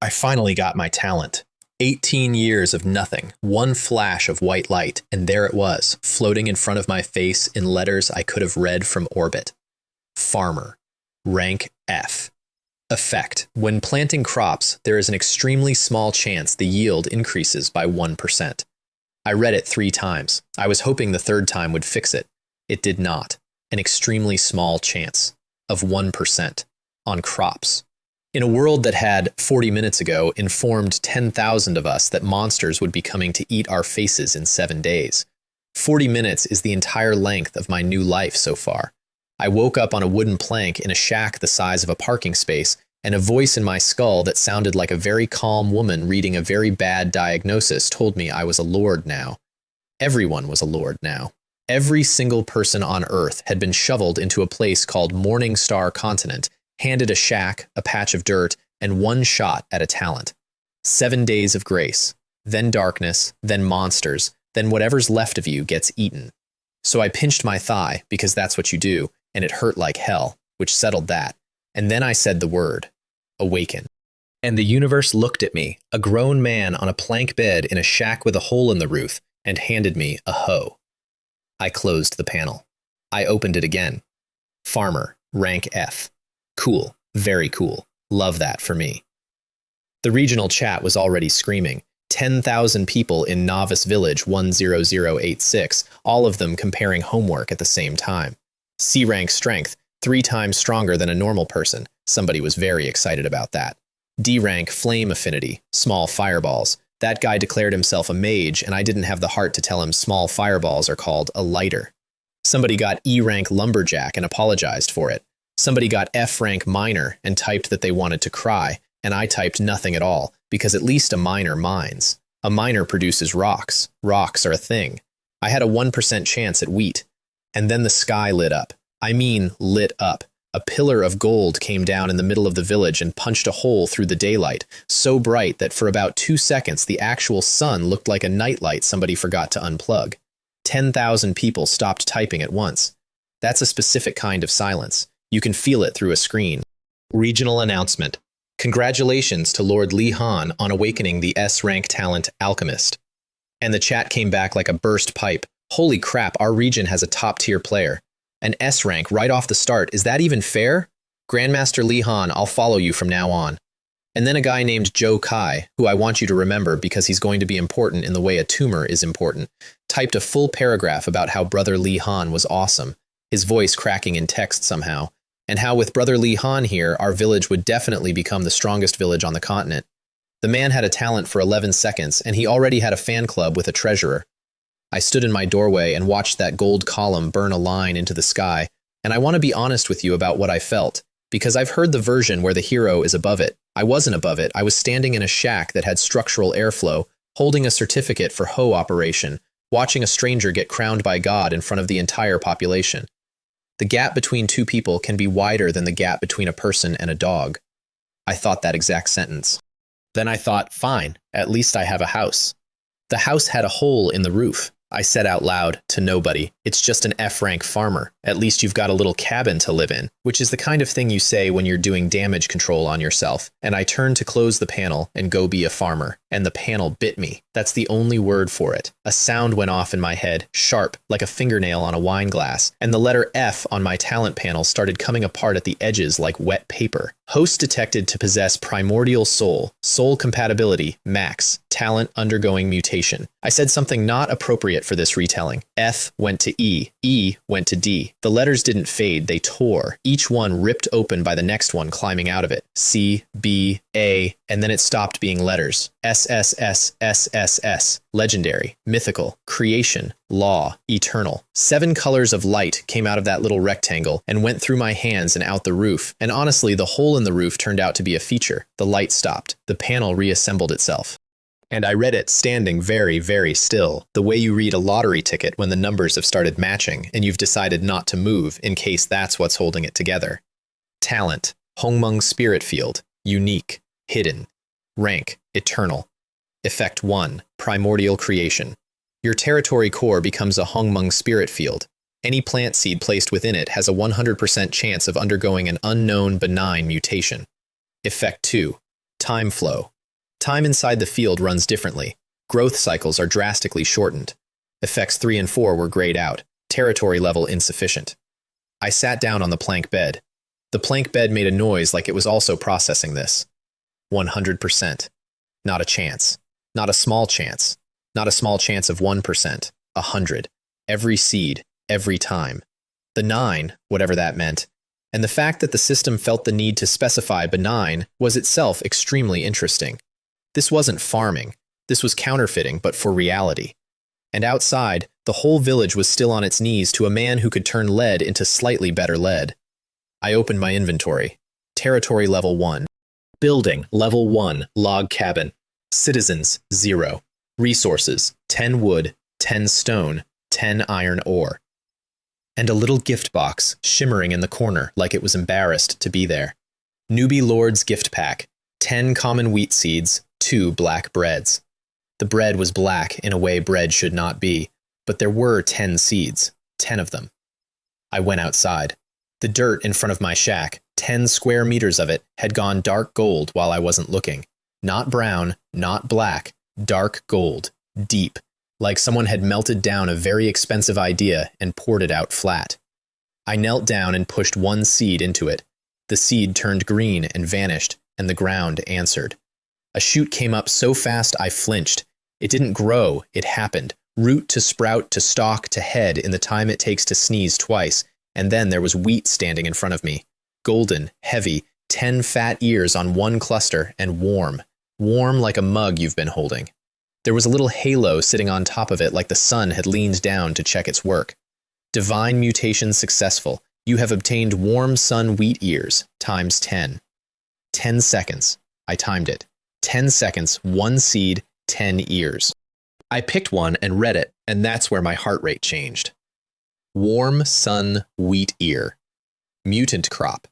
I finally got my talent. 18 years of nothing, one flash of white light, and there it was, floating in front of my face in letters I could have read from orbit. Farmer. Rank F. Effect. When planting crops, there is an extremely small chance the yield increases by 1%. I read it 3 times. I was hoping the 3rd time would fix it. It did not. An extremely small chance of 1% on crops. In a world that had, 40 minutes ago, informed 10,000 of us that monsters would be coming to eat our faces in 7 days. 40 minutes is the entire length of my new life so far. I woke up on a wooden plank in a shack the size of a parking space, and a voice in my skull that sounded like a very calm woman reading a very bad diagnosis told me I was a lord now. Everyone was a lord now. Every single person on Earth had been shoveled into a place called Morning Star Continent, handed a shack, a patch of dirt, and 1 shot at a talent. 7 days of grace, then darkness, then monsters, then whatever's left of you gets eaten. So I pinched my thigh, because that's what you do, and it hurt like hell, which settled that. And then I said the word, awaken. And the universe looked at me, a grown man on a plank bed in a shack with a hole in the roof, and handed me a hoe. I closed the panel. I opened it again. Farmer, rank F. Cool, very cool. Love that for me. The regional chat was already screaming. 10,000 people in Novice Village 10086, all of them comparing homework at the same time. C-rank strength, 3 times stronger than a normal person. Somebody was very excited about that. D-rank flame affinity, small fireballs. That guy declared himself a mage, and I didn't have the heart to tell him small fireballs are called a lighter. Somebody got E-rank lumberjack and apologized for it. Somebody got F-rank miner and typed that they wanted to cry, and I typed nothing at all, because at least a miner mines. A miner produces rocks. Rocks are a thing. I had a 1% chance at wheat. And then the sky lit up. I mean, lit up. A pillar of gold came down in the middle of the village and punched a hole through the daylight, so bright that for about 2 seconds the actual sun looked like a nightlight somebody forgot to unplug. 10,000 people stopped typing at once. That's a specific kind of silence. You can feel it through a screen. Regional announcement. Congratulations to Lord Li Han on awakening the S-rank talent Alchemist. And the chat came back like a burst pipe. Holy crap, our region has a top-tier player. An S-rank right off the start, is that even fair? Grandmaster Li Han, I'll follow you from now on. And then a guy named Joe Kai, who I want you to remember because he's going to be important in the way a tumor is important, typed a full paragraph about how Brother Li Han was awesome, his voice cracking in text somehow, and how with Brother Li Han here, our village would definitely become the strongest village on the continent. The man had a talent for 11 seconds, and he already had a fan club with a treasurer. I stood in my doorway and watched that gold column burn a line into the sky, and I want to be honest with you about what I felt, because I've heard the version where the hero is above it. I wasn't above it. I was standing in a shack that had structural airflow, holding a certificate for hoe operation, watching a stranger get crowned by God in front of the entire population. The gap between 2 people can be wider than the gap between a person and a dog. I thought that exact sentence. Then I thought, fine, at least I have a house. The house had a hole in the roof. I said out loud to nobody, it's just an F-rank farmer. At least you've got a little cabin to live in, which is the kind of thing you say when you're doing damage control on yourself. And I turned to close the panel and go be a farmer. And the panel bit me. That's the only word for it. A sound went off in my head, sharp, like a fingernail on a wine glass. And the letter F on my talent panel started coming apart at the edges like wet paper. Host detected to possess primordial soul. Soul compatibility, max. Talent undergoing mutation. I said something not appropriate for this retelling. F went to E. E went to D. The letters didn't fade, they tore. Each one ripped open by the next one climbing out of it. C, B, A, and then it stopped being letters. SSS, legendary, mythical, creation, law, eternal. 7 colors of light came out of that little rectangle and went through my hands and out the roof. And honestly, the hole in the roof turned out to be a feature. The light stopped. The panel reassembled itself. And I read it standing very, very still, the way you read a lottery ticket when the numbers have started matching and you've decided not to move in case that's what's holding it together. Talent, Hongmeng Spirit Field, unique, hidden. Rank, eternal. Effect 1, primordial creation. Your territory core becomes a Hongmeng Spirit Field. Any plant seed placed within it has a 100% chance of undergoing an unknown benign mutation. Effect 2, time flow. Time inside the field runs differently. Growth cycles are drastically shortened. Effects 3 and 4 were grayed out. Territory level insufficient. I sat down on the plank bed. The plank bed made a noise like it was also processing this. 100%. Not a chance. Not a small chance. Not a small chance of 1%. 100. Every seed. Every time. The 9, whatever that meant, and the fact that the system felt the need to specify benign was itself extremely interesting. This wasn't farming. This was counterfeiting, but for reality. And outside, the whole village was still on its knees to a man who could turn lead into slightly better lead. I opened my inventory. Territory level 1. Building level 1, log cabin. Citizens 0. Resources 10 wood, 10 stone, 10 iron ore. And a little gift box shimmering in the corner like it was embarrassed to be there. Newbie Lord's gift pack. 10 common wheat seeds, 2 black breads. The bread was black in a way bread should not be, but there were 10 seeds, 10 of them. I went outside. The dirt in front of my shack, 10 square meters of it, had gone dark gold while I wasn't looking. Not brown, not black, dark gold, deep, like someone had melted down a very expensive idea and poured it out flat. I knelt down and pushed one seed into it. The seed turned green and vanished, and the ground answered. A shoot came up so fast I flinched. It didn't grow, it happened. Root to sprout to stalk to head in the time it takes to sneeze twice, and then there was wheat standing in front of me. Golden, heavy, 10 fat ears on one cluster, and warm. Warm like a mug you've been holding. There was a little halo sitting on top of it like the sun had leaned down to check its work. Divine mutation successful. You have obtained warm sun wheat ears, times 10. 10 seconds. I timed it. 10 seconds, 1 seed, 10 ears. I picked one and read it, and that's where my heart rate changed. Warm sun wheat ear. Mutant crop.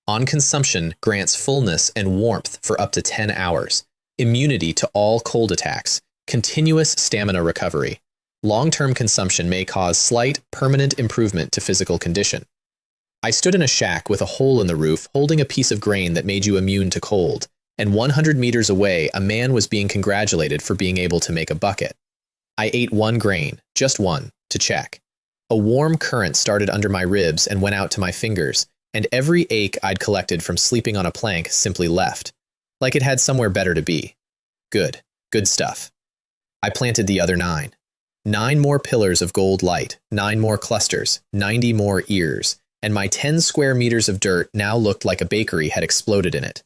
On consumption grants fullness and warmth for up to 10 hours. Immunity to all cold attacks. Continuous stamina recovery. Long-term consumption may cause slight, permanent improvement to physical condition. I stood in a shack with a hole in the roof holding a piece of grain that made you immune to cold, and 100 meters away a man was being congratulated for being able to make a bucket. I ate one grain, just one, to check. A warm current started under my ribs and went out to my fingers, and every ache I'd collected from sleeping on a plank simply left, like it had somewhere better to be. Good, good stuff. I planted the other 9. 9 more pillars of gold light, 9 more clusters, 90 more ears, and my 10 square meters of dirt now looked like a bakery had exploded in it.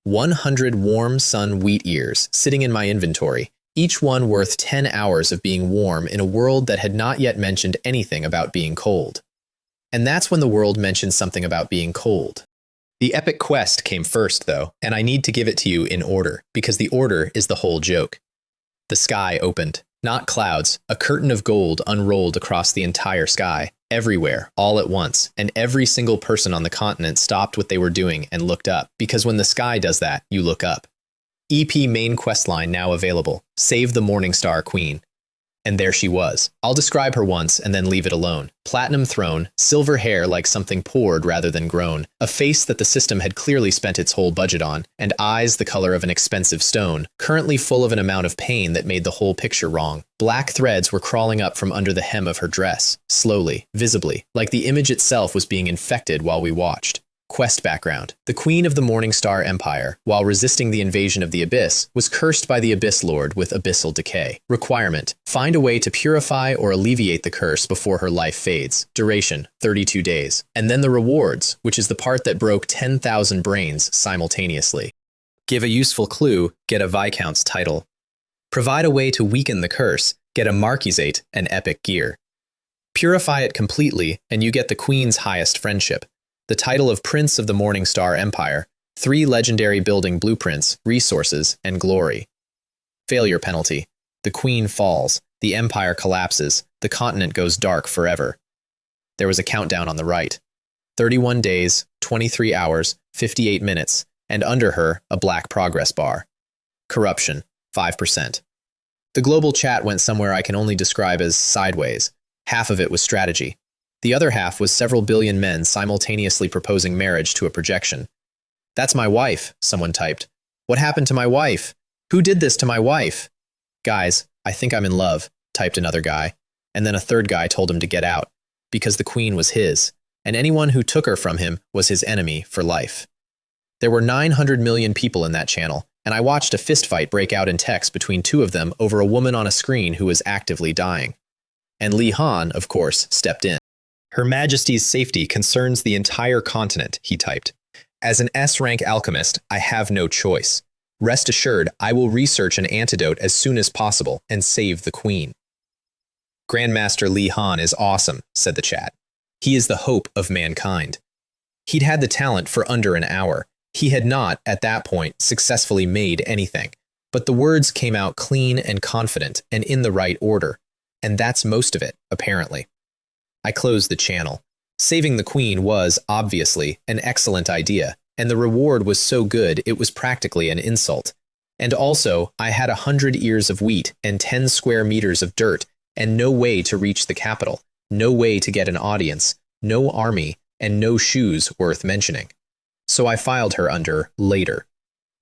100 warm sun wheat ears sitting in my inventory, each one worth 10 hours of being warm in a world that had not yet mentioned anything about being cold. And that's when the world mentioned something about being cold. The epic quest came first, though, and I need to give it to you in order, because the order is the whole joke. The sky opened. Not clouds, a curtain of gold unrolled across the entire sky, everywhere, all at once, and every single person on the continent stopped what they were doing and looked up, because when the sky does that, you look up. EP main questline now available. Save the Morningstar Queen. And there she was. I'll describe her once and then leave it alone. Platinum throne, silver hair like something poured rather than grown, a face that the system had clearly spent its whole budget on, and eyes the color of an expensive stone, currently full of an amount of pain that made the whole picture wrong. Black threads were crawling up from under the hem of her dress, slowly, visibly, like the image itself was being infected while we watched. Quest background. The Queen of the Morningstar Empire, while resisting the invasion of the Abyss, was cursed by the Abyss Lord with abyssal decay. Requirement. Find a way to purify or alleviate the curse before her life fades. Duration. 32 days. And then the rewards, which is the part that broke 10,000 brains simultaneously. Give a useful clue, get a Viscount's title. Provide a way to weaken the curse, get a Marquisate and epic gear. Purify it completely, and you get the Queen's highest friendship. The title of Prince of the Morningstar Empire, 3 legendary building blueprints, resources, and glory. Failure penalty. The Queen falls, the Empire collapses, the continent goes dark forever. There was a countdown on the right. 31 days, 23 hours, 58 minutes, and under her, a black progress bar. Corruption, 5%. The global chat went somewhere I can only describe as sideways. Half of it was strategy. The other half was several billion men simultaneously proposing marriage to a projection. That's my wife, someone typed. What happened to my wife? Who did this to my wife? Guys, I think I'm in love, typed another guy. And then a third guy told him to get out, because the queen was his, and anyone who took her from him was his enemy for life. There were 900 million people in that channel, and I watched a fistfight break out in text between two of them over a woman on a screen who was actively dying. And Li Han, of course, stepped in. Her Majesty's safety concerns the entire continent, he typed. As an S-rank alchemist, I have no choice. Rest assured, I will research an antidote as soon as possible and save the queen. Grandmaster Li Han is awesome, said the chat. He is the hope of mankind. He'd had the talent for under an hour. He had not, at that point, successfully made anything. But the words came out clean and confident and in the right order. And that's most of it, apparently. I closed the channel. Saving the queen was, obviously, an excellent idea, and the reward was so good it was practically an insult. And also, I had 100 ears of wheat and 10 square meters of dirt, and no way to reach the capital, no way to get an audience, no army, and no shoes worth mentioning. So I filed her under later.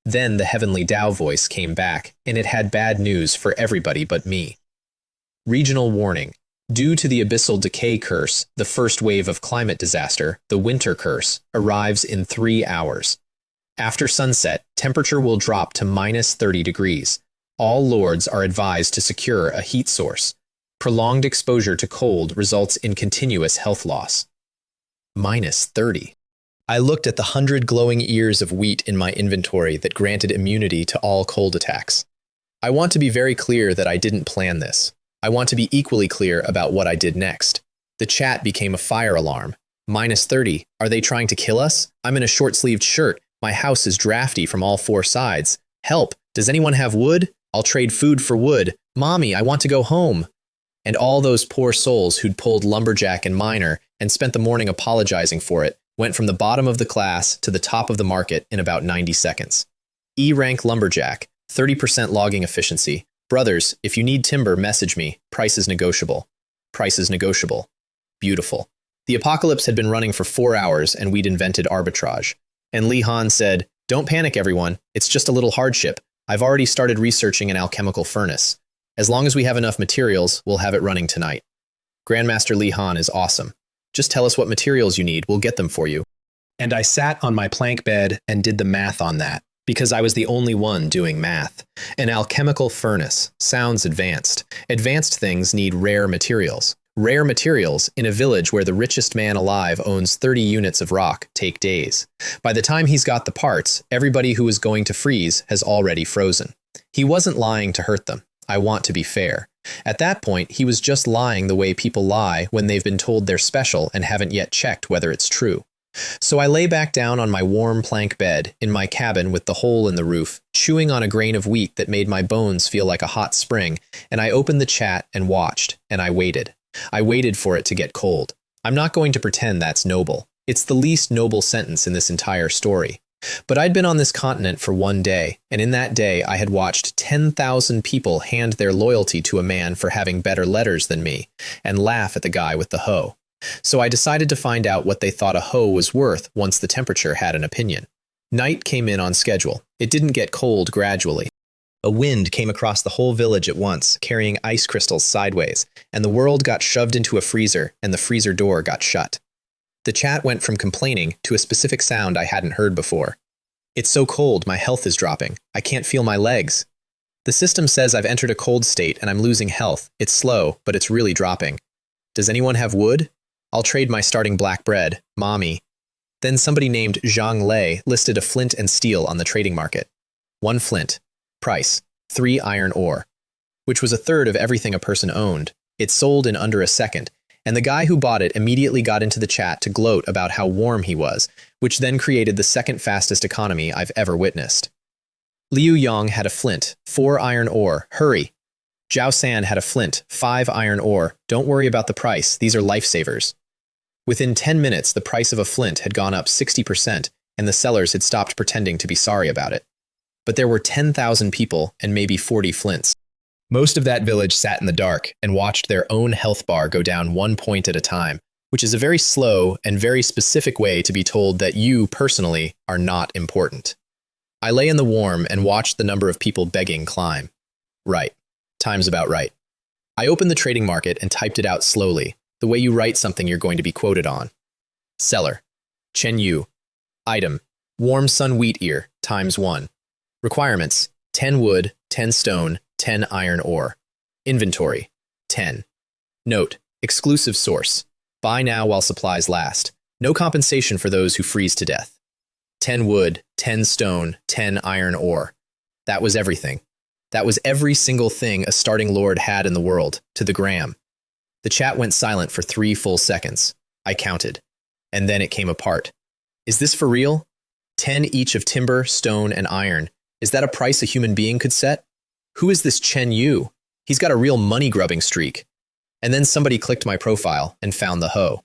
Then the heavenly Tao voice came back, and it had bad news for everybody but me. Regional warning. Due to the abyssal decay curse, the first wave of climate disaster, the winter curse, arrives in 3 hours. After sunset, temperature will drop to -30 degrees. All lords are advised to secure a heat source. Prolonged exposure to cold results in continuous health loss. -30. I looked at the 100 glowing ears of wheat in my inventory that granted immunity to all cold attacks. I want to be very clear that I didn't plan this. I want to be equally clear about what I did next. The chat became a fire alarm. -30. Are they trying to kill us? I'm in a short-sleeved shirt. My house is drafty from all 4 sides. Help! Does anyone have wood? I'll trade food for wood. Mommy, I want to go home. And all those poor souls who'd pulled lumberjack and miner and spent the morning apologizing for it went from the bottom of the class to the top of the market in about 90 seconds. E-rank lumberjack, 30% logging efficiency. Brothers, if you need timber, message me. Price is negotiable. Price is negotiable. Beautiful. The apocalypse had been running for 4 hours and we'd invented arbitrage. And Li Han said, "Don't panic, everyone. It's just a little hardship. I've already started researching an alchemical furnace. As long as we have enough materials, we'll have it running tonight. Grandmaster Li Han is awesome. Just tell us what materials you need, we'll get them for you." And I sat on my plank bed and did the math on that, because I was the only one doing math. An alchemical furnace sounds advanced. Advanced things need rare materials. Rare materials, in a village where the richest man alive owns 30 units of rock, take days. By the time he's got the parts, everybody who is going to freeze has already frozen. He wasn't lying to hurt them. I want to be fair. At that point, he was just lying the way people lie when they've been told they're special and haven't yet checked whether it's true. So I lay back down on my warm plank bed in my cabin with the hole in the roof, chewing on a grain of wheat that made my bones feel like a hot spring, and I opened the chat and watched, and I waited. I waited for it to get cold. I'm not going to pretend that's noble. It's the least noble sentence in this entire story. But I'd been on this continent for 1 day, and in that day I had watched 10,000 people hand their loyalty to a man for having better letters than me, and laugh at the guy with the hoe. So I decided to find out what they thought a hoe was worth once the temperature had an opinion. Night came in on schedule. It didn't get cold gradually. A wind came across the whole village at once, carrying ice crystals sideways, and the world got shoved into a freezer, and the freezer door got shut. The chat went from complaining to a specific sound I hadn't heard before. "It's so cold, my health is dropping. I can't feel my legs. The system says I've entered a cold state and I'm losing health. It's slow, but it's really dropping. Does anyone have wood? I'll trade my starting black bread, mommy." Then somebody named Zhang Lei listed a flint and steel on the trading market. 1 flint. Price, 3 iron ore. Which was a third of everything a person owned. It sold in under a second, and the guy who bought it immediately got into the chat to gloat about how warm he was, which then created the second fastest economy I've ever witnessed. Liu Yong had a flint, 4 iron ore, hurry. Zhao San had a flint, 5 iron ore, don't worry about the price, these are lifesavers. Within 10 minutes, the price of a flint had gone up 60%, and the sellers had stopped pretending to be sorry about it. But there were 10,000 people and maybe 40 flints. Most of that village sat in the dark and watched their own health bar go down 1 point at a time, which is a very slow and very specific way to be told that you, personally, are not important. I lay in the warm and watched the number of people begging climb. Right. Time's about right. I opened the trading market and typed it out slowly, the way you write something you're going to be quoted on. Seller. Chen Yu. Item. Warm sun wheat ear, ×1. Requirements. 10 wood, 10 stone, 10 iron ore. Inventory. 10. Note. Exclusive source. Buy now while supplies last. No compensation for those who freeze to death. 10 wood, 10 stone, 10 iron ore. That was everything. That was every single thing a starting lord had in the world, to the gram. The chat went silent for 3 full seconds. I counted. And then it came apart. Is this for real? 10 each of timber, stone, and iron. Is that a price a human being could set? Who is this Chen Yu? He's got a real money-grubbing streak. And then somebody clicked my profile and found the hoe.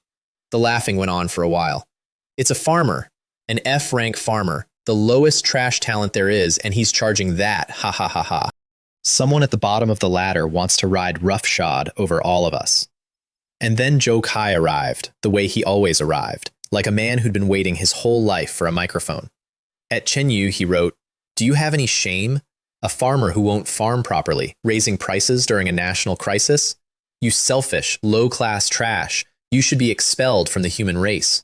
The laughing went on for a while. It's a farmer, an F-rank farmer, the lowest trash talent there is, and he's charging that, ha ha ha ha. Someone at the bottom of the ladder wants to ride roughshod over all of us. And then Joe Kai arrived, the way he always arrived, like a man who'd been waiting his whole life for a microphone. At Chen Yu, he wrote, "Do you have any shame? A farmer who won't farm properly, raising prices during a national crisis? You selfish, low-class trash. You should be expelled from the human race."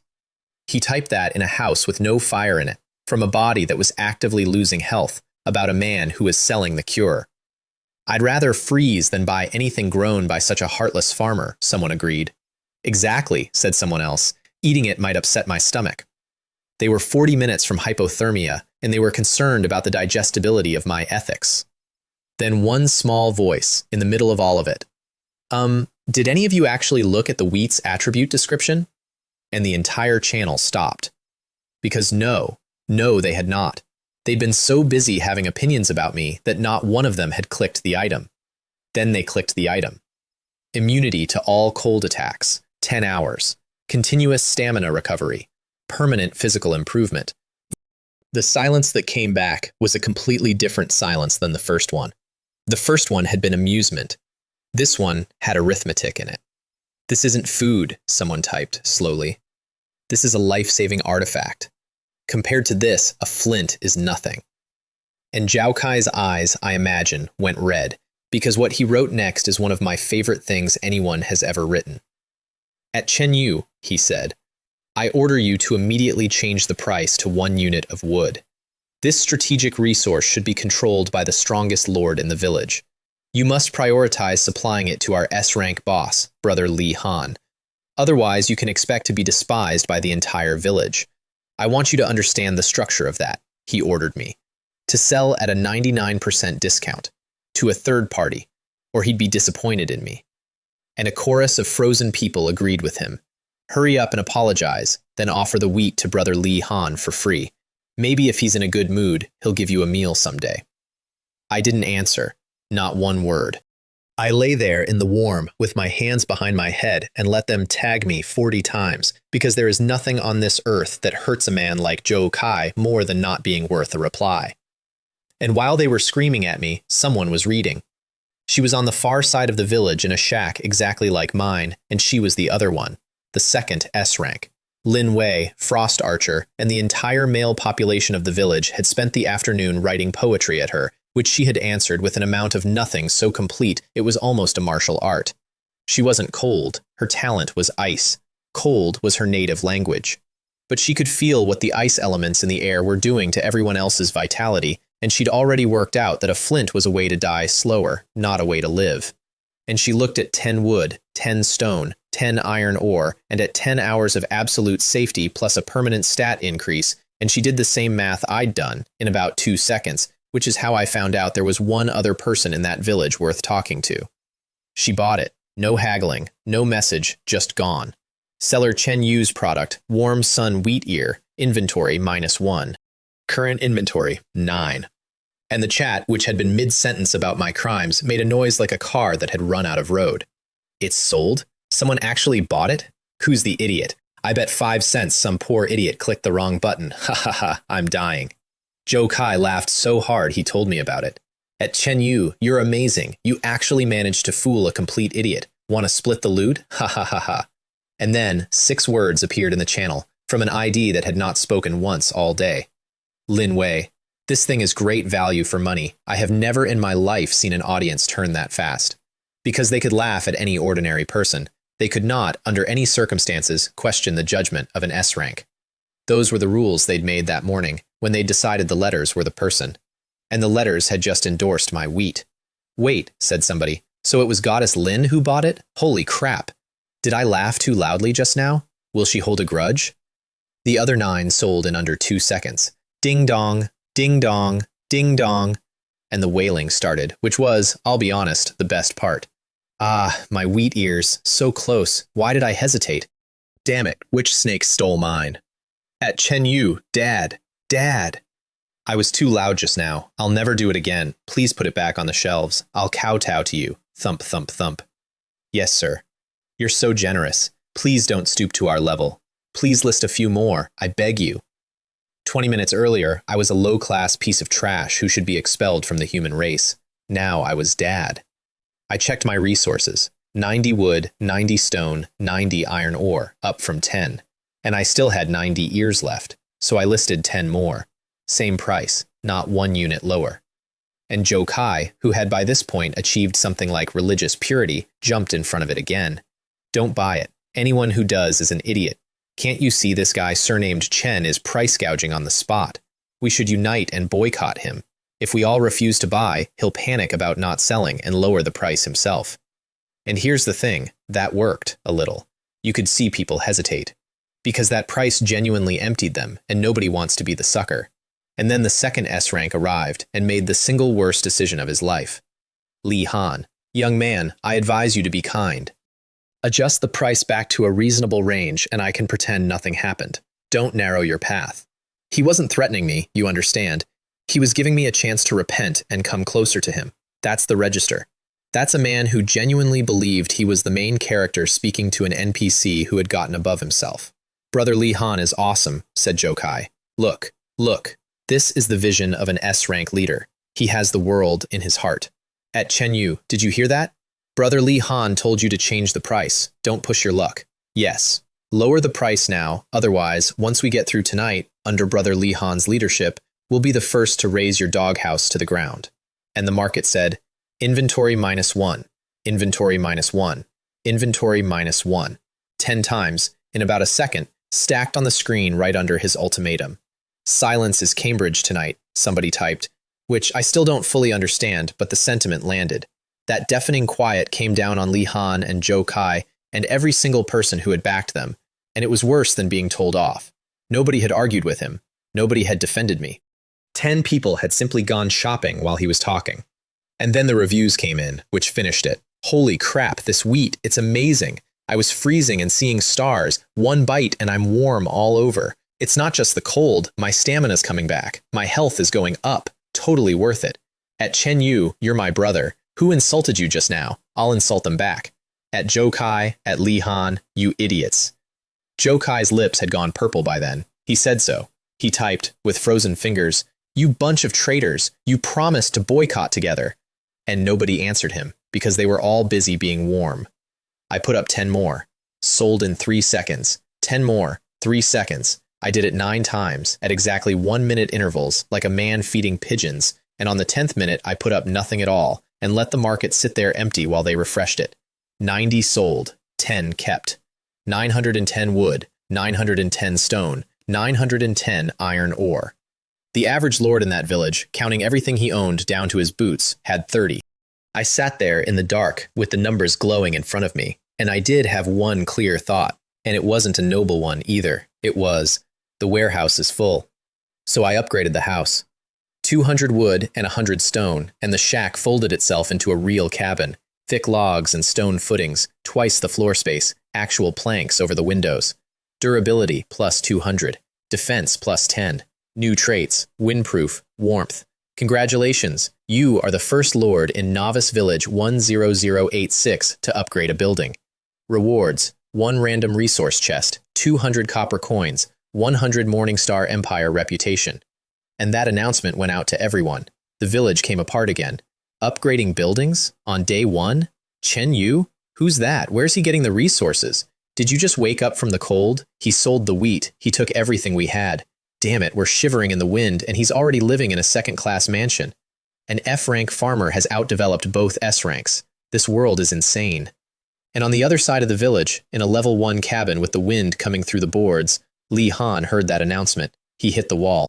He typed that in a house with no fire in it, from a body that was actively losing health, about a man who was selling the cure. "I'd rather freeze than buy anything grown by such a heartless farmer," someone agreed. "Exactly," said someone else. "Eating it might upset my stomach." They were 40 minutes from hypothermia, and they were concerned about the digestibility of my ethics. Then one small voice, in the middle of all of it. Did any of you actually look at the wheat's attribute description?" And the entire channel stopped. Because no, they had not. They'd been so busy having opinions about me that not one of them had clicked the item. Then they clicked the item. Immunity to all cold attacks, 10 hours, continuous stamina recovery, permanent physical improvement. The silence that came back was a completely different silence than the first one. The first one had been amusement. This one had arithmetic in it. "This isn't food," someone typed slowly. "This is a life-saving artifact. Compared to this, a flint is nothing." And Zhao Kai's eyes, I imagine, went red, because what he wrote next is one of my favorite things anyone has ever written. "At Chen Yu," he said, "I order you to immediately change the price to 1 unit of wood. This strategic resource should be controlled by the strongest lord in the village. You must prioritize supplying it to our S-rank boss, Brother Li Han. Otherwise, you can expect to be despised by the entire village. I want you to understand the structure of that," he ordered me. "To sell at a 99% discount, to a third party, or he'd be disappointed in me." And a chorus of frozen people agreed with him. "Hurry up and apologize, then offer the wheat to Brother Li Han for free. Maybe if he's in a good mood, he'll give you a meal someday." I didn't answer, not one word. I lay there in the warm with my hands behind my head and let them tag me 40 times, because there is nothing on this earth that hurts a man like Joe Kai more than not being worth a reply. And while they were screaming at me, someone was reading. She was on the far side of the village in a shack exactly like mine, and she was the other one, the second S-rank. Lin Wei, Frost Archer, and the entire male population of the village had spent the afternoon writing poetry at her, which she had answered with an amount of nothing so complete it was almost a martial art. She wasn't cold, her talent was ice. Cold was her native language. But she could feel what the ice elements in the air were doing to everyone else's vitality, and she'd already worked out that a flint was a way to die slower, not a way to live. And she looked at 10 wood, 10 stone, 10 iron ore, and at 10 hours of absolute safety plus a permanent stat increase, and she did the same math I'd done in about 2 seconds, which is how I found out there was one other person in that village worth talking to. She bought it. No haggling, no message, just gone. Seller Chen Yu's product, Warm Sun Wheat Ear, inventory -1. Current inventory, 9. And the chat, which had been mid-sentence about my crimes, made a noise like a car that had run out of road. It's sold? Someone actually bought it? Who's the idiot? I bet 5 cents some poor idiot clicked the wrong button. Ha ha ha, I'm dying. Joe Kai laughed so hard he told me about it. At Chen Yu, you're amazing. You actually managed to fool a complete idiot. Want to split the loot? Ha ha ha ha. And then 6 words appeared in the channel, from an ID that had not spoken once all day. Lin Wei. This thing is great value for money. I have never in my life seen an audience turn that fast. Because they could laugh at any ordinary person, they could not, under any circumstances, question the judgment of an S rank. Those were the rules they'd made that morning when they'd decided the letters were the person. And the letters had just endorsed my wheat. Wait, said somebody, so it was Goddess Lin who bought it? Holy crap. Did I laugh too loudly just now? Will she hold a grudge? The other 9 sold in under 2 seconds. Ding dong, ding dong, ding dong. And the wailing started, which was, I'll be honest, the best part. Ah, my wheat ears, so close. Why did I hesitate? Damn it, which snake stole mine? At Chen Yu, Dad, Dad. I was too loud just now. I'll never do it again. Please put it back on the shelves. I'll kowtow to you. Thump, thump, thump. Yes, sir. You're so generous. Please don't stoop to our level. Please list a few more. I beg you. 20 minutes earlier, I was a low-class piece of trash who should be expelled from the human race. Now I was Dad. I checked my resources. 90 wood, 90 stone, 90 iron ore, up from 10. And I still had 90 ears left, so I listed 10 more. Same price, not 1 unit lower. And Joe Kai, who had by this point achieved something like religious purity, jumped in front of it again. Don't buy it. Anyone who does is an idiot. Can't you see this guy surnamed Chen is price gouging on the spot? We should unite and boycott him. If we all refuse to buy, he'll panic about not selling and lower the price himself. And here's the thing, that worked a little. You could see people hesitate. Because that price genuinely emptied them, and nobody wants to be the sucker. And then the second S rank arrived and made the single worst decision of his life. Li Han, young man, I advise you to be kind. Adjust the price back to a reasonable range and I can pretend nothing happened. Don't narrow your path. He wasn't threatening me, you understand. He was giving me a chance to repent and come closer to him. That's the register. That's a man who genuinely believed he was the main character speaking to an NPC who had gotten above himself. Brother Li Han is awesome, said Joe Kai. Look, look. This is the vision of an S-rank leader. He has the world in his heart. At Chen Yu, did you hear that? Brother Li Han told you to change the price. Don't push your luck. Yes. Lower the price now, otherwise, once we get through tonight, under Brother Li Han's leadership, we'll be the first to raise your doghouse to the ground. And the market said, inventory -1, inventory -1, inventory -1. 10 times, in about a second, stacked on the screen right under his ultimatum. Silence is Cambridge tonight, somebody typed, which I still don't fully understand, but the sentiment landed. That deafening quiet came down on Li Han and Joe Kai and every single person who had backed them, and it was worse than being told off. Nobody had argued with him. Nobody had defended me. 10 people had simply gone shopping while he was talking. And then the reviews came in, which finished it. Holy crap, this wheat, it's amazing. I was freezing and seeing stars. 1 bite and I'm warm all over. It's not just the cold, my stamina's coming back. My health is going up. Totally worth it. At Chen Yu, you're my brother. Who insulted you just now? I'll insult them back. At Joe Kai, at Li Han, you idiots. Joe Kai's lips had gone purple by then. He said so. He typed, with frozen fingers, you bunch of traitors, you promised to boycott together. And nobody answered him, because they were all busy being warm. I put up 10 more. Sold in 3 seconds. 10 more. 3 seconds. I did it 9 times, at exactly 1-minute intervals, like a man feeding pigeons, and on the 10th minute I put up nothing at all, and let the market sit there empty while they refreshed it. 90 sold, 10 kept. 910 wood, 910 stone, 910 iron ore. The average lord in that village, counting everything he owned down to his boots, had 30. I sat there in the dark with the numbers glowing in front of me, and I did have one clear thought, and it wasn't a noble one either. It was, the warehouse is full. So I upgraded the house. 200 wood and 100 stone, and the shack folded itself into a real cabin. Thick logs and stone footings, twice the floor space, actual planks over the windows. Durability plus 200, defense plus 10. New traits, windproof, warmth. Congratulations, you are the first lord in Novice Village 10086 to upgrade a building. Rewards, 1 random resource chest, 200 copper coins, 100 Morningstar Empire reputation. And that announcement went out to everyone. The village came apart again. Upgrading buildings? On day 1? Chen Yu? Who's that? Where's he getting the resources? Did you just wake up from the cold? He sold the wheat. He took everything we had. Damn it, we're shivering in the wind, and he's already living in a second-class mansion. An F-rank farmer has outdeveloped both S-ranks. This world is insane. And on the other side of the village, in a level 1 cabin with the wind coming through the boards, Li Han heard that announcement. He hit the wall.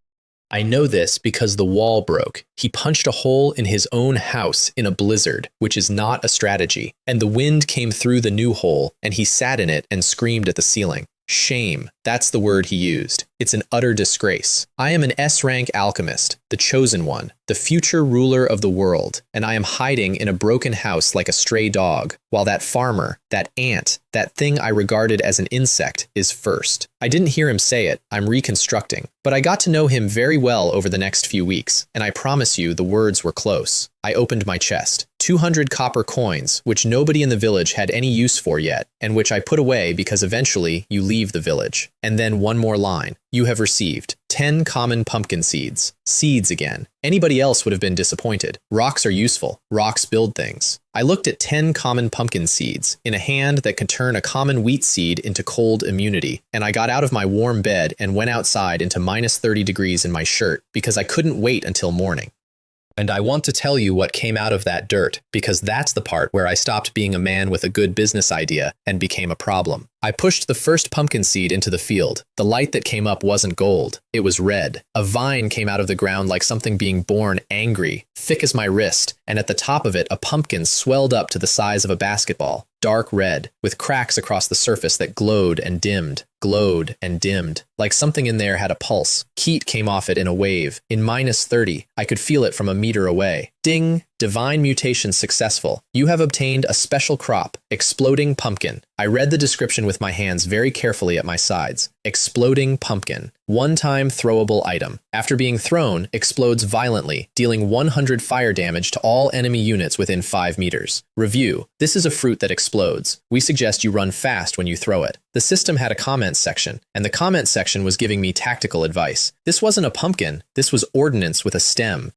I know this because the wall broke. He punched a hole in his own house in a blizzard, which is not a strategy, and the wind came through the new hole, and he sat in it and screamed at the ceiling. Shame. That's the word he used. It's an utter disgrace. I am an S-rank alchemist, the chosen one, the future ruler of the world, and I am hiding in a broken house like a stray dog, while that farmer, that ant, that thing I regarded as an insect, is first. I didn't hear him say it, I'm reconstructing, but I got to know him very well over the next few weeks, and I promise you the words were close. I opened my chest. 200 copper coins, which nobody in the village had any use for yet, and which I put away because eventually you leave the village. And then one more line. You have received 10 common pumpkin seeds. Seeds again. Anybody else would have been disappointed. Rocks are useful. Rocks build things. I looked at 10 common pumpkin seeds in a hand that could turn a common wheat seed into cold immunity, and I got out of my warm bed and went outside into minus 30 degrees in my shirt because I couldn't wait until morning. And I want to tell you what came out of that dirt, because that's the part where I stopped being a man with a good business idea and became a problem. I pushed the first pumpkin seed into the field. The light that came up wasn't gold, it was red. A vine came out of the ground like something being born angry, thick as my wrist, and at the top of it a pumpkin swelled up to the size of a basketball, dark red, with cracks across the surface that glowed and dimmed, like something in there had a pulse. Heat came off it in a wave. In minus 30, I could feel it from a meter away. Ding! Divine mutation successful. You have obtained a special crop, exploding pumpkin. I read the description with my hands very carefully at my sides. Exploding pumpkin. One-time throwable item. After being thrown, explodes violently, dealing 100 fire damage to all enemy units within 5 meters. Review. This is a fruit that explodes. We suggest you run fast when you throw it. The system had a comments section, and the comment section was giving me tactical advice. This wasn't a pumpkin, this was ordnance with a stem.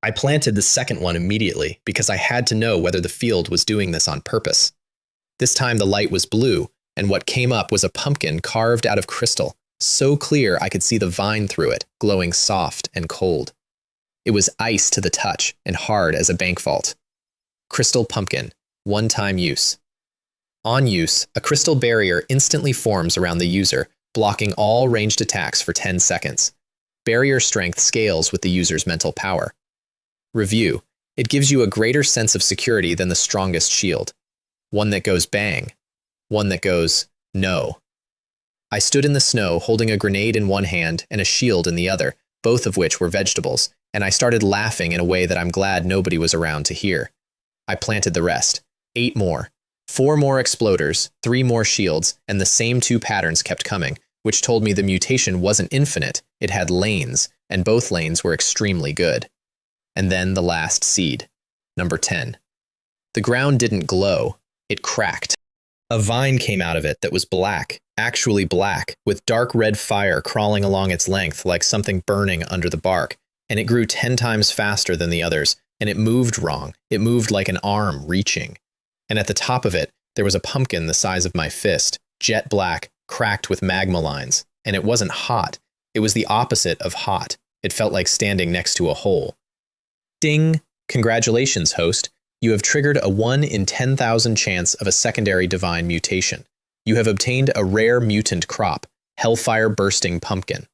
I planted the second one immediately because I had to know whether the field was doing this on purpose. This time the light was blue, and what came up was a pumpkin carved out of crystal, so clear I could see the vine through it, glowing soft and cold. It was ice to the touch and hard as a bank vault. Crystal pumpkin, one-time use. On use, a crystal barrier instantly forms around the user, blocking all ranged attacks for 10 seconds. Barrier strength scales with the user's mental power. Review. It gives you a greater sense of security than the strongest shield. One that goes bang. One that goes no. I stood in the snow holding a grenade in one hand and a shield in the other, both of which were vegetables, and I started laughing in a way that I'm glad nobody was around to hear. I planted the rest. 8 more. 4 more exploders, 3 more shields, and the same 2 patterns kept coming, which told me the mutation wasn't infinite, it had lanes, and both lanes were extremely good. And then the last seed, number 10. The ground didn't glow, it cracked. A vine came out of it that was black, actually black, with dark red fire crawling along its length like something burning under the bark, and it grew 10 times faster than the others, and it moved wrong. It moved like an arm reaching. And at the top of it, there was a pumpkin the size of my fist, jet black, cracked with magma lines, and it wasn't hot. It was the opposite of hot. It felt like standing next to a hole. Ding! Congratulations, host. You have triggered a 1 in 10,000 chance of a secondary divine mutation. You have obtained a rare mutant crop, Hellfire Bursting Pumpkin.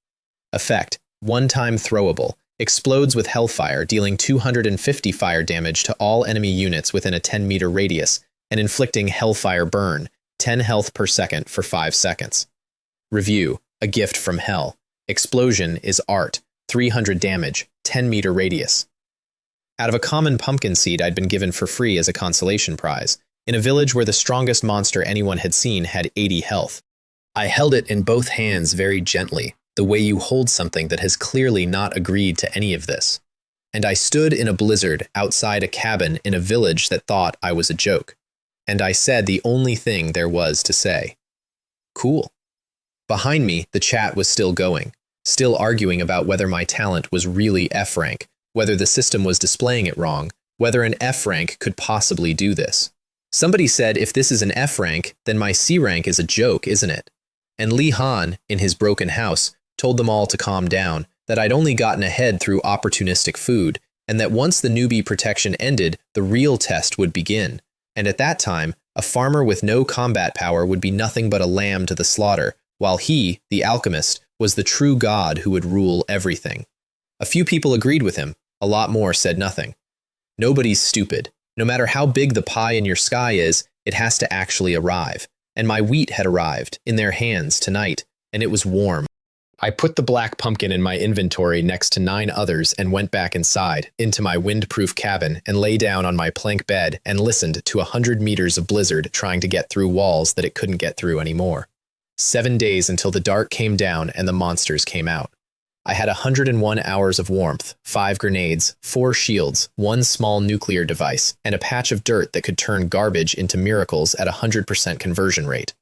Effect, one-time throwable, explodes with Hellfire, dealing 250 fire damage to all enemy units within a 10-meter radius, and inflicting Hellfire Burn, 10 health per second for 5 seconds. Review, a gift from hell. Explosion is art, 300 damage, 10-meter radius. Out of a common pumpkin seed I'd been given for free as a consolation prize, in a village where the strongest monster anyone had seen had 80 health. I held it in both hands very gently, the way you hold something that has clearly not agreed to any of this. And I stood in a blizzard outside a cabin in a village that thought I was a joke. And I said the only thing there was to say. Cool. Behind me, the chat was still going, still arguing about whether my talent was really F-rank, whether the system was displaying it wrong, whether an F-rank could possibly do this. Somebody said if this is an F-rank, then my C-rank is a joke, isn't it? And Li Han, in his broken house, told them all to calm down, that I'd only gotten ahead through opportunistic food, and that once the newbie protection ended, the real test would begin. And at that time, a farmer with no combat power would be nothing but a lamb to the slaughter, while he, the alchemist, was the true god who would rule everything. A few people agreed with him, a lot more said nothing. Nobody's stupid. No matter how big the pie in your sky is, it has to actually arrive. And my wheat had arrived, in their hands tonight, and it was warm. I put the black pumpkin in my inventory next to 9 others and went back inside, into my windproof cabin, and lay down on my plank bed and listened to 100 meters of blizzard trying to get through walls that it couldn't get through anymore. 7 days until the dark came down and the monsters came out. I had 101 hours of warmth, 5 grenades, 4 shields, 1 small nuclear device, and a patch of dirt that could turn garbage into miracles at 100% conversion rate.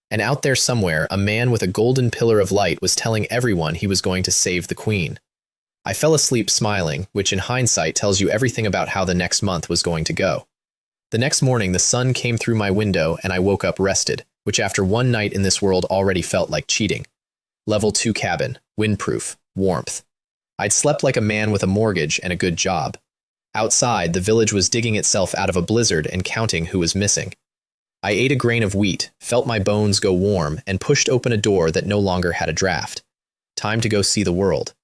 And out there somewhere, a man with a golden pillar of light was telling everyone he was going to save the queen. I fell asleep smiling, which in hindsight tells you everything about how the next month was going to go. The next morning, the sun came through my window and I woke up rested, which after one night in this world already felt like cheating. Level 2 cabin, windproof, warmth. I'd slept like a man with a mortgage and a good job. Outside, the village was digging itself out of a blizzard and counting who was missing. I ate a grain of wheat, felt my bones go warm, and pushed open a door that no longer had a draft. Time to go see the world.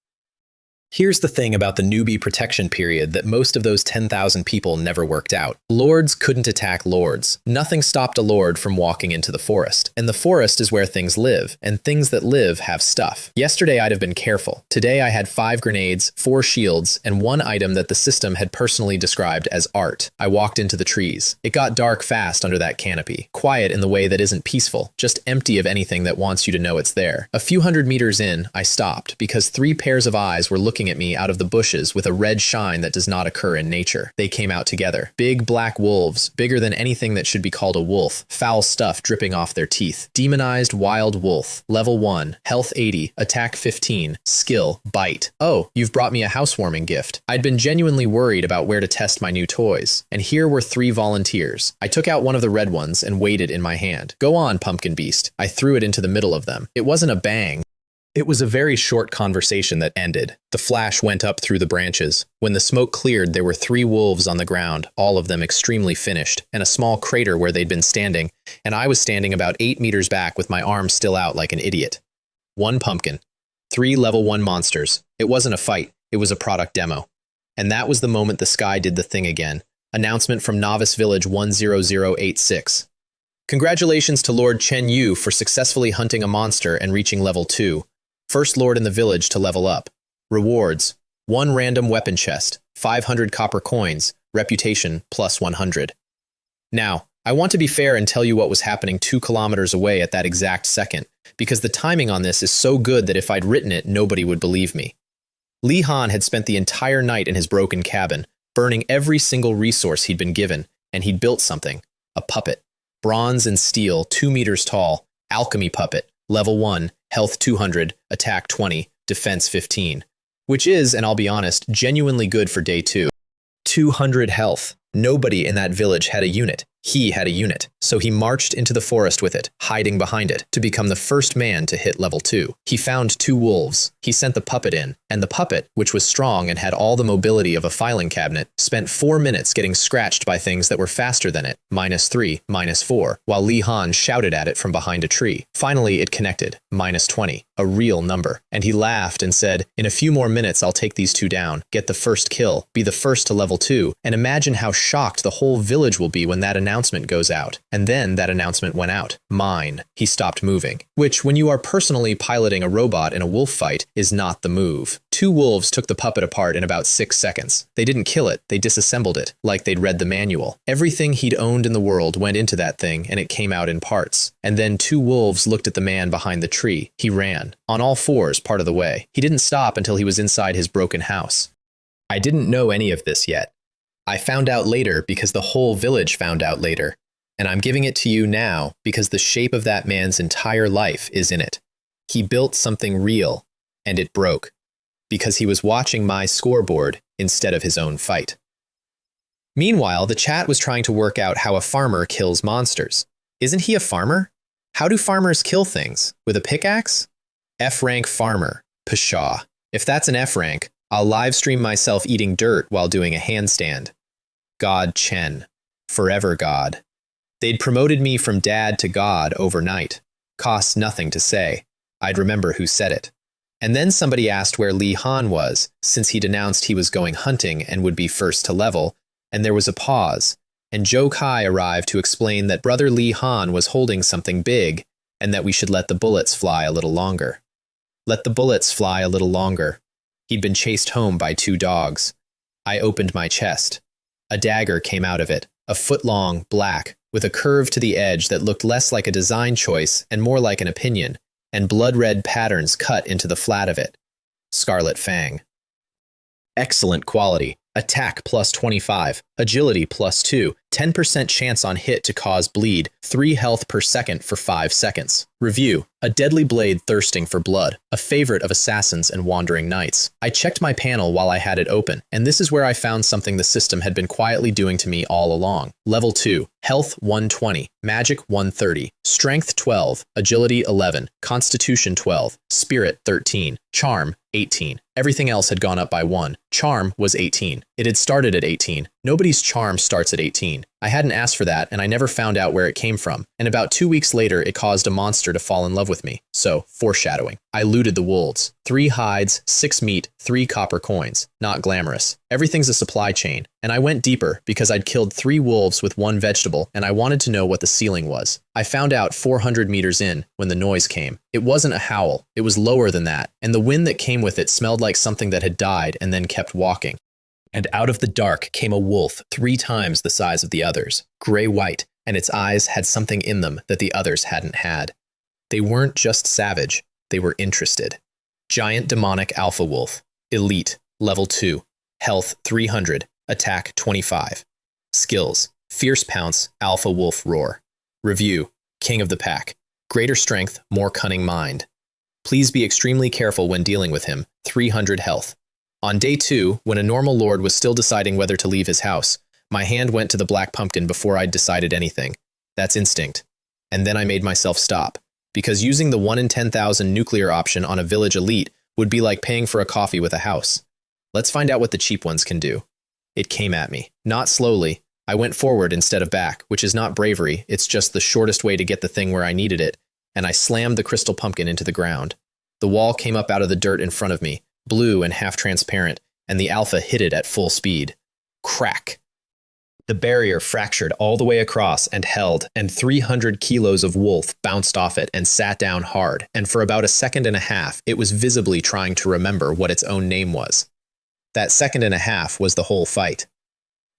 Here's the thing about the newbie protection period that most of those 10,000 people never worked out. Lords couldn't attack lords. Nothing stopped a lord from walking into the forest. And the forest is where things live, and things that live have stuff. Yesterday I'd have been careful. Today I had 5 grenades, 4 shields, and 1 item that the system had personally described as art. I walked into the trees. It got dark fast under that canopy. Quiet in the way that isn't peaceful, just empty of anything that wants you to know it's there. A few hundred meters in, I stopped, because 3 pairs of eyes were looking at me out of the bushes with a red shine that does not occur in nature. They came out together. Big black wolves, bigger than anything that should be called a wolf, foul stuff dripping off their teeth. Demonized wild wolf, level 1, health 80, attack 15, skill, bite. Oh, you've brought me a housewarming gift. I'd been genuinely worried about where to test my new toys, and here were 3 volunteers. I took out one of the red ones and weighed it in my hand. Go on, pumpkin beast. I threw it into the middle of them. It wasn't a bang. It was a very short conversation that ended. The flash went up through the branches. When the smoke cleared, there were 3 wolves on the ground, all of them extremely finished, and a small crater where they'd been standing, and I was standing about 8 meters back with my arms still out like an idiot. 1 pumpkin. 3 level 1 monsters. It wasn't a fight, it was a product demo. And that was the moment the sky did the thing again. Announcement from Novice Village 10086. Congratulations to Lord Chen Yu for successfully hunting a monster and reaching level 2. First lord in the village to level up. Rewards: 1 random weapon chest, 500 copper coins, reputation plus 100. Now, I want to be fair and tell you what was happening 2 kilometers away at that exact second, because the timing on this is so good that if I'd written it, nobody would believe me. Li Han had spent the entire night in his broken cabin, burning every single resource he'd been given, and he'd built something. A puppet. Bronze and steel, 2 meters tall, alchemy puppet, level 1, health 200, attack 20, defense 15. Which is, and I'll be honest, genuinely good for day 2. 200 health. Nobody in that village had a unit. He had a unit, so he marched into the forest with it, hiding behind it, to become the first man to hit level 2. He found 2 wolves. He sent the puppet in, and the puppet, which was strong and had all the mobility of a filing cabinet, spent 4 minutes getting scratched by things that were faster than it, -3, -4, while Li Han shouted at it from behind a tree. Finally, it connected, -20, a real number. And he laughed and said, in a few more minutes I'll take these 2 down, get the first kill, be the first to level 2, and imagine how shocked the whole village will be when that announcement goes out. And then that announcement went out. Mine. He stopped moving. Which, when you are personally piloting a robot in a wolf fight, is not the move. 2 wolves took the puppet apart in about 6 seconds. They didn't kill it, they disassembled it, like they'd read the manual. Everything he'd owned in the world went into that thing, and it came out in parts. And then 2 wolves looked at the man behind the tree. He ran. On all 4s part of the way. He didn't stop until he was inside his broken house. I didn't know any of this yet. I found out later because the whole village found out later. And I'm giving it to you now because the shape of that man's entire life is in it. He built something real, and it broke. Because he was watching my scoreboard instead of his own fight. Meanwhile, the chat was trying to work out how a farmer kills monsters. Isn't he a farmer? How do farmers kill things? With a pickaxe? F-rank farmer. Pshaw. If that's an F rank, I'll live stream myself eating dirt while doing a handstand. God Chen. Forever God. They'd promoted me from dad to God overnight. Costs nothing to say. I'd remember who said it. And then somebody asked where Li Han was, since he'd announced he was going hunting and would be first to level, and there was a pause, and Joe Kai arrived to explain that brother Li Han was holding something big, and that we should let the bullets fly a little longer. Let the bullets fly a little longer. He'd been chased home by 2 dogs. I opened my chest. A dagger came out of it, a foot long, black, with a curve to the edge that looked less like a design choice and more like an opinion, and blood-red patterns cut into the flat of it. Scarlet Fang. Excellent quality. Attack plus 25, agility plus 2, 10% chance on hit to cause bleed, 3 health per second for 5 seconds. Review: a deadly blade thirsting for blood, a favorite of assassins and wandering knights. I checked my panel while I had it open, and this is where I found something the system had been quietly doing to me all along. Level 2, health 120, magic 130, strength 12, agility 11, constitution 12, spirit 13, charm 18. Everything else had gone up by 1. Charm was 18. It had started at 18. Nobody's charm starts at 18. I hadn't asked for that, and I never found out where it came from. And about 2 weeks later, it caused a monster to fall in love with me. So, foreshadowing. I looted the wolves. 3 hides, 6 meat, 3 copper coins. Not glamorous. Everything's a supply chain. And I went deeper because I'd killed 3 wolves with 1 vegetable, and I wanted to know what the ceiling was. I found out 400 meters in when the noise came. It wasn't a howl. It was lower than that, and the wind that came with it smelled like something that had died and then kept walking. And out of the dark came a wolf 3 times the size of the others, gray-white, and its eyes had something in them that the others hadn't had. They weren't just savage, they were interested. Giant demonic alpha wolf, elite, level 2, health 300, attack 25. Skills: fierce pounce, alpha wolf roar. Review: king of the pack, greater strength, more cunning mind. Please be extremely careful when dealing with him, 300 health. On day 2, when a normal lord was still deciding whether to leave his house, my hand went to the black pumpkin before I'd decided anything. That's instinct. And then I made myself stop, because using the 1 in 10,000 nuclear option on a village elite would be like paying for a coffee with a house. Let's find out what the cheap ones can do. It came at me. Not slowly. I went forward instead of back, which is not bravery, it's just the shortest way to get the thing where I needed it, and I slammed the crystal pumpkin into the ground. The wall came up out of the dirt in front of me, blue and half-transparent, and the alpha hit it at full speed. Crack! The barrier fractured all the way across and held, and 300 kilos of wolf bounced off it and sat down hard, and for about a second and a half, it was visibly trying to remember what its own name was. That second and a half was the whole fight.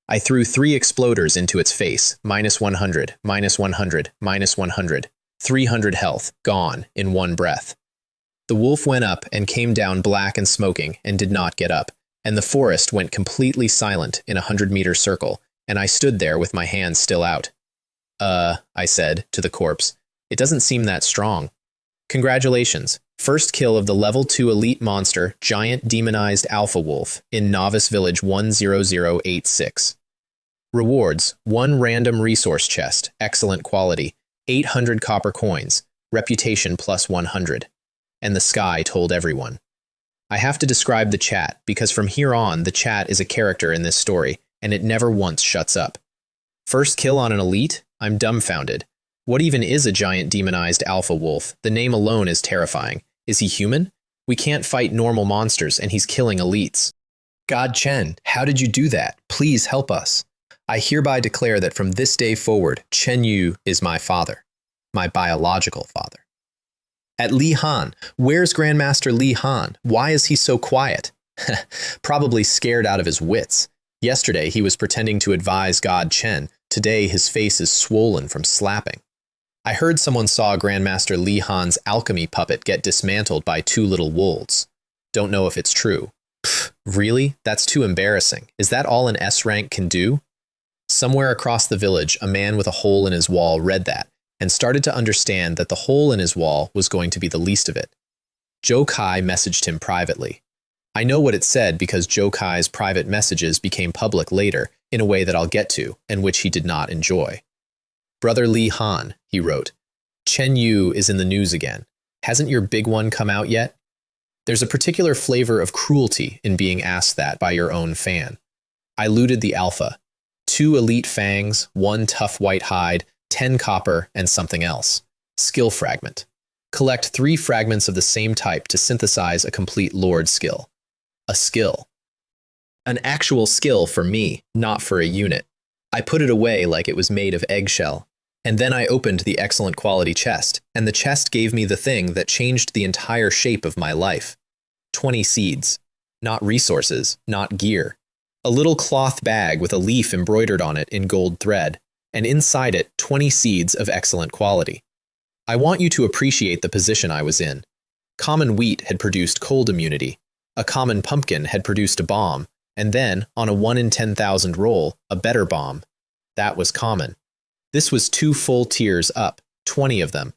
I threw 3 exploders into its face, -100, -100, -100, 300 health, gone, in one breath. The wolf went up and came down black and smoking and did not get up, and the forest went completely silent in a 100-meter circle, and I stood there with my hands still out. I said to the corpse, it doesn't seem that strong. Congratulations, first kill of the level 2 elite monster, giant demonized alpha wolf, in Novice Village 10086. Rewards: 1 random resource chest, excellent quality, 800 copper coins, reputation plus 100. And the sky told everyone. I have to describe the chat, because from here on, the chat is a character in this story, and it never once shuts up. First kill on an elite? I'm dumbfounded. What even is a giant demonized alpha wolf? The name alone is terrifying. Is he human? We can't fight normal monsters, and he's killing elites. God Chen, how did you do that? Please help us. I hereby declare that from this day forward, Chen Yu is my father. My biological father. At Li Han, where's Grandmaster Li Han? Why is he so quiet? Probably scared out of his wits. Yesterday, he was pretending to advise God Chen. Today, his face is swollen from slapping. I heard someone saw Grandmaster Li Han's alchemy puppet get dismantled by 2 little wolves. Don't know if it's true. Pfft, really? That's too embarrassing. Is that all an S rank can do? Somewhere across the village, a man with a hole in his wall read that, and started to understand that the hole in his wall was going to be the least of it. Joe Kai messaged him privately. I know what it said because Joe Kai's private messages became public later in a way that I'll get to, and which he did not enjoy. Brother Li Han, he wrote, Chen Yu is in the news again. Hasn't your big one come out yet? There's a particular flavor of cruelty in being asked that by your own fan. I looted the alpha. 2 elite fangs, 1 tough white hide, 10 copper, and something else. Skill fragment. Collect 3 fragments of the same type to synthesize a complete lord skill. A skill. An actual skill for me, not for a unit. I put it away like it was made of eggshell. And then I opened the excellent quality chest, and the chest gave me the thing that changed the entire shape of my life. 20 seeds. Not resources, not gear. A little cloth bag with a leaf embroidered on it in gold thread, and inside it 20 seeds of excellent quality. I want you to appreciate the position I was in. Common wheat had produced cold immunity. A common pumpkin had produced a bomb, and then, on a 1 in 10,000 roll, a better bomb. That was common. This was 2 full tiers up, 20 of them.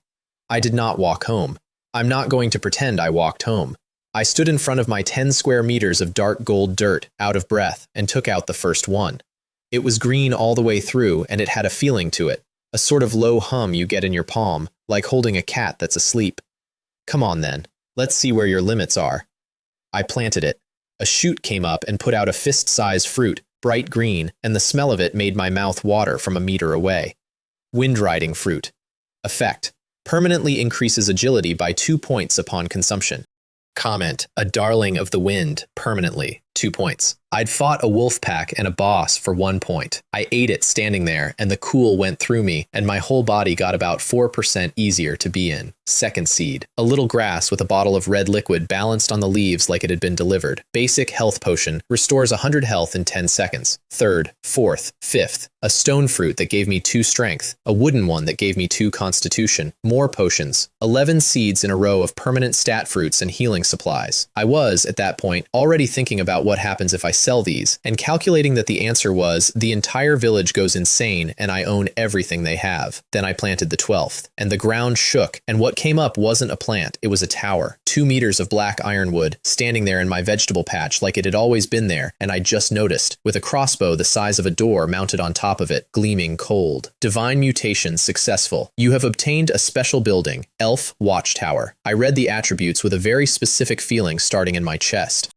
I did not walk home. I'm not going to pretend I walked home. I stood in front of my 10 square meters of dark gold dirt, out of breath, and took out the first one. It was green all the way through, and it had a feeling to it, a sort of low hum you get in your palm, like holding a cat that's asleep. Come on then, let's see where your limits are. I planted it. A shoot came up and put out a fist-sized fruit, bright green, and the smell of it made my mouth water from a meter away. Wind-riding fruit. Effect. Permanently increases agility by 2 points upon consumption. Comment. A darling of the wind, permanently. 2 points. I'd fought a wolf pack and a boss for 1 point. I ate it standing there, and the cool went through me, and my whole body got about 4% easier to be in. Second seed. A little grass with a bottle of red liquid balanced on the leaves like it had been delivered. Basic health potion. Restores 100 health in 10 seconds. Third, fourth, fifth. A stone fruit that gave me 2 strength. A wooden one that gave me 2 constitution. More potions. 11 seeds in a row of permanent stat fruits and healing supplies. I was, at that point, already thinking about what happens if I sell these, and calculating that the answer was, the entire village goes insane and I own everything they have. Then I planted the 12th, and the ground shook, and what came up wasn't a plant, it was a tower. 2 meters of black ironwood, standing there in my vegetable patch like it had always been there, and I just noticed, with a crossbow the size of a door mounted on top of it, gleaming cold. Divine mutation successful. You have obtained a special building, Elf Watchtower. I read the attributes with a very specific feeling starting in my chest.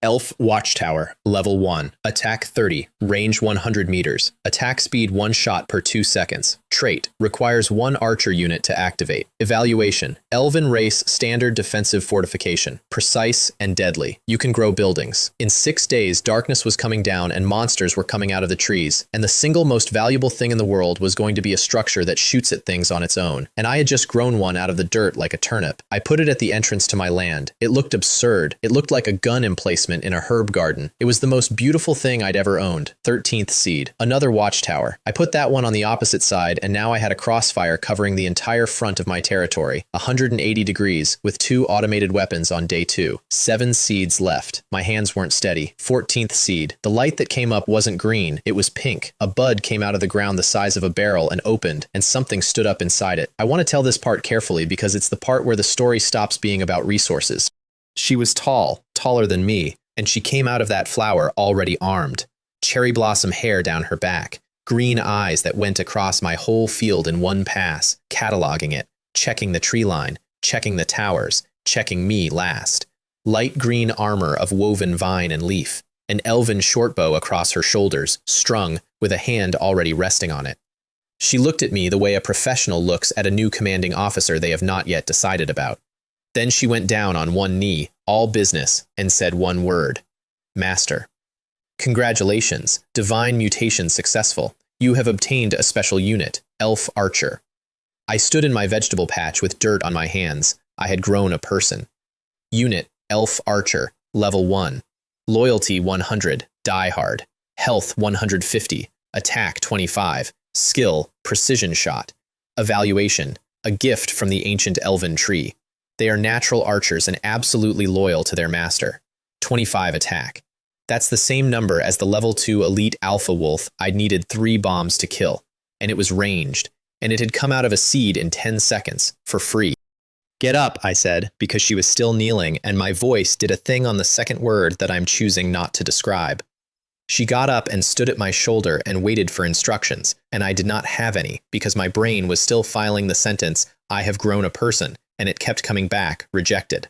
Elf Watchtower, Level 1, Attack 30, Range 100 meters, Attack speed 1 shot per 2 seconds. Trait, requires 1 archer unit to activate. Evaluation, Elven race standard defensive fortification, precise and deadly. You can grow buildings. In 6 days, darkness was coming down and monsters were coming out of the trees, and the single most valuable thing in the world was going to be a structure that shoots at things on its own. And I had just grown one out of the dirt like a turnip. I put it at the entrance to my land. It looked absurd. It looked like a gun emplacement in a herb garden. It was the most beautiful thing I'd ever owned. 13th seed. Another watchtower. I put that one on the opposite side, and now I had a crossfire covering the entire front of my territory. 180 degrees, with 2 automated weapons on day 2. 7 seeds left. My hands weren't steady. 14th seed. The light that came up wasn't green. It was pink. A bud came out of the ground the size of a barrel and opened, and something stood up inside it. I want to tell this part carefully because it's the part where the story stops being about resources. She was tall, taller than me, and she came out of that flower already armed. Cherry blossom hair down her back, green eyes that went across my whole field in one pass, cataloging it, checking the tree line, checking the towers, checking me last. Light green armor of woven vine and leaf, an elven shortbow across her shoulders, strung, with a hand already resting on it. She looked at me the way a professional looks at a new commanding officer they have not yet decided about. Then she went down on one knee, all business, and said one word. Master. Congratulations, divine mutation successful. You have obtained a special unit, Elf Archer. I stood in my vegetable patch with dirt on my hands. I had grown a person. Unit, Elf Archer, Level 1. Loyalty 100, Die Hard. Health 150, Attack 25. Skill, Precision Shot. Evaluation, a gift from the ancient elven tree. They are natural archers and absolutely loyal to their master. 25 attack. That's the same number as the level 2 elite alpha wolf I'd needed 3 bombs to kill, and it was ranged, and it had come out of a seed in 10 seconds, for free. Get up, I said, because she was still kneeling, and my voice did a thing on the second word that I'm choosing not to describe. She got up and stood at my shoulder and waited for instructions, and I did not have any, because my brain was still filing the sentence, I have grown a person, and it kept coming back, rejected.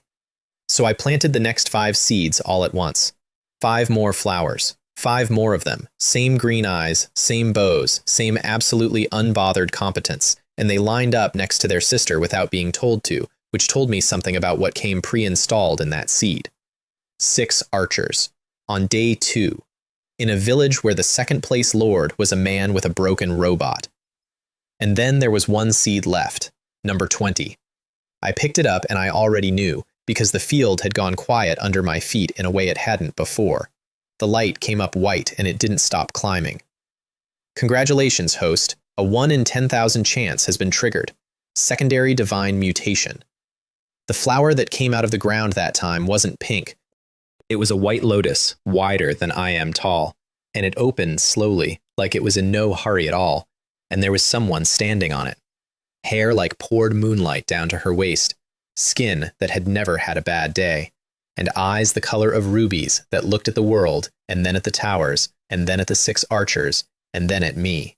So I planted the next 5 seeds all at once. 5 more flowers. 5 more of them. Same green eyes, same bows, same absolutely unbothered competence, and they lined up next to their sister without being told to, which told me something about what came pre-installed in that seed. 6 archers. On day 2. In a village where the second-place lord was a man with a broken robot. And then there was 1 seed left, number 20. I picked it up and I already knew, because the field had gone quiet under my feet in a way it hadn't before. The light came up white and it didn't stop climbing. Congratulations, host. A 1 in 10,000 chance has been triggered. Secondary divine mutation. The flower that came out of the ground that time wasn't pink. It was a white lotus, wider than I am tall, and it opened slowly, like it was in no hurry at all, and there was someone standing on it. Hair like poured moonlight down to her waist, skin that had never had a bad day, and eyes the color of rubies that looked at the world, and then at the towers, and then at the 6 archers, and then at me.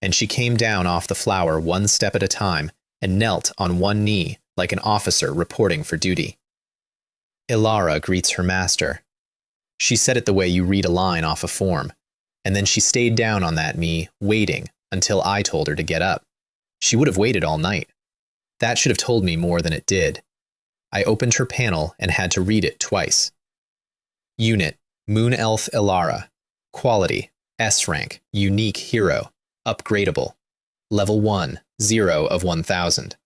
And she came down off the flower 1 step at a time, and knelt on 1 knee like an officer reporting for duty. Ilara greets her master. She said it the way you read a line off a form, and then she stayed down on that knee, waiting until I told her to get up. She would have waited all night. That should have told me more than it did. I opened her panel and had to read it twice. Unit, Moon Elf Ilara. Quality, S-rank, unique hero, upgradable. Level 1, 0 of 1000.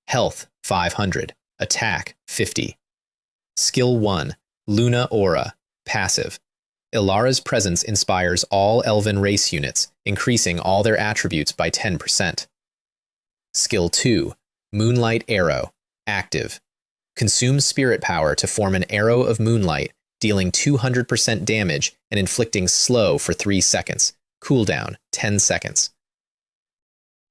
Health, 500. Attack, 50. Skill 1, Luna Aura, passive. Ilara's presence inspires all elven race units, increasing all their attributes by 10%. Skill 2, Moonlight Arrow, active. Consumes spirit power to form an arrow of moonlight, dealing 200% damage and inflicting slow for 3 seconds. Cooldown, 10 seconds.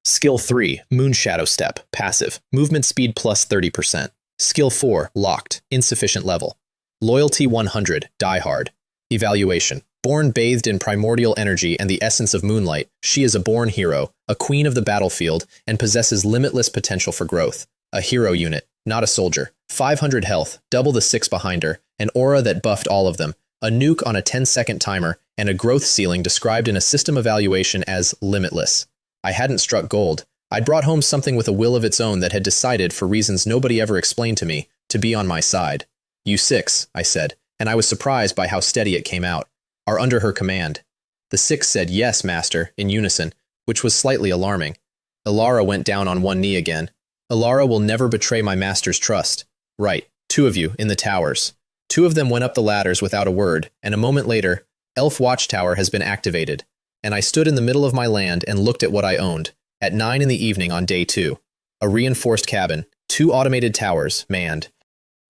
Skill 3, Moonshadow Step, passive. Movement speed plus 30%. Skill 4, locked, insufficient level. Loyalty 100, die hard. Evaluation. Born bathed in primordial energy and the essence of moonlight, she is a born hero, a queen of the battlefield, and possesses limitless potential for growth. A hero unit, not a soldier. 500 health, double the 6 behind her, an aura that buffed all of them, a nuke on a 10-second timer, and a growth ceiling described in a system evaluation as limitless. I hadn't struck gold. I'd brought home something with a will of its own that had decided, for reasons nobody ever explained to me, to be on my side. You 6, I said, and I was surprised by how steady it came out. Are under her command. The 6 said, yes, master, in unison, which was slightly alarming. Ilara went down on 1 knee again. Ilara will never betray my master's trust. Right, 2 of you, in the towers. 2 of them went up the ladders without a word, and a moment later, Elf Watchtower has been activated, and I stood in the middle of my land and looked at what I owned, at 9 in the evening on day 2. A reinforced cabin, 2 automated towers, manned.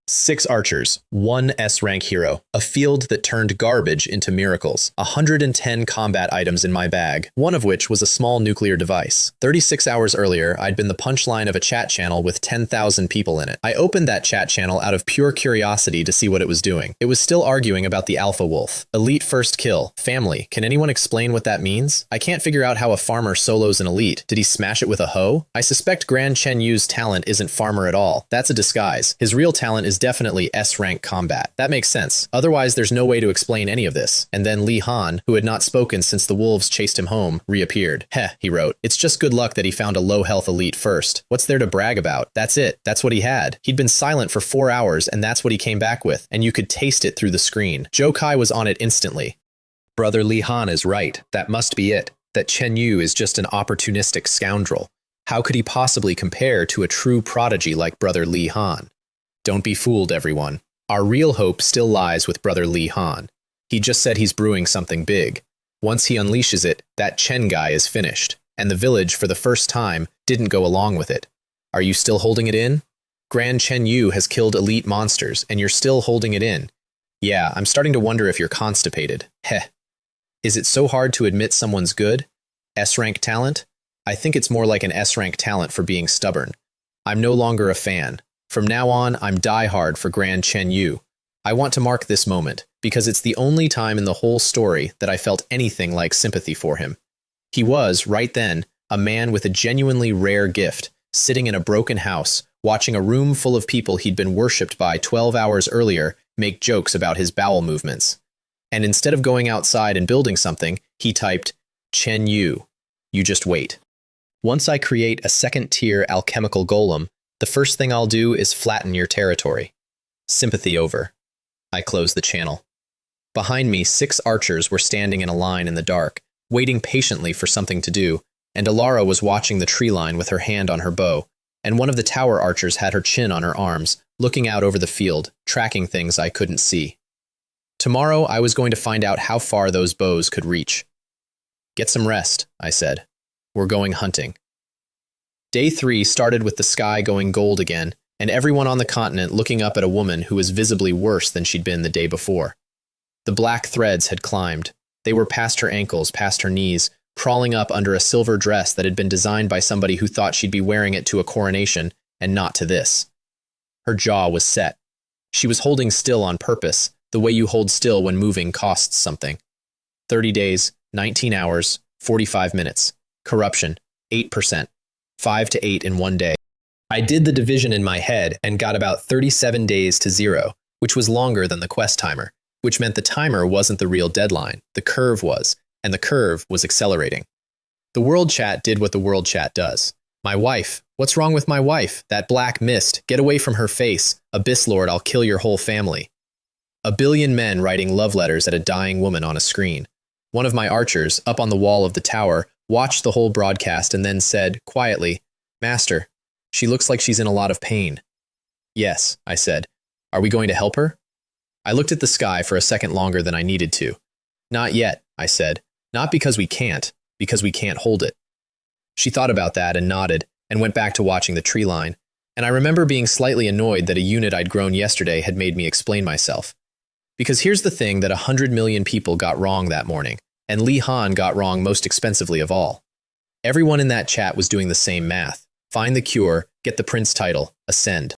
6 archers, 1 S-rank hero, a field that turned garbage into miracles, 110 combat items in my bag, one of which was a small nuclear device. 36 hours earlier, I'd been the punchline of a chat channel with 10,000 people in it. I opened that chat channel out of pure curiosity to see what it was doing. It was still arguing about the alpha wolf. Elite first kill. Family. Can anyone explain what that means? I can't figure out how a farmer solos an elite. Did he smash it with a hoe? I suspect Grand Chen Yu's talent isn't farmer at all. That's a disguise. His real talent is definitely S-rank combat. That makes sense. Otherwise, there's no way to explain any of this. And then Li Han, who had not spoken since the wolves chased him home, reappeared. Heh, he wrote. It's just good luck that he found a low-health elite first. What's there to brag about? That's it. That's what he had. He'd been silent for 4 hours, and that's what he came back with. And you could taste it through the screen. Zhou Kai was on it instantly. Brother Li Han is right. That must be it. That Chen Yu is just an opportunistic scoundrel. How could he possibly compare to a true prodigy like Brother Li Han? Don't be fooled, everyone. Our real hope still lies with Brother Li Han. He just said he's brewing something big. Once he unleashes it, that Chen guy is finished, and the village, for the first time, didn't go along with it. Are you still holding it in? Grand Chen Yu has killed elite monsters, and you're still holding it in. Yeah, I'm starting to wonder if you're constipated. Heh. Is it so hard to admit someone's good? S-rank talent? I think it's more like an S-rank talent for being stubborn. I'm no longer a fan. From now on, I'm die-hard for Grand Chen Yu. I want to mark this moment, because it's the only time in the whole story that I felt anything like sympathy for him. He was, right then, a man with a genuinely rare gift, sitting in a broken house, watching a room full of people he'd been worshipped by 12 hours earlier make jokes about his bowel movements. And instead of going outside and building something, he typed, "Chen Yu, you just wait." Once I create a second-tier alchemical golem, the first thing I'll do is flatten your territory. Sympathy over. I close the channel. Behind me, 6 archers were standing in a line in the dark, waiting patiently for something to do, and Alara was watching the tree line with her hand on her bow, and one of the tower archers had her chin on her arms, looking out over the field, tracking things I couldn't see. Tomorrow, I was going to find out how far those bows could reach. "Get some rest," I said. "We're going hunting." Day 3 started with the sky going gold again, and everyone on the continent looking up at a woman who was visibly worse than she'd been the day before. The black threads had climbed. They were past her ankles, past her knees, crawling up under a silver dress that had been designed by somebody who thought she'd be wearing it to a coronation, and not to this. Her jaw was set. She was holding still on purpose, the way you hold still when moving costs something. 30 days, 19 hours, 45 minutes. Corruption, 8%. 5 to 8 in one day. I did the division in my head and got about 37 days to 0, which was longer than the quest timer, which meant the timer wasn't the real deadline, the curve was, and the curve was accelerating. The world chat did what the world chat does. "My wife. What's wrong with my wife? That black mist. Get away from her face. Abyss Lord, I'll kill your whole family." A billion men writing love letters at a dying woman on a screen. One of my archers, up on the wall of the tower, watched the whole broadcast and then said, quietly, "Master, she looks like she's in a lot of pain." "Yes," I said. "Are we going to help her?" I looked at the sky for a second longer than I needed to. "Not yet," I said. "Not because we can't hold it." She thought about that and nodded, and went back to watching the tree line, and I remember being slightly annoyed that a unit I'd grown yesterday had made me explain myself. Because here's the thing that 100 million people got wrong that morning, and Li Han got wrong most expensively of all. Everyone in that chat was doing the same math. Find the cure, get the prince title, ascend.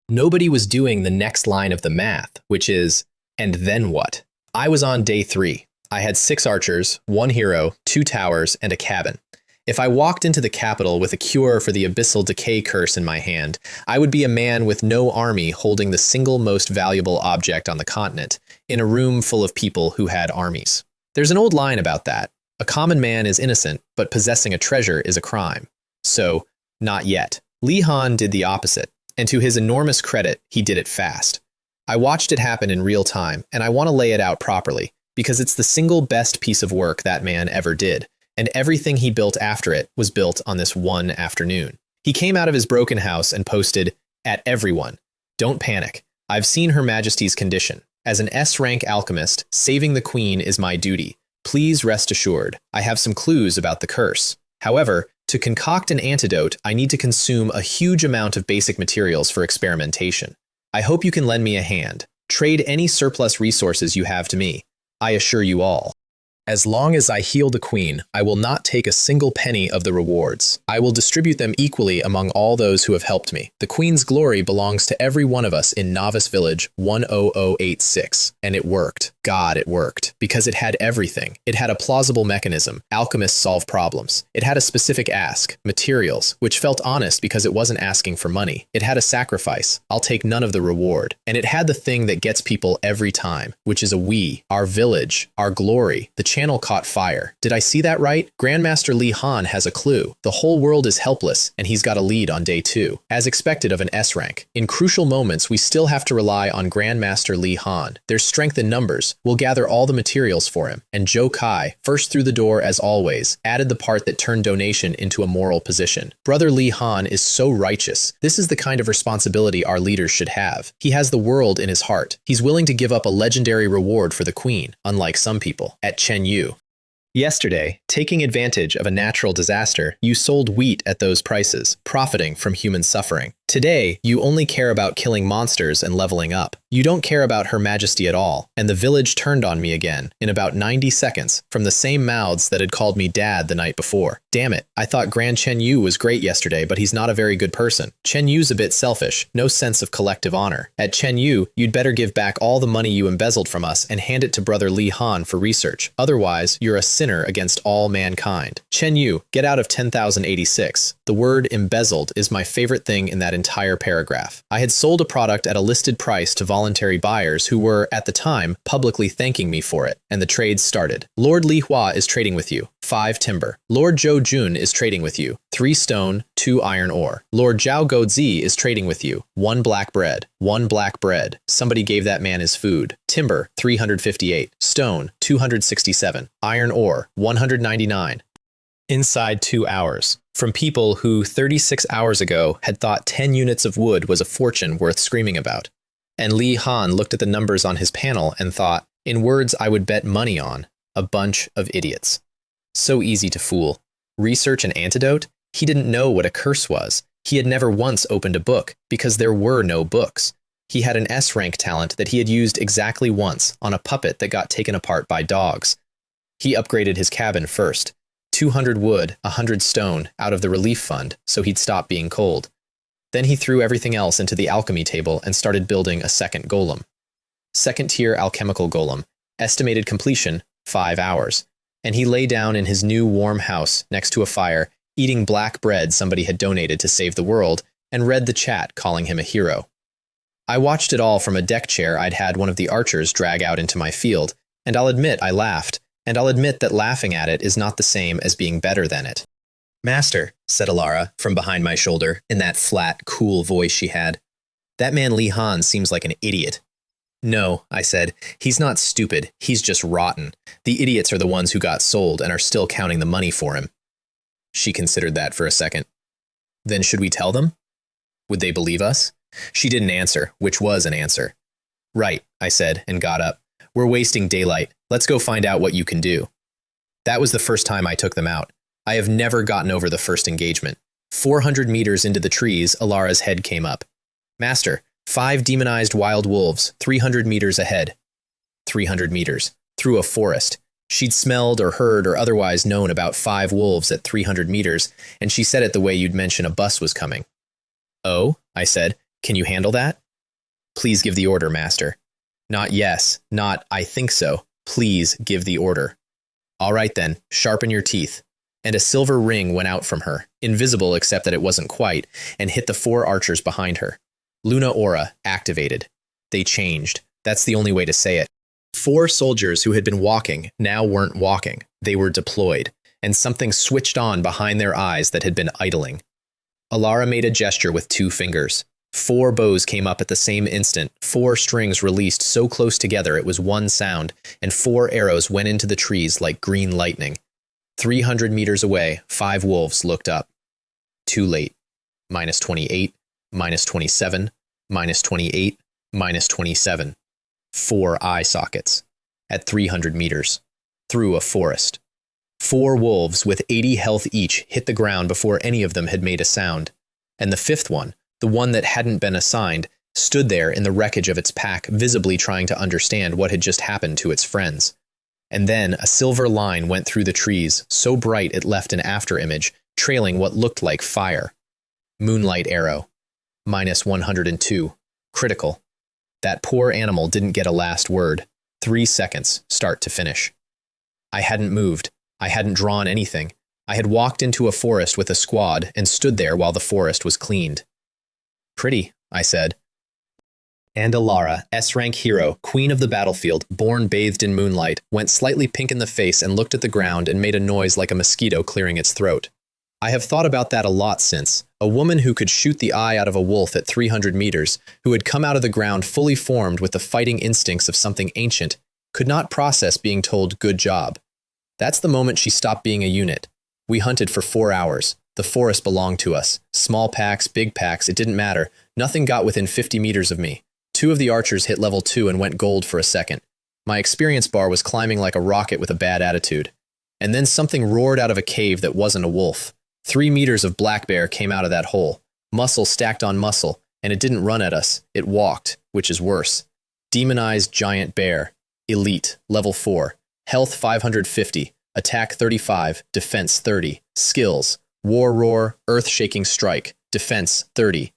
Nobody was doing the next line of the math, which is, and then what? I was on day 3. I had 6 archers, 1 hero, 2 towers, and a cabin. If I walked into the capital with a cure for the abyssal decay curse in my hand, I would be a man with no army holding the single most valuable object on the continent, in a room full of people who had armies. There's an old line about that. A common man is innocent, but possessing a treasure is a crime. So, not yet. Li Han did the opposite, and to his enormous credit, he did it fast. I watched it happen in real time, and I want to lay it out properly, because it's the single best piece of work that man ever did, and everything he built after it was built on this one afternoon. He came out of his broken house and posted, "At everyone, don't panic. I've seen Her Majesty's condition. As an S-rank alchemist, saving the queen is my duty. Please rest assured. I have some clues about the curse. However, to concoct an antidote, I need to consume a huge amount of basic materials for experimentation. I hope you can lend me a hand. Trade any surplus resources you have to me. I assure you all. As long as I heal the queen, I will not take a single penny of the rewards. I will distribute them equally among all those who have helped me. The queen's glory belongs to every one of us in Novice Village 10086. And it worked. God, it worked. Because it had everything. It had a plausible mechanism. Alchemists solve problems. It had a specific ask, materials, which felt honest because it wasn't asking for money. It had a sacrifice. I'll take none of the reward. And it had the thing that gets people every time, which is a we, our village, our glory. The channel caught fire. Did I see that right? Grandmaster Li Han has a clue. The whole world is helpless, and he's got a lead on day 2, as expected of an S rank. In crucial moments, we still have to rely on Grandmaster Li Han. There's strength in numbers. We'll gather all the materials for him. And Zhou Kai, first through the door as always, added the part that turned donation into a moral position. Brother Li Han is so righteous. This is the kind of responsibility our leaders should have. He has the world in his heart. He's willing to give up a legendary reward for the queen, unlike some people. At Chen Yu. Yesterday, taking advantage of a natural disaster, you sold wheat at those prices, profiting from human suffering. Today, you only care about killing monsters and leveling up. You don't care about Her Majesty at all, and the village turned on me again, in about 90 seconds, from the same mouths that had called me dad the night before. Damn it, I thought Grand Chen Yu was great yesterday, but he's not a very good person. Chen Yu's a bit selfish, no sense of collective honor. At Chen Yu, you'd better give back all the money you embezzled from us and hand it to Brother Li Han for research. Otherwise, you're a sinner against all mankind. Chen Yu, get out of 10,086. The word embezzled is my favorite thing in that entire paragraph. I had sold a product at a listed price to voluntary buyers who were, at the time, publicly thanking me for it, and the trades started. Lord Li Hua is trading with you. 5 timber. Lord Zhou Jun is trading with you. 3 stone, 2 iron ore. Lord Zhao Guozi is trading with you. 1 black bread. 1 black bread. Somebody gave that man his food. Timber, 358. Stone, 267. Iron ore, 199. Inside 2 hours. From people who 36 hours ago had thought 10 units of wood was a fortune worth screaming about. And Li Han looked at the numbers on his panel and thought, in words I would bet money on, a bunch of idiots. So easy to fool. Research an antidote? He didn't know what a curse was. He had never once opened a book, because there were no books. He had an S-rank talent that he had used exactly once on a puppet that got taken apart by dogs. He upgraded his cabin first. 200 wood, 100 stone out of the relief fund, so he'd stop being cold. Then he threw everything else into the alchemy table and started building a second golem. Second-tier alchemical golem. Estimated completion, 5 hours. And he lay down in his new warm house next to a fire, eating black bread somebody had donated to save the world, and read the chat calling him a hero. I watched it all from a deck chair I'd had one of the archers drag out into my field, and I'll admit I laughed, and I'll admit that laughing at it is not the same as being better than it. Master, said Alara from behind my shoulder, in that flat, cool voice she had. That man Li Han seems like an idiot. No, I said, he's not stupid, he's just rotten. The idiots are the ones who got sold and are still counting the money for him. She considered that for a second. Then should we tell them? Would they believe us? She didn't answer, which was an answer. Right, I said, and got up. We're wasting daylight. Let's go find out what you can do. That was the first time I took them out. I have never gotten over the first engagement. 400 meters into the trees, Alara's head came up. Master, 5 demonized wild wolves, 300 meters ahead. 300 meters. Through a forest. She'd smelled or heard or otherwise known about 5 wolves at 300 meters, and she said it the way you'd mention a bus was coming. Oh, I said, can you handle that? Please give the order, Master. Not yes, not I think so. Please give the order. All right then, sharpen your teeth. And a silver ring went out from her, invisible except that it wasn't quite, and hit the 4 archers behind her. Luna Aura activated. They changed. That's the only way to say it. 4 soldiers who had been walking now weren't walking. They were deployed, and something switched on behind their eyes that had been idling. Alara made a gesture with 2 fingers. 4 bows came up at the same instant, 4 strings released so close together it was one sound, and 4 arrows went into the trees like green lightning. 300 meters away, 5 wolves looked up. Too late. -28, -27, -28, -27. 4 eye sockets. At 300 meters. Through a forest. 4 wolves with 80 health each hit the ground before any of them had made a sound. And the 5th one, the one that hadn't been assigned, stood there in the wreckage of its pack, visibly trying to understand what had just happened to its friends. And then a silver line went through the trees, so bright it left an afterimage, trailing what looked like fire. Moonlight arrow. -102. Critical. That poor animal didn't get a last word. 3 seconds, start to finish. I hadn't moved. I hadn't drawn anything. I had walked into a forest with a squad and stood there while the forest was cleaned. Pretty, I said. And Alara, S-rank hero, queen of the battlefield, born bathed in moonlight, went slightly pink in the face and looked at the ground and made a noise like a mosquito clearing its throat. I have thought about that a lot since. A woman who could shoot the eye out of a wolf at 300 meters, who had come out of the ground fully formed with the fighting instincts of something ancient, could not process being told good job. That's the moment she stopped being a unit. We hunted for 4 hours. The forest belonged to us. Small packs, big packs, it didn't matter. Nothing got within 50 meters of me. 2 of the archers hit level 2 and went gold for a second. My experience bar was climbing like a rocket with a bad attitude. And then something roared out of a cave that wasn't a wolf. 3 meters of black bear came out of that hole. Muscle stacked on muscle, and it didn't run at us. It walked, which is worse. Demonized giant bear. Elite, level 4. Health 550. Attack 35. Defense 30. Skills. War roar, earth-shaking strike. Defense 30.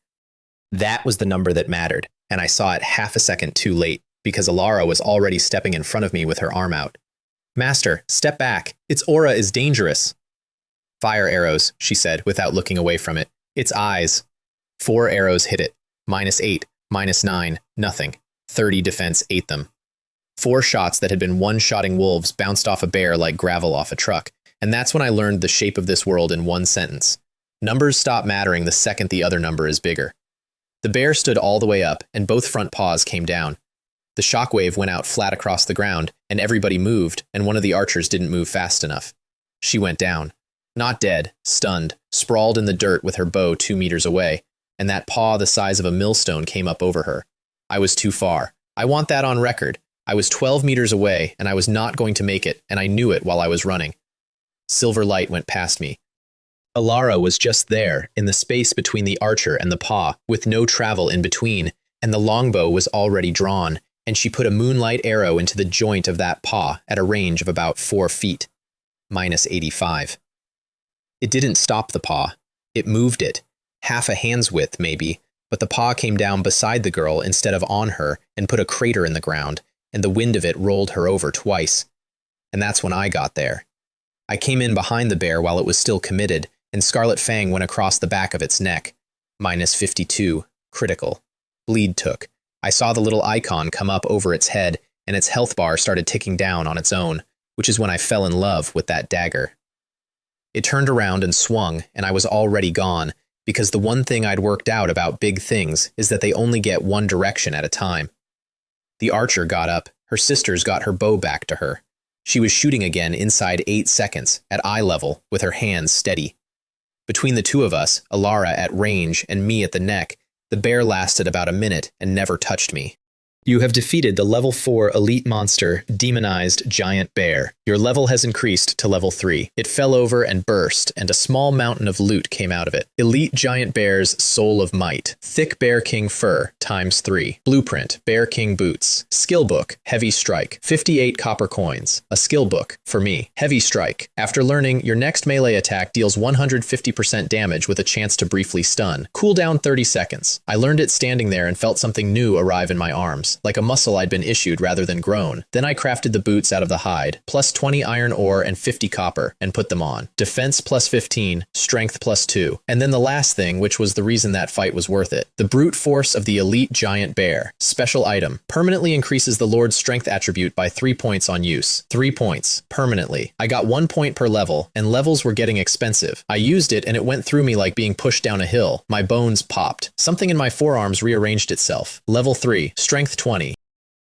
That was the number that mattered, and I saw it half a second too late, because Alara was already stepping in front of me with her arm out. Master, step back. Its aura is dangerous. Fire arrows, she said without looking away from it. Its eyes. 4 arrows hit it. -8, -9, nothing. 30 defense ate them. 4 shots that had been one-shotting wolves bounced off a bear like gravel off a truck, and that's when I learned the shape of this world in one sentence. Numbers stop mattering the second the other number is bigger. The bear stood all the way up, and both front paws came down. The shockwave went out flat across the ground, and everybody moved, and one of the archers didn't move fast enough. She went down. Not dead, stunned, sprawled in the dirt with her bow 2 meters away, and that paw the size of a millstone came up over her. I was too far. I want that on record. I was 12 meters away, and I was not going to make it, and I knew it while I was running. Silver light went past me. Alara was just there, in the space between the archer and the paw, with no travel in between, and the longbow was already drawn, and she put a moonlight arrow into the joint of that paw at a range of about 4 feet. -85. It didn't stop the paw. It moved it. Half a hand's width, maybe, but the paw came down beside the girl instead of on her and put a crater in the ground, and the wind of it rolled her over twice. And that's when I got there. I came in behind the bear while it was still committed, and Scarlet Fang went across the back of its neck. -52. Critical. Bleed took. I saw the little icon come up over its head, and its health bar started ticking down on its own, which is when I fell in love with that dagger. It turned around and swung, and I was already gone, because the one thing I'd worked out about big things is that they only get one direction at a time. The archer got up. Her sisters got her bow back to her. She was shooting again inside 8 seconds, at eye level, with her hands steady. Between the two of us, Alara at range and me at the neck, the bear lasted about a minute and never touched me. You have defeated the level 4 elite monster, Demonized Giant Bear. Your level has increased to level 3. It fell over and burst, and a small mountain of loot came out of it. Elite Giant Bear's Soul of Might. Thick Bear King Fur, ×3. Blueprint, Bear King Boots. Skill Book, Heavy Strike. 58 copper coins. A skill book, for me. Heavy Strike. After learning, your next melee attack deals 150% damage with a chance to briefly stun. Cooldown 30 seconds. I learned it standing there and felt something new arrive in my arms. Like a muscle I'd been issued rather than grown. Then I crafted the boots out of the hide, plus 20 iron ore and 50 copper, and put them on. Defense plus 15, strength plus 2. And then the last thing, which was the reason that fight was worth it. The brute force of the elite giant bear. Special item. Permanently increases the Lord's strength attribute by 3 points on use. 3 points. Permanently. I got 1 point per level, and levels were getting expensive. I used it and it went through me like being pushed down a hill. My bones popped. Something in my forearms rearranged itself. Level 3. Strength 20.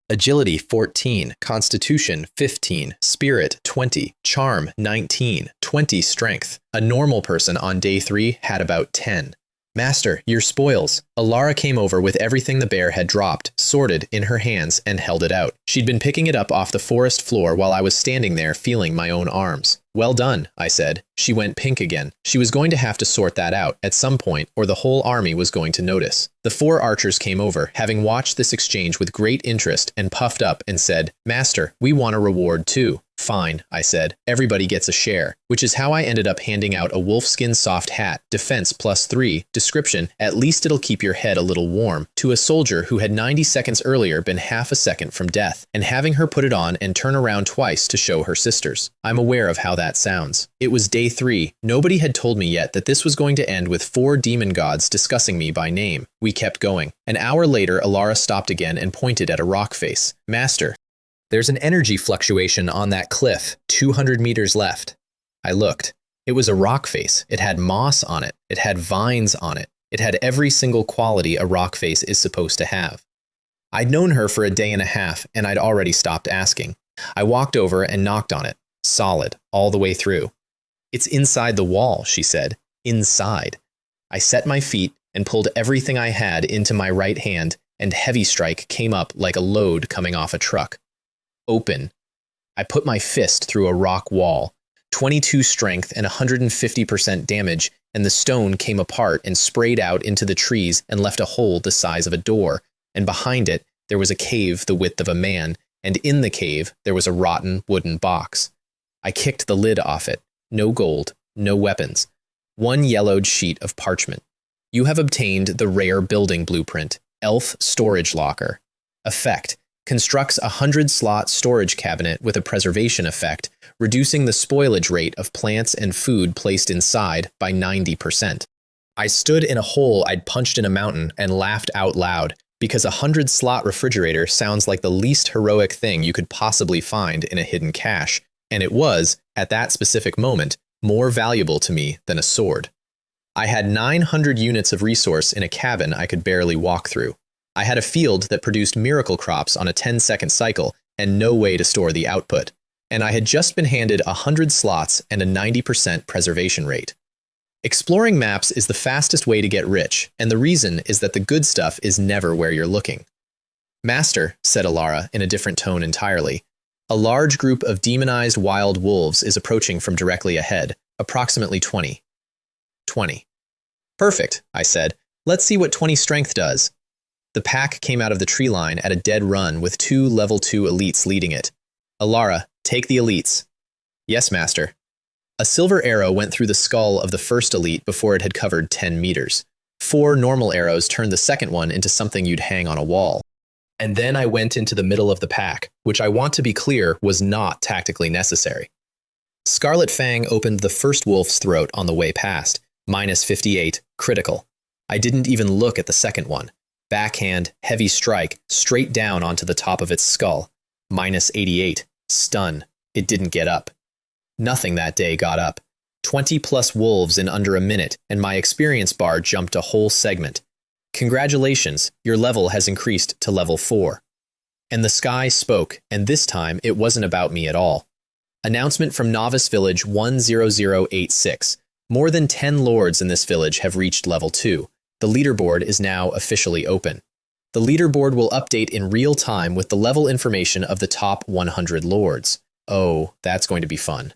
Agility 14, Constitution 15, Spirit 20, Charm 19, 20 Strength. A normal person on day 3 had about 10. Master, your spoils. Alara came over with everything the bear had dropped, sorted, in her hands, and held it out. She'd been picking it up off the forest floor while I was standing there feeling my own arms. Well done, I said. She went pink again. She was going to have to sort that out at some point, or the whole army was going to notice. The 4 archers came over, having watched this exchange with great interest, and puffed up and said, Master, we want a reward too. Fine, I said. Everybody gets a share, which is how I ended up handing out a wolfskin soft hat, defense plus 3, description, at least it'll keep your head a little warm, to a soldier who had 90 seconds earlier been half a second from death, and having her put it on and turn around twice to show her sisters. I'm aware of how that sounds. It was day 3. Nobody had told me yet that this was going to end with 4 demon gods discussing me by name. We kept going. An hour later, Alara stopped again and pointed at a rock face. Master, there's an energy fluctuation on that cliff, 200 meters left. I looked. It was a rock face. It had moss on it. It had vines on it. It had every single quality a rock face is supposed to have. I'd known her for a day and a half, and I'd already stopped asking. I walked over and knocked on it. Solid, all the way through. It's inside the wall, she said. Inside. I set my feet and pulled everything I had into my right hand, and Heavy Strike came up like a load coming off a truck. Open. I put my fist through a rock wall. 22 strength and 150% damage, and the stone came apart and sprayed out into the trees and left a hole the size of a door, and behind it there was a cave the width of a man, and in the cave there was a rotten wooden box. I kicked the lid off it. No gold, no weapons. 1 yellowed sheet of parchment. You have obtained the rare building blueprint, Elf Storage Locker. Effect: Constructs a 100-slot storage cabinet with a preservation effect, reducing the spoilage rate of plants and food placed inside by 90%. I stood in a hole I'd punched in a mountain and laughed out loud, because a 100-slot refrigerator sounds like the least heroic thing you could possibly find in a hidden cache, and it was, at that specific moment, more valuable to me than a sword. I had 900 units of resource in a cabin I could barely walk through. I had a field that produced miracle crops on a 10-second cycle and no way to store the output, and I had just been handed 100 slots and a 90% preservation rate. Exploring maps is the fastest way to get rich, and the reason is that the good stuff is never where you're looking. Master, said Alara in a different tone entirely, a large group of demonized wild wolves is approaching from directly ahead, approximately 20. 20. Perfect, I said. Let's see what 20 strength does. The pack came out of the tree line at a dead run with 2 level 2 elites leading it. Alara, take the elites. Yes, master. A silver arrow went through the skull of the first elite before it had covered 10 meters. 4 normal arrows turned the second one into something you'd hang on a wall. And then I went into the middle of the pack, which I want to be clear was not tactically necessary. Scarlet Fang opened the first wolf's throat on the way past, -58, critical. I didn't even look at the second one. Backhand, heavy strike, straight down onto the top of its skull. -88, stun. It didn't get up. Nothing that day got up. 20+ wolves in under a minute, and my experience bar jumped a whole segment. Congratulations, your level has increased to level 4. And the sky spoke, and this time it wasn't about me at all. Announcement from Novice Village 10086. More than 10 lords in this village have reached level 2. The leaderboard is now officially open. The leaderboard will update in real time with the level information of the top 100 lords. Oh, that's going to be fun.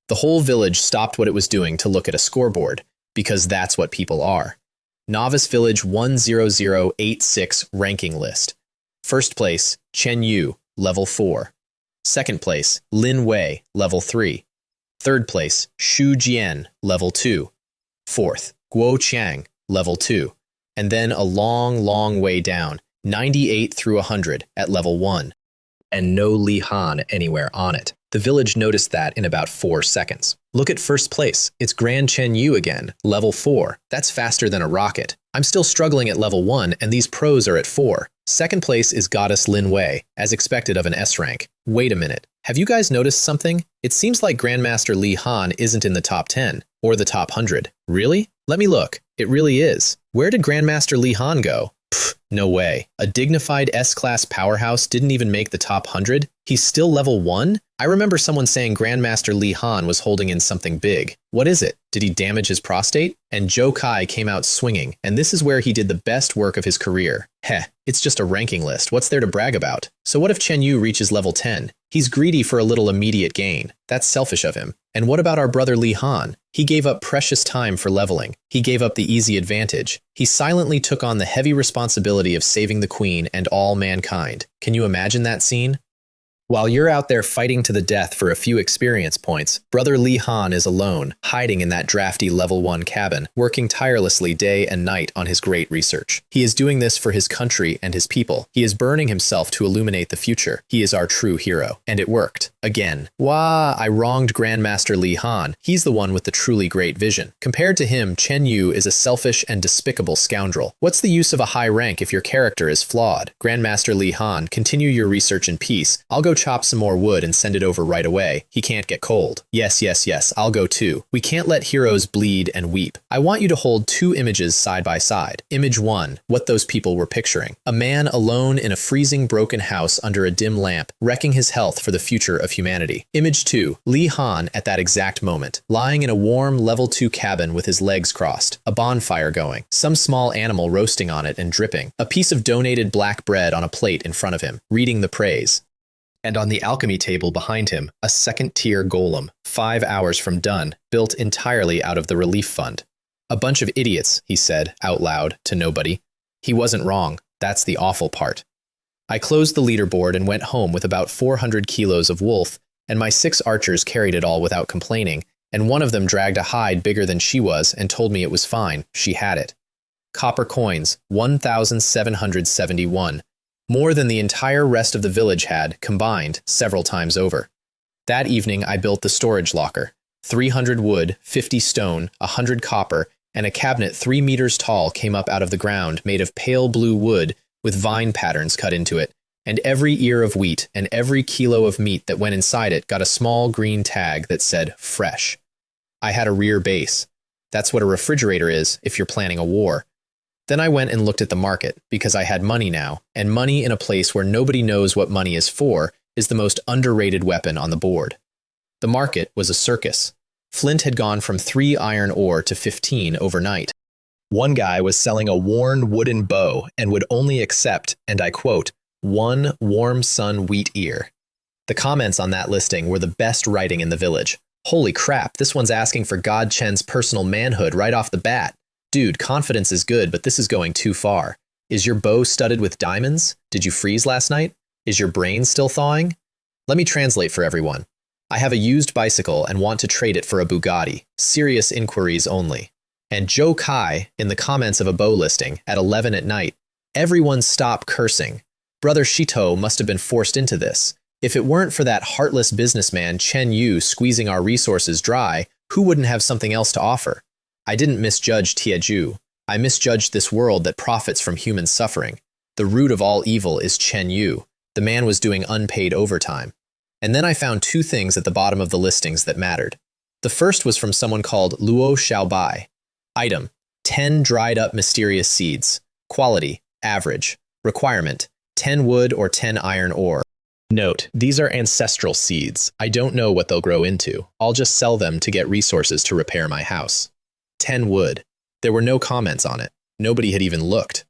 The whole village stopped what it was doing to look at a scoreboard, because that's what people are. Novice Village 10086 ranking list. First place, Chen Yu, level 4. Second place, Lin Wei, level 3. Third place, Xu Jian, level 2. Fourth, Guo Qiang, level 2. And then a long, long way down, 98 through 100 at level 1. And no Li Han anywhere on it. The village noticed that in about 4 seconds. Look at first place. It's Grand Chen Yu again, level 4. That's faster than a rocket. I'm still struggling at level 1, and these pros are at 4. Second place is Goddess Lin Wei, as expected of an S rank. Wait a minute. Have you guys noticed something? It seems like Grandmaster Li Han isn't in the top 10, or the top 100. Really? Let me look. It really is. Where did Grandmaster Li Han go? Pfft, no way. A dignified S-class powerhouse didn't even make the top 100? He's still level 1? I remember someone saying Grandmaster Li Han was holding in something big. What is it? Did he damage his prostate? And Zhou Kai came out swinging, and this is where he did the best work of his career. Heh, it's just a ranking list. What's there to brag about? So what if Chen Yu reaches level 10? He's greedy for a little immediate gain. That's selfish of him. And what about our brother Li Han? He gave up precious time for leveling. He gave up the easy advantage. He silently took on the heavy responsibility of saving the queen and all mankind. Can you imagine that scene? While you're out there fighting to the death for a few experience points, brother Li Han is alone, hiding in that drafty level 1 cabin, working tirelessly day and night on his great research. He is doing this for his country and his people. He is burning himself to illuminate the future. He is our true hero. And it worked. Again. Wah, I wronged Grandmaster Li Han. He's the one with the truly great vision. Compared to him, Chen Yu is a selfish and despicable scoundrel. What's the use of a high rank if your character is flawed? Grandmaster Li Han, continue your research in peace. I'll go chop some more wood and send it over right away. He can't get cold. Yes, I'll go too. We can't let heroes bleed and weep. I want you to hold 2 images side by side. Image 1, what those people were picturing. A man alone in a freezing broken house under a dim lamp, wrecking his health for the future of humanity. Image 2, Li Han at that exact moment, lying in a warm level 2 cabin with his legs crossed, a bonfire going, some small animal roasting on it and dripping, a piece of donated black bread on a plate in front of him, reading the praise. And on the alchemy table behind him, a second-tier golem, 5 hours from done, built entirely out of the relief fund. A bunch of idiots, he said, out loud, to nobody. He wasn't wrong. That's the awful part. I closed the leaderboard and went home with about 400 kilos of wolf, and my 6 archers carried it all without complaining, and one of them dragged a hide bigger than she was and told me it was fine, she had it. Copper coins, 1,771. More than the entire rest of the village had, combined, several times over. That evening I built the storage locker. 300 wood, 50 stone, 100 copper, and a cabinet 3 meters tall came up out of the ground made of pale blue wood with vine patterns cut into it, and every ear of wheat and every kilo of meat that went inside it got a small green tag that said fresh. I had a rear base. That's what a refrigerator is if you're planning a war. Then I went and looked at the market, because I had money now, and money in a place where nobody knows what money is for is the most underrated weapon on the board. The market was a circus. Flint had gone from 3 iron ore to 15 overnight. One guy was selling a worn wooden bow and would only accept, and I quote, 1 warm sun wheat ear. The comments on that listing were the best writing in the village. Holy crap, this one's asking for God Chen's personal manhood right off the bat. Dude, confidence is good, but this is going too far. Is your bow studded with diamonds? Did you freeze last night? Is your brain still thawing? Let me translate for everyone. I have a used bicycle and want to trade it for a Bugatti. Serious inquiries only. And Joe Kai, in the comments of a bow listing, at 11 at night. Everyone stop cursing. Brother Shito must have been forced into this. If it weren't for that heartless businessman Chen Yu squeezing our resources dry, who wouldn't have something else to offer? I didn't misjudge Tieju. I misjudged this world that profits from human suffering. The root of all evil is Chen Yu. The man was doing unpaid overtime. And then I found 2 things at the bottom of the listings that mattered. The first was from someone called Luo Xiaobai. Item: 10 dried up mysterious seeds. Quality: average. Requirement: 10 wood or 10 iron ore. Note, these are ancestral seeds. I don't know what they'll grow into. I'll just sell them to get resources to repair my house. 10 wood. There were no comments on it. Nobody had even looked.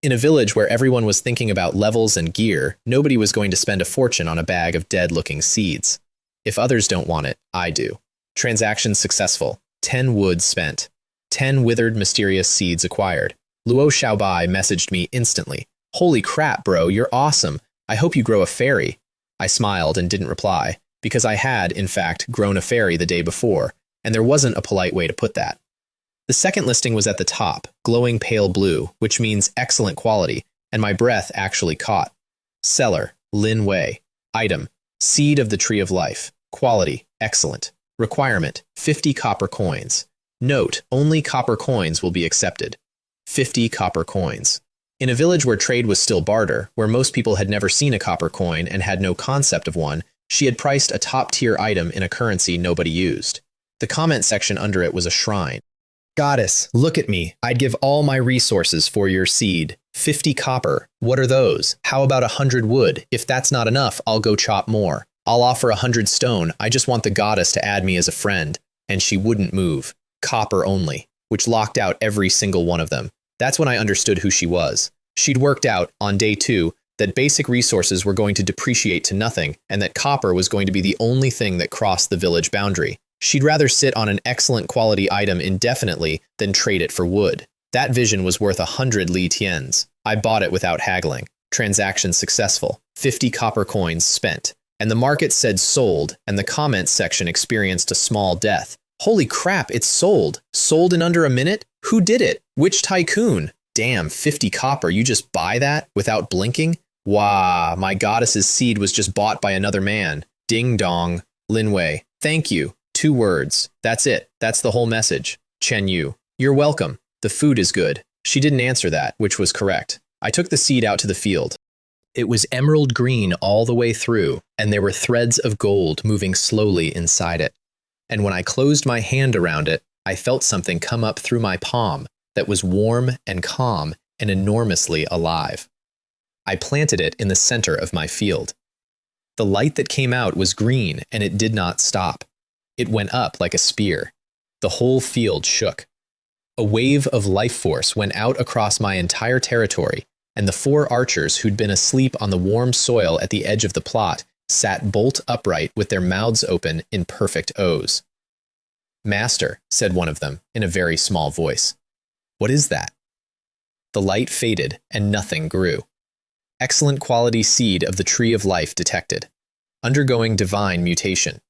In a village where everyone was thinking about levels and gear, nobody was going to spend a fortune on a bag of dead-looking seeds. If others don't want it, I do. Transaction successful. 10 wood spent. 10 withered mysterious seeds acquired. Luo Xiaobai messaged me instantly. Holy crap, bro, you're awesome. I hope you grow a fairy. I smiled and didn't reply, because I had, in fact, grown a fairy the day before, and there wasn't a polite way to put that. The second listing was at the top, glowing pale blue, which means excellent quality, and my breath actually caught. Seller: Lin Wei. Item: seed of the tree of life. Quality: excellent. Requirement: 50 copper coins. Note, only copper coins will be accepted. 50 copper coins. In a village where trade was still barter, where most people had never seen a copper coin and had no concept of one, she had priced a top-tier item in a currency nobody used. The comment section under it was a shrine. Goddess, look at me. I'd give all my resources for your seed. 50 copper. What are those? How about 100 wood? If that's not enough, I'll go chop more. I'll offer 100 stone. I just want the goddess to add me as a friend. And she wouldn't move. Copper only, which locked out every single one of them. That's when I understood who she was. She'd worked out, on day 2, that basic resources were going to depreciate to nothing, and that copper was going to be the only thing that crossed the village boundary. She'd rather sit on an excellent quality item indefinitely than trade it for wood. That vision was worth 100 Li Tians. I bought it without haggling. Transaction successful. 50 copper coins spent. And the market said sold, and the comments section experienced a small death. Holy crap, it's sold. Sold in under a minute? Who did it? Which tycoon? Damn, 50 copper, you just buy that without blinking? Wah, my goddess's seed was just bought by another man. Ding dong. Lin Wei. Thank you. 2 words. That's it. That's the whole message. Chen Yu. You're welcome. The food is good. She didn't answer that, which was correct. I took the seed out to the field. It was emerald green all the way through, and there were threads of gold moving slowly inside it. And when I closed my hand around it, I felt something come up through my palm that was warm and calm and enormously alive. I planted it in the center of my field. The light that came out was green, and it did not stop. It went up like a spear. The whole field shook. A wave of life force went out across my entire territory, and the 4 archers who'd been asleep on the warm soil at the edge of the plot sat bolt upright with their mouths open in perfect O's. "Master," said one of them in a very small voice. "What is that?" The light faded and nothing grew. Excellent quality seed of the tree of life detected. Undergoing divine mutation.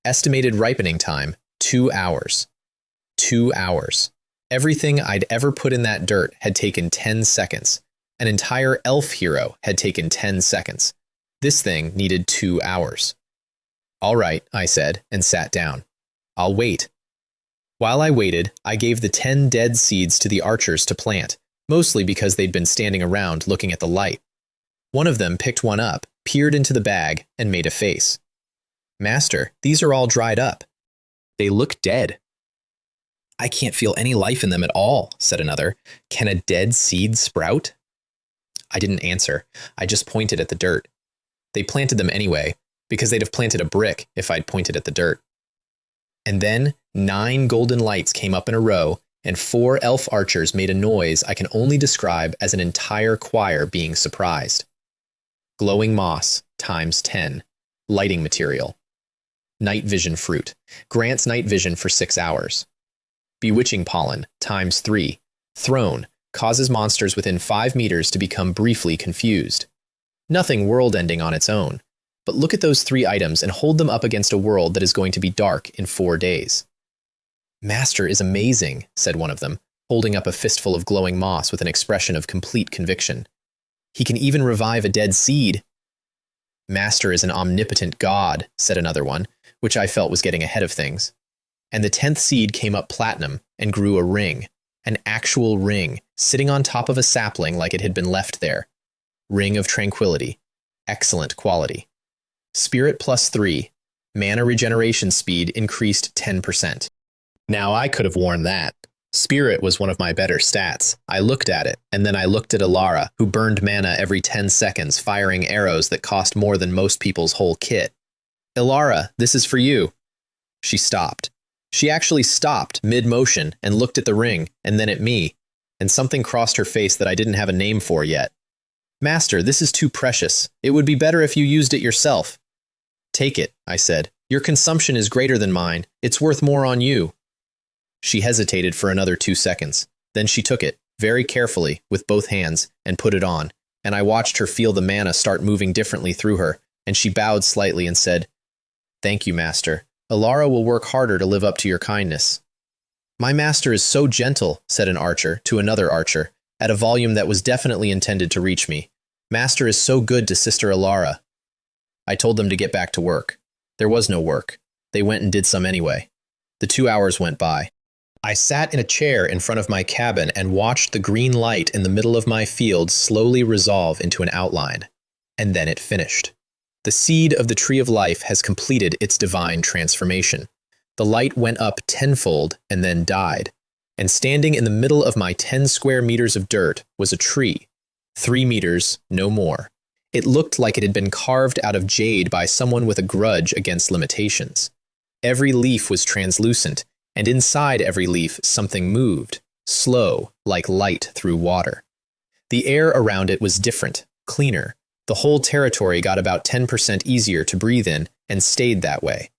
Estimated ripening time, 2 hours. 2 hours. Everything I'd ever put in that dirt had taken 10 seconds, An entire elf hero had taken 10 seconds. This thing needed 2 hours. All right, I said, and sat down. I'll wait. While I waited, I gave the 10 dead seeds to the archers to plant, mostly because they'd been standing around looking at the light. One of them picked one up, peered into the bag, and made a face. Master, these are all dried up. They look dead. I can't feel any life in them at all, said another. Can a dead seed sprout? I didn't answer. I just pointed at the dirt. They planted them anyway, because they'd have planted a brick if I'd pointed at the dirt. And then 9 golden lights came up in a row, and 4 elf archers made a noise I can only describe as an entire choir being surprised. Glowing moss times 10. Lighting material. Night vision fruit. Grants night vision for 6 hours. Bewitching pollen times 3. Throne. Causes monsters within 5 meters to become briefly confused. Nothing world-ending on its own. But look at those 3 items and hold them up against a world that is going to be dark in 4 days. Master is amazing, said one of them, holding up a fistful of glowing moss with an expression of complete conviction. He can even revive a dead seed. Master is an omnipotent god, said another one, which I felt was getting ahead of things. And the 10th seed came up platinum and grew a ring, an actual ring, sitting on top of a sapling like it had been left there. Ring of tranquility. Excellent quality. Spirit plus 3. Mana regeneration speed increased 10%. Now I could have worn that. Spirit was one of my better stats. I looked at it, and then I looked at Alara, who burned mana every 10 seconds, firing arrows that cost more than most people's whole kit. Alara, this is for you. She stopped. She actually stopped mid-motion and looked at the ring, and then at me, and something crossed her face that I didn't have a name for yet. Master, this is too precious. It would be better if you used it yourself. Take it, I said. Your consumption is greater than mine. It's worth more on you. She hesitated for another 2 seconds. Then she took it, very carefully, with both hands, and put it on, and I watched her feel the mana start moving differently through her, and she bowed slightly and said, Thank you, Master. Alara will work harder to live up to your kindness. My master is so gentle, said an archer to another archer, at a volume that was definitely intended to reach me. Master is so good to Sister Alara. I told them to get back to work. There was no work. They went and did some anyway. The 2 hours went by. I sat in a chair in front of my cabin and watched the green light in the middle of my field slowly resolve into an outline. And then it finished. The seed of the tree of life has completed its divine transformation. The light went up tenfold and then died. And standing in the middle of my 10 square meters of dirt was a tree. 3 meters, no more. It looked like it had been carved out of jade by someone with a grudge against limitations. Every leaf was translucent, and inside every leaf something moved, slow, like light through water. The air around it was different, cleaner. The whole territory got about 10% easier to breathe in and stayed that way.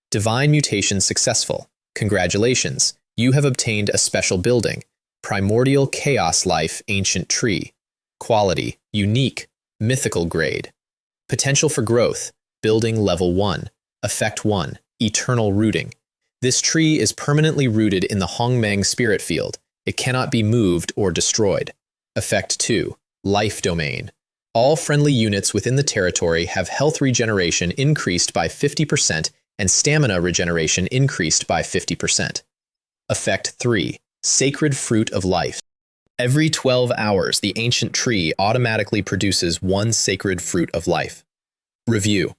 Divine mutation successful. Congratulations, you have obtained a special building. Primordial Chaos Life Ancient Tree. Quality, unique, mythical grade. Potential for growth, building level 1. Effect 1, eternal rooting. This tree is permanently rooted in the Hongmeng spirit field. It cannot be moved or destroyed. Effect 2, life domain. All friendly units within the territory have health regeneration increased by 50% and stamina regeneration increased by 50%. Effect 3, sacred fruit of life. Every 12 hours, the ancient tree automatically produces 1 sacred fruit of life. Review.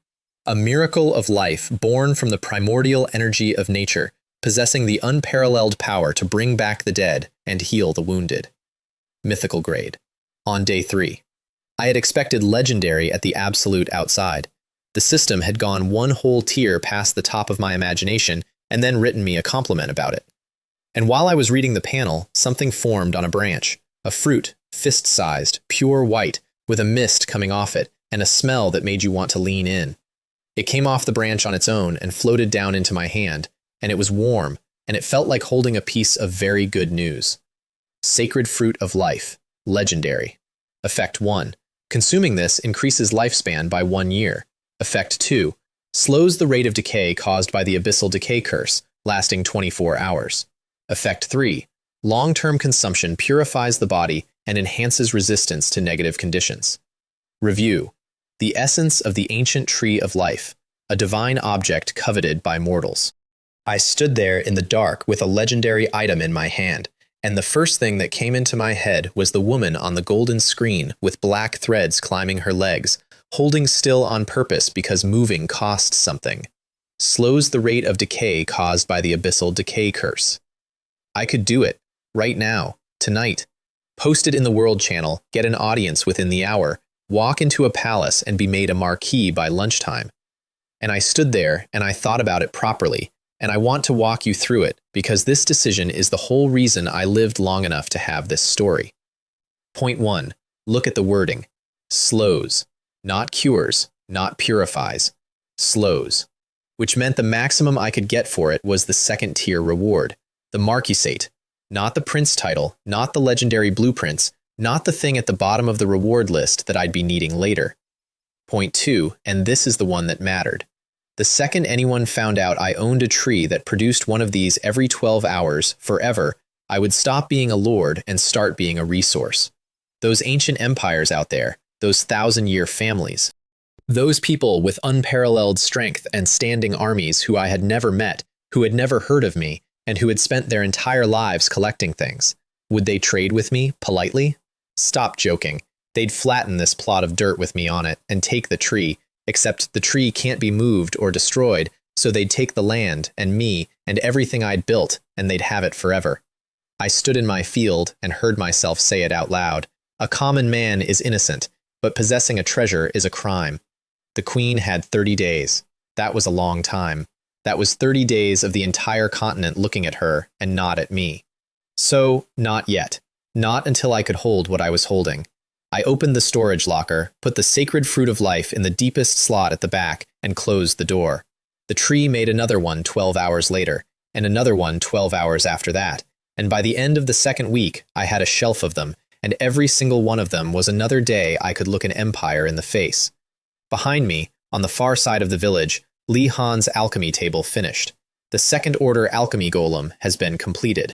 A miracle of life born from the primordial energy of nature, possessing the unparalleled power to bring back the dead and heal the wounded. Mythical grade. On day 3. I had expected legendary at the absolute outside. The system had gone 1 whole tier past the top of my imagination and then written me a compliment about it. And while I was reading the panel, something formed on a branch. A fruit, fist-sized, pure white, with a mist coming off it and a smell that made you want to lean in. It came off the branch on its own and floated down into my hand, and it was warm, and it felt like holding a piece of very good news. Sacred fruit of life. Legendary. Effect 1. Consuming this increases lifespan by 1 year. Effect 2. Slows the rate of decay caused by the abyssal decay curse, lasting 24 hours. Effect 3. Long-term consumption purifies the body and enhances resistance to negative conditions. Review: the essence of the ancient tree of life, a divine object coveted by mortals. I stood there in the dark with a legendary item in my hand, and the first thing that came into my head was the woman on the golden screen with black threads climbing her legs, holding still on purpose because moving costs something. Slows the rate of decay caused by the abyssal decay curse. I could do it, right now, tonight. Post it in the World Channel, get an audience within the hour, walk into a palace and be made a marquis by lunchtime. And I stood there and I thought about it properly, and I want to walk you through it because this decision is the whole reason I lived long enough to have this story. Point 1. Look at the wording. Slows. Not cures, not purifies. Slows. Which meant the maximum I could get for it was the second tier reward. The marquisate. Not the prince title, not the legendary blueprints, not the thing at the bottom of the reward list that I'd be needing later. Point 2, and this is the one that mattered. The second anyone found out I owned a tree that produced one of these every 12 hours, forever, I would stop being a lord and start being a resource. Those ancient empires out there, those thousand-year families. Those people with unparalleled strength and standing armies who I had never met, who had never heard of me, and who had spent their entire lives collecting things. Would they trade with me, politely? Stop joking. They'd flatten this plot of dirt with me on it and take the tree, except the tree can't be moved or destroyed, so they'd take the land and me and everything I'd built, and they'd have it forever. I stood in my field and heard myself say it out loud. A common man is innocent, but possessing a treasure is a crime. The queen had 30 days. That was a long time. That was 30 days of the entire continent looking at her and not at me. So, not yet. Not until I could hold what I was holding. I opened the storage locker, put the sacred fruit of life in the deepest slot at the back, and closed the door. The tree made another one 12 hours later, and another one 12 hours after that, and by the end of the second week, I had a shelf of them, and every single one of them was another day I could look an empire in the face. Behind me, on the far side of the village, Li Han's alchemy table finished. The second-order alchemy golem has been completed.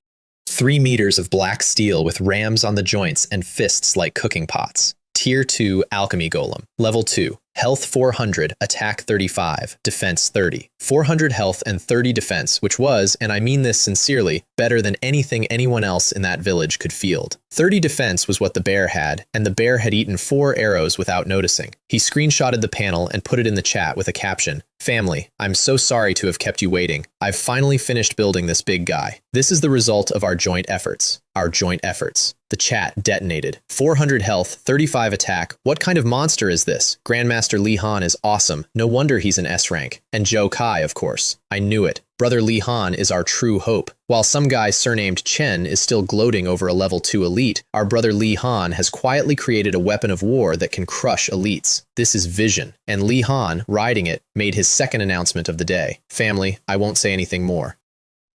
3 meters of black steel with rams on the joints and fists like cooking pots. Tier 2 alchemy golem. Level 2. Health 400, attack 35, defense 30. 400 health and 30 defense, which was, and I mean this sincerely, better than anything anyone else in that village could field. 30 defense was what the bear had, and the bear had eaten 4 arrows without noticing. He screenshotted the panel and put it in the chat with a caption. Family, I'm so sorry to have kept you waiting. I've finally finished building this big guy. This is the result of our joint efforts. Our joint efforts. The chat detonated. 400 health, 35 attack. What kind of monster is this? Grandmaster Li Han is awesome. No wonder he's an S rank. And Zhou Kai, of course. I knew it. Brother Li Han is our true hope. While some guy surnamed Chen is still gloating over a level 2 elite, our brother Li Han has quietly created a weapon of war that can crush elites. This is vision. And Li Han, riding it, made his second announcement of the day. Family, I won't say anything more.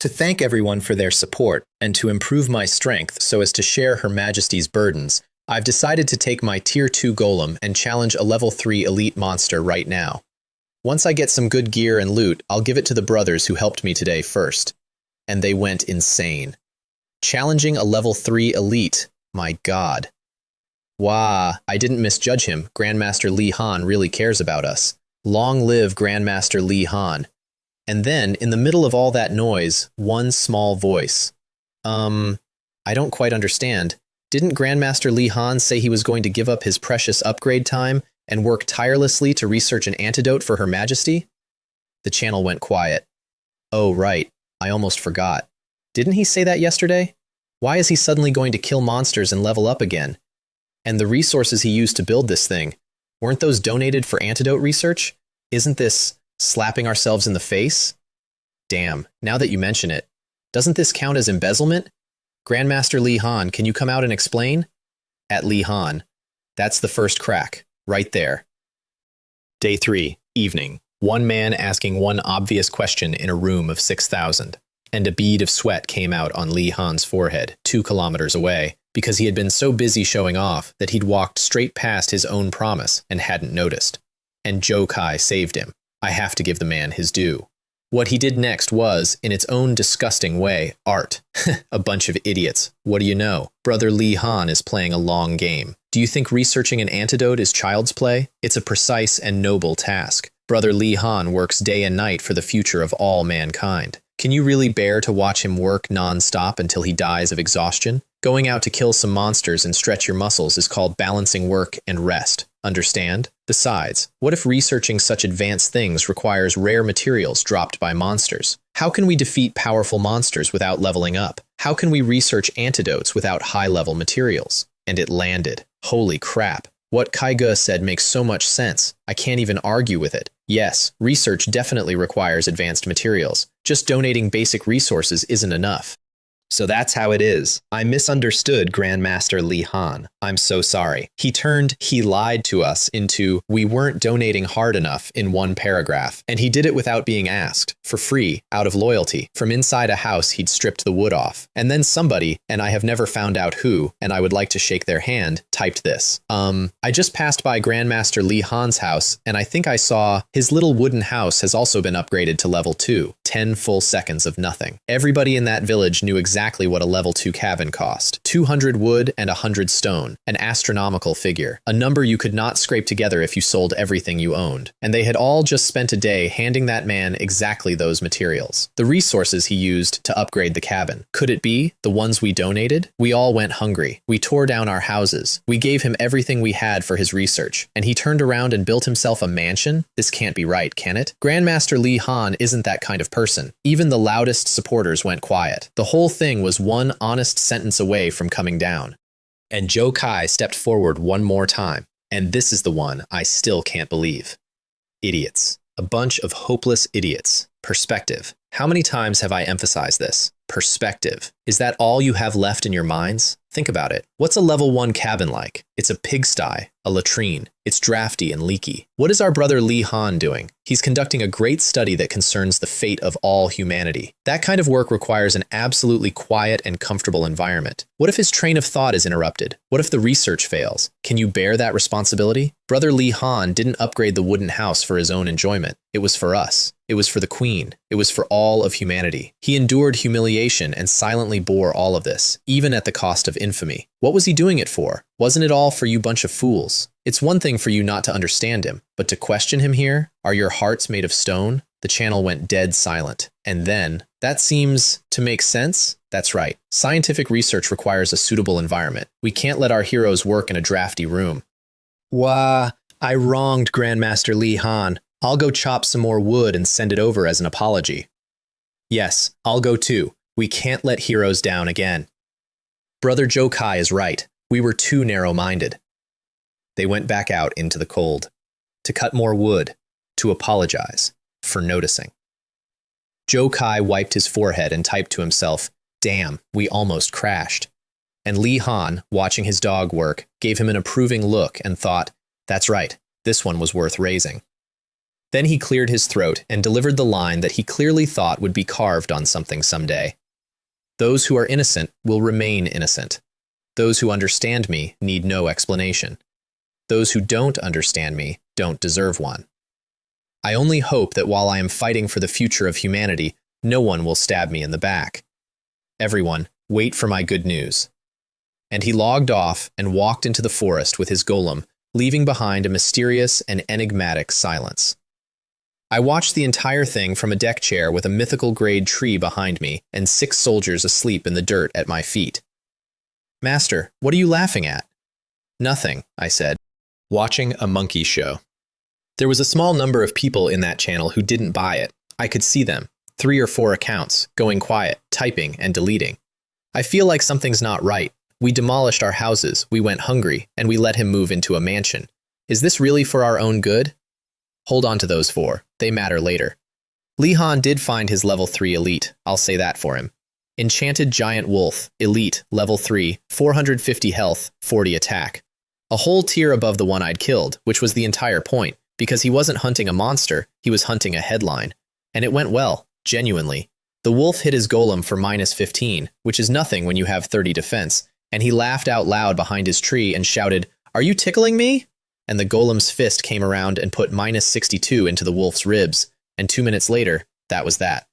To thank everyone for their support, and to improve my strength so as to share Her Majesty's burdens, I've decided to take my Tier 2 Golem and challenge a Level 3 Elite monster right now. Once I get some good gear and loot, I'll give it to the brothers who helped me today first. And they went insane. Challenging a Level 3 Elite, my god. Wah, I didn't misjudge him. Grandmaster Li Han really cares about us. Long live Grandmaster Li Han. And then, in the middle of all that noise, one small voice. I don't quite understand. Didn't Grandmaster Li Han say he was going to give up his precious upgrade time and work tirelessly to research an antidote for Her Majesty? The channel went quiet. Oh, right. I almost forgot. Didn't he say that yesterday? Why is he suddenly going to kill monsters and level up again? And the resources he used to build this thing, weren't those donated for antidote research? Isn't this slapping ourselves in the face? Damn, now that you mention it, doesn't this count as embezzlement? Grandmaster Li Han, can you come out and explain? At Li Han. That's the first crack, right there. Day 3, evening. One man asking one obvious question in a room of 6,000. And a bead of sweat came out on Li Han's forehead, 2 kilometers away, because he had been so busy showing off that he'd walked straight past his own promise and hadn't noticed. And Zhou Kai saved him. I have to give the man his due. What he did next was, in its own disgusting way, art. A bunch of idiots. What do you know? Brother Lee Han is playing a long game. Do you think researching an antidote is child's play? It's a precise and noble task. Brother Lee Han works day and night for the future of all mankind. Can you really bear to watch him work non-stop until he dies of exhaustion? Going out to kill some monsters and stretch your muscles is called balancing work and rest. Understand? Besides, what if researching such advanced things requires rare materials dropped by monsters? How can we defeat powerful monsters without leveling up? How can we research antidotes without high-level materials? And it landed. Holy crap. What Kaiga said makes so much sense. I can't even argue with it. Yes, research definitely requires advanced materials. Just donating basic resources isn't enough. So that's how it is. I misunderstood Grandmaster Lee Han. I'm so sorry. He lied to us into, we weren't donating hard enough in one paragraph. And he did it without being asked, for free, out of loyalty. From inside a house, he'd stripped the wood off. And then somebody, and I have never found out who, and I would like to shake their hand, typed this. I just passed by Grandmaster Lee Han's house, and I think I saw his little wooden house has also been upgraded to level 2. 10 full seconds of nothing. Everybody in that village knew exactly what a level 2 cabin cost. 200 wood and 100 stone. An astronomical figure. A number you could not scrape together if you sold everything you owned. And they had all just spent a day handing that man exactly those materials. The resources he used to upgrade the cabin. Could it be the ones we donated? We all went hungry. We tore down our houses. We gave him everything we had for his research. And he turned around and built himself a mansion? This can't be right, can it? Grandmaster Lee Han isn't that kind of person. Even the loudest supporters went quiet. The whole thing was one honest sentence away from coming down. And Joe Kai stepped forward one more time. And this is the one I still can't believe. Idiots. A bunch of hopeless idiots. Perspective. How many times have I emphasized this? Perspective. Is that all you have left in your minds? Think about it. What's a level 1 cabin like? It's a pigsty, a latrine. It's drafty and leaky. What is our brother Lee Han doing? He's conducting a great study that concerns the fate of all humanity. That kind of work requires an absolutely quiet and comfortable environment. What if his train of thought is interrupted? What if the research fails? Can you bear that responsibility? Brother Lee Han didn't upgrade the wooden house for his own enjoyment. It was for us. It was for the Queen. It was for all of humanity. He endured humiliation and silently bore all of this, even at the cost of infamy. What was he doing it for? Wasn't it all for you bunch of fools? It's one thing for you not to understand him, but to question him here? Are your hearts made of stone? The channel went dead silent. And then, that seems to make sense? That's right. Scientific research requires a suitable environment. We can't let our heroes work in a drafty room. Wah, I wronged Grandmaster Lee Han. I'll go chop some more wood and send it over as an apology. Yes, I'll go too. We can't let heroes down again. Brother Joe Kai is right. We were too narrow-minded. They went back out into the cold. To cut more wood. To apologize. For noticing. Joe Kai wiped his forehead and typed to himself, "Damn, we almost crashed." And Lee Han, watching his dog work, gave him an approving look and thought, "That's right, this one was worth raising." Then he cleared his throat and delivered the line that he clearly thought would be carved on something someday. Those who are innocent will remain innocent. Those who understand me need no explanation. Those who don't understand me don't deserve one. I only hope that while I am fighting for the future of humanity, no one will stab me in the back. Everyone, wait for my good news. And he logged off and walked into the forest with his golem, leaving behind a mysterious and enigmatic silence. I watched the entire thing from a deck chair with a mythical-grade tree behind me and 6 soldiers asleep in the dirt at my feet. "Master, what are you laughing at?" "Nothing," I said. "Watching a monkey show." There was a small number of people in that channel who didn't buy it. I could see them, 3 or 4 accounts, going quiet, typing and deleting. I feel like something's not right. We demolished our houses, we went hungry, and we let him move into a mansion. Is this really for our own good? Hold on to those 4. They matter later. Lee Han did find his level 3 elite, I'll say that for him. Enchanted Giant Wolf, elite, level 3, 450 health, 40 attack. A whole tier above the one I'd killed, which was the entire point, because he wasn't hunting a monster, he was hunting a headline. And it went well, genuinely. The wolf hit his golem for -15, which is nothing when you have 30 defense, and he laughed out loud behind his tree and shouted, "Are you tickling me?" And the golem's fist came around and put -62 into the wolf's ribs, and 2 minutes later, that was that.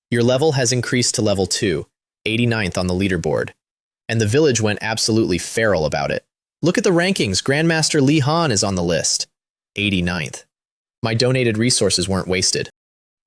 Your level has increased to level 2, 89th on the leaderboard. And the village went absolutely feral about it. Look at the rankings, Grandmaster Li Han is on the list. 89th. My donated resources weren't wasted.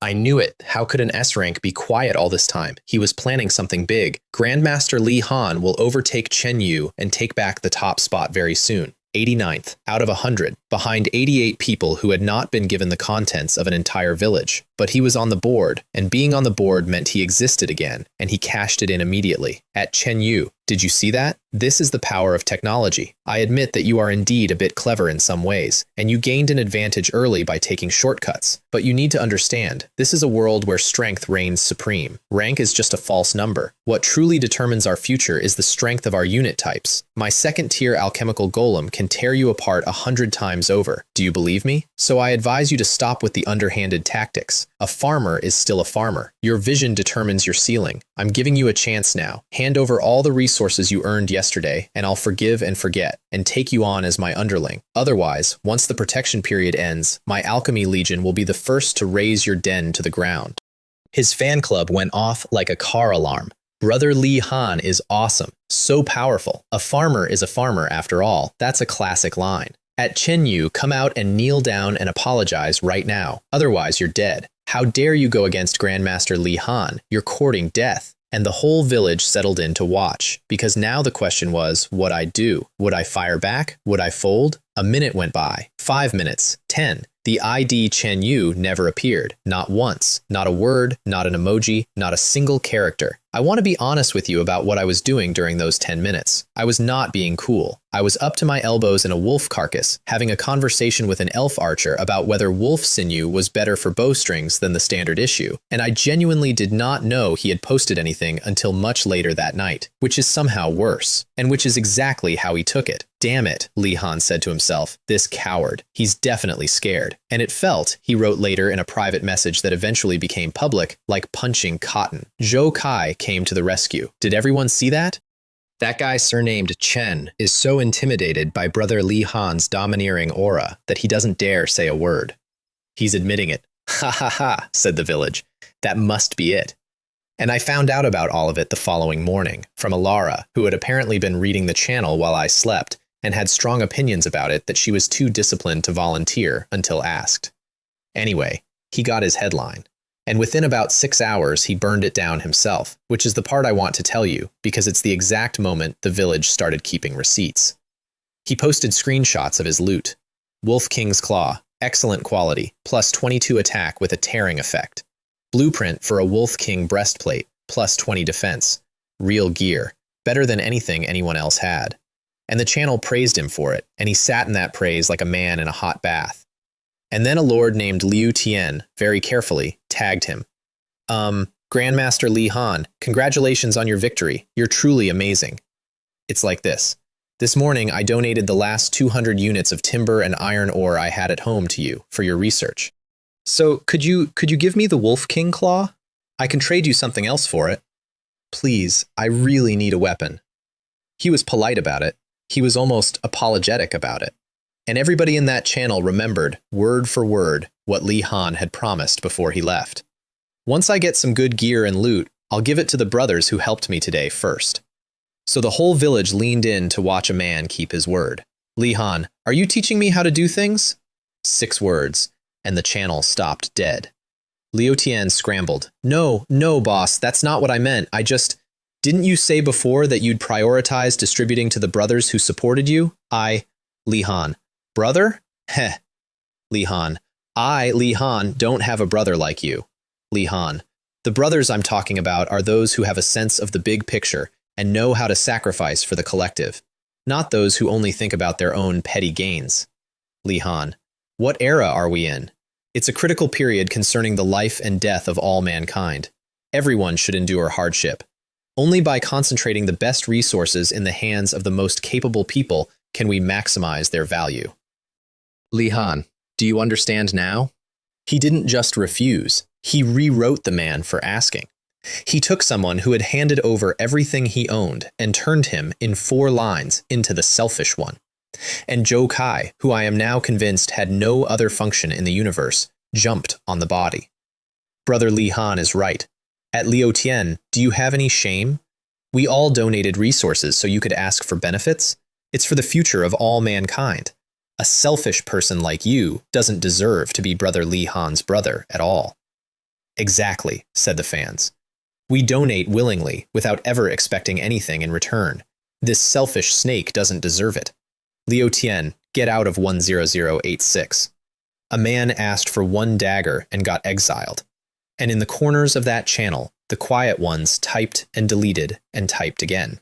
I knew it. How could an S-rank be quiet all this time? He was planning something big. Grandmaster Li Han will overtake Chen Yu and take back the top spot very soon. 89th, out of 100, behind 88 people who had not been given the contents of an entire village. But he was on the board, and being on the board meant he existed again, and he cashed it in immediately. At Chen Yu. Did you see that? This is the power of technology. I admit that you are indeed a bit clever in some ways, and you gained an advantage early by taking shortcuts. But you need to understand, this is a world where strength reigns supreme. Rank is just a false number. What truly determines our future is the strength of our unit types. My second-tier alchemical golem can tear you apart 100 times over. Do you believe me? So I advise you to stop with the underhanded tactics. A farmer is still a farmer. Your vision determines your ceiling. I'm giving you a chance now. Hand over all the resources you earned yesterday, and I'll forgive and forget, and take you on as my underling. Otherwise, once the protection period ends, my alchemy legion will be the first to raise your den to the ground. His fan club went off like a car alarm. Brother Li Han is awesome. So powerful. A farmer is a farmer after all. That's a classic line. At Chen Yu, come out and kneel down and apologize right now. Otherwise, you're dead. How dare you go against Grandmaster Li Han? You're courting death. And the whole village settled in to watch, because now the question was, what I'd do. Would I fire back? Would I fold? A minute went by. 5 minutes. 10. The ID Chen Yu never appeared. Not once. Not a word, not an emoji, not a single character. I want to be honest with you about what I was doing during those 10 minutes. I was not being cool. I was up to my elbows in a wolf carcass, having a conversation with an elf archer about whether wolf sinew was better for bowstrings than the standard issue, and I genuinely did not know he had posted anything until much later that night, which is somehow worse, and which is exactly how he took it. Damn it, Li Han said to himself, this coward. He's definitely scared. And it felt, he wrote later in a private message that eventually became public, like punching cotton. Zhou Kai came to the rescue. Did everyone see that? That guy surnamed Chen is so intimidated by Brother Li Han's domineering aura that he doesn't dare say a word. He's admitting it. Ha ha ha, said the village. That must be it. And I found out about all of it the following morning from Alara, who had apparently been reading the channel while I slept, and had strong opinions about it that she was too disciplined to volunteer until asked. Anyway, he got his headline. And within about 6 hours, he burned it down himself, which is the part I want to tell you, because it's the exact moment the village started keeping receipts. He posted screenshots of his loot. Wolf King's Claw, excellent quality, plus 22 attack with a tearing effect. Blueprint for a Wolf King breastplate, plus 20 defense. Real gear, better than anything anyone else had. And the channel praised him for it, and he sat in that praise like a man in a hot bath. And then a lord named Liu Tian, very carefully, tagged him. Grandmaster Li Han, congratulations on your victory. You're truly amazing. It's like this. This morning, I donated the last 200 units of timber and iron ore I had at home to you for your research. So, could you give me the Wolf King Claw? I can trade you something else for it. Please, I really need a weapon. He was polite about it. He was almost apologetic about it. And everybody in that channel remembered, word for word, what Li Han had promised before he left. Once I get some good gear and loot, I'll give it to the brothers who helped me today first. So the whole village leaned in to watch a man keep his word. Li Han, are you teaching me how to do things? 6 words, and the channel stopped dead. Liu Tian scrambled. No, boss, that's not what I meant. Didn't you say before that you'd prioritize distributing to the brothers who supported you? Li Han. Brother? Heh. Li Han. Li Han, don't have a brother like you. Li Han. The brothers I'm talking about are those who have a sense of the big picture and know how to sacrifice for the collective, not those who only think about their own petty gains. Li Han. What era are we in? It's a critical period concerning the life and death of all mankind. Everyone should endure hardship. Only by concentrating the best resources in the hands of the most capable people can we maximize their value. Li Han, do you understand now? He didn't just refuse. He rewrote the man for asking. He took someone who had handed over everything he owned and turned him in 4 lines into the selfish one. And Zhou Kai, who I am now convinced had no other function in the universe, jumped on the body. Brother Li Han is right. At Liu Tian, do you have any shame? We all donated resources so you could ask for benefits. It's for the future of all mankind. A selfish person like you doesn't deserve to be Brother Li Han's brother at all. Exactly, said the fans. We donate willingly without ever expecting anything in return. This selfish snake doesn't deserve it. Liu Tian, get out of 10086. A man asked for one dagger and got exiled. And in the corners of that channel, the quiet ones typed and deleted and typed again.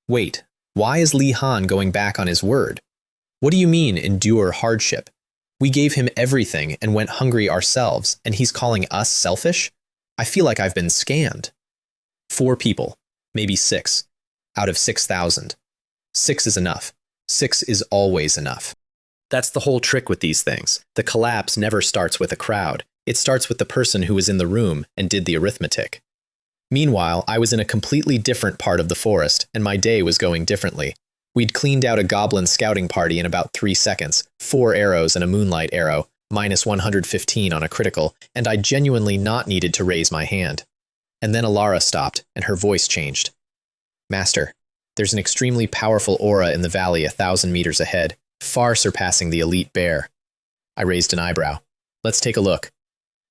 Wait, why is Li Han going back on his word? What do you mean endure hardship? We gave him everything and went hungry ourselves, and he's calling us selfish? I feel like I've been scammed. 4 people, maybe 6, out of 6,000. 6 is enough. 6 is always enough. That's the whole trick with these things. The collapse never starts with a crowd. It starts with the person who was in the room and did the arithmetic. Meanwhile, I was in a completely different part of the forest, and my day was going differently. We'd cleaned out a goblin scouting party in about 3 seconds, 4 arrows and a moonlight arrow, minus 115 on a critical, and I genuinely not needed to raise my hand. And then Alara stopped, and her voice changed. Master, there's an extremely powerful aura in the valley 1,000 meters ahead, far surpassing the elite bear. I raised an eyebrow. Let's take a look.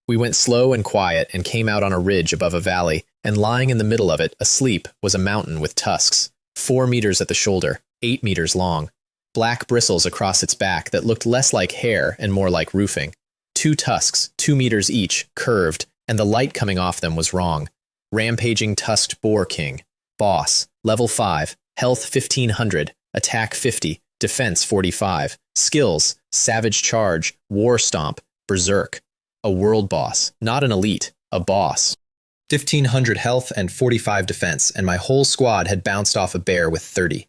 We went slow and quiet and came out on a ridge above a valley, and lying in the middle of it, asleep, was a mountain with tusks, 4 meters at the shoulder, 8 meters long, black bristles across its back that looked less like hair and more like roofing. 2 tusks, 2 meters each, curved, and the light coming off them was wrong. Rampaging tusked boar king. Boss. Level 5. Health 1500. Attack 50. Defense 45. Skills. Savage charge. War stomp. Berserk. A world boss. Not an elite. A boss. 1500 health and 45 defense, and my whole squad had bounced off a bear with 30.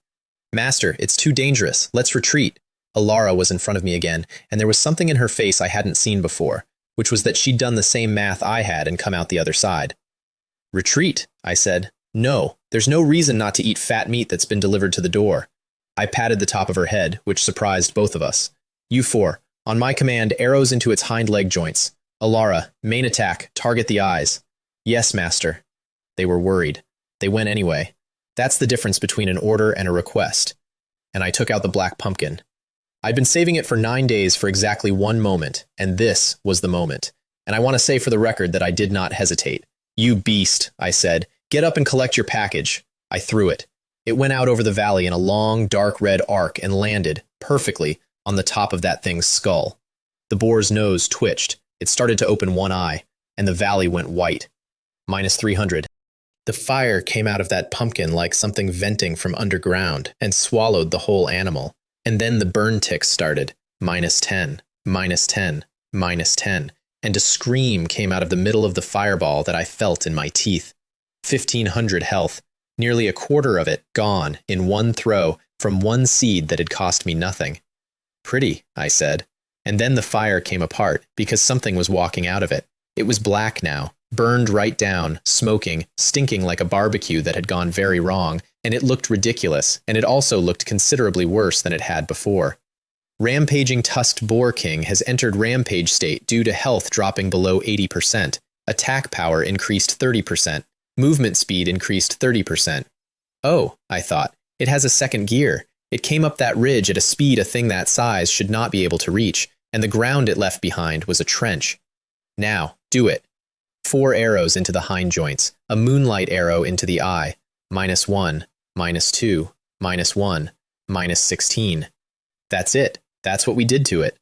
Master, it's too dangerous. Let's retreat. Alara was in front of me again, and there was something in her face I hadn't seen before, which was that she'd done the same math I had and come out the other side. Retreat, I said. No, there's no reason not to eat fat meat that's been delivered to the door. I patted the top of her head, which surprised both of us. You 4, on my command, arrows into its hind leg joints. Alara, main attack, target the eyes. Yes, master. They were worried. They went anyway. That's the difference between an order and a request. And I took out the black pumpkin. I'd been saving it for 9 days for exactly one moment, and this was the moment. And I want to say for the record that I did not hesitate. You beast, I said. Get up and collect your package. I threw it. It went out over the valley in a long, dark red arc and landed, perfectly, on the top of that thing's skull. The boar's nose twitched. It started to open one eye, and the valley went white. Minus 300. The fire came out of that pumpkin like something venting from underground and swallowed the whole animal. And then the burn ticks started. Minus 10, minus 10, minus 10. And a scream came out of the middle of the fireball that I felt in my teeth. 1500 health. Nearly a quarter of it gone in one throw from one seed that had cost me nothing. Pretty, I said. And then the fire came apart because something was walking out of it. It was black now, burned right down, smoking, stinking like a barbecue that had gone very wrong, and it looked ridiculous, and it also looked considerably worse than it had before. Rampaging tusked boar king has entered rampage state due to health dropping below 80%. Attack power increased 30%. Movement speed increased 30%. Oh, I thought, it has a second gear. It came up that ridge at a speed a thing that size should not be able to reach, and the ground it left behind was a trench. Now, do it. 4 arrows into the hind joints, a moonlight arrow into the eye, minus 1, minus 2, minus 1, minus 16. That's it. That's what we did to it.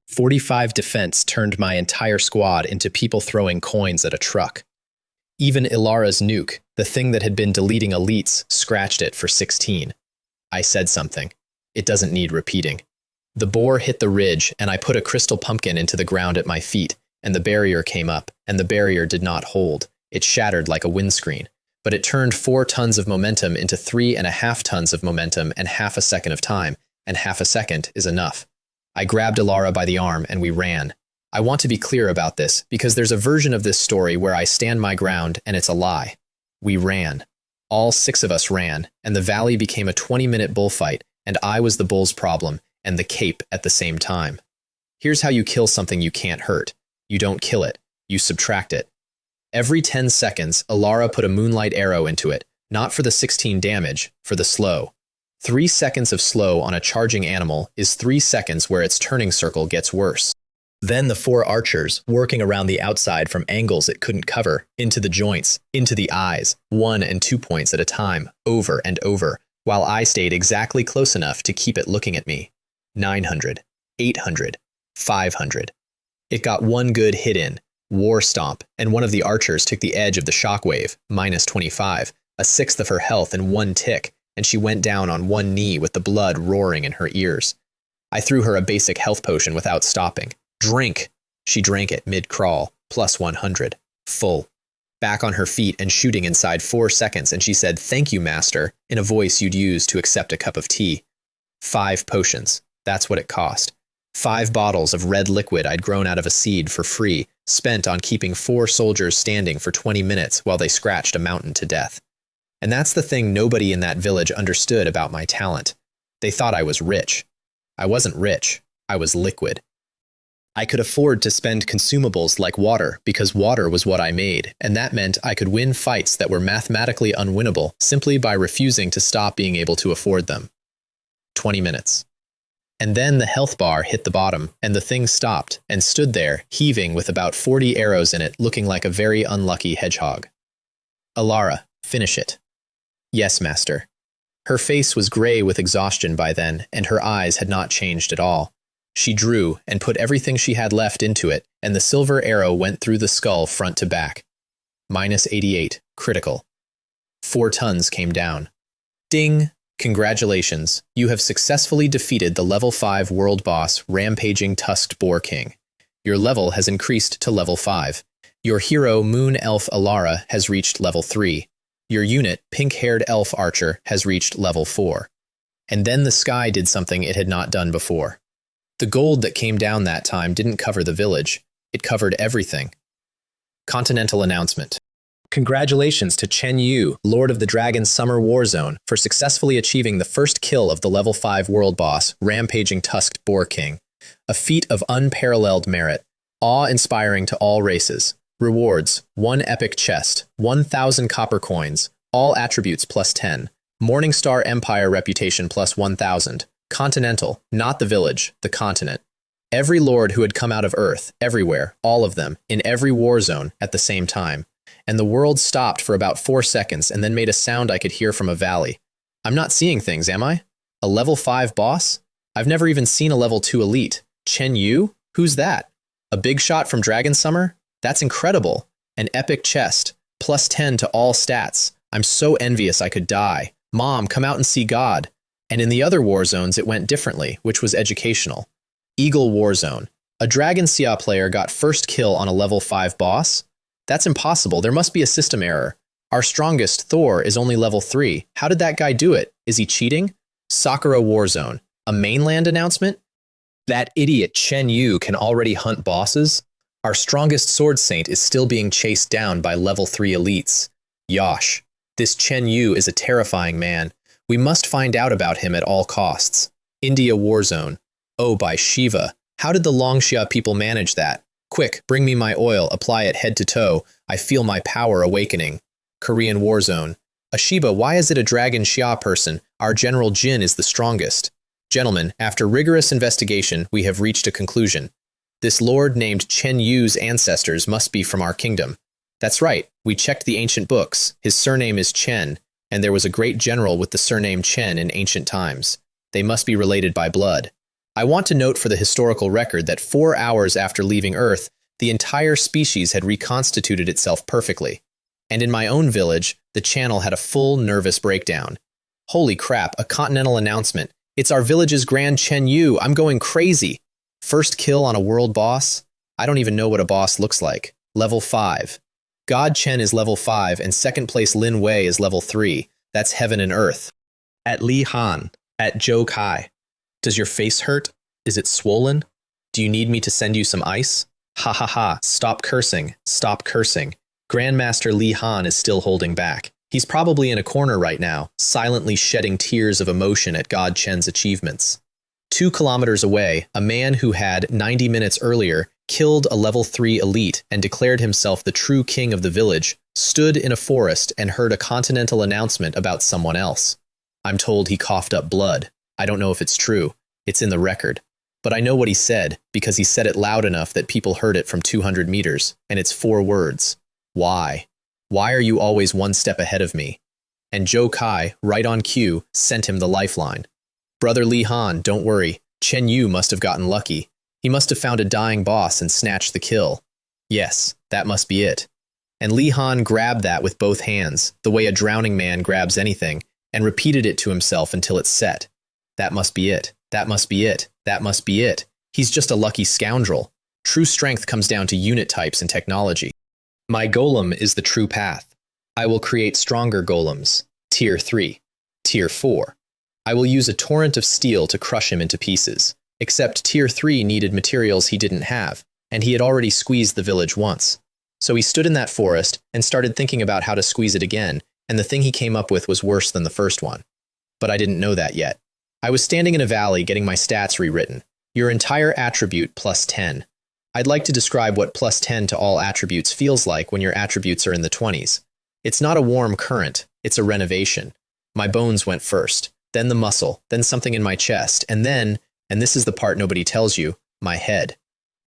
45 defense turned my entire squad into people throwing coins at a truck. Even Ilara's nuke, the thing that had been deleting elites, scratched it for 16. I said something. It doesn't need repeating. The boar hit the ridge, and I put a crystal pumpkin into the ground at my feet, and the barrier came up, and the barrier did not hold. It shattered like a windscreen, but it turned 4 tons of momentum into 3.5 tons of momentum in half a second of time, and half a second is enough. I grabbed Alara by the arm, and we ran. I want to be clear about this, because there's a version of this story where I stand my ground, and it's a lie. We ran. All 6 of us ran, and the valley became a 20-minute bullfight, and I was the bull's problem, and the cape at the same time. Here's how you kill something you can't hurt. You don't kill it. You subtract it. Every 10 seconds, Alara put a moonlight arrow into it, not for the 16 damage, for the slow. 3 seconds of slow on a charging animal is 3 seconds where its turning circle gets worse. Then the 4 archers, working around the outside from angles it couldn't cover, into the joints, into the eyes, 1 and 2 points at a time, over and over, while I stayed exactly close enough to keep it looking at me. 900, 800, 500. It got one good hit in, War Stomp, and one of the archers took the edge of the shockwave, minus 25, a sixth of her health in one tick, and she went down on one knee with the blood roaring in her ears. I threw her a basic health potion without stopping. Drink! She drank it mid-crawl, plus 100. Full. Back on her feet and shooting inside 4 seconds, and she said, "Thank you, master," in a voice you'd use to accept a cup of tea. 5 potions. That's what it cost. 5 bottles of red liquid I'd grown out of a seed for free, spent on keeping 4 soldiers standing for 20 minutes while they scratched a mountain to death. And that's the thing nobody in that village understood about my talent. They thought I was rich. I wasn't rich. I was liquid. I could afford to spend consumables like water because water was what I made, and that meant I could win fights that were mathematically unwinnable simply by refusing to stop being able to afford them. 20 minutes. And then the health bar hit the bottom, and the thing stopped and stood there, heaving with about 40 arrows in it, looking like a very unlucky hedgehog. "Alara, finish it." "Yes, master." Her face was gray with exhaustion by then, and her eyes had not changed at all. She drew and put everything she had left into it, and the silver arrow went through the skull front to back. Minus 88, critical. 4 tons came down. Ding! Congratulations, you have successfully defeated the level 5 world boss, Rampaging Tusked Boar King. Your level has increased to level 5. Your hero, Moon Elf Alara, has reached level 3. Your unit, Pink-Haired Elf Archer, has reached level 4. And then the sky did something it had not done before. The gold that came down that time didn't cover the village. It covered everything. Continental announcement. Congratulations to Chen Yu, Lord of the Dragon Summer War Zone, for successfully achieving the first kill of the level 5 world boss, Rampaging Tusked Boar King. A feat of unparalleled merit, awe-inspiring to all races. Rewards, 1 epic chest, 1,000 copper coins, all attributes plus 10. Morningstar Empire reputation plus 1,000. Continental, not the village, the continent. Every lord who had come out of Earth, everywhere, all of them, in every war zone, at the same time. And the world stopped for about 4 seconds and then made a sound I could hear from a valley. I'm not seeing things, am I? A level 5 boss? I've never even seen a level 2 elite. Chen Yu? Who's that? A big shot from Dragon Summer? That's incredible. An epic chest. Plus 10 to all stats. I'm so envious I could die. Mom, come out and see God. And in the other war zones, it went differently, which was educational. Eagle War Zone. A Dragon Xia player got first kill on a level 5 boss? That's impossible. There must be a system error. Our strongest, Thor, is only level 3. How did that guy do it? Is he cheating? Sakura War Zone. A mainland announcement? That idiot Chen Yu can already hunt bosses? Our strongest sword saint is still being chased down by level 3 elites. Yosh. This Chen Yu is a terrifying man. We must find out about him at all costs. India War Zone. Oh, by Shiva. How did the Longxia people manage that? Quick, bring me my oil, apply it head to toe. I feel my power awakening. Korean War Zone. Ashiba, why is it a Dragon Xia person? Our General Jin is the strongest. Gentlemen, after rigorous investigation, we have reached a conclusion. This lord named Chen Yu's ancestors must be from our kingdom. That's right, we checked the ancient books. His surname is Chen, and there was a great general with the surname Chen in ancient times. They must be related by blood. I want to note for the historical record that 4 hours after leaving Earth, the entire species had reconstituted itself perfectly. And in my own village, the channel had a full nervous breakdown. Holy crap, a continental announcement. It's our village's Grand Chen Yu. I'm going crazy. First kill on a world boss? I don't even know what a boss looks like. Level 5. God Chen is level 5 and second place Lin Wei is level 3. That's heaven and earth. At Li Han. At Zhou Kai. Does your face hurt? Is it swollen? Do you need me to send you some ice? Ha ha ha, stop cursing, stop cursing. Grandmaster Li Han is still holding back. He's probably in a corner right now, silently shedding tears of emotion at God Chen's achievements. 2 kilometers away, a man who had, 90 minutes earlier, killed a level 3 elite and declared himself the true king of the village, stood in a forest and heard a continental announcement about someone else. I'm told he coughed up blood. I don't know if it's true. It's in the record. But I know what he said, because he said it loud enough that people heard it from 200 meters, and it's 4 words. Why? Why are you always one step ahead of me? And Joe Kai, right on cue, sent him the lifeline. Brother Li Han, don't worry. Chen Yu must have gotten lucky. He must have found a dying boss and snatched the kill. Yes, that must be it. And Li Han grabbed that with both hands, the way a drowning man grabs anything, and repeated it to himself until it set. That must be it. That must be it. That must be it. He's just a lucky scoundrel. True strength comes down to unit types and technology. My golem is the true path. I will create stronger golems. Tier 3. Tier 4. I will use a torrent of steel to crush him into pieces. Except Tier 3 needed materials he didn't have, and he had already squeezed the village once. So he stood in that forest and started thinking about how to squeeze it again, and the thing he came up with was worse than the first one. But I didn't know that yet. I was standing in a valley getting my stats rewritten. Your entire attribute plus 10. I'd like to describe what plus 10 to all attributes feels like when your attributes are in the 20s. It's not a warm current, it's a renovation. My bones went first, then the muscle, then something in my chest, and then, and this is the part nobody tells you, my head.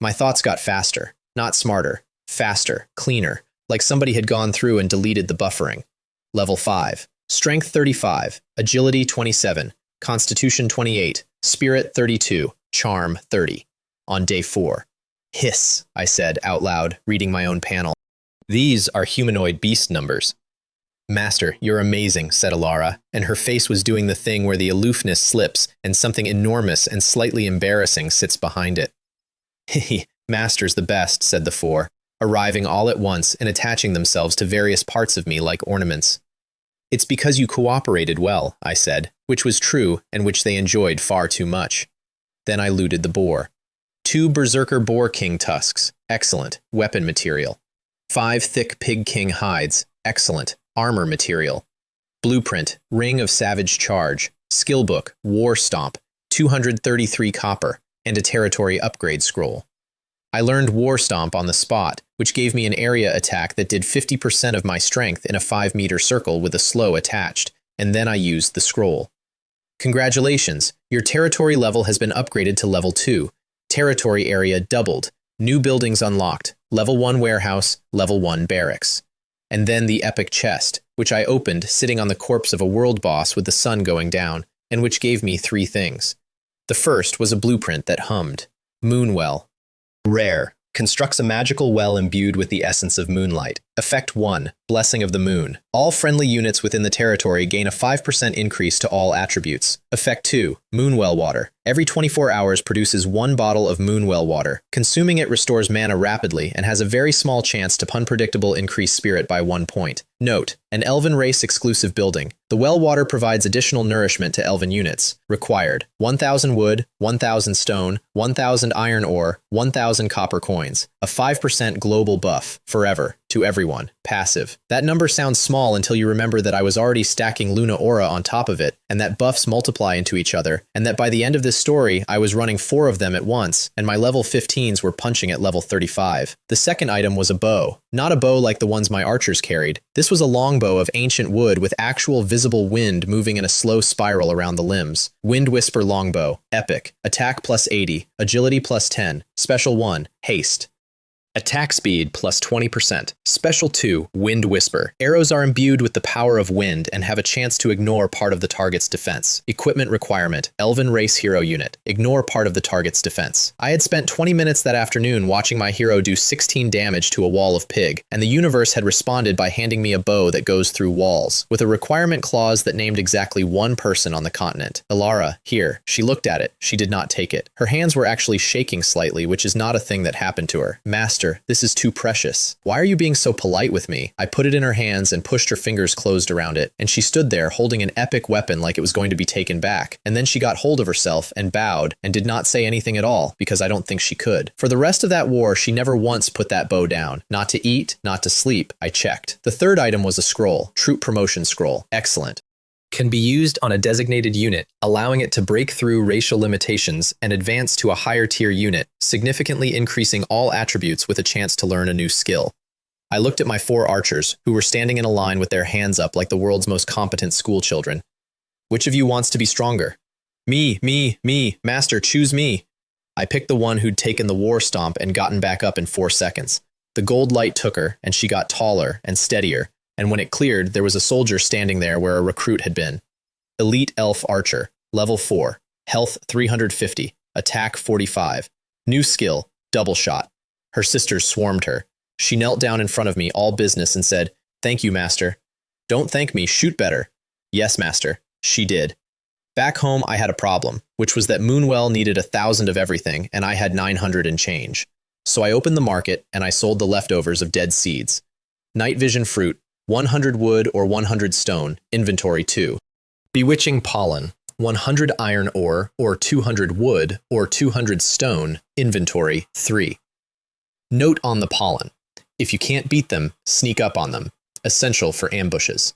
My thoughts got faster, not smarter, faster, cleaner, like somebody had gone through and deleted the buffering. Level 5. Strength 35, Agility 27, Constitution 28, Spirit 32, Charm 30. On day 4. Hiss, I said out loud, reading my own panel. These are humanoid beast numbers. Master, you're amazing, said Alara, and her face was doing the thing where the aloofness slips and something enormous and slightly embarrassing sits behind it. Hehe, Master's the best, said the 4, arriving all at once and attaching themselves to various parts of me like ornaments. It's because you cooperated well, I said, which was true and which they enjoyed far too much. Then I looted the boar. 2 Berserker Boar King tusks, excellent, weapon material. 5 thick Pig King hides, excellent, armor material. Blueprint, Ring of Savage Charge, Skillbook, War Stomp, 233 copper, and a territory upgrade scroll. I learned War Stomp on the spot, which gave me an area attack that did 50% of my strength in a 5-meter circle with a slow attached, and then I used the scroll. Congratulations, your territory level has been upgraded to level 2. Territory area doubled. New buildings unlocked. Level 1 warehouse, level 1 barracks. And then the epic chest, which I opened sitting on the corpse of a world boss with the sun going down, and which gave me 3 things. The first was a blueprint that hummed. Moonwell. Rare. Constructs a magical well imbued with the essence of moonlight. Effect 1. Blessing of the Moon. All friendly units within the territory gain a 5% increase to all attributes. Effect 2. Moonwell water. Every 24 hours produces 1 bottle of Moonwell water. Consuming it restores mana rapidly and has a very small chance to unpredictable increase spirit by 1 point. Note: an Elven race exclusive building. The well water provides additional nourishment to Elven units. Required: 1,000 wood, 1,000 stone, 1,000 iron ore, 1,000 copper coins. A 5% global buff, forever, to everyone. Passive. That number sounds small until you remember that I was already stacking Luna Aura on top of it, and that buffs multiply into each other, and that by the end of this story, I was running 4 of them at once, and my level 15s were punching at level 35. The second item was a bow. Not a bow like the ones my archers carried. This was a longbow of ancient wood with actual visible wind moving in a slow spiral around the limbs. Wind Whisper Longbow. Epic. Attack plus 80. Agility plus 10. Special 1. Haste. Attack speed plus 20%. Special 2, Wind Whisper. Arrows are imbued with the power of wind and have a chance to ignore part of the target's defense. Equipment requirement, Elven Race Hero Unit. Ignore part of the target's defense. I had spent 20 minutes that afternoon watching my hero do 16 damage to a wall of pig, and the universe had responded by handing me a bow that goes through walls, with a requirement clause that named exactly 1 person on the continent. Alara, here. She looked at it. She did not take it. Her hands were actually shaking slightly, which is not a thing that happened to her. Master, this is too precious. Why are you being so polite with me? I put it in her hands and pushed her fingers closed around it, and she stood there holding an epic weapon like it was going to be taken back, and then she got hold of herself and bowed and did not say anything at all, because I don't think she could. For the rest of that war, she never once put that bow down. Not to eat, not to sleep. I checked. The third item was a scroll. Troop promotion scroll. Excellent. can be used on a designated unit, allowing it to break through racial limitations and advance to a higher tier unit, significantly increasing all attributes with a chance to learn a new skill. I looked at my 4 archers, who were standing in a line with their hands up like the world's most competent schoolchildren. Which of you wants to be stronger? Me, master, choose me. I picked the one who'd taken the war stomp and gotten back up in 4 seconds. The gold light took her, and she got taller and steadier, and when it cleared, there was a soldier standing there where a recruit had been. Elite Elf Archer, level 4, health 350, attack 45. New skill, double shot. Her sisters swarmed her. She knelt down in front of me, all business, and said, "Thank you, master." "Don't thank me, shoot better." "Yes, master." She did. Back home, I had a problem, which was that Moonwell needed 1,000 of everything, and I had 900 and change. So I opened the market, and I sold the leftovers of dead seeds. Night vision fruit, 100 wood or 100 stone, inventory 2. Bewitching pollen, 100 iron ore or 200 wood or 200 stone, inventory 3. Note on the pollen. If you can't beat them, sneak up on them. Essential for ambushes.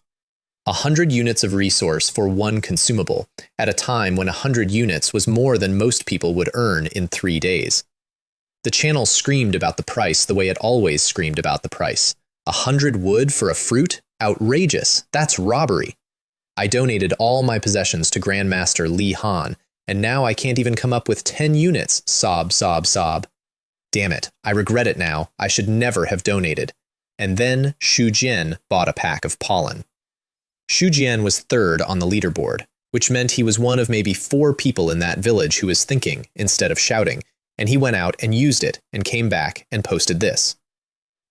100 units of resource for 1 consumable, at a time when 100 units was more than most people would earn in 3 days. The channel screamed about the price the way it always screamed about the price. 100 wood for a fruit? Outrageous. That's robbery. I donated all my possessions to Grandmaster Li Han, and now I can't even come up with 10 units. Sob, sob, sob. Damn it, I regret it now. I should never have donated. And then Shu Jian bought a pack of pollen. Shu Jian was 3rd on the leaderboard, which meant he was one of maybe 4 people in that village who was thinking instead of shouting, and he went out and used it and came back and posted this.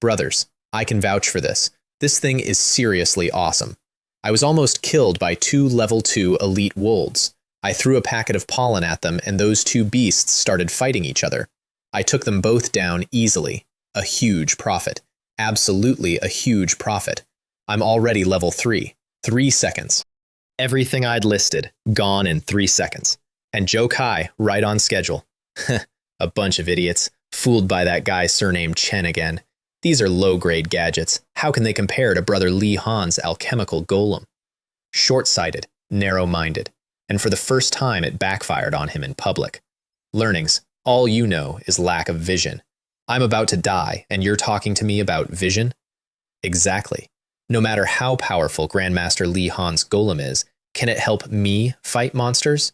"Brothers, I can vouch for this. This thing is seriously awesome. I was almost killed by 2 level 2 elite wolves. I threw a packet of pollen at them and those 2 beasts started fighting each other. I took them both down easily. A huge profit. Absolutely a huge profit. I'm already level 3. 3 seconds. Everything I'd listed, gone in 3 seconds. And Joe Kai, right on schedule. A bunch of idiots, fooled by that guy surnamed Chen again. These are low-grade gadgets. How can they compare to brother Li Han's alchemical golem? Short-sighted, narrow-minded, and for the first time it backfired on him in public. Learnings, all you know is lack of vision. I'm about to die, and you're talking to me about vision? Exactly. No matter how powerful Grandmaster Li Han's golem is, can it help me fight monsters?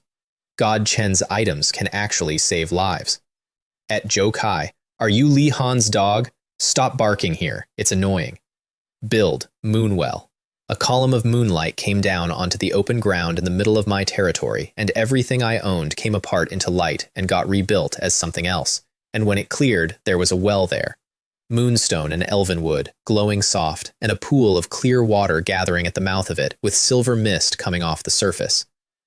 God Chen's items can actually save lives. At Joe Kai, are you Li Han's dog? Stop barking here, it's annoying. Build, Moonwell. A column of moonlight came down onto the open ground in the middle of my territory, and everything I owned came apart into light and got rebuilt as something else. And when it cleared, there was a well there. Moonstone and elvenwood, glowing soft, and a pool of clear water gathering at the mouth of it with silver mist coming off the surface.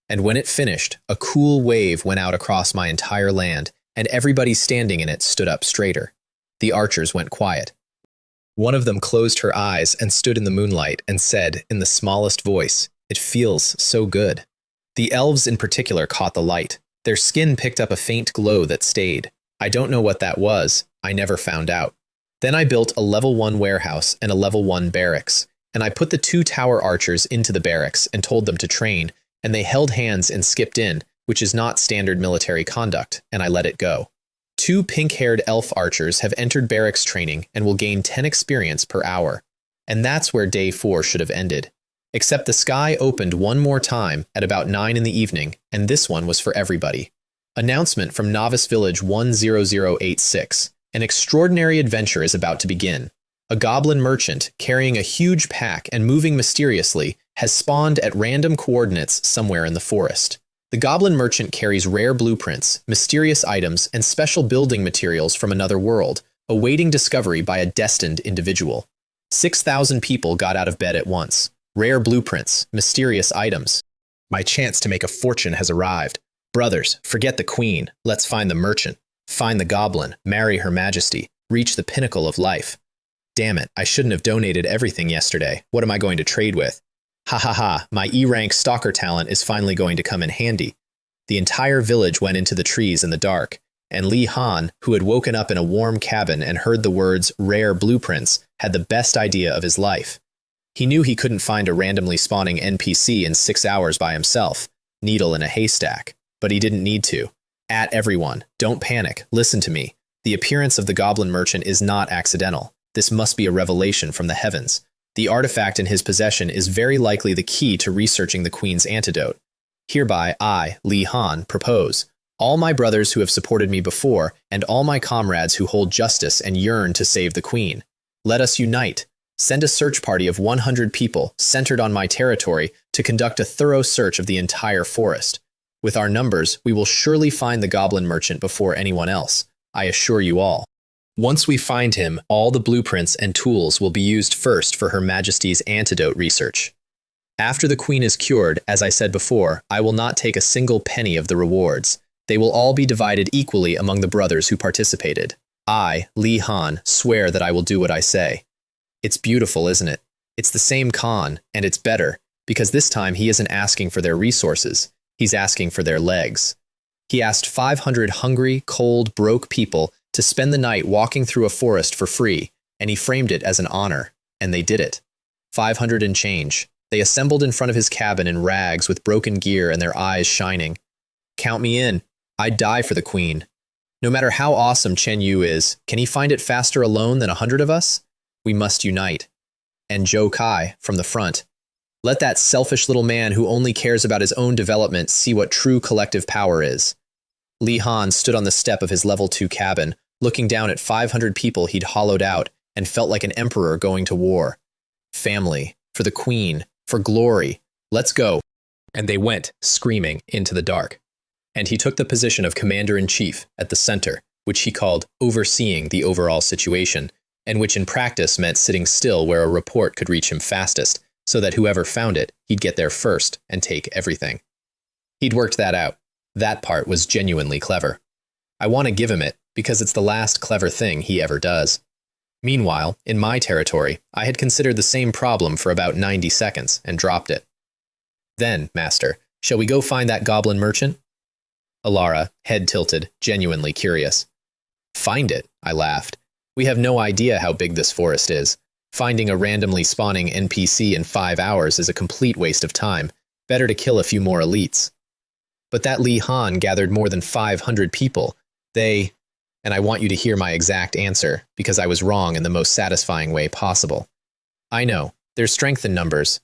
And when it finished, a cool wave went out across my entire land, and everybody standing in it stood up straighter. The archers went quiet. One of them closed her eyes and stood in the moonlight and said, in the smallest voice, "It feels so good." The elves in particular caught the light. Their skin picked up a faint glow that stayed. I don't know what that was. I never found out. Then I built a level 1 warehouse and a level 1 barracks, and I put the 2 tower archers into the barracks and told them to train, and they held hands and skipped in, which is not standard military conduct, and I let it go. 2 pink-haired elf archers have entered barracks training and will gain 10 experience per hour. And that's where day 4 should have ended. Except the sky opened one more time at about 9 in the evening, and this one was for everybody. Announcement from Novice Village 10086. An extraordinary adventure is about to begin. A goblin merchant, carrying a huge pack and moving mysteriously, has spawned at random coordinates somewhere in the forest. The goblin merchant carries rare blueprints, mysterious items, and special building materials from another world, awaiting discovery by a destined individual. 6,000 people got out of bed at once. Rare blueprints, mysterious items. My chance to make a fortune has arrived. Brothers, forget the queen. Let's find the merchant. Find the goblin, marry her majesty, reach the pinnacle of life. Damn it, I shouldn't have donated everything yesterday. What am I going to trade with? Ha ha ha, my E-rank stalker talent is finally going to come in handy. The entire village went into the trees in the dark, and Li Han, who had woken up in a warm cabin and heard the words rare blueprints, had the best idea of his life. He knew he couldn't find a randomly spawning NPC in 6 hours by himself, needle in a haystack, but he didn't need to. At everyone, don't panic, listen to me. The appearance of the goblin merchant is not accidental. This must be a revelation from the heavens. The artifact in his possession is very likely the key to researching the queen's antidote. Hereby, I, Li Han, propose. All my brothers who have supported me before, and all my comrades who hold justice and yearn to save the queen. Let us unite. Send a search party of 100 people, centered on my territory, to conduct a thorough search of the entire forest. With our numbers, we will surely find the goblin merchant before anyone else. I assure you all. Once we find him, all the blueprints and tools will be used first for Her Majesty's antidote research. After the queen is cured, as I said before, I will not take a single penny of the rewards. They will all be divided equally among the brothers who participated. I, Li Han, swear that I will do what I say. It's beautiful, isn't it? It's the same Khan, and it's better, because this time he isn't asking for their resources. He's asking for their legs. He asked 500 hungry, cold, broke people to spend the night walking through a forest for free, and he framed it as an honor, and they did it. 500 and change. They assembled in front of his cabin in rags with broken gear and their eyes shining. Count me in. I'd die for the queen. No matter how awesome Chen Yu is, can he find it faster alone than 100 of us? We must unite. And Zhou Kai, from the front. Let that selfish little man who only cares about his own development see what true collective power is. Li Han stood on the step of his level 2 cabin, looking down at 500 people he'd hollowed out, and felt like an emperor going to war. Family, for the queen, for glory, let's go. And they went, screaming, into the dark. And he took the position of commander-in-chief at the center, which he called overseeing the overall situation, and which in practice meant sitting still where a report could reach him fastest, so that whoever found it, he'd get there first and take everything. He'd worked that out. That part was genuinely clever. I want to give him it, because it's the last clever thing he ever does. Meanwhile, in my territory, I had considered the same problem for about 90 seconds and dropped it. Then, master, shall we go find that goblin merchant? Alara, head tilted, genuinely curious. Find it, I laughed. We have no idea how big this forest is. Finding a randomly spawning NPC in 5 hours is a complete waste of time. Better to kill a few more elites. But that Li Han gathered more than 500 people. And I want you to hear my exact answer, because I was wrong in the most satisfying way possible. I know, there's strength in numbers.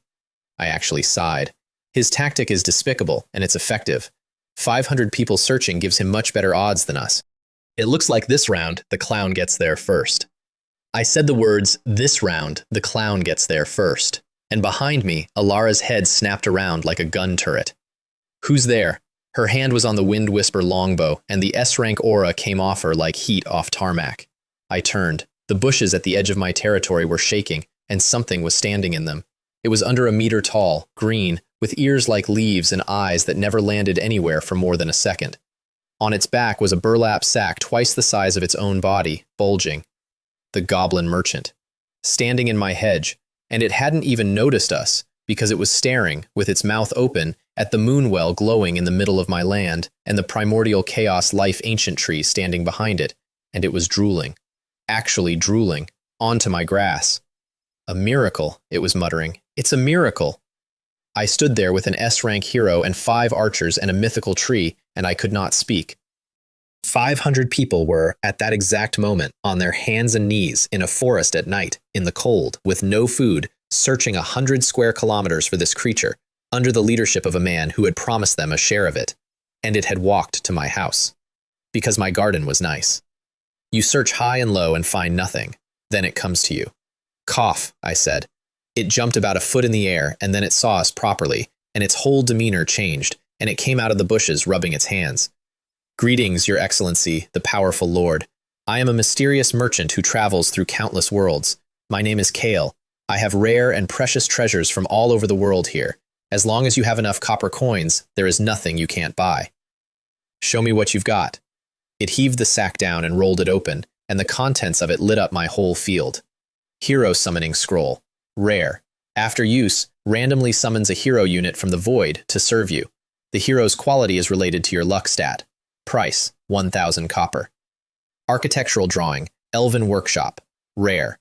I actually sighed. His tactic is despicable, and it's effective. 500 people searching gives him much better odds than us. It looks like this round, the clown gets there first. I said the words, this round, the clown gets there first. And behind me, Alara's head snapped around like a gun turret. Who's there? Her hand was on the Wind Whisper longbow, and the S-rank aura came off her like heat off tarmac. I turned. The bushes at the edge of my territory were shaking, and something was standing in them. It was under a meter tall, green, with ears like leaves and eyes that never landed anywhere for more than a second. On its back was a burlap sack twice the size of its own body, bulging. The goblin merchant. Standing in my hedge, and it hadn't even noticed us, because it was staring, with its mouth open, at the moonwell glowing in the middle of my land, and the primordial chaos life ancient tree standing behind it, and it was drooling. Actually drooling, onto my grass. A miracle, it was muttering. It's a miracle. I stood there with an S-rank hero and 5 archers and a mythical tree, and I could not speak. 500 people were, at that exact moment, on their hands and knees in a forest at night, in the cold, with no food, searching 100 square kilometers for this creature, under the leadership of a man who had promised them a share of it. And it had walked to my house. Because my garden was nice. You search high and low and find nothing. Then it comes to you. Cough, I said. It jumped about a foot in the air, and then it saw us properly, and its whole demeanor changed, and it came out of the bushes rubbing its hands. Greetings, Your Excellency, the powerful Lord. I am a mysterious merchant who travels through countless worlds. My name is Kale. I have rare and precious treasures from all over the world here. As long as you have enough copper coins, there is nothing you can't buy. Show me what you've got. It heaved the sack down and rolled it open, and the contents of it lit up my whole field. Hero Summoning Scroll. Rare. After use, randomly summons a hero unit from the void to serve you. The hero's quality is related to your luck stat. Price, 1,000 copper. Architectural Drawing. Elven Workshop. Rare.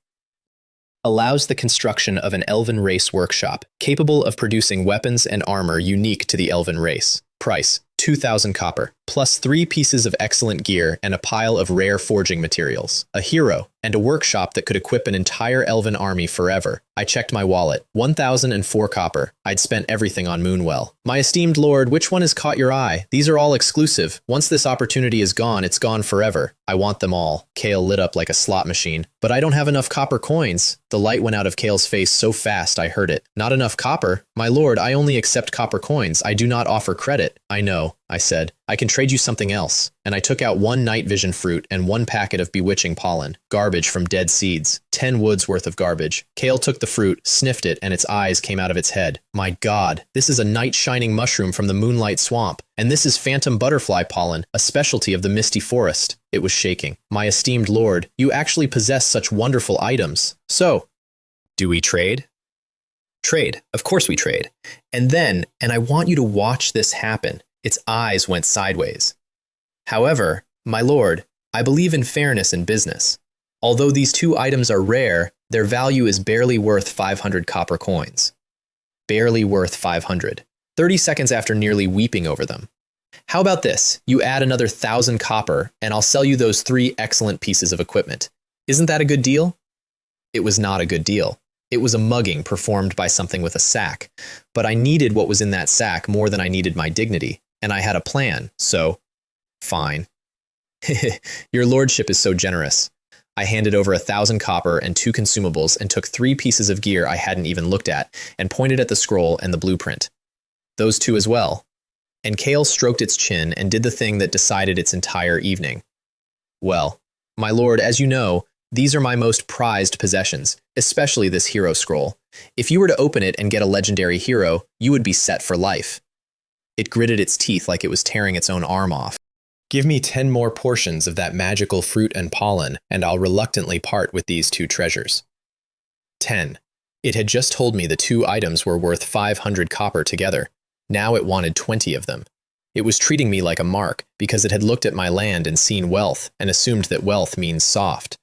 allows the construction of an elven race workshop, capable of producing weapons and armor unique to the elven race. Price, 2,000 copper, plus 3 pieces of excellent gear and a pile of rare forging materials, a hero, and a workshop that could equip an entire elven army forever. I checked my wallet. 1,004 copper. I'd spent everything on Moonwell. My esteemed lord, which one has caught your eye? These are all exclusive. Once this opportunity is gone, it's gone forever. I want them all. Kale lit up like a slot machine. But I don't have enough copper coins. The light went out of Kale's face so fast I heard it. Not enough copper? My lord, I only accept copper coins. I do not offer credit. I know, I said. I can trade you something else. And I took out 1 night vision fruit and 1 packet of bewitching pollen. Garbage from dead seeds. 10 woods worth of garbage. Kale took the fruit, sniffed it, and its eyes came out of its head. My God, this is a night-shining mushroom from the Moonlight Swamp. And this is phantom butterfly pollen, a specialty of the Misty Forest. It was shaking. My esteemed lord, you actually possess such wonderful items. So, do we trade? Trade. Of course we trade. And then, and I want you to watch this happen, its eyes went sideways. However, my lord, I believe in fairness in business. Although these 2 items are rare, their value is barely worth 500 copper coins. Barely worth 500. 30 seconds after nearly weeping over them. How about this? You add another 1,000 copper, and I'll sell you those 3 excellent pieces of equipment. Isn't that a good deal? It was not a good deal. It was a mugging performed by something with a sack, but I needed what was in that sack more than I needed my dignity, and I had a plan, so fine. Your lordship is so generous. I handed over 1,000 copper and 2 consumables and took 3 pieces of gear I hadn't even looked at and pointed at the scroll and the blueprint. Those 2 as well. And Kale stroked its chin and did the thing that decided its entire evening. Well, my lord, as you know, these are my most prized possessions, especially this hero scroll. If you were to open it and get a legendary hero, you would be set for life. It gritted its teeth like it was tearing its own arm off. Give me 10 more portions of that magical fruit and pollen, and I'll reluctantly part with these 2 treasures. 10. It had just told me the 2 items were worth 500 copper together. Now it wanted 20 of them. It was treating me like a mark because it had looked at my land and seen wealth and assumed that wealth means soft.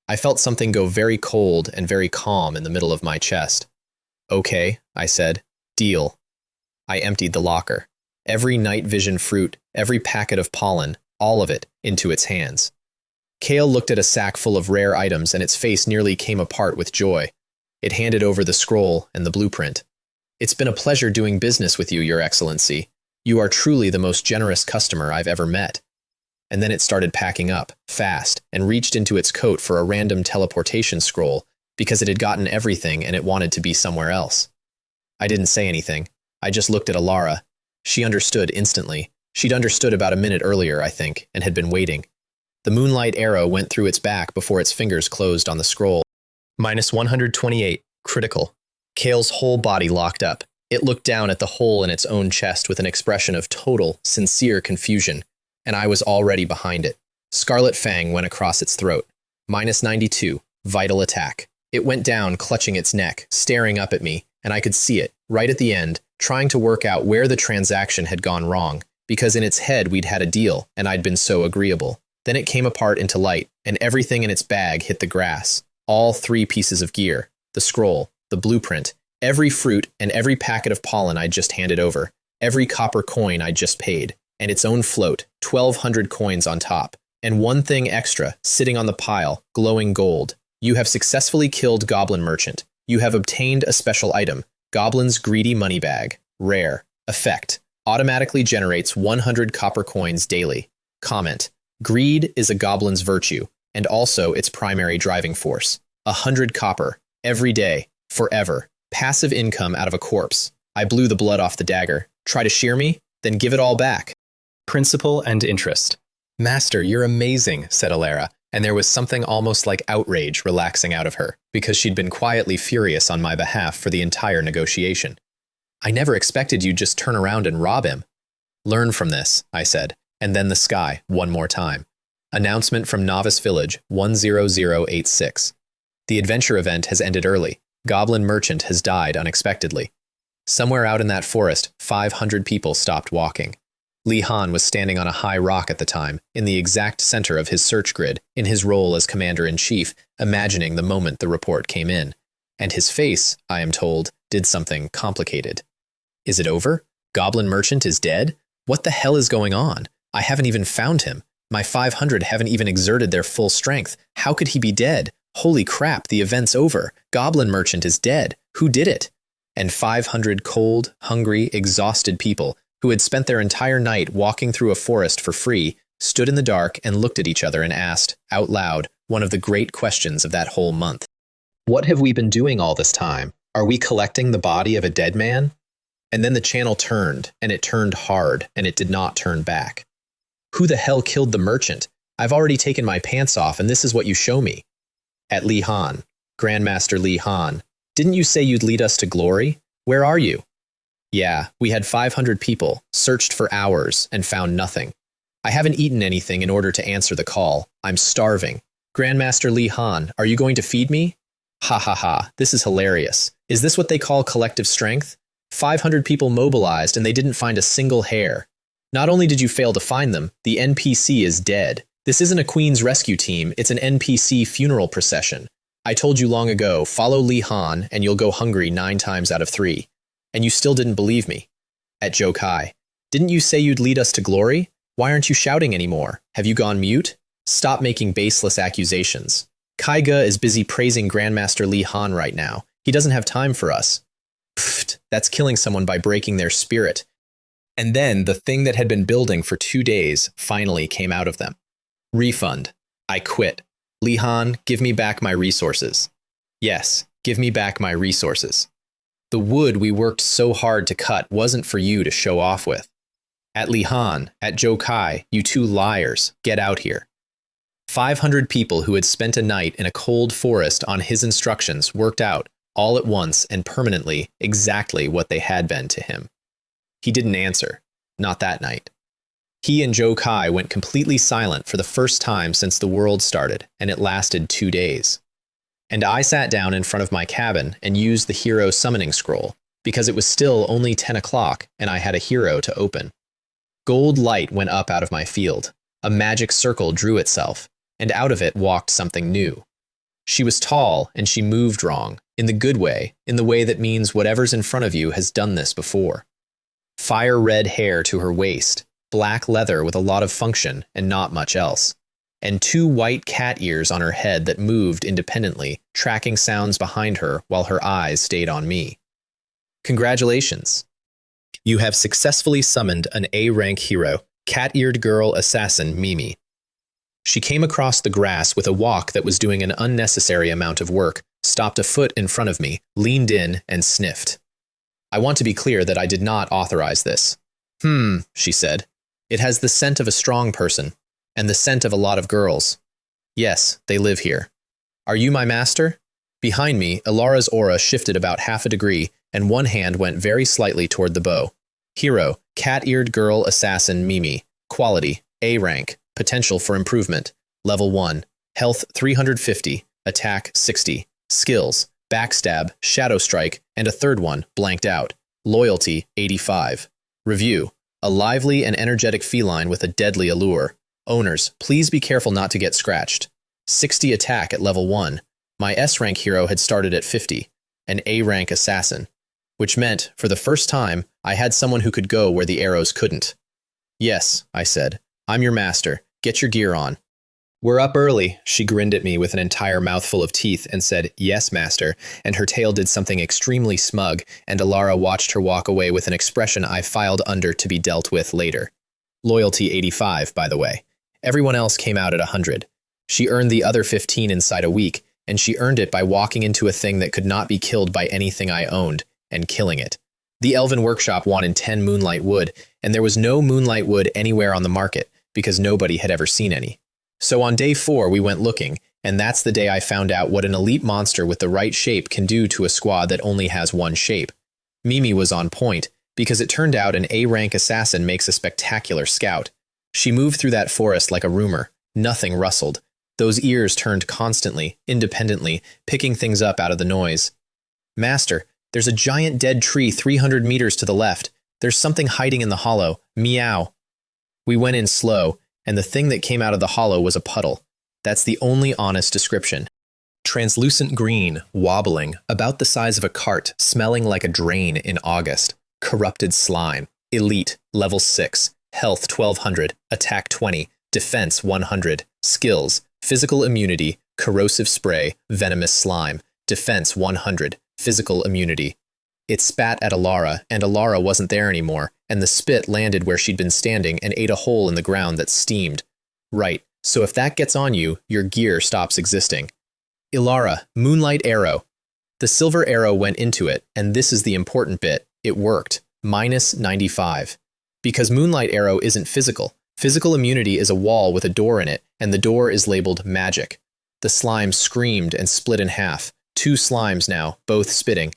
I felt something go very cold and very calm in the middle of my chest. Okay, I said. Deal. I emptied the locker. Every night vision fruit, every packet of pollen, all of it, into its hands. Kale looked at a sack full of rare items and its face nearly came apart with joy. It handed over the scroll and the blueprint. It's been a pleasure doing business with you, Your Excellency. You are truly the most generous customer I've ever met. And then it started packing up, fast, and reached into its coat for a random teleportation scroll because it had gotten everything and it wanted to be somewhere else. I didn't say anything. I just looked at Alara. She understood instantly. She'd understood about a minute earlier, I think, and had been waiting. The moonlight arrow went through its back before its fingers closed on the scroll. -128, critical. Kale's whole body locked up. It looked down at the hole in its own chest with an expression of total, sincere confusion, and I was already behind it. Scarlet Fang went across its throat. -92, vital attack. It went down, clutching its neck, staring up at me, and I could see it, right at the end, trying to work out where the transaction had gone wrong, because in its head we'd had a deal, and I'd been so agreeable. Then it came apart into light, and everything in its bag hit the grass. All 3 pieces of gear, the scroll, the blueprint, every fruit and every packet of pollen I'd just handed over, every copper coin I'd just paid, and its own float, 1,200 coins on top, and one thing extra, sitting on the pile, glowing gold. You have successfully killed Goblin Merchant. You have obtained a special item, Goblin's Greedy Money Bag. Rare. Effect. Automatically generates 100 copper coins daily. Comment. Greed is a goblin's virtue, and also its primary driving force. 100 copper. Every day. Forever. Passive income out of a corpse. I blew the blood off the dagger. Try to shear me? Then give it all back. Principal and interest. Master, you're amazing, said Alara, and there was something almost like outrage relaxing out of her, because she'd been quietly furious on my behalf for the entire negotiation. I never expected you'd just turn around and rob him. Learn from this, I said, and then the sky, one more time. Announcement from Novice Village, 10086. The adventure event has ended early. Goblin Merchant has died unexpectedly. Somewhere out in that forest, 500 people stopped walking. Li Han was standing on a high rock at the time, in the exact center of his search grid, in his role as commander-in-chief, imagining the moment the report came in, And his face, I am told, did something complicated. Is it over? Goblin Merchant is dead? What the hell is going on? I haven't even found him. My 500 haven't even exerted their full strength. How could he be dead? Holy crap, the event's over. Goblin Merchant is dead. Who did it? And 500 cold, hungry, exhausted people who had spent their entire night walking through a forest for free stood in the dark and looked at each other and asked, out loud, one of the great questions of that whole month. What have we been doing all this time? Are we collecting the body of a dead man? And then the channel turned, and it turned hard, and it did not turn back. Who the hell killed the merchant? I've already taken my pants off, and this is what you show me. At Li Han, Grandmaster Li Han, didn't you say you'd lead us to glory? Where are you? Yeah, we had 500 people, searched for hours, and found nothing. I haven't eaten anything in order to answer the call. I'm starving. Grandmaster Li Han, are you going to feed me? Ha ha ha, this is hilarious. Is this what they call collective strength? 500 people mobilized and they didn't find a single hair. Not only did you fail to find them, the NPC is dead. This isn't a Queen's rescue team, it's an NPC funeral procession. I told you long ago, follow Li Han and you'll go hungry 9 times out of 3. And you still didn't believe me. At Jokai, didn't you say you'd lead us to glory? Why aren't you shouting anymore? Have you gone mute? Stop making baseless accusations. Kaiga is busy praising Grandmaster Li Han right now. He doesn't have time for us. Pfft, that's killing someone by breaking their spirit. And then the thing that had been building for 2 days finally came out of them. Refund. I quit. Li Han, give me back my resources. Yes, give me back my resources. The wood we worked so hard to cut wasn't for you to show off with. At Li Han, at Jokai, you 2 liars, get out here. 500 people who had spent a night in a cold forest on his instructions worked out, all at once and permanently, exactly what they had been to him. He didn't answer, not that night. He and Jokai went completely silent for the first time since the world started, and it lasted 2 days. And I sat down in front of my cabin and used the hero summoning scroll, because it was still only 10 o'clock and I had a hero to open. Gold light went up out of my field. A magic circle drew itself, and out of it walked something new. She was tall, and she moved wrong, in the good way, in the way that means whatever's in front of you has done this before. Fire-red hair to her waist, black leather with a lot of function and not much else, and 2 white cat ears on her head that moved independently, tracking sounds behind her while her eyes stayed on me. Congratulations. You have successfully summoned an A-rank hero, cat-eared girl assassin Mimi. She came across the grass with a walk that was doing an unnecessary amount of work, stopped a foot in front of me, leaned in, and sniffed. I want to be clear that I did not authorize this. She said. It has the scent of a strong person, and the scent of a lot of girls. Yes, they live here. Are you my master? Behind me, Ilara's aura shifted about half a degree, and one hand went very slightly toward the bow. Hero, cat-eared girl assassin Mimi. Quality, A rank. Potential for improvement. Level 1. Health 350. Attack 60. Skills, backstab, shadow strike, and a third one, blanked out. Loyalty 85. Review. A lively and energetic feline with a deadly allure. Owners, please be careful not to get scratched. 60 attack at level 1. My S-rank hero had started at 50. An A-rank assassin. Which meant, for the first time, I had someone who could go where the arrows couldn't. Yes, I said. I'm your master. Get your gear on. We're up early, she grinned at me with an entire mouthful of teeth and said, yes, master, and her tail did something extremely smug, and Ilara watched her walk away with an expression I filed under to be dealt with later. Loyalty 85, by the way. Everyone else came out at 100. She earned the other 15 inside a week, and she earned it by walking into a thing that could not be killed by anything I owned, and killing it. The Elven Workshop wanted 10 moonlight wood, and there was no moonlight wood anywhere on the market, because nobody had ever seen any. So on day 4 we went looking, and that's the day I found out what an elite monster with the right shape can do to a squad that only has one shape. Mimi was on point, because it turned out an A-rank assassin makes a spectacular scout. She moved through that forest like a rumor. Nothing rustled. Those ears turned constantly, independently, picking things up out of the noise. Master, there's a giant dead tree 300 meters to the left. There's something hiding in the hollow. Meow. We went in slow, and the thing that came out of the hollow was a puddle. That's the only honest description. Translucent green, wobbling, about the size of a cart, smelling like a drain in August. Corrupted slime. Elite, level 6, health 1200, attack 20, defense 100, skills, physical immunity, corrosive spray, venomous slime, defense 100, physical immunity. It spat at Alara, and Alara wasn't there anymore, and the spit landed where she'd been standing and ate a hole in the ground that steamed. Right, so if that gets on you, your gear stops existing. Ilara, Moonlight Arrow. The silver arrow went into it, and this is the important bit. It worked. Minus 95. Because Moonlight Arrow isn't physical. Physical immunity is a wall with a door in it, and the door is labeled magic. The slime screamed and split in half. 2 slimes now, both spitting.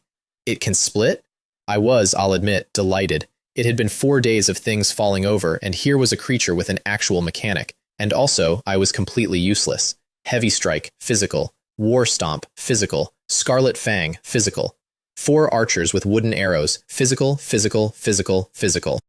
It can split? I was, I'll admit, delighted. It had been 4 days of things falling over, and here was a creature with an actual mechanic. And also, I was completely useless. Heavy Strike, physical. War Stomp, physical. Scarlet Fang, physical. 4 archers with wooden arrows, physical, physical, physical, physical.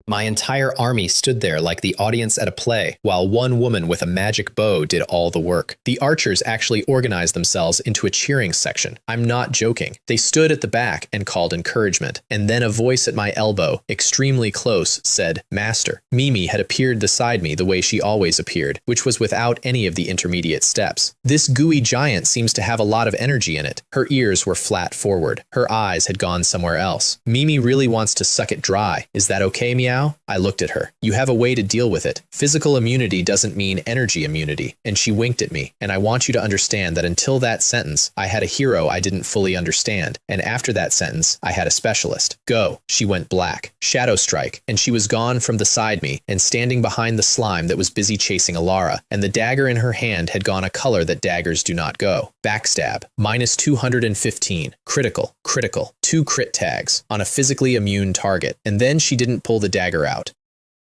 My entire army stood there like the audience at a play, while one woman with a magic bow did all the work. The archers actually organized themselves into a cheering section. I'm not joking. They stood at the back and called encouragement. And then a voice at my elbow, extremely close, said, "Master." Mimi had appeared beside me the way she always appeared, which was without any of the intermediate steps. This gooey giant seems to have a lot of energy in it. Her ears were flat forward. Her eyes had gone somewhere else. Mimi really wants to suck it dry. Is that okay, Meow? I looked at her. You have a way to deal with it. Physical immunity doesn't mean energy immunity. And she winked at me. And I want you to understand that until that sentence, I had a hero I didn't fully understand. And after that sentence, I had a specialist. Go. She went black. Shadow Strike. And she was gone from beside me and standing behind the slime that was busy chasing Alara. And the dagger in her hand had gone a color that daggers do not go. Backstab. Minus 215. Critical. Critical. 2 crit tags on a physically immune target. And then she didn't pull the dagger out.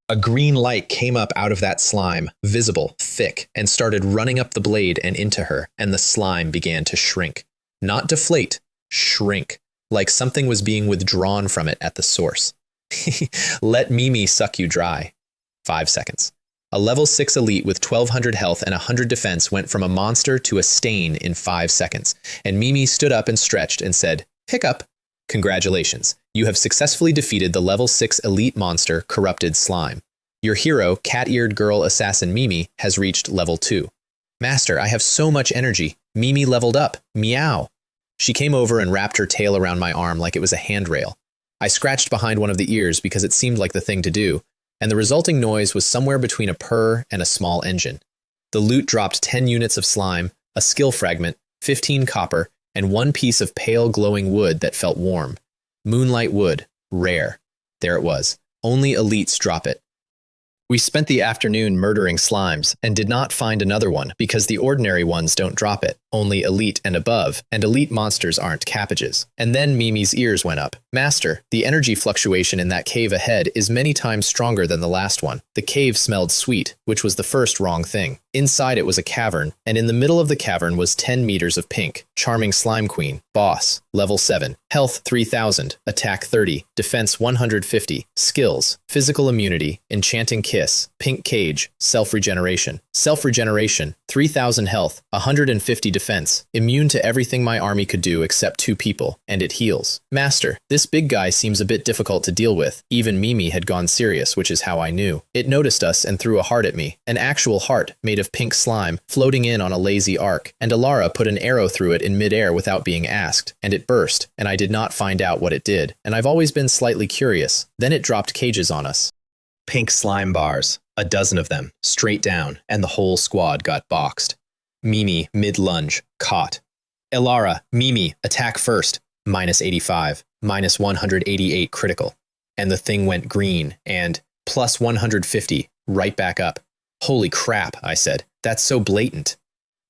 A green light came up out of that slime, visible, thick, and started running up the blade and into her, and the slime began to shrink. Not deflate, shrink, like something was being withdrawn from it at the source. Let Mimi suck you dry. 5 seconds. A level 6 elite with 1200 health and 100 defense went from a monster to a stain in 5 seconds, and Mimi stood up and stretched and said, "Hiccup. Congratulations. You have successfully defeated the level 6 elite monster, Corrupted Slime. Your hero, cat-eared girl assassin Mimi, has reached level 2. Master, I have so much energy. Mimi leveled up. Meow. She came over and wrapped her tail around my arm like it was a handrail. I scratched behind one of the ears because it seemed like the thing to do, and the resulting noise was somewhere between a purr and a small engine. The loot dropped 10 units of slime, a skill fragment, 15 copper, and 1 piece of pale glowing wood that felt warm. Moonlight wood, rare. There it was. Only elites drop it. We spent the afternoon murdering slimes and did not find another one because the ordinary ones don't drop it, only elite and above, and elite monsters aren't cabbages. And then Mimi's ears went up. Master, the energy fluctuation in that cave ahead is many times stronger than the last one. The cave smelled sweet, which was the first wrong thing. Inside it was a cavern, and in the middle of the cavern was 10 meters of pink. Charming Slime Queen. Boss. Level 7. Health 3000. Attack 30. Defense 150. Skills. Physical immunity. Enchanting Kiss. Pink Cage. Self-regeneration. Self-regeneration. 3000 health. 150 defense. Immune to everything my army could do except 2 people. And it heals. Master. This big guy seems a bit difficult to deal with. Even Mimi had gone serious, which is how I knew. It noticed us and threw a heart at me. An actual heart made of pink slime floating in on a lazy arc. And Alara put an arrow through it in midair without being asked. And it burst. And I did not find out what it did. And I've always been slightly curious. Then it dropped cages on us. Pink slime bars. A dozen of them. Straight down. And the whole squad got boxed. Mimi, mid-lunge. Caught. Alara, Mimi, attack first. Minus 85. Minus 188 critical. And the thing went green. And plus 150. Right back up. Holy crap, I said. That's so blatant.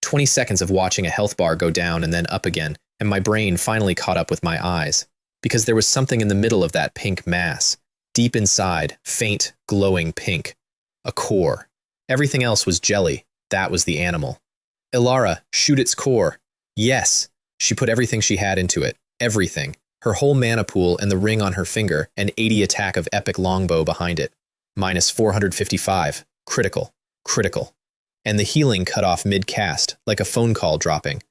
20 seconds of watching a health bar go down and then up again, and my brain finally caught up with my eyes. Because there was something in the middle of that pink mass. Deep inside, faint, glowing pink. A core. Everything else was jelly. That was the animal. Ilara, shoot its core. Yes. She put everything she had into it. Everything. Her whole mana pool and the ring on her finger, and 80 attack of epic longbow behind it. Minus 455. Critical. Critical. And the healing cut off mid-cast, like a phone call dropping.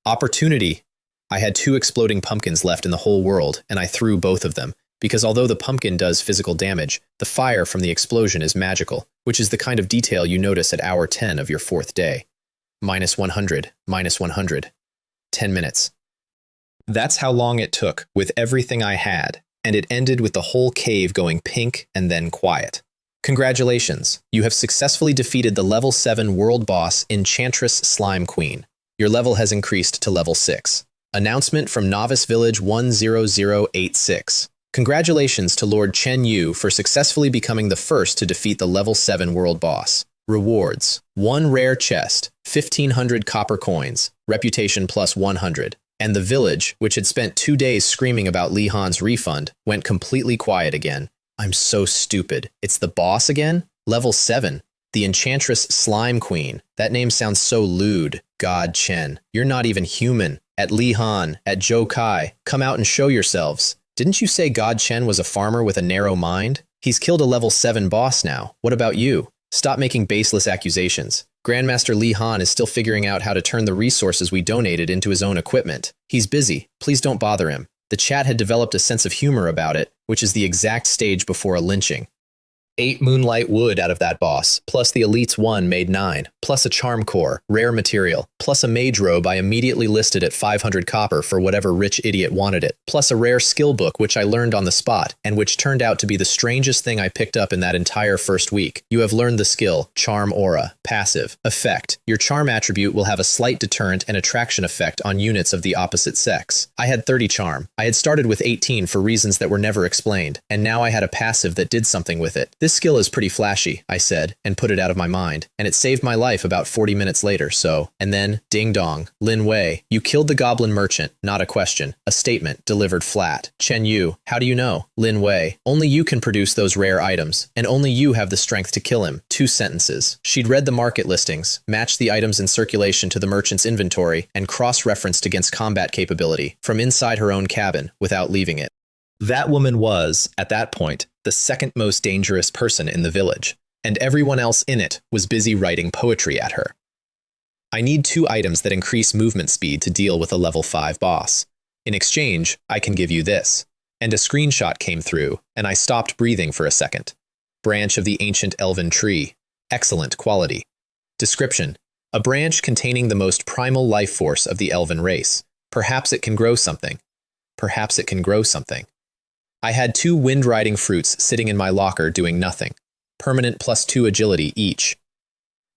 Opportunity. I had 2 exploding pumpkins left in the whole world, and I threw both of them, because although the pumpkin does physical damage, the fire from the explosion is magical, which is the kind of detail you notice at hour 10 of your 4th day. -100, -100. 10 minutes. That's how long it took, with everything I had, and it ended with the whole cave going pink and then quiet. Congratulations, you have successfully defeated the level 7 world boss Enchantress Slime Queen. Your level has increased to level 6. Announcement from Novice Village 10086. Congratulations to Lord Chen Yu for successfully becoming the first to defeat the level 7 world boss. Rewards: 1 rare chest, 1,500 copper coins, reputation plus 100. And the village, which had spent 2 days screaming about Li Han's refund, went completely quiet again. I'm so stupid. It's the boss again? Level 7. The Enchantress Slime Queen. That name sounds so lewd. God, Chen, you're not even human. At Li Han, at Zhou Kai, come out and show yourselves. Didn't you say God Chen was a farmer with a narrow mind? He's killed a level 7 boss now. What about you? Stop making baseless accusations. Grandmaster Li Han is still figuring out how to turn the resources we donated into his own equipment. He's busy. Please don't bother him. The chat had developed a sense of humor about it, which is the exact stage before a lynching. 8 moonlight wood out of that boss, plus the Elites 1 made 9, plus a charm core, rare material, plus a mage robe I immediately listed at 500 copper for whatever rich idiot wanted it, plus a rare skill book which I learned on the spot, and which turned out to be the strangest thing I picked up in that entire first week. You have learned the skill, Charm Aura, passive, effect. Your charm attribute will have a slight deterrent and attraction effect on units of the opposite sex. I had 30 charm. I had started with 18 for reasons that were never explained, and now I had a passive that did something with it. This skill is pretty flashy, I said, and put it out of my mind, and it saved my life about 40 minutes later, so. And then, ding dong, Lin Wei, you killed the goblin merchant, not a question. A statement, delivered flat. Chen Yu, how do you know? Lin Wei, only you can produce those rare items, and only you have the strength to kill him. 2 sentences. She'd read the market listings, matched the items in circulation to the merchant's inventory, and cross-referenced against combat capability, from inside her own cabin, without leaving it. That woman was, at that point, the second most dangerous person in the village, and everyone else in it was busy writing poetry at her. I need 2 items that increase movement speed to deal with a level 5 boss. In exchange, I can give you this. And a screenshot came through, and I stopped breathing for a second. Branch of the ancient elven tree. Excellent quality. Description: a branch containing the most primal life force of the elven race. Perhaps it can grow something. Perhaps it can grow something. I had 2 wind-riding fruits sitting in my locker doing nothing. Permanent plus 2 agility each.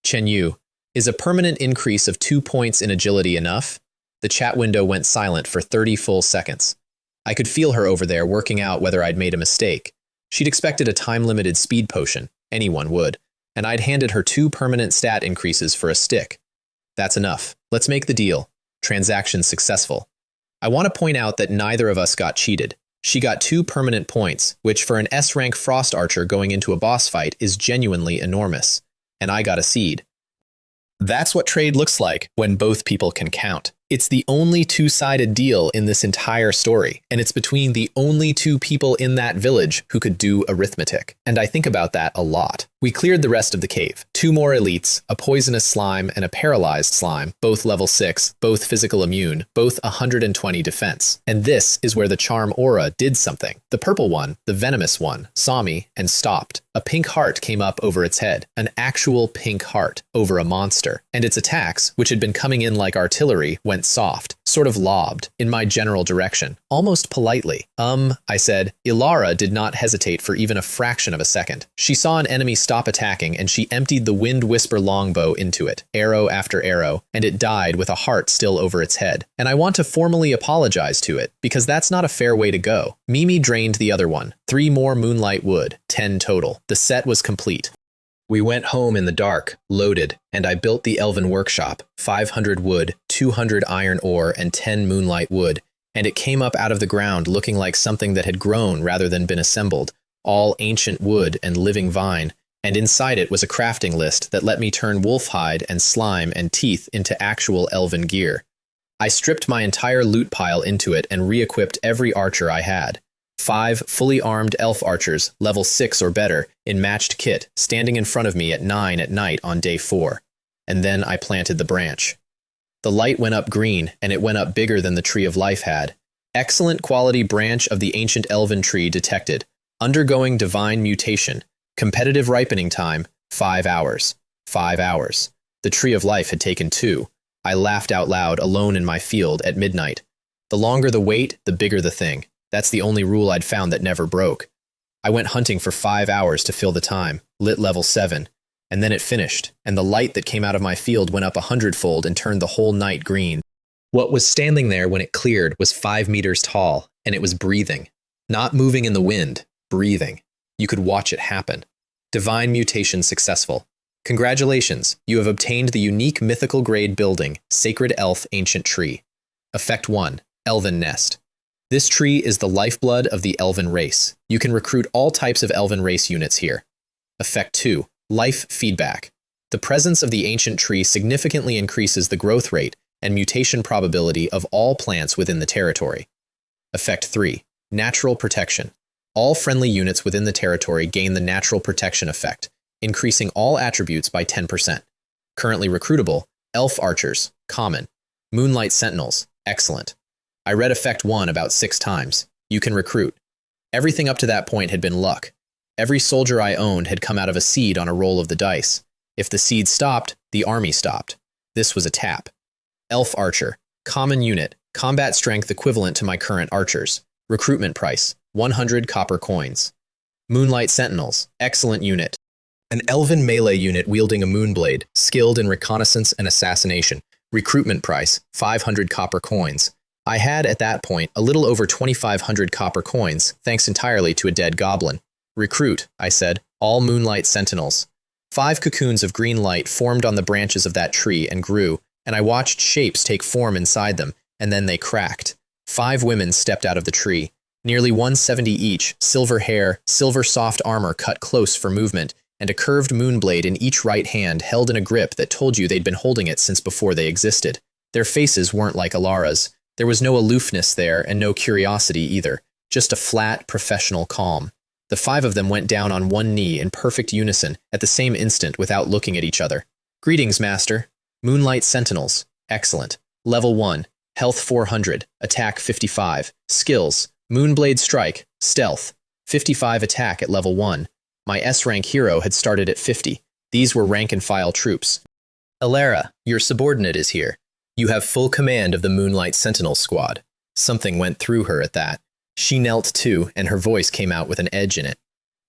Chen Yu, is a permanent increase of 2 points in agility enough? The chat window went silent for 30 full seconds. I could feel her over there working out whether I'd made a mistake. She'd expected a time-limited speed potion. Anyone would. And I'd handed her 2 permanent stat increases for a stick. That's enough. Let's make the deal. Transaction successful. I want to point out that neither of us got cheated. She got 2 permanent points, which for an S-rank frost archer going into a boss fight is genuinely enormous. And I got a seed. That's what trade looks like when both people can count. It's the only 2-sided deal in this entire story, and it's between the only 2 people in that village who could do arithmetic. And I think about that a lot. We cleared the rest of the cave. 2 more elites, a poisonous slime and a paralyzed slime, both level 6, both physical immune, both 120 defense. And this is where the charm aura did something. The purple one, the venomous one, saw me and stopped. A pink heart came up over its head, an actual pink heart, over a monster. And its attacks, which had been coming in like artillery, went soft, sort of lobbed, in my general direction, almost politely. I said. Ilara did not hesitate for even a fraction of a second. She saw an enemy stop attacking and she emptied the Wind Whisper longbow into it, arrow after arrow, and it died with a heart still over its head. And I want to formally apologize to it, because that's not a fair way to go. Mimi drained the other one. 3 more moonlight wood, 10 total. The set was complete. We went home in the dark, loaded, and I built the elven workshop, 500 wood, 200 iron ore, and 10 moonlight wood, and it came up out of the ground looking like something that had grown rather than been assembled, all ancient wood and living vine, and inside it was a crafting list that let me turn wolf hide and slime and teeth into actual elven gear. I stripped my entire loot pile into it and re-equipped every archer I had. 5 fully armed elf archers, level 6 or better, in matched kit, standing in front of me at 9 at night on day 4. And then I planted the branch. The light went up green, and it went up bigger than the tree of life had. Excellent quality branch of the ancient elven tree detected. Undergoing divine mutation. Competitive ripening time, 5 hours. 5 hours. The tree of life had taken 2. I laughed out loud alone in my field at midnight. The longer the wait, the bigger the thing. That's the only rule I'd found that never broke. I went hunting for 5 hours to fill the time, lit level 7. And then it finished, and the light that came out of my field went up 100-fold and turned the whole night green. What was standing there when it cleared was 5 meters tall, and it was breathing. Not moving in the wind, breathing. You could watch it happen. Divine mutation successful. Congratulations, you have obtained the unique mythical grade building, Sacred Elf Ancient Tree. Effect 1, Elven Nest. This tree is the lifeblood of the Elven race. You can recruit all types of Elven race units here. Effect 2, Life Feedback. The presence of the ancient tree significantly increases the growth rate and mutation probability of all plants within the territory. Effect 3, Natural Protection. All friendly units within the territory gain the Natural Protection effect, increasing all attributes by 10%. Currently recruitable, Elf Archers, Common. Moonlight Sentinels, Excellent. I read Effect 1 about 6 times. You can recruit. Everything up to that point had been luck. Every soldier I owned had come out of a seed on a roll of the dice. If the seed stopped, the army stopped. This was a tap. Elf Archer, Common Unit, combat strength equivalent to my current archers. Recruitment price, 100 copper coins. Moonlight Sentinels, Excellent Unit. An elven melee unit wielding a moonblade, skilled in reconnaissance and assassination. Recruitment price, 500 copper coins. I had, at that point, a little over 2,500 copper coins, thanks entirely to a dead goblin. Recruit, I said, all Moonlight Sentinels. 5 cocoons of green light formed on the branches of that tree and grew, and I watched shapes take form inside them, and then they cracked. 5 women stepped out of the tree. Nearly 170 each, silver hair, silver soft armor cut close for movement, and a curved moonblade in each right hand held in a grip that told you they'd been holding it since before they existed. Their faces weren't like Alara's. There was no aloofness there and no curiosity either, just a flat, professional calm. The 5 of them went down on one knee in perfect unison at the same instant without looking at each other. Greetings, Master. Moonlight Sentinels. Excellent. Level 1. Health 400. Attack 55. Skills. Moonblade Strike. Stealth. 55 attack at level 1. My S-rank hero had started at 50. These were rank-and-file troops. Alara, your subordinate is here. You have full command of the Moonlight Sentinel squad. Something went through her at that. She knelt too, and her voice came out with an edge in it.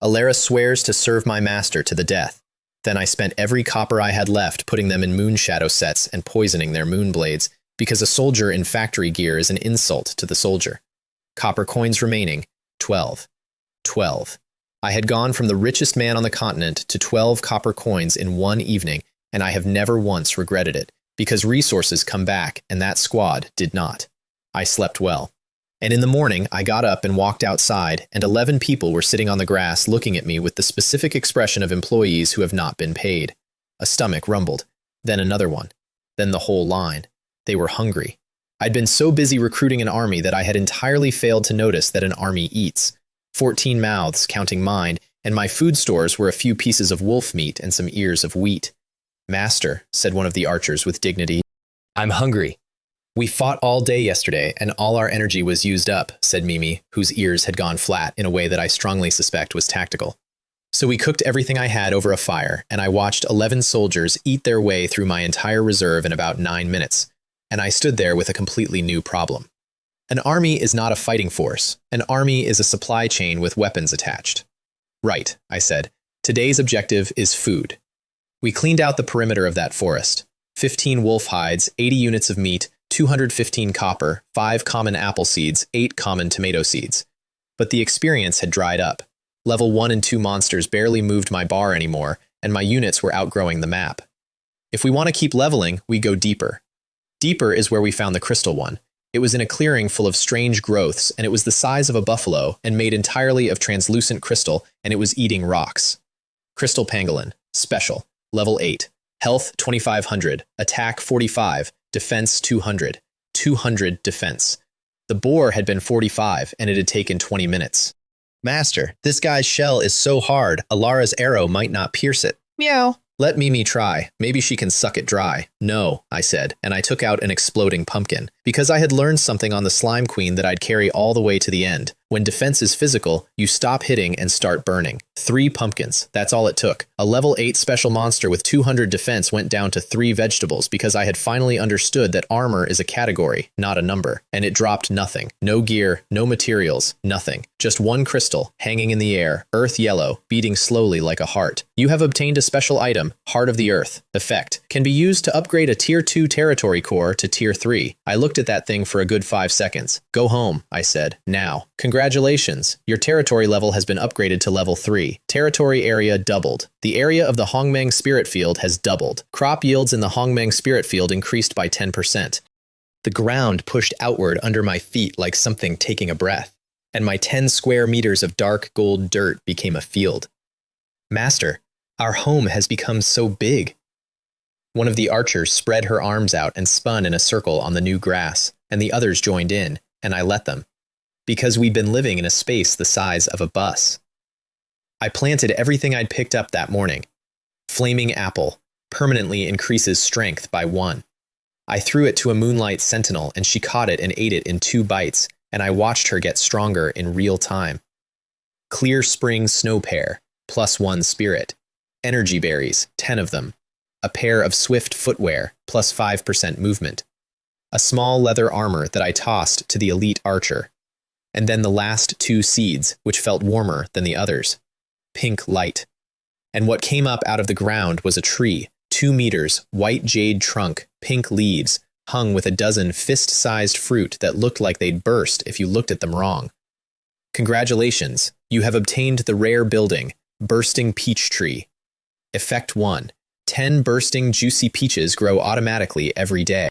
Alara swears to serve my master to the death. Then I spent every copper I had left putting them in moonshadow sets and poisoning their moonblades, because a soldier in factory gear is an insult to the soldier. Copper coins remaining, 12. 12. I had gone from the richest man on the continent to 12 copper coins in one evening, and I have never once regretted it, because resources come back, and that squad did not. I slept well. And in the morning, I got up and walked outside, and 11 people were sitting on the grass looking at me with the specific expression of employees who have not been paid. A stomach rumbled. Then another one. Then the whole line. They were hungry. I'd been so busy recruiting an army that I had entirely failed to notice that an army eats. 14 mouths, counting mine, and my food stores were a few pieces of wolf meat and some ears of wheat. Master, said one of the archers with dignity, I'm hungry. We fought all day yesterday, and all our energy was used up, said Mimi, whose ears had gone flat in a way that I strongly suspect was tactical. So we cooked everything I had over a fire, and I watched 11 soldiers eat their way through my entire reserve in about 9 minutes, and I stood there with a completely new problem. An army is not a fighting force. An army is a supply chain with weapons attached. Right, I said. Today's objective is food. We cleaned out the perimeter of that forest. 15 wolf hides, 80 units of meat, 215 copper, 5 common apple seeds, 8 common tomato seeds. But the experience had dried up. Level 1 and 2 monsters barely moved my bar anymore, and my units were outgrowing the map. If we want to keep leveling, we go deeper. Deeper is where we found the crystal one. It was in a clearing full of strange growths, and it was the size of a buffalo and made entirely of translucent crystal, and it was eating rocks. Crystal Pangolin. Special. Level 8. Health 2500. Attack 45. Defense 200. 200 defense. The boar had been 45, and it had taken 20 minutes. Master, this guy's shell is so hard, Alara's arrow might not pierce it. Meow. Let Mimi try. Maybe she can suck it dry. No, I said, and I took out an exploding pumpkin. Because I had learned something on the Slime Queen that I'd carry all the way to the end. When defense is physical, you stop hitting and start burning. 3 pumpkins. That's all it took. A level 8 special monster with 200 defense went down to 3 vegetables because I had finally understood that armor is a category, not a number. And it dropped nothing. No gear, no materials, nothing. Just 1 crystal, hanging in the air, earth yellow, beating slowly like a heart. You have obtained a special item, Heart of the Earth. Effect. Can be used to upgrade a Tier 2 territory core to Tier 3. I looked at that thing for a good 5 seconds. Go home, I said. Now. Congratulations. Your territory level has been upgraded to level 3. Territory area doubled. The area of the Hongmeng Spirit Field has doubled. Crop yields in the Hongmeng Spirit Field increased by 10%. The ground pushed outward under my feet like something taking a breath, and my 10 square meters of dark gold dirt became a field. Master, our home has become so big. One of the archers spread her arms out and spun in a circle on the new grass, and the others joined in, and I let them. Because we'd been living in a space the size of a bus. I planted everything I'd picked up that morning. Flaming apple permanently increases strength by 1. I threw it to a moonlight sentinel and she caught it and ate it in 2 bites, and I watched her get stronger in real time. Clear spring snow pear, +1 spirit. Energy berries, 10 of them. A pair of swift footwear, +5% movement. A small leather armor that I tossed to the elite archer. And then the last 2 seeds, which felt warmer than the others. Pink light. And what came up out of the ground was a tree, 2 meters, white jade trunk, pink leaves, hung with a dozen fist-sized fruit that looked like they'd burst if you looked at them wrong. Congratulations, you have obtained the rare building, Bursting Peach Tree. Effect 1. 10 bursting juicy peaches grow automatically every day.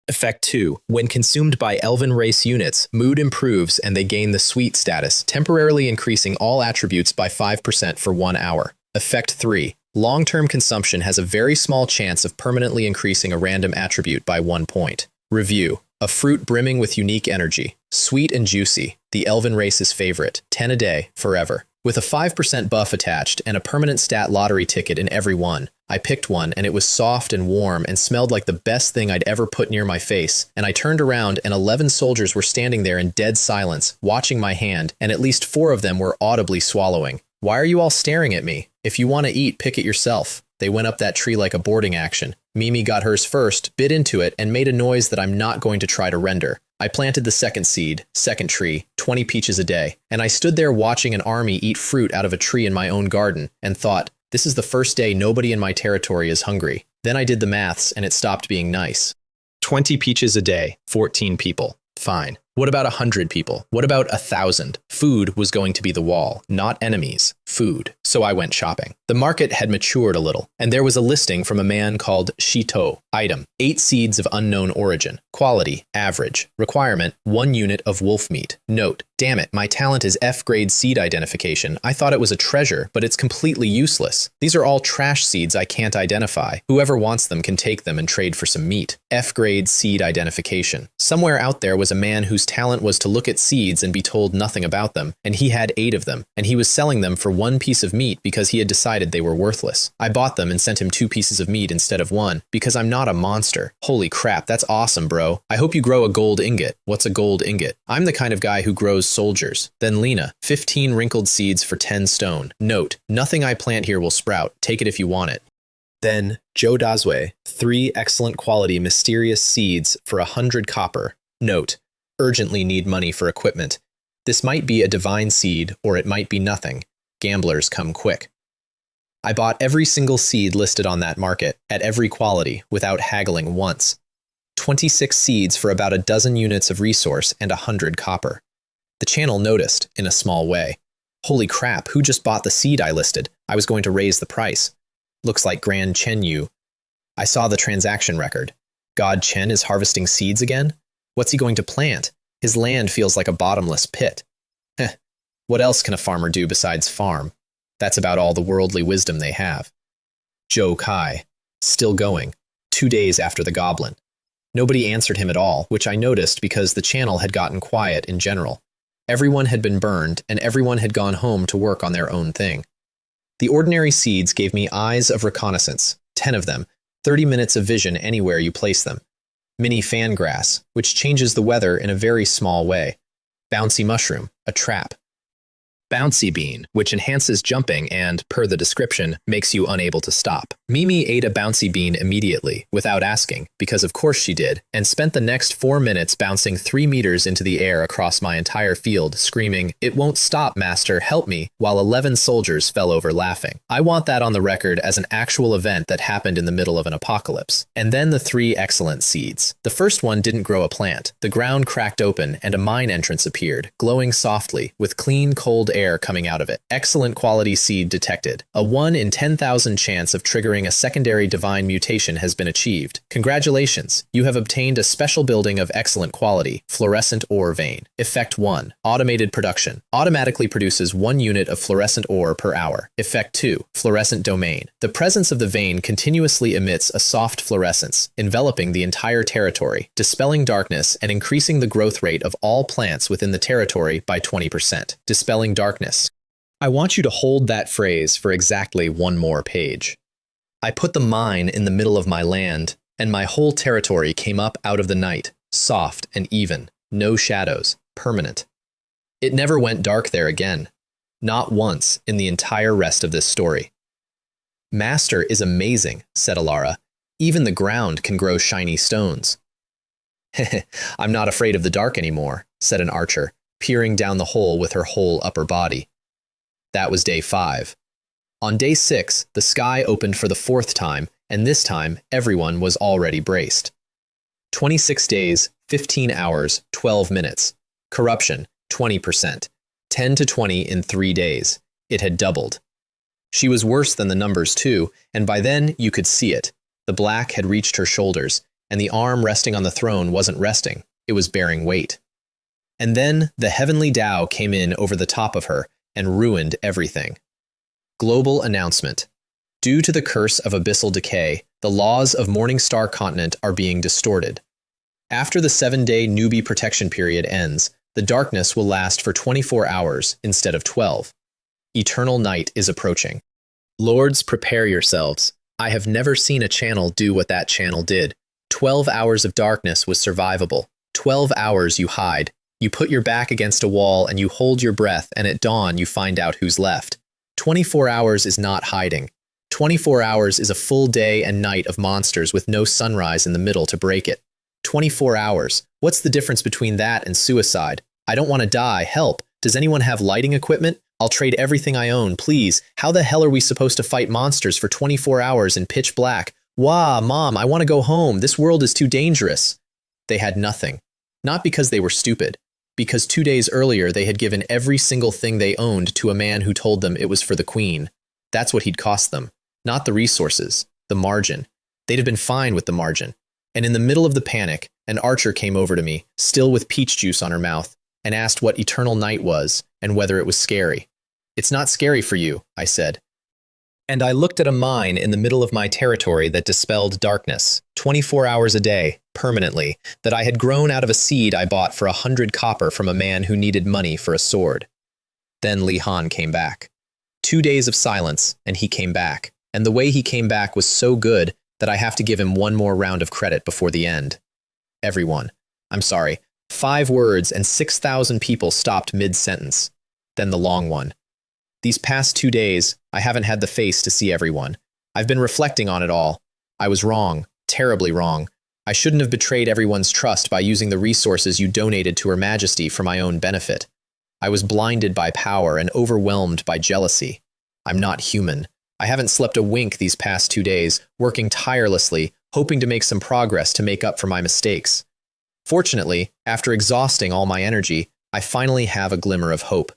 Effect 2. When consumed by elven race units, mood improves and they gain the sweet status, temporarily increasing all attributes by 5% for 1 hour. Effect 3. Long-term consumption has a very small chance of permanently increasing a random attribute by 1 point. Review. A fruit brimming with unique energy. Sweet and juicy. The elven race's favorite. 10 a day, forever. With a 5% buff attached and a permanent stat lottery ticket in every one, I picked one and it was soft and warm and smelled like the best thing I'd ever put near my face, and I turned around and 11 soldiers were standing there in dead silence, watching my hand, and at least 4 of them were audibly swallowing. Why are you all staring at me? If you want to eat, pick it yourself. They went up that tree like a boarding action. Mimi got hers first, bit into it, and made a noise that I'm not going to try to render. I planted the second seed, second tree, 20 peaches a day, and I stood there watching an army eat fruit out of a tree in my own garden, and thought, this is the first day nobody in my territory is hungry. Then I did the maths, and it stopped being nice. 20 peaches a day, 14 people. Fine. What about 100 people? What about 1,000? Food was going to be the wall, not enemies. Food. So I went shopping. The market had matured a little, and there was a listing from a man called Shito. Item: 8 seeds of unknown origin. Quality: average. Requirement: 1 unit of wolf meat. Note: damn it, my talent is F-grade seed identification. I thought it was a treasure, but it's completely useless. These are all trash seeds I can't identify. Whoever wants them can take them and trade for some meat. F-grade seed identification. Somewhere out there was a man whose talent was to look at seeds and be told nothing about them, and he had 8 of them, and he was selling them for 1 piece of meat because he had decided they were worthless. I bought them and sent him 2 pieces of meat instead of 1, because I'm not a monster. Holy crap, that's awesome, bro. I hope you grow a gold ingot. What's a gold ingot? I'm the kind of guy who grows soldiers. Then Lena, 15 wrinkled seeds for 10 stone. Note: nothing I plant here will sprout. Take it if you want it. Then Joe Dazwe, 3 excellent quality mysterious seeds for 100 copper. Note: urgently need money for equipment. This might be a divine seed, or it might be nothing. Gamblers come quick. I bought every single seed listed on that market, at every quality, without haggling once. 26 seeds for about a dozen units of resource and 100 copper. The channel noticed, in a small way. Holy crap, who just bought the seed I listed? I was going to raise the price. Looks like Grand Chen Yu. I saw the transaction record. God Chen is harvesting seeds again? What's he going to plant? His land feels like a bottomless pit. Heh. What else can a farmer do besides farm? That's about all the worldly wisdom they have. Joe Kai. Still going. 2 days after the goblin. Nobody answered him at all, which I noticed because the channel had gotten quiet in general. Everyone had been burned, and everyone had gone home to work on their own thing. The ordinary seeds gave me eyes of reconnaissance, 10 of them, 30 minutes of vision anywhere you place them. Mini fan grass, which changes the weather in a very small way. Bouncy mushroom, a trap. Bouncy bean, which enhances jumping and, per the description, makes you unable to stop. Mimi ate a bouncy bean immediately, without asking, because of course she did, and spent the next 4 minutes bouncing 3 meters into the air across my entire field, screaming, "It won't stop, master, help me," while 11 soldiers fell over laughing. I want that on the record as an actual event that happened in the middle of an apocalypse. And then the 3 excellent seeds. The first one didn't grow a plant. The ground cracked open and a mine entrance appeared, glowing softly, with clean, cold air coming out of it. Excellent quality seed detected. A 1 in 10,000 chance of triggering a secondary divine mutation has been achieved. Congratulations, you have obtained a special building of excellent quality, fluorescent ore vein. Effect 1. Automated production. Automatically produces 1 unit of fluorescent ore per hour. Effect 2. Fluorescent domain. The presence of the vein continuously emits a soft fluorescence, enveloping the entire territory, dispelling darkness and increasing the growth rate of all plants within the territory by 20%. Dispelling darkness. I want you to hold that phrase for exactly 1 more page. I put the mine in the middle of my land, and my whole territory came up out of the night, soft and even, no shadows, permanent. It never went dark there again, not once in the entire rest of this story. "Master is amazing," said Alara. "Even the ground can grow shiny stones." "I'm not afraid of the dark anymore," said an archer, peering down the hole with her whole upper body. That was day 5. On day 6, the sky opened for the 4th time, and this time, everyone was already braced. 26 days, 15 hours, 12 minutes. Corruption, 20%. 10 to 20 in 3 days. It had doubled. She was worse than the numbers too, and by then you could see it. The black had reached her shoulders, and the arm resting on the throne wasn't resting, it was bearing weight. And then the heavenly Tao came in over the top of her, and ruined everything. Global announcement. Due to the curse of abyssal decay, the laws of Morningstar Continent are being distorted. After the 7-day newbie protection period ends, the darkness will last for 24 hours instead of 12. Eternal night is approaching. Lords, prepare yourselves. I have never seen a channel do what that channel did. 12 hours of darkness was survivable. 12 hours you hide. You put your back against a wall and you hold your breath, and at dawn you find out who's left. 24 hours is not hiding. 24 hours is a full day and night of monsters with no sunrise in the middle to break it. 24 hours. What's the difference between that and suicide? I don't want to die. Help. Does anyone have lighting equipment? I'll trade everything I own, please. How the hell are we supposed to fight monsters for 24 hours in pitch black? Wah, Mom, I want to go home. This world is too dangerous. They had nothing. Not because they were stupid. Because 2 days earlier they had given every single thing they owned to a man who told them it was for the queen. That's what he'd cost them. Not the resources, the margin. They'd have been fine with the margin. And in the middle of the panic, an archer came over to me, still with peach juice on her mouth, and asked what eternal night was and whether it was scary. "It's not scary for you," I said. And I looked at a mine in the middle of my territory that dispelled darkness, 24 hours a day, permanently, that I had grown out of a seed I bought for 100 copper from a man who needed money for a sword. Then Li Han came back. 2 days of silence, and he came back. And the way he came back was so good that I have to give him 1 more round of credit before the end. Everyone. I'm sorry. 5 words and 6,000 people stopped mid-sentence. Then the long one. These past 2 days, I haven't had the face to see everyone. I've been reflecting on it all. I was wrong, terribly wrong. I shouldn't have betrayed everyone's trust by using the resources you donated to Her Majesty for my own benefit. I was blinded by power and overwhelmed by jealousy. I'm not human. I haven't slept a wink these past 2 days, working tirelessly, hoping to make some progress to make up for my mistakes. Fortunately, after exhausting all my energy, I finally have a glimmer of hope.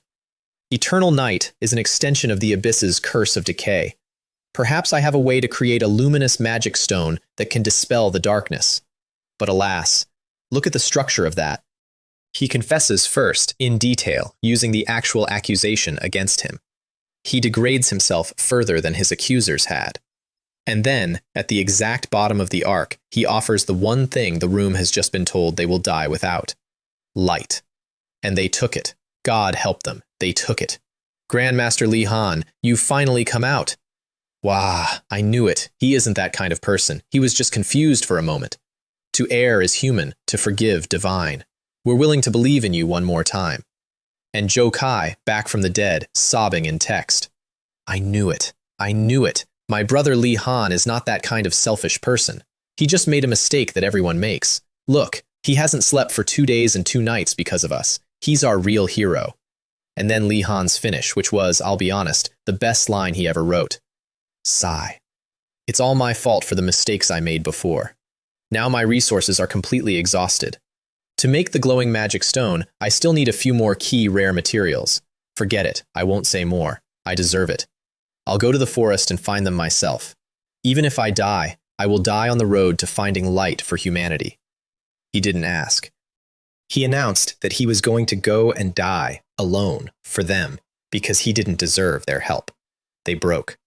Eternal night is an extension of the abyss's curse of decay. Perhaps I have a way to create a luminous magic stone that can dispel the darkness. But alas, look at the structure of that. He confesses first, in detail, using the actual accusation against him. He degrades himself further than his accusers had. And then, at the exact bottom of the arc, he offers the one thing the room has just been told they will die without. Light. And they took it. God help them. They took it. Grandmaster Li Han, you've finally come out. Wah, I knew it. He isn't that kind of person. He was just confused for a moment. To err is human, to forgive divine. We're willing to believe in you one more time. And Zhou Kai, back from the dead, sobbing in text. I knew it. I knew it. My brother Li Han is not that kind of selfish person. He just made a mistake that everyone makes. Look, he hasn't slept for 2 days and 2 nights because of us. He's our real hero. And then Li Han's finish, which was, I'll be honest, the best line he ever wrote. Sigh. It's all my fault for the mistakes I made before. Now my resources are completely exhausted. To make the glowing magic stone, I still need a few more key rare materials. Forget it, I won't say more. I deserve it. I'll go to the forest and find them myself. Even if I die, I will die on the road to finding light for humanity. He didn't ask. He announced that he was going to go and die alone for them because he didn't deserve their help. They broke.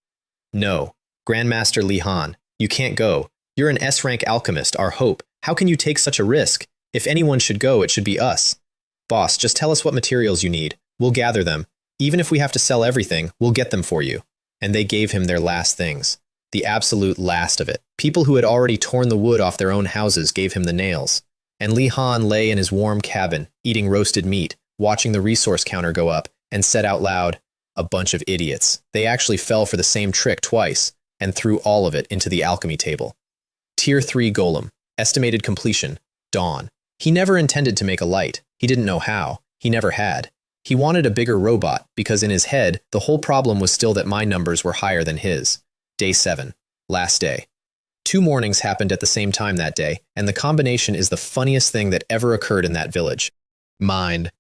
No, Grandmaster Li Han, you can't go. You're an S-rank alchemist, our hope. How can you take such a risk? If anyone should go, it should be us. Boss, just tell us what materials you need. We'll gather them. Even if we have to sell everything, we'll get them for you. And they gave him their last things. The absolute last of it. People who had already torn the wood off their own houses gave him the nails. And Li Han lay in his warm cabin, eating roasted meat, watching the resource counter go up, and said out loud, a bunch of idiots. They actually fell for the same trick twice, and threw all of it into the alchemy table. Tier 3 Golem. Estimated completion. Dawn. He never intended to make a light. He didn't know how. He never had. He wanted a bigger robot, because in his head, the whole problem was still that my numbers were higher than his. Day 7. Last day. 2 mornings happened at the same time that day, and the combination is the funniest thing that ever occurred in that village. Mind.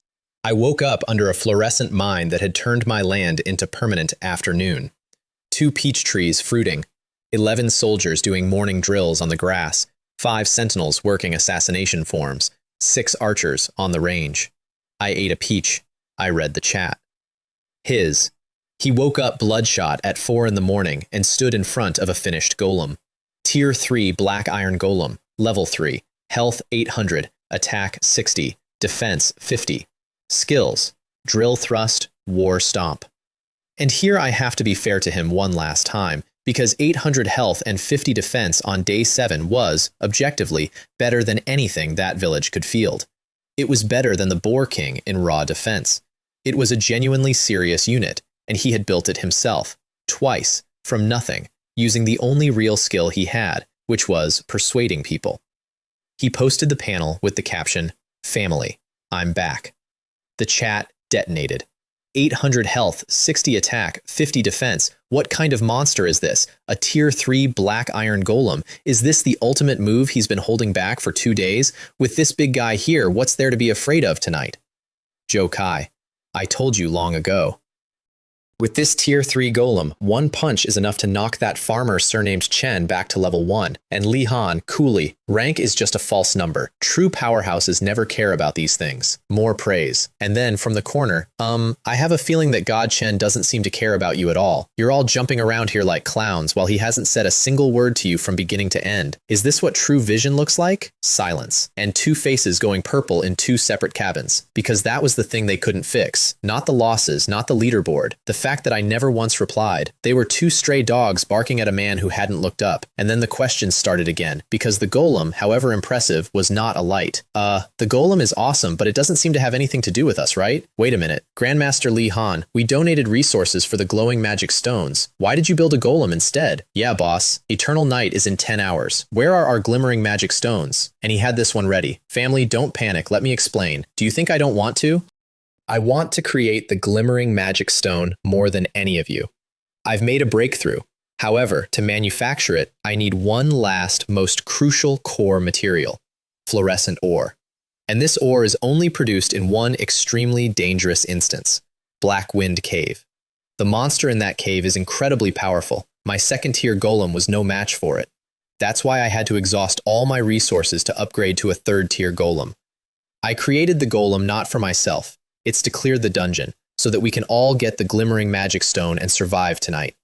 I woke up under a fluorescent mine that had turned my land into permanent afternoon. 2 peach trees fruiting. 11 soldiers doing morning drills on the grass. 5 sentinels working assassination forms. 6 archers on the range. I ate a peach. I read the chat. His. He woke up bloodshot at 4 in the morning and stood in front of a finished golem. Tier 3 Black Iron Golem. Level 3. Health 800. Attack 60. Defense 50. Skills. Drill Thrust. War Stomp. And here I have to be fair to him one last time, because 800 health and 50 defense on day 7 was, objectively, better than anything that village could field. It was better than the Boar King in raw defense. It was a genuinely serious unit, and he had built it himself, twice, from nothing, using the only real skill he had, which was persuading people. He posted the panel with the caption, "Family, I'm back." The chat detonated. 800 health, 60 attack, 50 defense. What kind of monster is this? A tier 3 Black Iron Golem? Is this the ultimate move he's been holding back for 2 days? With this big guy here, what's there to be afraid of tonight? Zhou Kai. I told you long ago. With this tier 3 golem, one punch is enough to knock that farmer surnamed Chen back to level 1. And Li Han, coolly, rank is just a false number. True powerhouses never care about these things. More praise. And then from the corner, I have a feeling that God Chen doesn't seem to care about you at all. You're all jumping around here like clowns while he hasn't said a single word to you from beginning to end. Is this what true vision looks like? Silence. And 2 faces going purple in 2 separate cabins. Because that was the thing they couldn't fix. Not the losses, not the leaderboard. The fact that I never once replied. They were 2 stray dogs barking at a man who hadn't looked up. And then the questions started again, because the golem, however impressive, was not a light. The golem is awesome, but it doesn't seem to have anything to do with us, right? Wait a minute. Grandmaster Li Han, we donated resources for the glowing magic stones. Why did you build a golem instead? Yeah, boss. Eternal night is in 10 hours. Where are our glimmering magic stones? And he had this one ready. Family, don't panic. Let me explain. Do you think I don't want to? I want to create the glimmering magic stone more than any of you. I've made a breakthrough. However, to manufacture it, I need one last, most crucial core material, fluorescent ore. And this ore is only produced in one extremely dangerous instance, Black Wind Cave. The monster in that cave is incredibly powerful. My 2nd tier golem was no match for it. That's why I had to exhaust all my resources to upgrade to a 3rd tier golem. I created the golem not for myself. It's to clear the dungeon, so that we can all get the glimmering magic stone and survive tonight.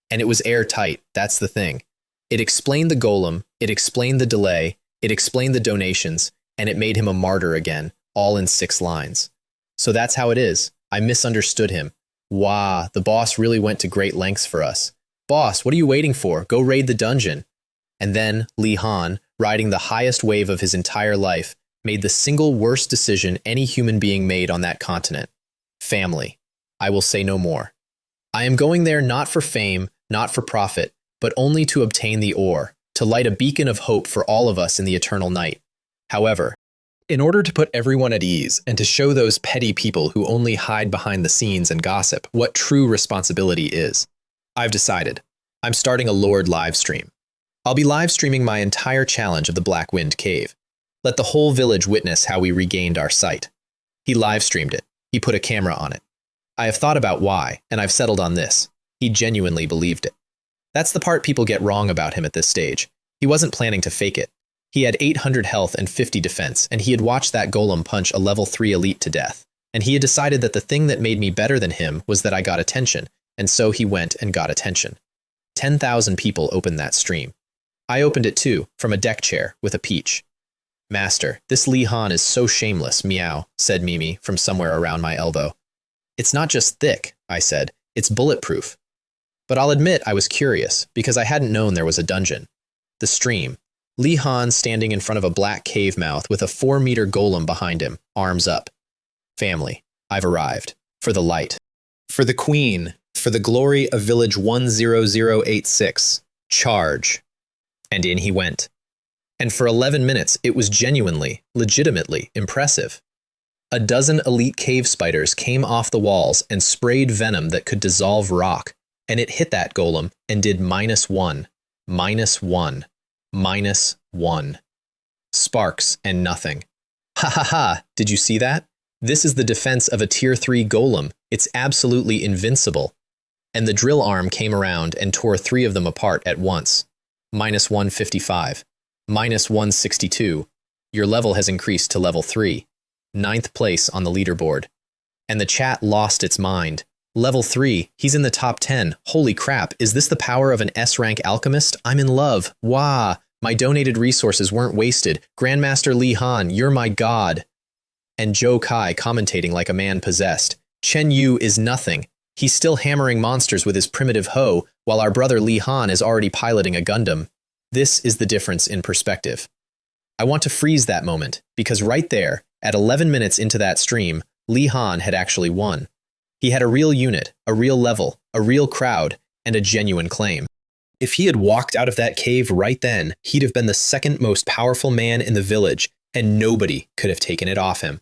And it was airtight, that's the thing. It explained the golem, it explained the delay, it explained the donations, and it made him a martyr again, all in 6 lines. So that's how it is. I misunderstood him. Wow, the boss really went to great lengths for us. Boss, what are you waiting for? Go raid the dungeon. And then Li Han, riding the highest wave of his entire life, made the single worst decision any human being made on that continent. Family. I will say no more. I am going there not for fame, not for profit, but only to obtain the ore, to light a beacon of hope for all of us in the eternal night. However, in order to put everyone at ease and to show those petty people who only hide behind the scenes and gossip what true responsibility is, I've decided. I'm starting a Lord live stream. I'll be live streaming my entire challenge of the Black Wind Cave. Let the whole village witness how we regained our sight. He live streamed it. He put a camera on it. I have thought about why, and I've settled on this. He genuinely believed it. That's the part people get wrong about him at this stage. He wasn't planning to fake it. He had 800 health and 50 defense, and he had watched that golem punch a level 3 elite to death. And he had decided that the thing that made me better than him was that I got attention, and so he went and got attention. 10,000 people opened that stream. I opened it too, from a deck chair, with a peach. Master, this Li Han is so shameless, meow, said Mimi from somewhere around my elbow. It's not just thick, I said, it's bulletproof. But I'll admit I was curious, because I hadn't known there was a dungeon. The stream. Li Han standing in front of a black cave mouth with a 4-meter golem behind him, arms up. Family, I've arrived. For the light. For the queen. For the glory of village 10086. Charge. And in he went. And for 11 minutes, it was genuinely, legitimately impressive. A dozen elite cave spiders came off the walls and sprayed venom that could dissolve rock, and it hit that golem and did -1, -1, -1. Sparks and nothing. Ha ha ha, did you see that? This is the defense of a tier 3 golem. It's absolutely invincible. And the drill arm came around and tore 3 of them apart at once. -155. -162. Your level has increased to level 3. 9th place on the leaderboard. And the chat lost its mind. Level 3, he's in the top 10. Holy crap, is this the power of an S-rank alchemist? I'm in love. Wah! My donated resources weren't wasted. Grandmaster Li Han, you're my god. And Joe Kai commentating like a man possessed. Chen Yu is nothing. He's still hammering monsters with his primitive hoe, while our brother Li Han is already piloting a Gundam. This is the difference in perspective. I want to freeze that moment, because right there, at 11 minutes into that stream, Li Han had actually won. He had a real unit, a real level, a real crowd, and a genuine claim. If he had walked out of that cave right then, he'd have been the second most powerful man in the village, and nobody could have taken it off him.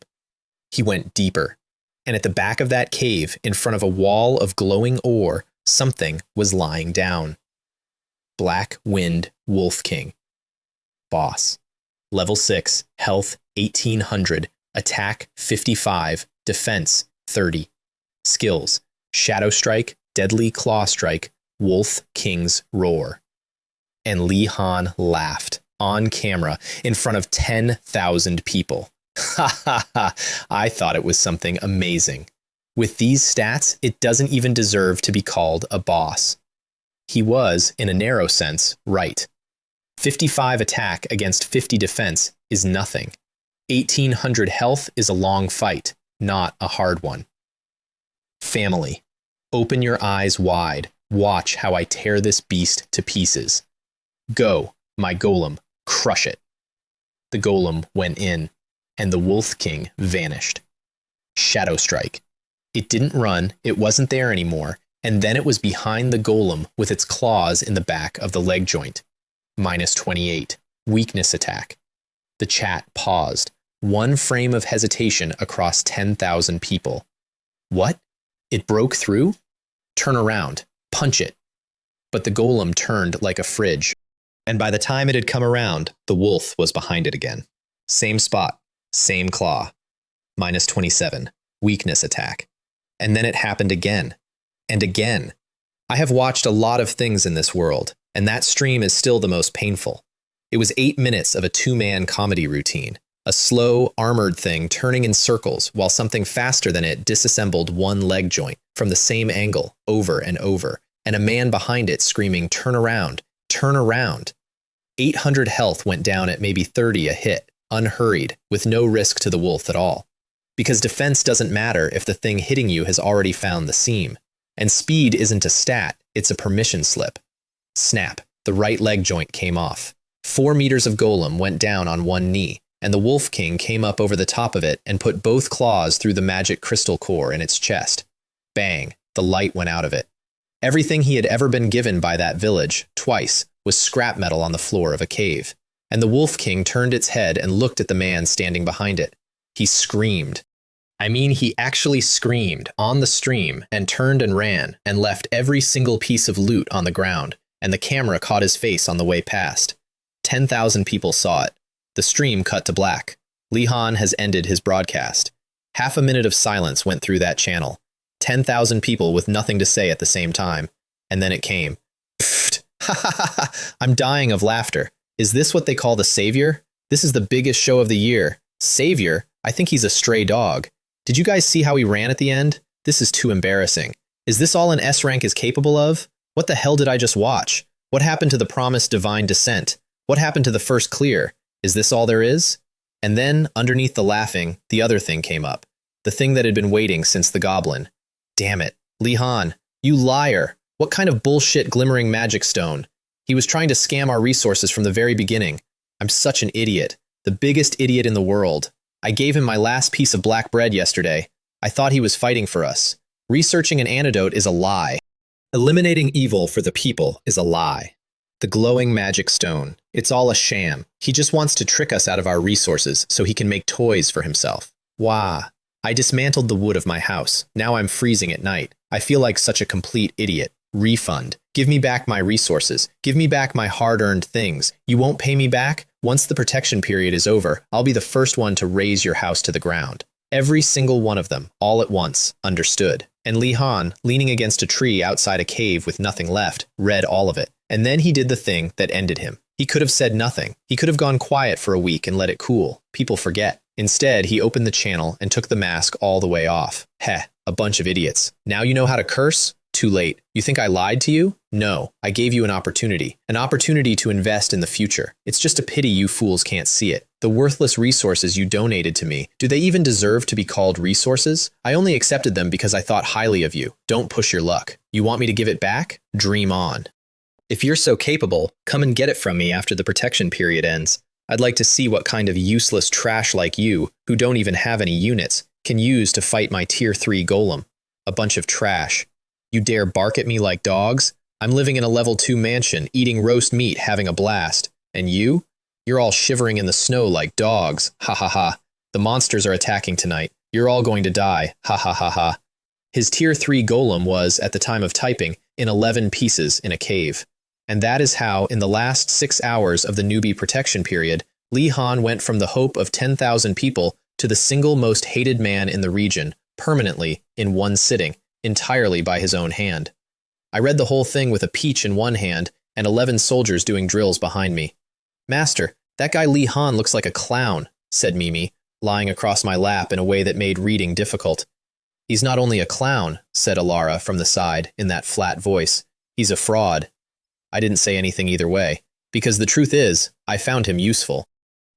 He went deeper, and at the back of that cave, in front of a wall of glowing ore, something was lying down. Black Wind Wolf King. Boss. Level 6, health 1800, attack 55, defense 30. Skills, Shadow Strike, Deadly Claw Strike, Wolf King's Roar. And Li Han laughed, on camera, in front of 10,000 people. Ha ha ha, I thought it was something amazing. With these stats, it doesn't even deserve to be called a boss. He was, in a narrow sense, right. 55 attack against 50 defense is nothing. 1800 health is a long fight, not a hard one. Family, open your eyes wide. Watch how I tear this beast to pieces. Go, my golem, crush it. The golem went in, and the Wolf King vanished. Shadow Strike. It didn't run, it wasn't there anymore, and then it was behind the golem with its claws in the back of the leg joint. -28. Weakness attack. The chat paused. 1 frame of hesitation across 10,000 people. What? It broke through? Turn around. Punch it. But the golem turned like a fridge. And by the time it had come around, the wolf was behind it again. Same spot. Same claw. -27. Weakness attack. And then it happened again. And again. I have watched a lot of things in this world, and that stream is still the most painful. It was 8 minutes of a 2-man comedy routine. A slow, armored thing turning in circles while something faster than it disassembled 1 leg joint from the same angle over and over, and a man behind it screaming, "Turn around, turn around." 800 health went down at maybe 30 a hit, unhurried, with no risk to the wolf at all. because defense doesn't matter if the thing hitting you has already found the seam. And speed isn't a stat, it's a permission slip. Snap, the right leg joint came off. 4 meters of golem went down on one knee, and the Wolf King came up over the top of it and put both claws through the magic crystal core in its chest. Bang, the light went out of it. Everything he had ever been given by that village, twice, was scrap metal on the floor of a cave. And the Wolf King turned its head and looked at the man standing behind it. He screamed. I mean, he actually screamed on the stream and turned and ran and left every single piece of loot on the ground, and the camera caught his face on the way past. 10,000 people saw it. The stream cut to black. Lee Han has ended his broadcast. Half a minute of silence went through that channel. 10,000 people with nothing to say at the same time. And then it came. Pfft. Ha ha ha ha. I'm dying of laughter. Is this what they call the savior? This is the biggest show of the year. Savior? I think he's a stray dog. Did you guys see how he ran at the end? This is too embarrassing. Is this all an S rank is capable of? What the hell did I just watch? What happened to the promised divine descent? What happened to the first clear? Is this all there is? And then, underneath the laughing, the other thing came up. The thing that had been waiting since the goblin. Damn it. Lee Han, you liar. What kind of bullshit glimmering magic stone? He was trying to scam our resources from the very beginning. I'm such an idiot. The biggest idiot in the world. I gave him my last piece of black bread yesterday. I thought he was fighting for us. Researching an antidote is a lie. Eliminating evil for the people is a lie. The glowing magic stone. It's all a sham. He just wants to trick us out of our resources so he can make toys for himself. Wah. I dismantled the wood of my house. Now I'm freezing at night. I feel like such a complete idiot. Refund. Give me back my resources. Give me back my hard-earned things. You won't pay me back? Once the protection period is over, I'll be the first one to raise your house to the ground. Every single one of them, all at once, understood. And Lee Han, leaning against a tree outside a cave with nothing left, read all of it. And then he did the thing that ended him. He could have said nothing. He could have gone quiet for a week and let it cool. People forget. Instead, he opened the channel and took the mask all the way off. Heh, a bunch of idiots. Now you know how to curse? Too late. You think I lied to you? No, I gave you an opportunity to invest in the future. It's just a pity you fools can't see it. The worthless resources you donated to me, do they even deserve to be called resources? I only accepted them because I thought highly of you. Don't push your luck. You want me to give it back? Dream on. If you're so capable, come and get it from me after the protection period ends. I'd like to see what kind of useless trash like you, who don't even have any units, can use to fight my tier 3 golem. A bunch of trash. You dare bark at me like dogs? I'm living in a level 2 mansion, eating roast meat, having a blast. And you? You're all shivering in the snow like dogs. Ha ha ha. The monsters are attacking tonight. You're all going to die. Ha ha ha ha. His tier 3 golem was, at the time of typing, in 11 pieces in a cave. And that is how, in the last 6 hours of the newbie protection period, Lee Han went from the hope of 10,000 people to the single most hated man in the region, permanently, in one sitting, entirely by his own hand. I read the whole thing with a peach in one hand and 11 soldiers doing drills behind me. Master, that guy Lee Han looks like a clown, said Mimi, lying across my lap in a way that made reading difficult. He's not only a clown, said Alara from the side in that flat voice. He's a fraud. I didn't say anything either way, because the truth is, I found him useful.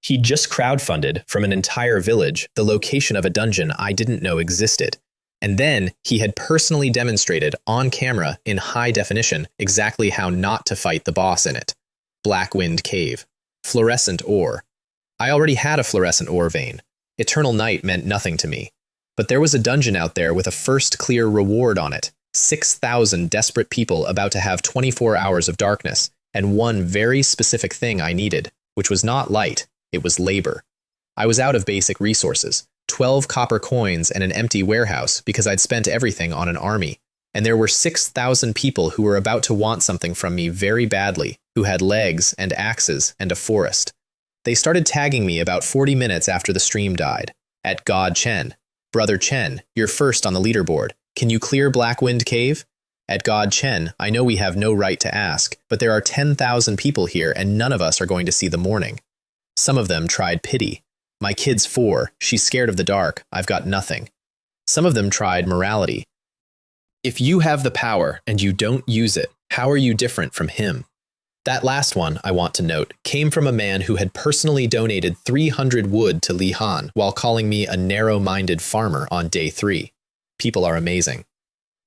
He'd just crowdfunded from an entire village the location of a dungeon I didn't know existed. And then he had personally demonstrated on camera in high definition exactly how not to fight the boss in it. Blackwind Cave. Fluorescent ore. I already had a fluorescent ore vein. Eternal night meant nothing to me. But there was a dungeon out there with a first clear reward on it. 6,000 desperate people about to have 24 hours of darkness, and one very specific thing I needed, which was not light, it was labor. I was out of basic resources, 12 copper coins and an empty warehouse because I'd spent everything on an army, and there were 6,000 people who were about to want something from me very badly, who had legs and axes and a forest. They started tagging me about 40 minutes after the stream died. At God Chen. Brother Chen, you're first on the leaderboard. Can you clear Blackwind Cave? At God Chen, I know we have no right to ask, but there are 10,000 people here and none of us are going to see the morning. Some of them tried pity. My kid's 4, she's scared of the dark, I've got nothing. Some of them tried morality. If you have the power and you don't use it, how are you different from him? That last one, I want to note, came from a man who had personally donated 300 wood to Li Han while calling me a narrow-minded farmer on day 3. People are amazing.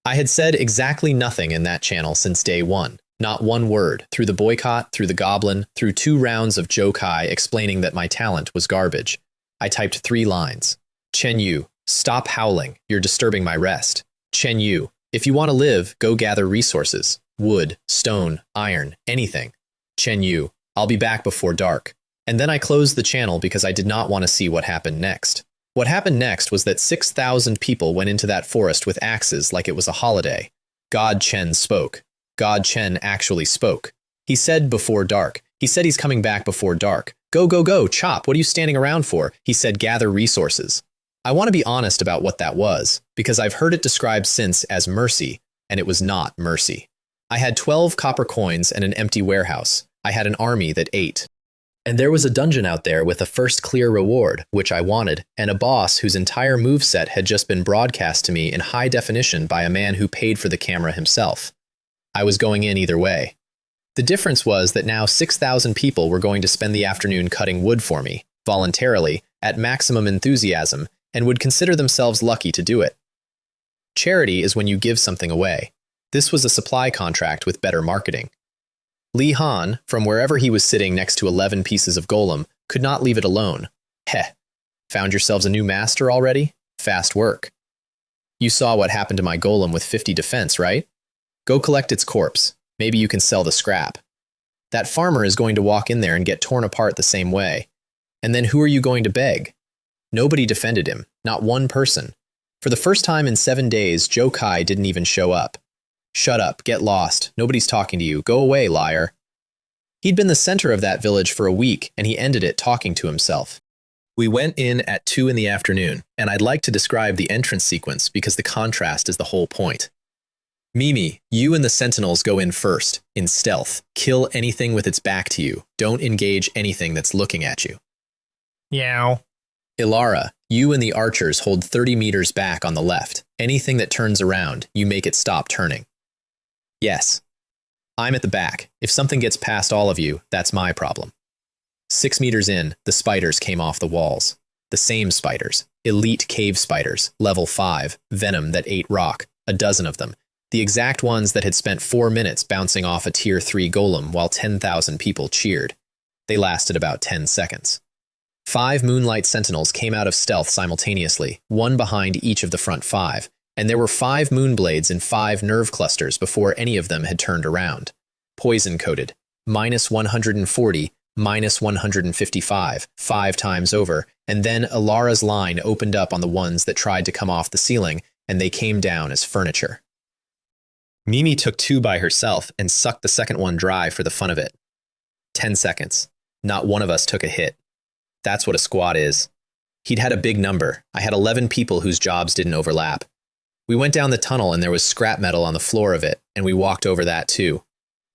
I had said exactly nothing in that channel since day 1. Not one word, through the boycott, through the goblin, through 2 rounds of Jokai explaining that my talent was garbage. I typed 3 lines. Chen Yu, stop howling, you're disturbing my rest. Chen Yu, if you want to live, go gather resources. Wood, stone, iron, anything. Chen Yu, I'll be back before dark. And then I closed the channel because I did not want to see what happened next. What happened next was that 6,000 people went into that forest with axes like it was a holiday. God Chen spoke. God Chen actually spoke. He said before dark. He said he's coming back before dark. Go, go, go, chop, what are you standing around for? He said gather resources. I want to be honest about what that was, because I've heard it described since as mercy, and it was not mercy. I had 12 copper coins and an empty warehouse. I had an army that ate. And there was a dungeon out there with a first clear reward, which I wanted, and a boss whose entire moveset had just been broadcast to me in high definition by a man who paid for the camera himself. I was going in either way. The difference was that now 6,000 people were going to spend the afternoon cutting wood for me, voluntarily, at maximum enthusiasm, and would consider themselves lucky to do it. Charity is when you give something away. This was a supply contract with better marketing. Li Han, from wherever he was sitting next to 11 pieces of golem, could not leave it alone. Heh. Found yourselves a new master already? Fast work. You saw what happened to my golem with 50 defense, right? Go collect its corpse. Maybe you can sell the scrap. That farmer is going to walk in there and get torn apart the same way. And then who are you going to beg? Nobody defended him, not one person. For the first time in 7 days, Jokai didn't even show up. Shut up, get lost, nobody's talking to you, go away, liar. He'd been the center of that village for a week, and he ended it talking to himself. We went in at 2 in the afternoon, and I'd like to describe the entrance sequence because the contrast is the whole point. Mimi, you and the sentinels go in first, in stealth. Kill anything with its back to you. Don't engage anything that's looking at you. Yow. Ilara, you and the archers hold 30 meters back on the left. Anything that turns around, you make it stop turning. Yes. I'm at the back. If something gets past all of you, that's my problem. 6 meters in, the spiders came off the walls. The same spiders. Elite cave spiders, level 5, venom that ate rock, a dozen of them. The exact ones that had spent 4 minutes bouncing off a tier 3 golem while 10,000 people cheered. They lasted about 10 seconds. 5 moonlight sentinels came out of stealth simultaneously, one behind each of the front 5, and there were 5 moonblades in 5 nerve clusters before any of them had turned around. Poison-coated, -140, -155, 5 times over, and then Ilara's line opened up on the ones that tried to come off the ceiling, and they came down as furniture. Mimi took 2 by herself and sucked the second one dry for the fun of it. 10 seconds. Not one of us took a hit. That's what a squad is. He'd had a big number. I had 11 people whose jobs didn't overlap. We went down the tunnel and there was scrap metal on the floor of it, and we walked over that too.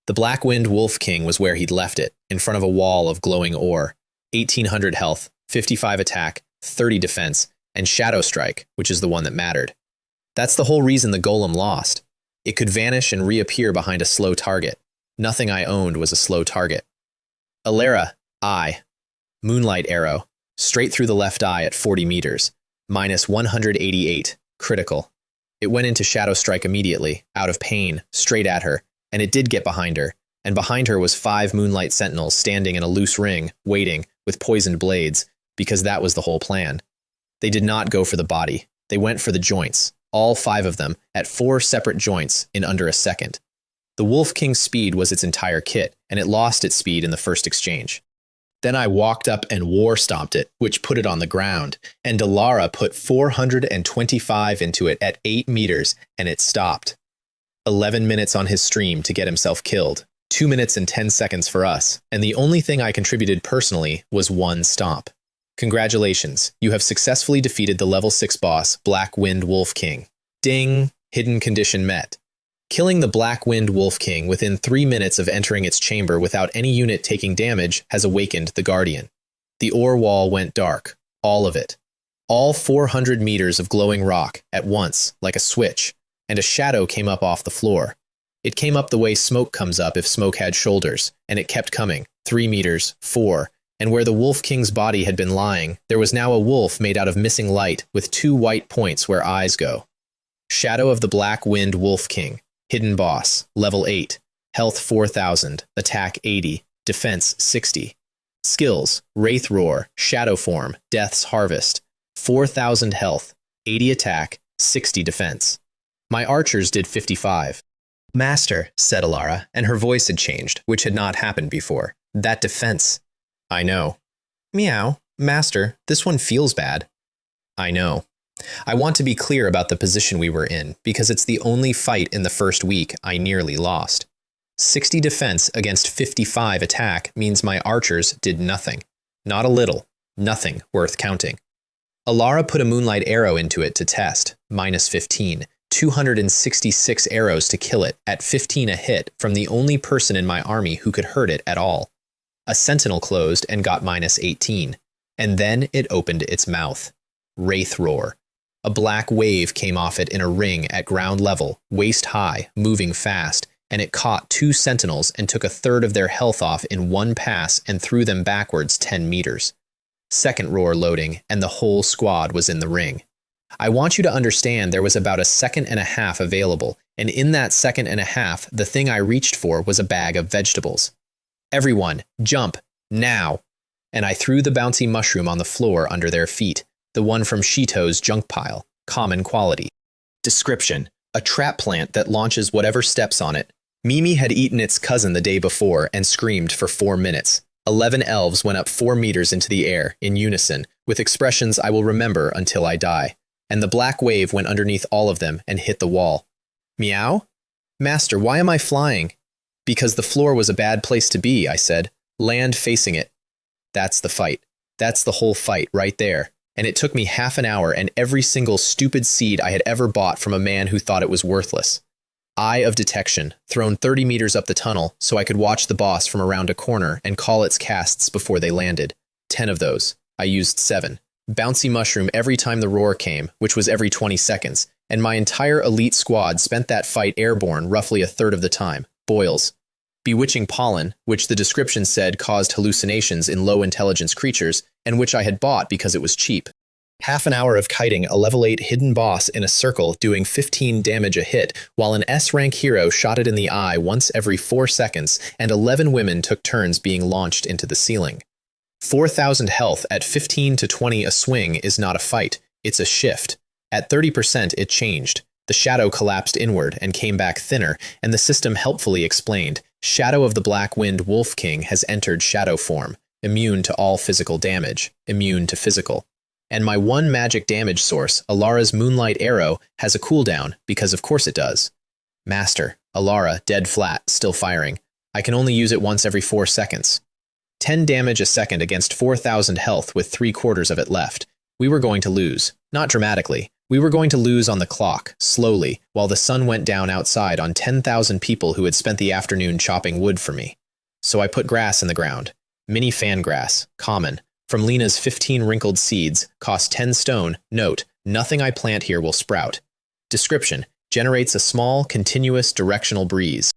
The Black Wind Wolf King was where he'd left it, in front of a wall of glowing ore. 1,800 health, 55 attack, 30 defense, and Shadow Strike, which is the one that mattered. That's the whole reason the golem lost. It could vanish and reappear behind a slow target. Nothing I owned was a slow target. Ilara, eye. Moonlight arrow. Straight through the left eye at 40 meters. -188. Critical. It went into Shadow Strike immediately, out of pain, straight at her, and it did get behind her. And behind her was 5 moonlight sentinels standing in a loose ring, waiting, with poisoned blades, because that was the whole plan. They did not go for the body. They went for the joints. All 5 of them, at 4 separate joints in under a second. The Wolf King's speed was its entire kit, and it lost its speed in the first exchange. Then I walked up and war stomped it, which put it on the ground, and Ilara put 425 into it at 8 meters, and it stopped. 11 minutes on his stream to get himself killed, 2 minutes and 10 seconds for us, and the only thing I contributed personally was 1 stomp. Congratulations, you have successfully defeated the level 6 boss, Black Wind Wolf King. Ding, hidden condition met. Killing the Black Wind Wolf King within 3 minutes of entering its chamber without any unit taking damage has awakened the Guardian. The ore wall went dark, all of it. All 400 meters of glowing rock at once, like a switch, and a shadow came up off the floor. It came up the way smoke comes up if smoke had shoulders, and it kept coming. 3 meters, 4, and where the Wolf King's body had been lying, there was now a wolf made out of missing light with 2 white points where eyes go. Shadow of the Black Wind Wolf King. Hidden boss. Level 8. Health 4,000. Attack 80. Defense 60. Skills. Wraith Roar. Shadow Form. Death's Harvest. 4,000 health. 80 attack. 60 defense. My archers did 55. Master, said Alara, and her voice had changed, which had not happened before. That defense. I know. Meow. Master, this one feels bad. I know. I want to be clear about the position we were in, because it's the only fight in the first week I nearly lost. 60 defense against 55 attack means my archers did nothing. Not a little. Nothing worth counting. Alara put a moonlight arrow into it to test, minus 15. 266 arrows to kill it, at 15 a hit from the only person in my army who could hurt it at all. A sentinel closed and got minus 18. And then it opened its mouth. Wraith Roar. A black wave came off it in a ring at ground level, waist high, moving fast, and it caught 2 sentinels and took a third of their health off in one pass and threw them backwards 10 meters. Second roar loading, and the whole squad was in the ring. I want you to understand there was about a second and a half available, and in that second and a half, the thing I reached for was a bag of vegetables. Everyone, jump, now! And I threw the bouncy mushroom on the floor under their feet, the one from Shito's junk pile, common quality. Description: a trap plant that launches whatever steps on it. Mimi had eaten its cousin the day before and screamed for 4 minutes. 11 elves went up 4 meters into the air, in unison, with expressions I will remember until I die. And the black wave went underneath all of them and hit the wall. Meow? Master, why am I flying? Because the floor was a bad place to be, I said. Land facing it. That's the fight. That's the whole fight, right there. And it took me half an hour and every single stupid seed I had ever bought from a man who thought it was worthless. Eye of detection, thrown 30 meters up the tunnel so I could watch the boss from around a corner and call its casts before they landed. 10 of those. I used 7. Bouncy mushroom every time the roar came, which was every 20 seconds, and my entire elite squad spent that fight airborne roughly a third of the time. Boils. Bewitching pollen, which the description said caused hallucinations in low-intelligence creatures, and which I had bought because it was cheap. Half an hour of kiting a level 8 hidden boss in a circle doing 15 damage a hit, while an S-rank hero shot it in the eye once every 4 seconds, and 11 women took turns being launched into the ceiling. 4,000 health at 15 to 20 a swing is not a fight, it's a shift. At 30% it changed. The shadow collapsed inward and came back thinner, and the system helpfully explained, Shadow of the Black Wind Wolf King has entered shadow form, immune to all physical damage, immune to physical. And my one magic damage source, Alara's Moonlight Arrow, has a cooldown, because of course it does. Master, Alara, dead flat, still firing. I can only use it once every 4 seconds. 10 damage a second against 4,000 health with 3/4 of it left. We were going to lose. Not dramatically. We were going to lose on the clock, slowly, while the sun went down outside on 10,000 people who had spent the afternoon chopping wood for me. So I put grass in the ground. Mini fan grass, common. From Lena's 15 wrinkled seeds, cost 10 stone. Note, nothing I plant here will sprout. Description: generates a small, continuous directional breeze.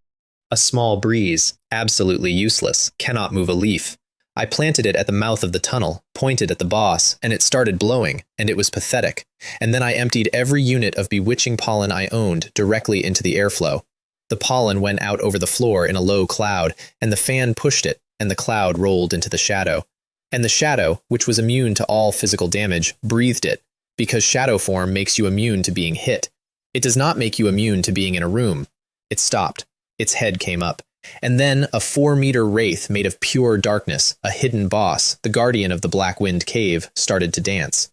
A small breeze, absolutely useless, cannot move a leaf. I planted it at the mouth of the tunnel, pointed at the boss, and it started blowing, and it was pathetic. And then I emptied every unit of bewitching pollen I owned directly into the airflow. The pollen went out over the floor in a low cloud, and the fan pushed it, and the cloud rolled into the shadow. And the shadow, which was immune to all physical damage, breathed it, because shadow form makes you immune to being hit. It does not make you immune to being in a room. It stopped. Its head came up. And then a 4-meter wraith made of pure darkness, a hidden boss, the guardian of the Black Wind Cave, started to dance.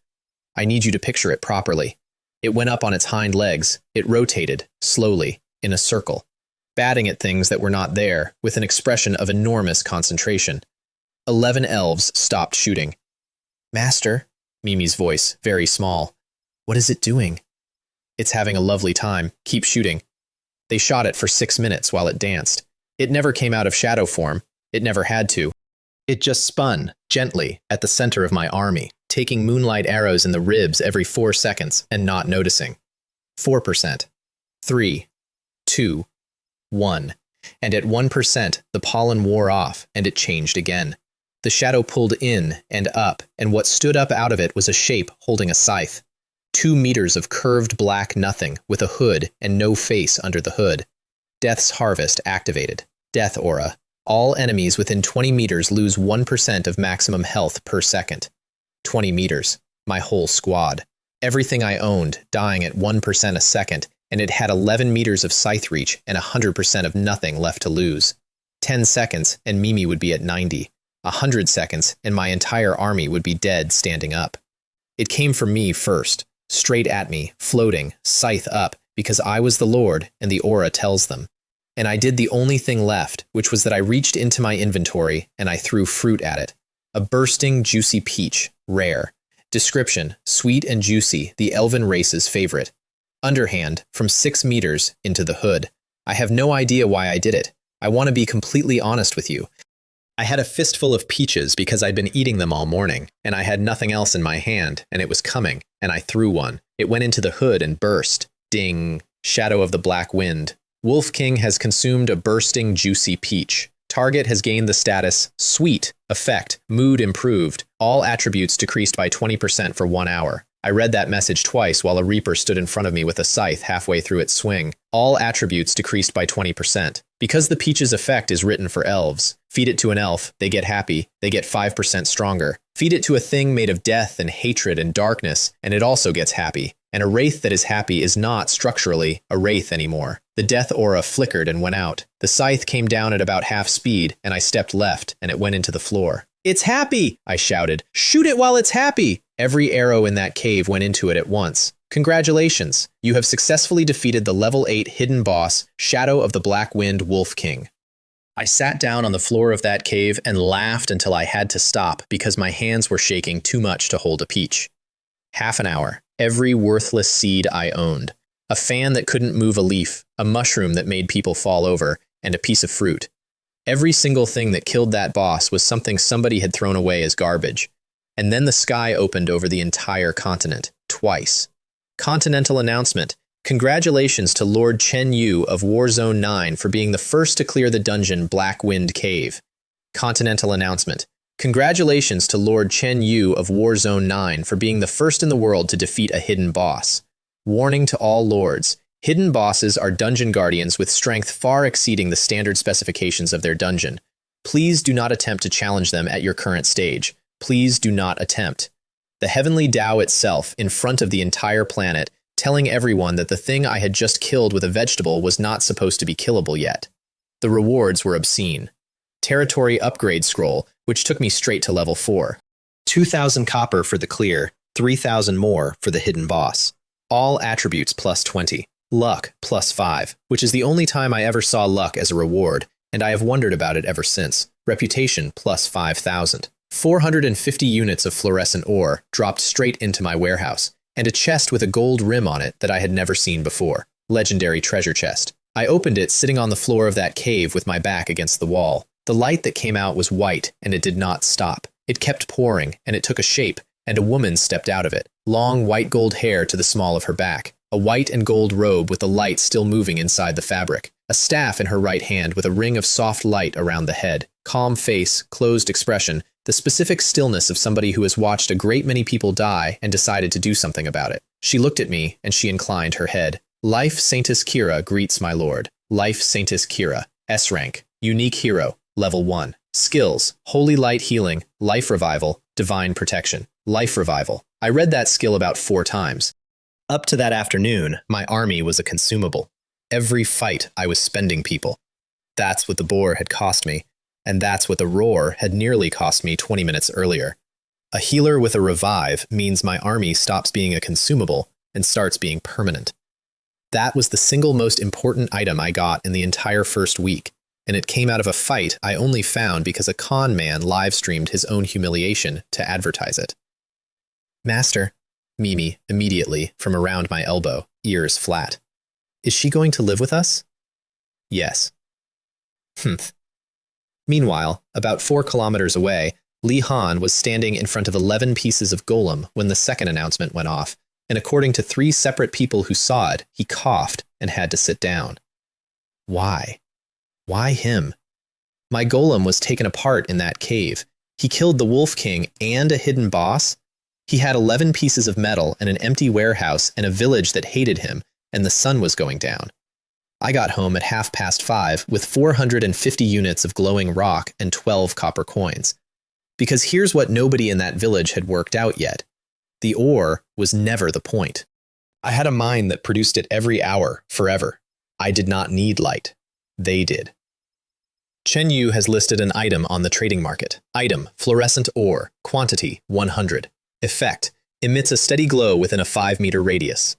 I need you to picture it properly. It went up on its hind legs. It rotated, slowly, in a circle, batting at things that were not there, with an expression of enormous concentration. 11 elves stopped shooting. Master, Mimi's voice, very small. What is it doing? It's having a lovely time. Keep shooting. They shot it for 6 minutes while it danced. It never came out of shadow form. It never had to. It just spun, gently, at the center of my army, taking moonlight arrows in the ribs every 4 seconds and not noticing. 4%. 3. 2. 1. And at 1%, the pollen wore off, and it changed again. The shadow pulled in and up, and what stood up out of it was a shape holding a scythe. 2 meters of curved black nothing with a hood and no face under the hood. Death's Harvest activated. Death Aura. All enemies within 20 meters lose 1% of maximum health per second. 20 meters. My whole squad. Everything I owned dying at 1% a second, and it had 11 meters of scythe reach and 100% of nothing left to lose. 10 seconds, and Mimi would be at 90. 100 seconds, and my entire army would be dead standing up. It came for me first, straight at me, floating, scythe up, because I was the Lord, and the aura tells them. And I did the only thing left, which was that I reached into my inventory, and I threw fruit at it. A bursting, juicy peach, rare. Description, sweet and juicy, the elven race's favorite. Underhand, from 6 meters into the hood. I have no idea why I did it. I want to be completely honest with you. I had a fistful of peaches because I'd been eating them all morning, and I had nothing else in my hand, and it was coming, and I threw one. It went into the hood and burst. Ding. Shadow of the Black Wind. Wolf King has consumed a bursting, juicy peach. Target has gained the status Sweet. Effect. Mood improved. All attributes decreased by 20% for 1 hour. I read that message twice while a reaper stood in front of me with a scythe halfway through its swing. All attributes decreased by 20%. Because the peach's effect is written for elves, feed it to an elf, they get happy, they get 5% stronger. Feed it to a thing made of death and hatred and darkness, and it also gets happy. And a wraith that is happy is not, structurally, a wraith anymore. The death aura flickered and went out. The scythe came down at about half speed, and I stepped left, and it went into the floor. "It's happy!" I shouted. "Shoot it while it's happy!" Every arrow in that cave went into it at once. Congratulations! You have successfully defeated the level 8 hidden boss, Shadow of the Black Wind Wolf King. I sat down on the floor of that cave and laughed until I had to stop because my hands were shaking too much to hold a peach. Half an hour. Every worthless seed I owned. A fan that couldn't move a leaf, a mushroom that made people fall over, and a piece of fruit. Every single thing that killed that boss was something somebody had thrown away as garbage. And then the sky opened over the entire continent, twice. Continental announcement. Congratulations to Lord Chen Yu of Warzone 9 for being the first to clear the dungeon Black Wind Cave. Continental announcement. Congratulations to Lord Chen Yu of Warzone 9 for being the first in the world to defeat a hidden boss. Warning to all lords. Hidden bosses are dungeon guardians with strength far exceeding the standard specifications of their dungeon. Please do not attempt to challenge them at your current stage. Please do not attempt. The heavenly Tao itself, in front of the entire planet, telling everyone that the thing I had just killed with a vegetable was not supposed to be killable yet. The rewards were obscene. Territory upgrade scroll, which took me straight to level 4. 2,000 copper for the clear, 3,000 more for the hidden boss. All attributes plus 20. Luck plus 5, which is the only time I ever saw luck as a reward, and I have wondered about it ever since. Reputation plus 5,000. 450 units of fluorescent ore dropped straight into my warehouse, and a chest with a gold rim on it that I had never seen before. Legendary treasure chest. I opened it sitting on the floor of that cave with my back against the wall. The light that came out was white, and it did not stop. It kept pouring, and it took a shape, and a woman stepped out of it. Long white gold hair to the small of her back. A white and gold robe with the light still moving inside the fabric. A staff in her right hand with a ring of soft light around the head. Calm face, closed expression, the specific stillness of somebody who has watched a great many people die and decided to do something about it. She looked at me, and she inclined her head. Life Saintess Kira greets my lord. Life Saintess Kira. S-rank. Unique hero. Level 1. Skills. Holy light healing. Life revival. Divine protection. Life revival. I read that skill about 4 times. Up to that afternoon, my army was a consumable. Every fight, I was spending people. That's what the boar had cost me, and that's what the roar had nearly cost me 20 minutes earlier. A healer with a revive means my army stops being a consumable and starts being permanent. That was the single most important item I got in the entire first week, and it came out of a fight I only found because a con man live-streamed his own humiliation to advertise it. Master, Mimi, immediately, from around my elbow, ears flat. Is she going to live with us? Yes. Humph. Meanwhile, about 4 kilometers away, Li Han was standing in front of 11 pieces of golem when the second announcement went off, and according to 3 separate people who saw it, he coughed and had to sit down. Why? Why him? My golem was taken apart in that cave. He killed the Wolf King and a hidden boss. He had 11 pieces of metal and an empty warehouse and a village that hated him, and the sun was going down. I got home at 5:30 with 450 units of glowing rock and 12 copper coins. Because here's what nobody in that village had worked out yet. The ore was never the point. I had a mine that produced it every hour, forever. I did not need light. They did. Chen Yu has listed an item on the trading market. Item, fluorescent ore. Quantity, 100. Effect, emits a steady glow within a 5-meter radius.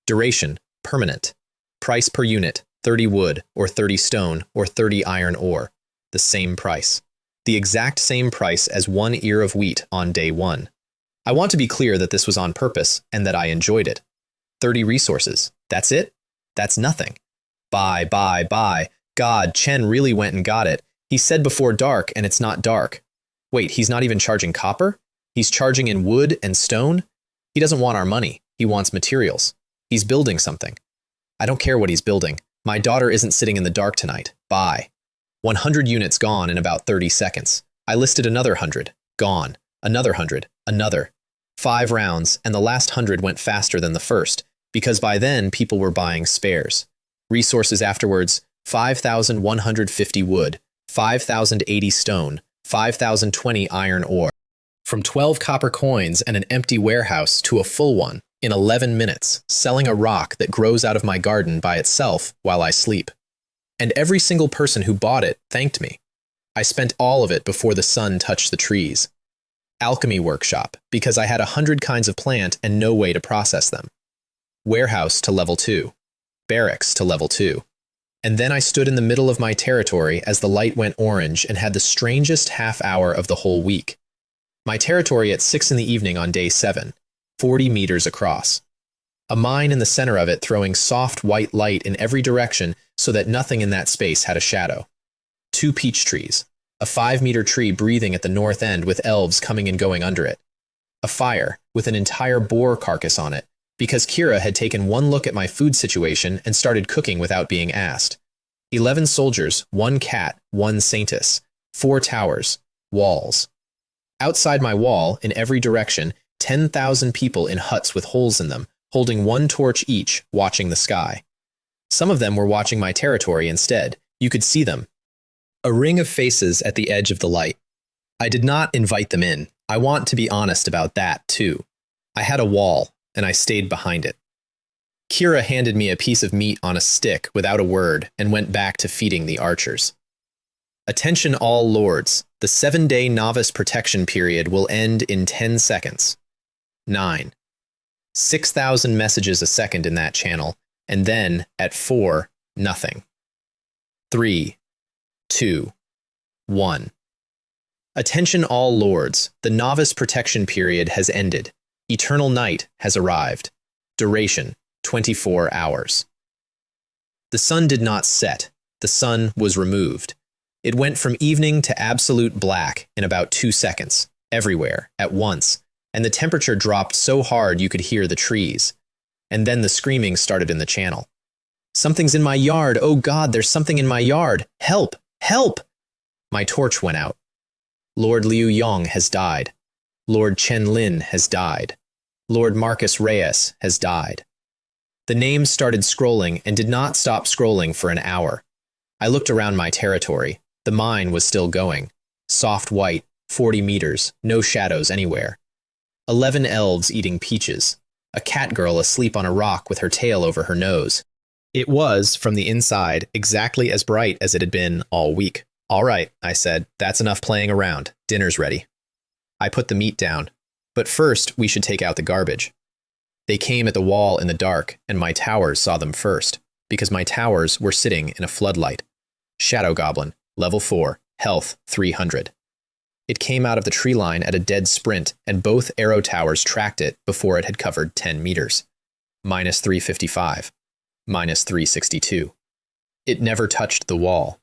Duration, permanent. Price per unit, 30 wood, or 30 stone, or 30 iron ore. The same price. The exact same price as 1 ear of wheat on day 1. I want to be clear that this was on purpose, and that I enjoyed it. 30 resources. That's it? That's nothing. Buy. God, Chen really went and got it. He said before dark, and it's not dark. Wait, he's not even charging copper? He's charging in wood and stone? He doesn't want our money. He wants materials. He's building something. I don't care what he's building. My daughter isn't sitting in the dark tonight. Buy. 100 units gone in about 30 seconds. I listed another 100. Gone. Another 100. Another. 5 rounds, and the last 100 went faster than the first, because by then people were buying spares. Resources afterwards, 5,150 wood, 5,080 stone, 5,020 iron ore. From 12 copper coins and an empty warehouse to a full one in 11 minutes, selling a rock that grows out of my garden by itself while I sleep. And every single person who bought it thanked me. I spent all of it before the sun touched the trees. Alchemy workshop, because I had 100 kinds of plant and no way to process them. Warehouse to level 2. Barracks to level 2. And then I stood in the middle of my territory as the light went orange and had the strangest half hour of the whole week. My territory at 6 in the evening on day 7, 40 meters across. A mine in the center of it throwing soft white light in every direction so that nothing in that space had a shadow. 2 peach trees. A 5-meter tree breathing at the north end with elves coming and going under it. A fire with an entire boar carcass on it, because Kira had taken one look at my food situation and started cooking without being asked. 11 soldiers, 1 cat, 1 saintess, 4 towers, walls. Outside my wall, in every direction, 10,000 people in huts with holes in them, holding 1 torch each, watching the sky. Some of them were watching my territory instead. You could see them. A ring of faces at the edge of the light. I did not invite them in. I want to be honest about that, too. I had a wall, and I stayed behind it. Kira handed me a piece of meat on a stick without a word and went back to feeding the archers. Attention all lords. The 7-day novice protection period will end in 10 seconds. 9. 6,000 messages a second in that channel, and then, at 4, nothing. 3. 2. 1. Attention all lords. The novice protection period has ended. Eternal night has arrived. Duration, 24 hours. The sun did not set. The sun was removed. It went from evening to absolute black in about 2 seconds, everywhere, at once, and the temperature dropped so hard you could hear the trees. And then the screaming started in the channel. Something's in my yard. Oh God, there's something in my yard. Help! Help! My torch went out. Lord Liu Yong has died. Lord Chen Lin has died. Lord Marcus Reyes has died. The names started scrolling and did not stop scrolling for an hour. I looked around my territory. The mine was still going. Soft white, 40 meters, no shadows anywhere. 11 elves eating peaches. A cat girl asleep on a rock with her tail over her nose. It was, from the inside, exactly as bright as it had been all week. All right, I said, that's enough playing around. Dinner's ready. I put the meat down. But first, we should take out the garbage. They came at the wall in the dark, and my towers saw them first, because my towers were sitting in a floodlight. Shadow Goblin, level 4, health 300. It came out of the tree line at a dead sprint, and both arrow towers tracked it before it had covered 10 meters. Minus 355. Minus 362. It never touched the wall.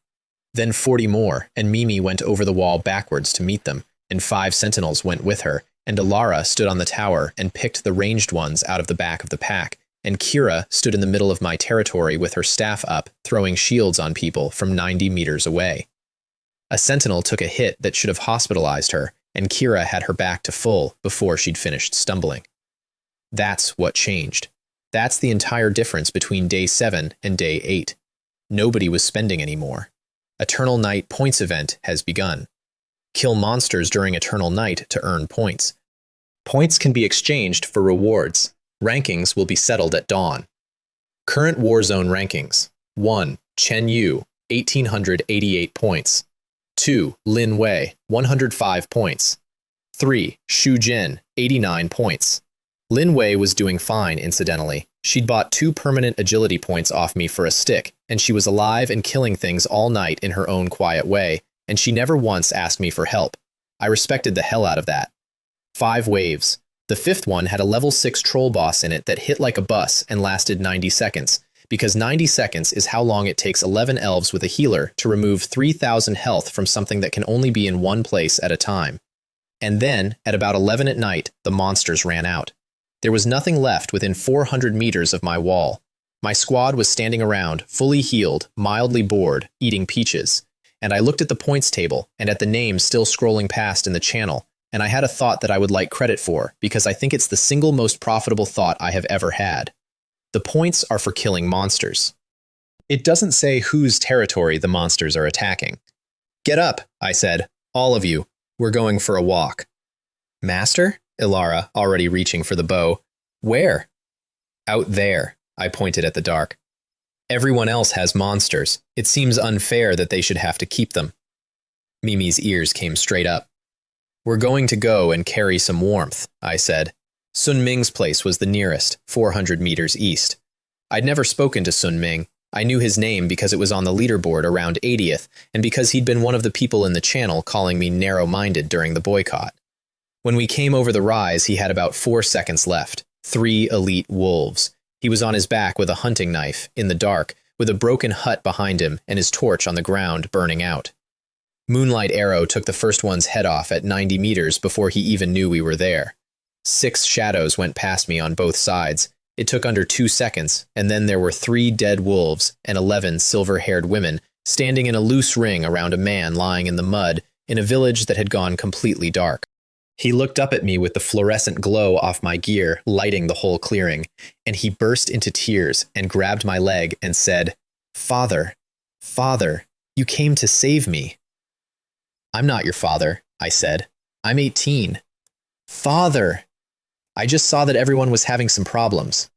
Then 40 more, and Mimi went over the wall backwards to meet them, and 5 sentinels went with her, and Alara stood on the tower and picked the ranged ones out of the back of the pack, and Kira stood in the middle of my territory with her staff up, throwing shields on people from 90 meters away. A sentinel took a hit that should have hospitalized her, and Kira had her back to full before she'd finished stumbling. That's what changed. That's the entire difference between day 7 and day 8. Nobody was spending anymore. Eternal Night Points event has begun. Kill monsters during Eternal Night to earn points. Points can be exchanged for rewards. Rankings will be settled at dawn. Current Warzone rankings. 1. Chen Yu, 1,888 points. 2. Lin Wei, 105 points. 3. Shu Jin, 89 points. Lin Wei was doing fine, incidentally. She'd bought 2 permanent agility points off me for a stick, and she was alive and killing things all night in her own quiet way, and she never once asked me for help. I respected the hell out of that. 5 waves. The 5th one had a level 6 troll boss in it that hit like a bus and lasted 90 seconds, because 90 seconds is how long it takes 11 elves with a healer to remove 3,000 health from something that can only be in one place at a time. And then, at about 11 at night, the monsters ran out. There was nothing left within 400 meters of my wall. My squad was standing around, fully healed, mildly bored, eating peaches. And I looked at the points table and at the names still scrolling past in the channel, and I had a thought that I would like credit for, because I think it's the single most profitable thought I have ever had. The points are for killing monsters. It doesn't say whose territory the monsters are attacking. Get up, I said. All of you. We're going for a walk. Master? Ilara, already reaching for the bow. Where? Out there, I pointed at the dark. Everyone else has monsters. It seems unfair that they should have to keep them. Mimi's ears came straight up. We're going to go and carry some warmth, I said. Sun Ming's place was the nearest, 400 meters east. I'd never spoken to Sun Ming. I knew his name because it was on the leaderboard around 80th, and because he'd been one of the people in the channel calling me narrow-minded during the boycott. When we came over the rise, he had about 4 seconds left. 3 elite wolves. He was on his back with a hunting knife, in the dark, with a broken hut behind him and his torch on the ground burning out. Moonlight Arrow took the first one's head off at 90 meters before he even knew we were there. 6 shadows went past me on both sides. It took under 2 seconds, and then there were 3 dead wolves and 11 silver-haired women standing in a loose ring around a man lying in the mud in a village that had gone completely dark. He looked up at me with the fluorescent glow off my gear, lighting the whole clearing, and he burst into tears and grabbed my leg and said, "Father, Father, you came to save me." "I'm not your father," I said. "I'm 18. "Father!" I just saw that everyone was having some problems.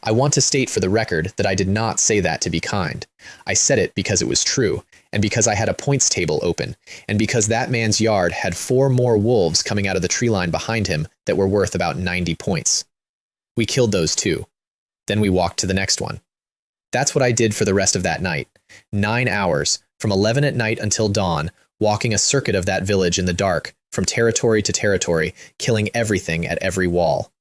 I want to state for the record that I did not say that to be kind. I said it because it was true, and because I had a points table open, and because that man's yard had 4 more wolves coming out of the tree line behind him that were worth about 90 points. We killed those 2. Then we walked to the next one. That's what I did for the rest of that night. 9 hours, from 11 at night until dawn, walking a circuit of that village in the dark, from territory to territory, killing everything at every wall.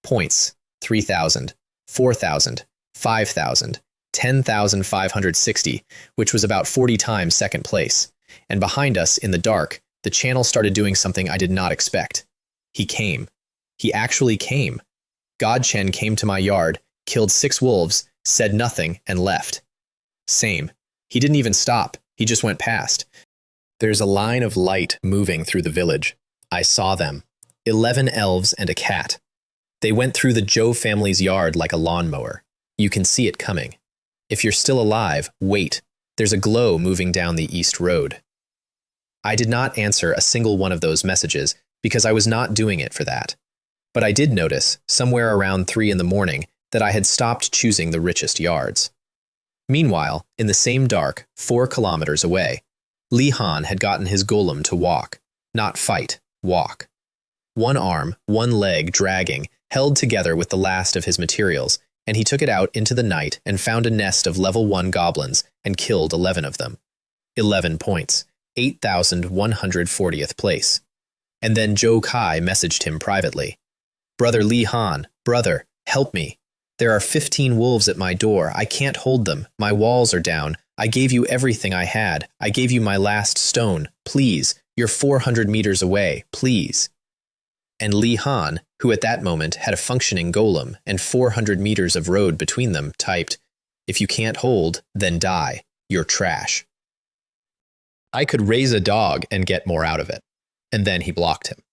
Points, 3,000, 4,000, 5,000, 10,560, which was about 40 times second place. And behind us, in the dark, the channel started doing something I did not expect. He came. He actually came. God Chen came to my yard, killed 6 wolves, said nothing, and left. Same. He didn't even stop. He just went past. There's a line of light moving through the village. I saw them. 11 elves and a cat. They went through the Zhou family's yard like a lawnmower. You can see it coming. If you're still alive, wait. There's a glow moving down the east road. I did not answer a single one of those messages because I was not doing it for that. But I did notice, somewhere around 3 in the morning, that I had stopped choosing the richest yards. Meanwhile, in the same dark, 4 kilometers away, Li Han had gotten his golem to walk. Not fight, walk. One arm, one leg dragging, held together with the last of his materials, and he took it out into the night and found a nest of level 1 goblins and killed 11 of them. 11 points, 8,140th place. And then Zhou Kai messaged him privately. "Brother Li Han, brother, help me. There are 15 wolves at my door. I can't hold them. My walls are down. I gave you everything I had. I gave you my last stone. Please, you're 400 meters away. Please." And Li Han, who at that moment had a functioning golem and 400 meters of road between them, typed, "If you can't hold, then die. You're trash." I could raise a dog and get more out of it. And then he blocked him.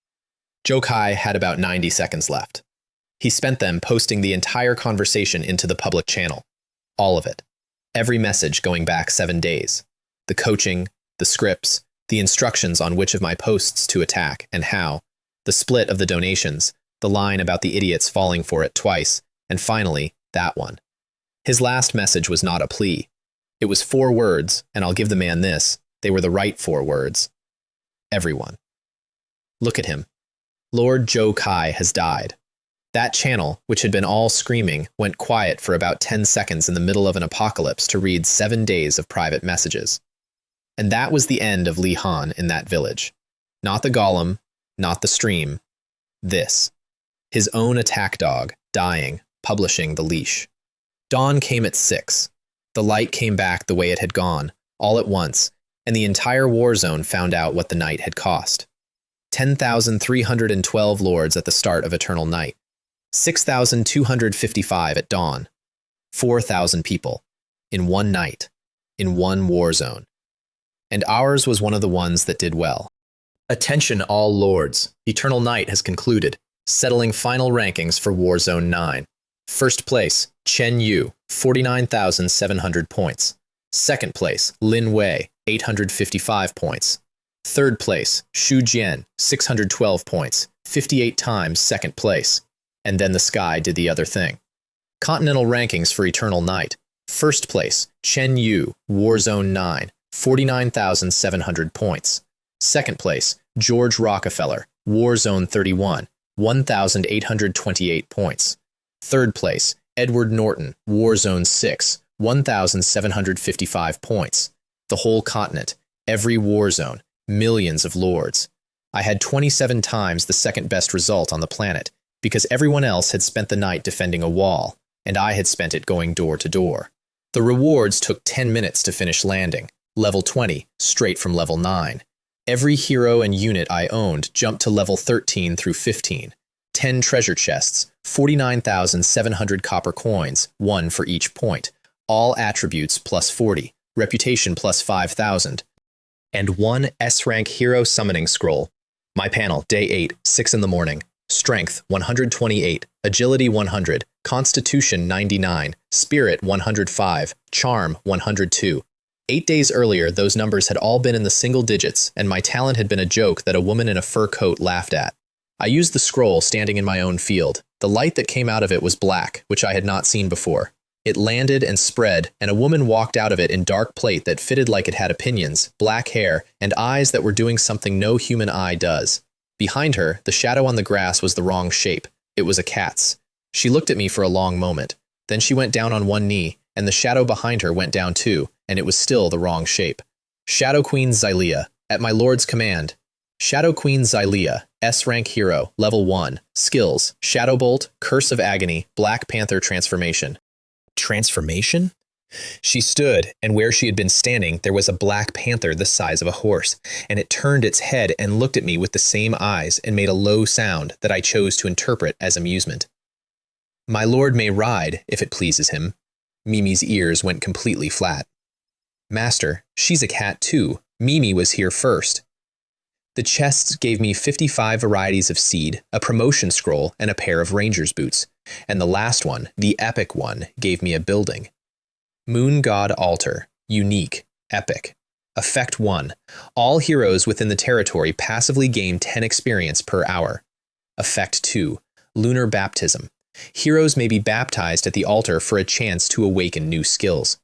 Jokai had about 90 seconds left. He spent them posting the entire conversation into the public channel. All of it. Every message going back 7 days. The coaching, the scripts, the instructions on which of my posts to attack and how, the split of the donations, the line about the idiots falling for it twice, and finally, that one. His last message was not a plea. It was 4 words, and I'll give the man this, they were the right 4 words. Everyone. Look at him. Lord Jokai has died. That channel, which had been all screaming, went quiet for about 10 seconds in the middle of an apocalypse to read 7 days of private messages. And that was the end of Li Han in that village. Not the golem, not the stream. This. His own attack dog, dying, publishing the leash. Dawn came at 6. The light came back the way it had gone, all at once, and the entire war zone found out what the night had cost. 10,312 lords at the start of Eternal Night. 6,255 at dawn. 4,000 people. In one night. In one war zone. And ours was one of the ones that did well. Attention all lords. Eternal Night has concluded, settling final rankings for Warzone 9. First place, Chen Yu, 49,700 points. Second place, Lin Wei, 855 points. Third place, Xu Jian, 612 points, 58 times second place. And then the sky did the other thing. Continental rankings for Eternal Night. First place, Chen Yu, Warzone 9, 49,700 points. Second place, George Rockefeller, Warzone 31, 1,828 points. Third place, Edward Norton, Warzone 6, 1,755 points. The whole continent, every war zone, millions of lords. I had 27 times the second best result on the planet, because everyone else had spent the night defending a wall, and I had spent it going door to door. The rewards took 10 minutes to finish landing, level 20, straight from level 9. Every hero and unit I owned jumped to level 13 through 15. 10 treasure chests, 49,700 copper coins, 1 for each point. All attributes plus 40, reputation plus 5,000. And 1 S-rank hero summoning scroll. My panel, day 8, 6 in the morning. Strength 128, Agility 100, Constitution 99, Spirit 105, Charm 102. 8 days earlier, those numbers had all been in the single digits, and my talent had been a joke that a woman in a fur coat laughed at. I used the scroll standing in my own field. The light that came out of it was black, which I had not seen before. It landed and spread, and a woman walked out of it in dark plate that fitted like it had opinions, black hair, and eyes that were doing something no human eye does. Behind her, the shadow on the grass was the wrong shape. It was a cat's. She looked at me for a long moment. Then she went down on one knee, and the shadow behind her went down too, and it was still the wrong shape. Shadow Queen Xylia, at my lord's command. Shadow Queen Xylia, S-rank hero, level 1. Skills, Shadow Bolt, Curse of Agony, Black Panther transformation. Transformation? She stood, and where she had been standing, there was a black panther the size of a horse, and it turned its head and looked at me with the same eyes and made a low sound that I chose to interpret as amusement. My lord may ride, if it pleases him. Mimi's ears went completely flat. Master, she's a cat too. Mimi was here first. The chests gave me 55 varieties of seed, a promotion scroll, and a pair of ranger's boots. And the last one, the epic one, gave me a building. Moon God Altar. Unique. Epic. Effect 1. All heroes within the territory passively gain 10 experience per hour. Effect 2. Lunar Baptism. Heroes may be baptized at the altar for a chance to awaken new skills.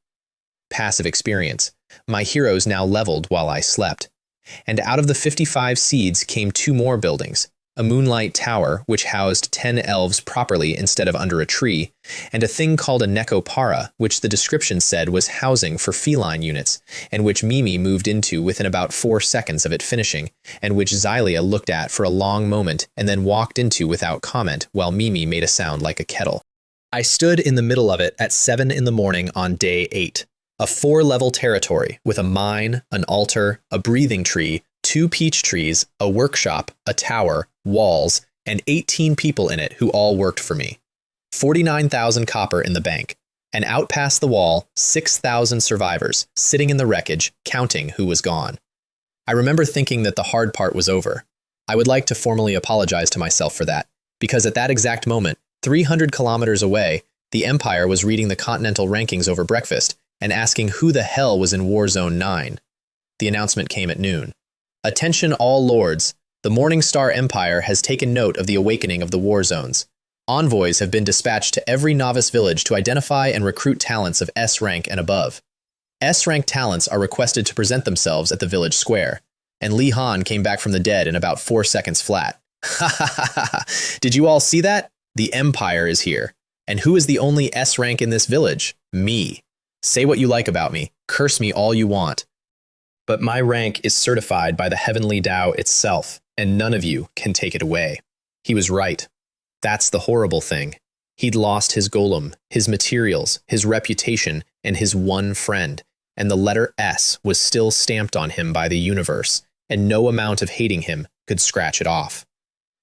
Passive experience. My heroes now leveled while I slept. And out of the 55 seeds came 2 more buildings. A moonlight tower, which housed 10 elves properly instead of under a tree, and a thing called a nekopara, which the description said was housing for feline units, and which Mimi moved into within about 4 seconds of it finishing, and which Xylia looked at for a long moment and then walked into without comment while Mimi made a sound like a kettle. I stood in the middle of it at 7 in the morning on day 8. A 4-level territory with a mine, an altar, a breathing tree, 2 peach trees, a workshop, a tower, walls, and 18 people in it who all worked for me. 49,000 copper in the bank, and out past the wall, 6,000 survivors sitting in the wreckage, counting who was gone. I remember thinking that the hard part was over. I would like to formally apologize to myself for that, because at that exact moment, 300 kilometers away, the Empire was reading the continental rankings over breakfast and asking who the hell was in War Zone 9. The announcement came at noon. Attention all lords, the Morning Star Empire has taken note of the awakening of the war zones. Envoys have been dispatched to every novice village to identify and recruit talents of S-rank and above. S-rank talents are requested to present themselves at the village square, and Li Han came back from the dead in about 4 seconds flat. Ha ha ha ha! Did you all see that? The Empire is here. And who is the only S-rank in this village? Me. Say what you like about me, curse me all you want. But my rank is certified by the heavenly Tao itself, and none of you can take it away. He was right. That's the horrible thing. He'd lost his golem, his materials, his reputation, and his one friend, and the letter S was still stamped on him by the universe, and no amount of hating him could scratch it off.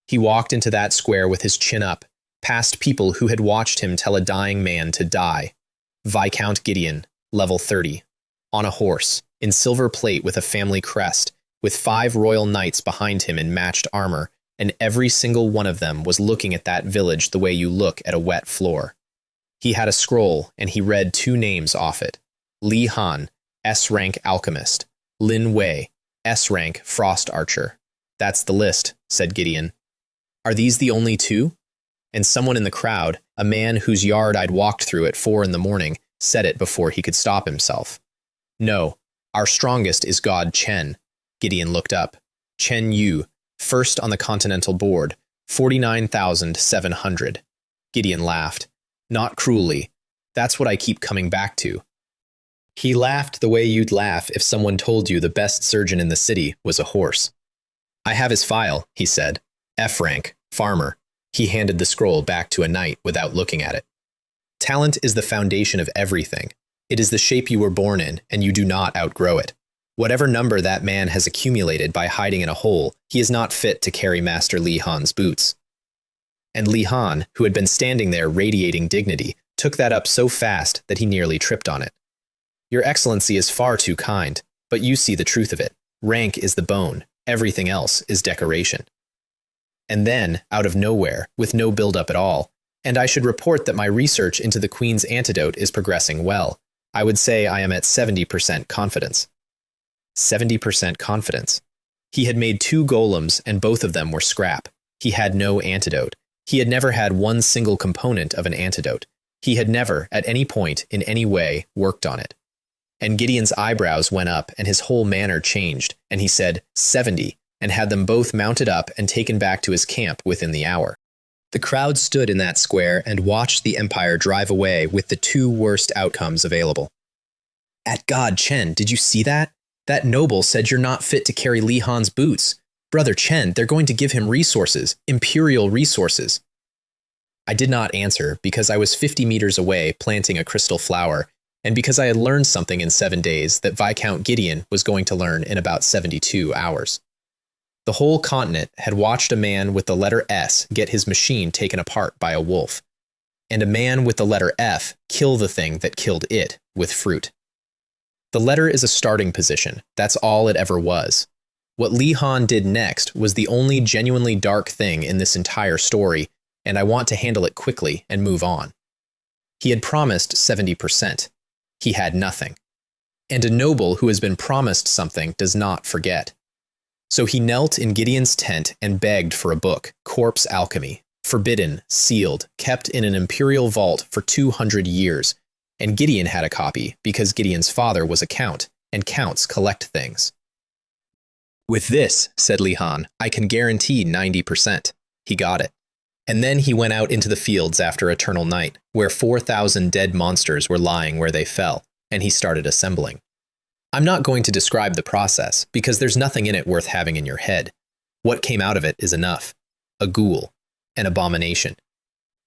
He walked into that square with his chin up, past people who had watched him tell a dying man to die. Viscount Gideon, level 30, on a horse, in silver plate with a family crest, with 5 royal knights behind him in matched armor, and every single one of them was looking at that village the way you look at a wet floor. He had a scroll, and he read 2 names off it. Li Han, S-rank alchemist. Lin Wei, S-rank frost archer. That's the list, said Gideon. Are these the only 2? And someone in the crowd, a man whose yard I'd walked through at 4 in the morning, said it before he could stop himself. No, our strongest is God Chen. Gideon looked up. Chen Yu, first on the continental board, 49,700. Gideon laughed. Not cruelly. That's what I keep coming back to. He laughed the way you'd laugh if someone told you the best surgeon in the city was a horse. I have his file, he said. F-rank, farmer. He handed the scroll back to a knight without looking at it. Talent is the foundation of everything. It is the shape you were born in, and you do not outgrow it. Whatever number that man has accumulated by hiding in a hole, he is not fit to carry Master Li Han's boots. And Li Han, who had been standing there radiating dignity, took that up so fast that he nearly tripped on it. Your Excellency is far too kind, but you see the truth of it. Rank is the bone, everything else is decoration. And then, out of nowhere, with no build-up at all, and I should report that my research into the Queen's antidote is progressing well. I would say I am at 70% confidence. 70% confidence. He had made 2 golems, and both of them were scrap. He had no antidote. He had never had one single component of an antidote. He had never, at any point, in any way, worked on it. And Gideon's eyebrows went up, and his whole manner changed, and he said, 70, and had them both mounted up and taken back to his camp within the hour. The crowd stood in that square and watched the Empire drive away with the 2 worst outcomes available. At God, Chen, did you see that? That noble said you're not fit to carry Li Han's boots. Brother Chen, they're going to give him resources, imperial resources. I did not answer because I was 50 meters away planting a crystal flower, and because I had learned something in 7 days that Viscount Gideon was going to learn in about 72 hours. The whole continent had watched a man with the letter S get his machine taken apart by a wolf, and a man with the letter F kill the thing that killed it with fruit. The letter is a starting position, that's all it ever was. What Li Han did next was the only genuinely dark thing in this entire story, and I want to handle it quickly and move on. He had promised 70%. He had nothing. And a noble who has been promised something does not forget. So he knelt in Gideon's tent and begged for a book, Corpse Alchemy, forbidden, sealed, kept in an imperial vault for 200 years, and Gideon had a copy because Gideon's father was a count, and counts collect things. With this, said Li Han, I can guarantee 90%. He got it. And then he went out into the fields after Eternal Night, where 4,000 dead monsters were lying where they fell, and he started assembling. I'm not going to describe the process, because there's nothing in it worth having in your head. What came out of it is enough. A ghoul. An abomination.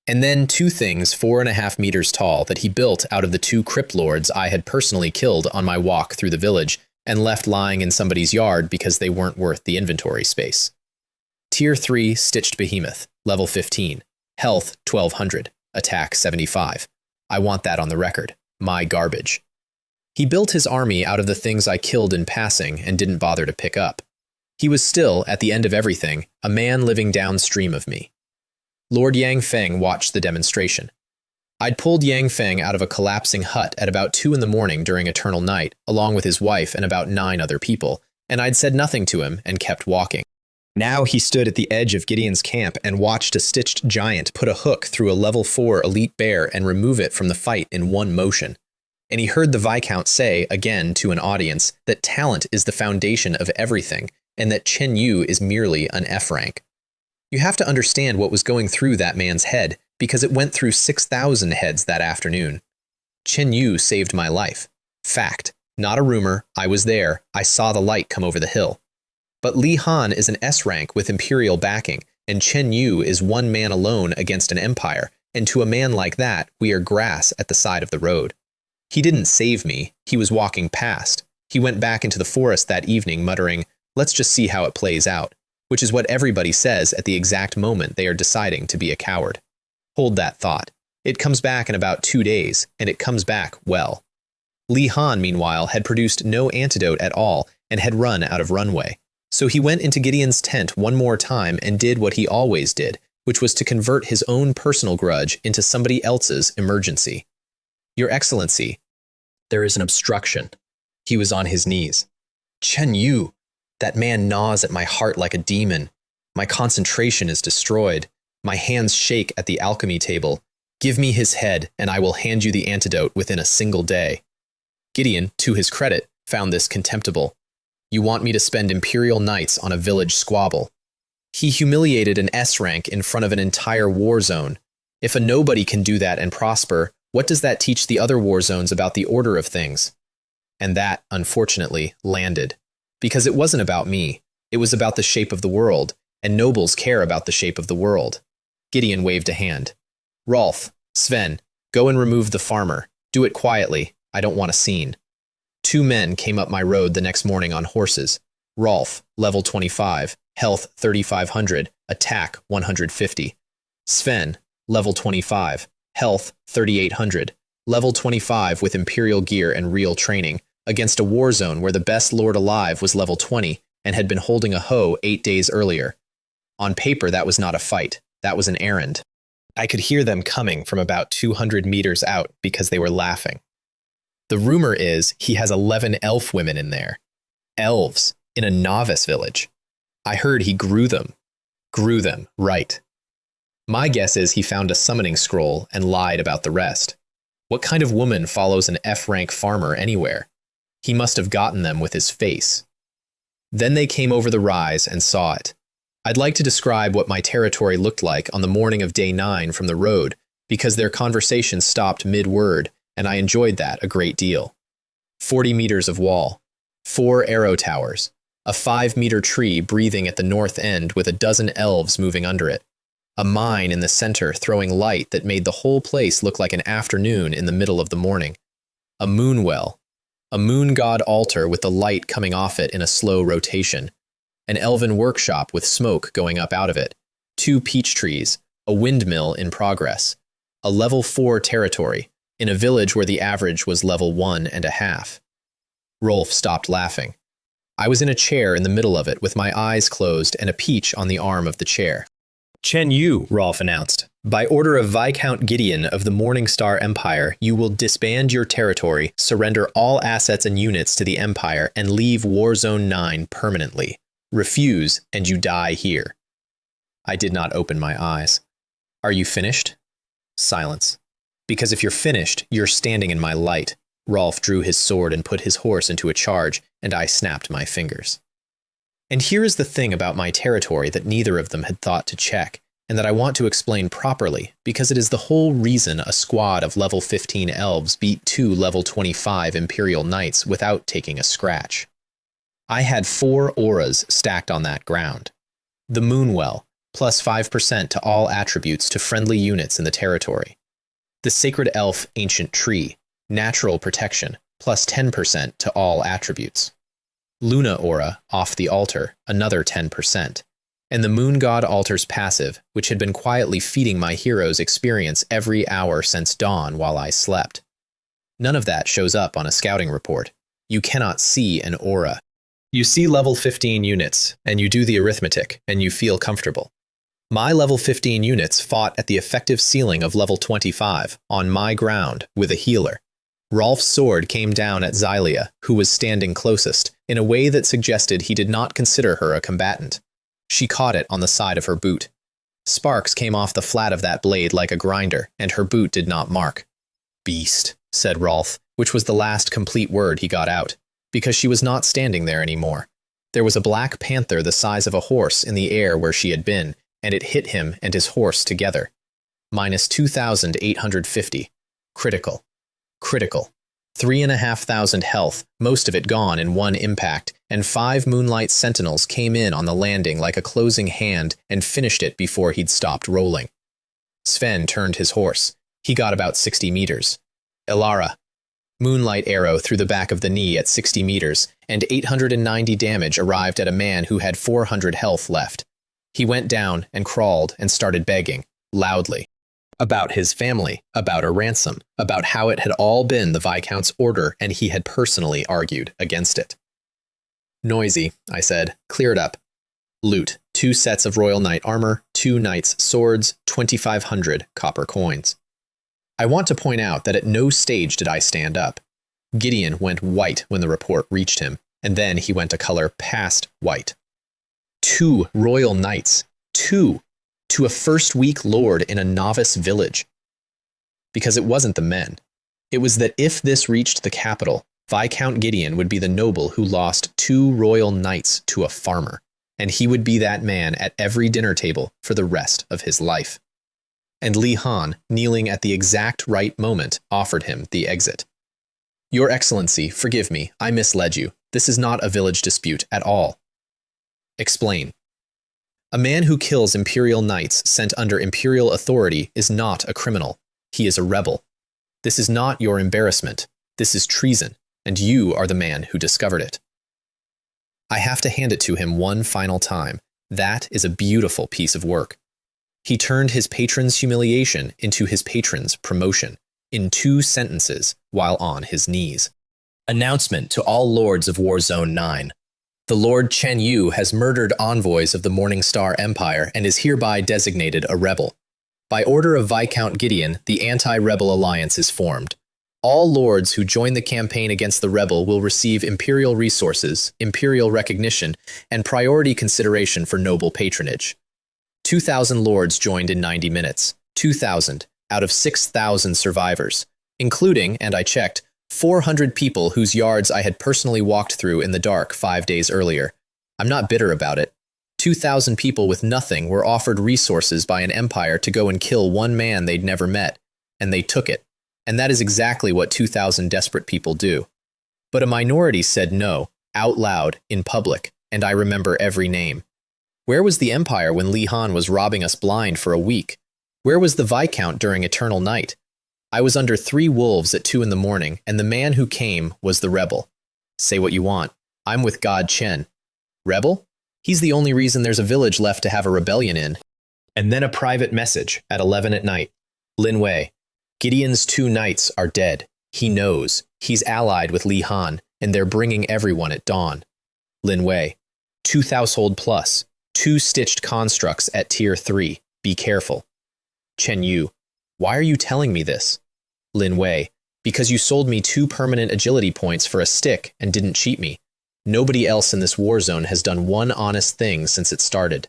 And then 2 things 4.5 meters tall that he built out of the 2 crypt lords I had personally killed on my walk through the village and left lying in somebody's yard because they weren't worth the inventory space. Tier 3 Stitched Behemoth, level 15. Health 1200, attack 75. I want that on the record. My garbage. He built his army out of the things I killed in passing and didn't bother to pick up. He was still, at the end of everything, a man living downstream of me. Lord Yang Feng watched the demonstration. I'd pulled Yang Feng out of a collapsing hut at about 2 in the morning during Eternal Night, along with his wife and about 9 other people, and I'd said nothing to him and kept walking. Now he stood at the edge of Gideon's camp and watched a stitched giant put a hook through a level 4 elite bear and remove it from the fight in one motion. And he heard the Viscount say, again to an audience, that talent is the foundation of everything, and that Chen Yu is merely an F-rank. You have to understand what was going through that man's head, because it went through 6,000 heads that afternoon. Chen Yu saved my life. Fact. Not a rumor. I was there. I saw the light come over the hill. But Li Han is an S-rank with imperial backing, and Chen Yu is one man alone against an empire, and to a man like that, we are grass at the side of the road. He didn't save me. He was walking past. He went back into the forest that evening muttering, "Let's just see how it plays out," which is what everybody says at the exact moment they are deciding to be a coward. Hold that thought. It comes back in about 2 days, and it comes back well. Li Han, meanwhile, had produced no antidote at all and had run out of runway. So he went into Gideon's tent one more time and did what he always did, which was to convert his own personal grudge into somebody else's emergency. "Your Excellency, there is an obstruction." He was on his knees. "Chen Yu, that man gnaws at my heart like a demon. My concentration is destroyed. My hands shake at the alchemy table. Give me his head, and I will hand you the antidote within a single day." Gideon, to his credit, found this contemptible. "You want me to spend imperial nights on a village squabble." He humiliated an S-rank in front of an entire war zone. If a nobody can do that and prosper, what does that teach the other war zones about the order of things? And that, unfortunately, landed. Because it wasn't about me. It was about the shape of the world, and nobles care about the shape of the world. Gideon waved a hand. "Rolf, Sven, go and remove the farmer. Do it quietly. I don't want a scene." 2 men came up my road the next morning on horses. Rolf, level 25, health 3,500, attack 150. Sven, level 25, health 3,800, level 25 with imperial gear and real training, against a war zone where the best lord alive was level 20 and had been holding a hoe 8 days earlier. On paper, that was not a fight. That was an errand. I could hear them coming from about 200 meters out because they were laughing. The rumor is he has 11 elf women in there. Elves, in a novice village. I heard he grew them. Grew them, right. My guess is he found a summoning scroll and lied about the rest. What kind of woman follows an F-rank farmer anywhere? He must have gotten them with his face. Then they came over the rise and saw it. I'd like to describe what my territory looked like on the morning of day 9 from the road, because their conversation stopped mid-word, and I enjoyed that a great deal. 40 meters of wall, 4 arrow towers, a 5-meter tree breathing at the north end with a dozen elves moving under it, a mine in the center throwing light that made the whole place look like an afternoon in the middle of the morning, a moon well, a moon god altar with the light coming off it in a slow rotation, an elven workshop with smoke going up out of it, 2 peach trees, a windmill in progress, a level 4 territory, in a village where the average was level 1.5. Rolf stopped laughing. I was in a chair in the middle of it with my eyes closed and a peach on the arm of the chair. "Chen Yu," Rolf announced, "by order of Viscount Gideon of the Morningstar Empire, you will disband your territory, surrender all assets and units to the Empire, and leave Warzone 9 permanently. Refuse, and you die here." I did not open my eyes. "Are you finished?" Silence. "Because if you're finished, you're standing in my light." Rolf drew his sword and put his horse into a charge, and I snapped my fingers. And here is the thing about my territory that neither of them had thought to check, and that I want to explain properly, because it is the whole reason a squad of level 15 elves beat 2 level 25 Imperial Knights without taking a scratch. I had 4 auras stacked on that ground. The Moonwell, plus 5% to all attributes to friendly units in the territory. The Sacred Elf Ancient Tree, natural protection, plus 10% to all attributes. Luna Aura, off the altar, another 10%. and the moon god altar's passive, which had been quietly feeding my hero's experience every hour since dawn while I slept. None of that shows up on a scouting report. You cannot see an aura. You see level 15 units, and you do the arithmetic, and you feel comfortable. My level 15 units fought at the effective ceiling of level 25, on my ground, with a healer. Rolf's sword came down at Xylia, who was standing closest, in a way that suggested he did not consider her a combatant. She caught it on the side of her boot. Sparks came off the flat of that blade like a grinder, and her boot did not mark. "Beast," said Rolf, which was the last complete word he got out, because she was not standing there anymore. There was a black panther the size of a horse in the air where she had been, and it hit him and his horse together. Minus 2,850. Critical. Critical. 3,500 health, most of it gone in one impact, and 5 Moonlight Sentinels came in on the landing like a closing hand and finished it before he'd stopped rolling. Sven turned his horse. He got about 60 meters. Elara. Moonlight arrow through the back of the knee at 60 meters, and 890 damage arrived at a man who had 400 health left. He went down and crawled and started begging, loudly. About his family, about a ransom, about how it had all been the Viscount's order and he had personally argued against it. "Noisy," I said. "Clear it up." Loot: 2 sets of Royal Knight armor, 2 knights' swords, 2,500 copper coins. I want to point out that at no stage did I stand up. Gideon went white when the report reached him, and then he went a color past white. 2 Royal Knights. 2! To a first-week lord in a novice village. Because it wasn't the men. It was that if this reached the capital, Viscount Gideon would be the noble who lost 2 Royal Knights to a farmer, and he would be that man at every dinner table for the rest of his life. And Li Han, kneeling at the exact right moment, offered him the exit. "Your Excellency, forgive me, I misled you. This is not a village dispute at all." Explain. A man who kills Imperial Knights sent under Imperial authority is not a criminal. He is a rebel. This is not your embarrassment. This is treason, and you are the man who discovered it. I have to hand it to him one final time. That is a beautiful piece of work. He turned his patron's humiliation into his patron's promotion, in 2 sentences, while on his knees. Announcement to all lords of Warzone 9. The Lord Chen Yu has murdered envoys of the Morning Star Empire and is hereby designated a rebel. By order of Viscount Gideon, the anti-rebel alliance is formed. All lords who join the campaign against the rebel will receive imperial resources, imperial recognition, and priority consideration for noble patronage. 2,000 lords joined in 90 minutes. 2,000 out of 6,000 survivors, including, and I checked, 400 people whose yards I had personally walked through in the dark 5 days earlier. I'm not bitter about it. 2,000 people with nothing were offered resources by an empire to go and kill one man they'd never met, and they took it. And that is exactly what 2,000 desperate people do. But a minority said no, out loud, in public, and I remember every name. Where was the empire when Li Han was robbing us blind for a week? Where was the Viscount during Eternal Night? I was under 3 wolves at 2 in the morning, and the man who came was the rebel. Say what you want. I'm with God Chen. Rebel? He's the only reason there's a village left to have a rebellion in. And then a private message at 11 at night. Lin Wei. Gideon's 2 knights are dead. He knows. He's allied with Li Han, and they're bringing everyone at dawn. Lin Wei. 2 household plus. 2 stitched constructs at tier 3. Be careful. Chen Yu. Why are you telling me this? Lin Wei. Because you sold me 2 permanent agility points for a stick and didn't cheat me. Nobody else in this war zone has done one honest thing since it started.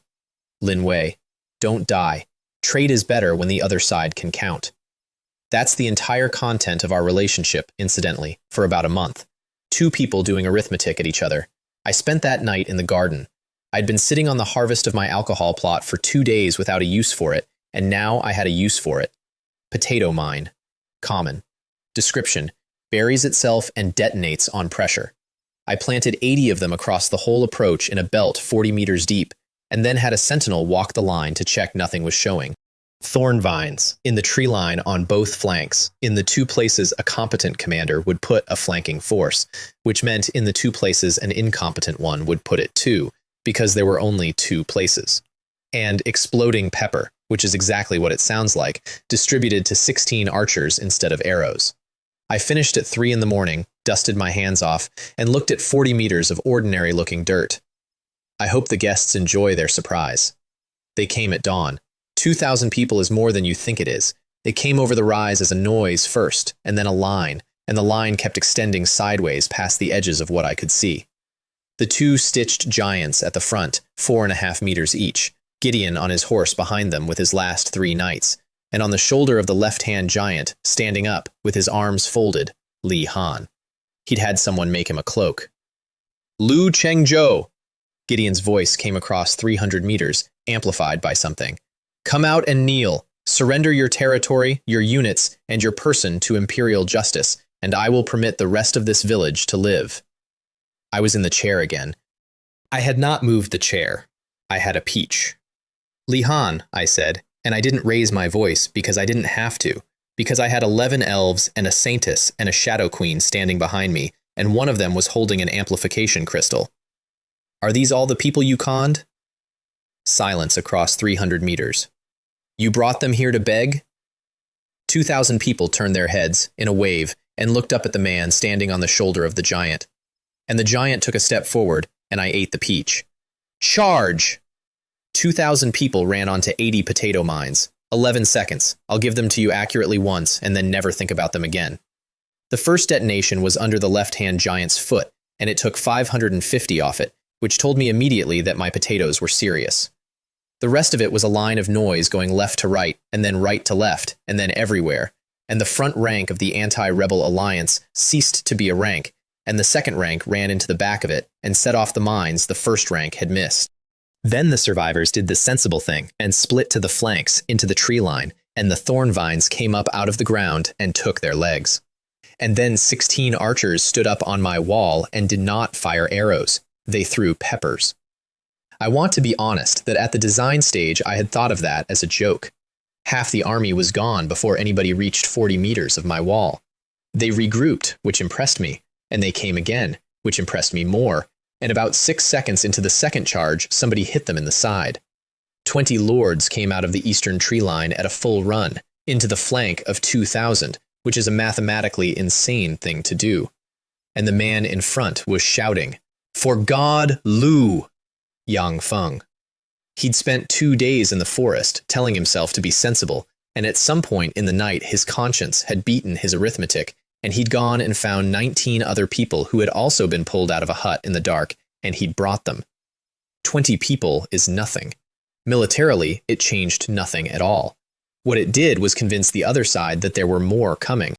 Lin Wei. Don't die. Trade is better when the other side can count. That's the entire content of our relationship, incidentally, for about a month. 2 people doing arithmetic at each other. I spent that night in the garden. I'd been sitting on the harvest of my alcohol plot for 2 days without a use for it, and now I had a use for it. Potato mine. Common. Description: buries itself and detonates on pressure. I planted 80 of them across the whole approach in a belt 40 meters deep, and then had a sentinel walk the line to check nothing was showing. Thorn vines in the tree line on both flanks, in the 2 places a competent commander would put a flanking force, which meant in the 2 places an incompetent one would put it too, because there were only 2 places. and exploding pepper, which is exactly what it sounds like, distributed to 16 archers instead of arrows. I finished at 3 in the morning, dusted my hands off, and looked at 40 meters of ordinary-looking dirt. I hope the guests enjoy their surprise. They came at dawn. 2,000 people is more than you think it is. They came over the rise as a noise first, and then a line, and the line kept extending sideways past the edges of what I could see. The 2 stitched giants at the front, 4.5 meters each, Gideon on his horse behind them with his last 3 knights, and on the shoulder of the left-hand giant, standing up, with his arms folded, Li Han. He'd had someone make him a cloak. Lu Chengzhou! Gideon's voice came across 300 meters, amplified by something. Come out and kneel. Surrender your territory, your units, and your person to imperial justice, and I will permit the rest of this village to live. I was in the chair again. I had not moved the chair. I had a peach. Li Han, I said, and I didn't raise my voice because I didn't have to, because I had 11 elves and a saintess and a shadow queen standing behind me, and one of them was holding an amplification crystal. Are these all the people you conned? Silence across 300 meters. You brought them here to beg? 2,000 people turned their heads, in a wave, and looked up at the man standing on the shoulder of the giant. And the giant took a step forward, and I ate the peach. Charge! 2,000 people ran onto 80 potato mines. 11 seconds. I'll give them to you accurately once, and then never think about them again. The first detonation was under the left-hand giant's foot, and it took 550 off it, which told me immediately that my potatoes were serious. The rest of it was a line of noise going left to right, and then right to left, and then everywhere, and the front rank of the anti-rebel alliance ceased to be a rank, and the second rank ran into the back of it and set off the mines the first rank had missed. Then the survivors did the sensible thing and split to the flanks into the tree line, and the thorn vines came up out of the ground and took their legs. And then 16 archers stood up on my wall and did not fire arrows. They threw peppers. I want to be honest that at the design stage I had thought of that as a joke. Half the army was gone before anybody reached 40 meters of my wall. They regrouped, which impressed me, and they came again, which impressed me more, and about 6 seconds into the second charge, somebody hit them in the side. 20 lords came out of the eastern tree line at a full run, into the flank of 2,000, which is a mathematically insane thing to do. And the man in front was shouting, "For God, Lu!" Yang Feng. He'd spent 2 days in the forest, telling himself to be sensible, and at some point in the night his conscience had beaten his arithmetic, and he'd gone and found 19 other people who had also been pulled out of a hut in the dark, and he'd brought them. 20 people is nothing. Militarily, it changed nothing at all. What it did was convince the other side that there were more coming.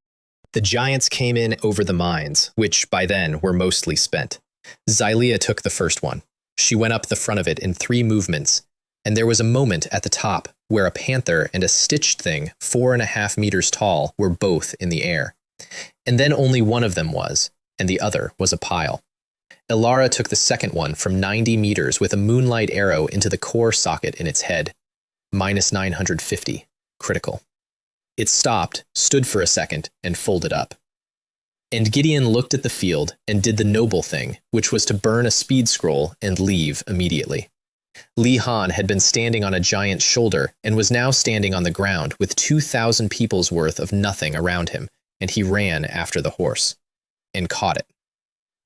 The giants came in over the mines, which by then were mostly spent. Xylia took the first one. She went up the front of it in 3 movements, and there was a moment at the top where a panther and a stitched thing 4.5 meters tall were both in the air. And then only one of them was, and the other was a pile. Elara took the second one from 90 meters with a moonlight arrow into the core socket in its head. Minus 950. Critical. It stopped, stood for a second, and folded up. And Gideon looked at the field and did the noble thing, which was to burn a speed scroll and leave immediately. Li Han had been standing on a giant's shoulder and was now standing on the ground with 2,000 people's worth of nothing around him, and he ran after the horse and caught it.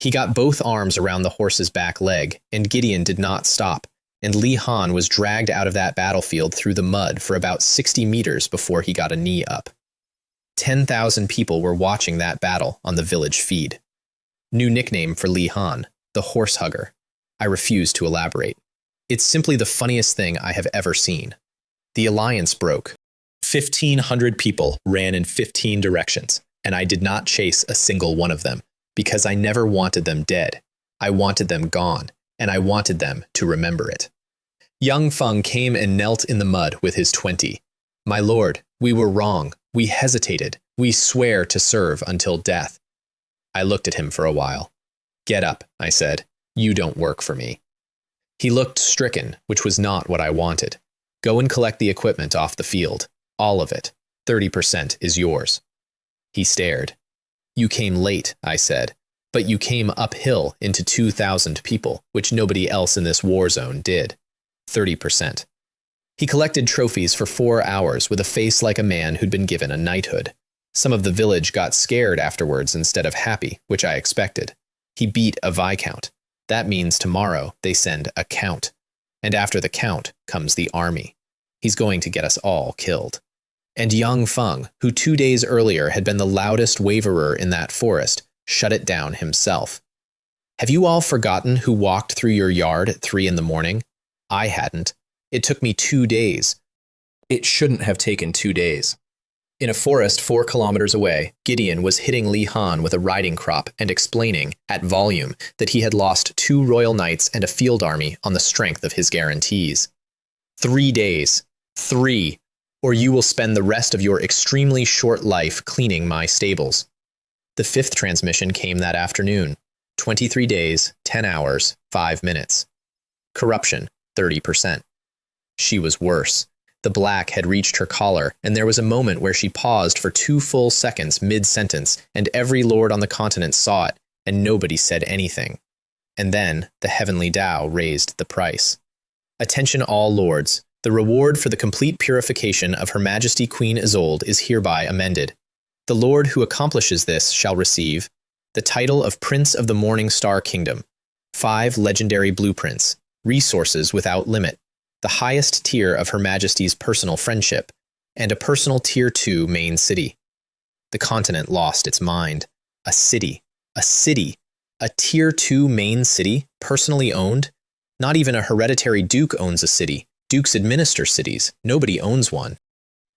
He got both arms around the horse's back leg, and Gideon did not stop, and Li Han was dragged out of that battlefield through the mud for about 60 meters before he got a knee up. 10,000 people were watching that battle on the village feed. New nickname for Li Han, the horse hugger. I refuse to elaborate. It's simply the funniest thing I have ever seen. The alliance broke. 1,500 people ran in 15 directions, and I did not chase a single one of them, because I never wanted them dead. I wanted them gone, and I wanted them to remember it. Yang Feng came and knelt in the mud with his 20. My lord, we were wrong. We hesitated. We swear to serve until death. I looked at him for a while. Get up, I said. You don't work for me. He looked stricken, which was not what I wanted. Go and collect the equipment off the field. All of it. 30% is yours. He stared. You came late, I said, but you came uphill into 2,000 people, which nobody else in this war zone did. 30%. He collected trophies for 4 hours with a face like a man who'd been given a knighthood. Some of the village got scared afterwards instead of happy, which I expected. He beat a viscount. That means tomorrow they send a count. And after the count comes the army. He's going to get us all killed. And Yang Feng, who 2 days earlier had been the loudest waverer in that forest, shut it down himself. Have you all forgotten who walked through your yard at 3 in the morning? I hadn't. It took me 2 days. It shouldn't have taken 2 days. In a forest 4 kilometers away, Gideon was hitting Li Han with a riding crop and explaining, at volume, that he had lost 2 royal knights and a field army on the strength of his guarantees. 3 days. 3. Or you will spend the rest of your extremely short life cleaning my stables. The 5th transmission came that afternoon. 23 days, 10 hours, 5 minutes. Corruption, 30%. She was worse. The black had reached her collar, and there was a moment where she paused for 2 full seconds mid-sentence, and every lord on the continent saw it, and nobody said anything. And then the heavenly Tao raised the price. Attention all lords. The reward for the complete purification of Her Majesty Queen Isolde is hereby amended. The lord who accomplishes this shall receive the title of Prince of the Morning Star Kingdom, 5 legendary blueprints, resources without limit, the highest tier of Her Majesty's personal friendship, and a personal Tier 2 main city. The continent lost its mind. A city. A city. A Tier 2 main city, personally owned? Not even a hereditary duke owns a city. Dukes administer cities. Nobody owns one.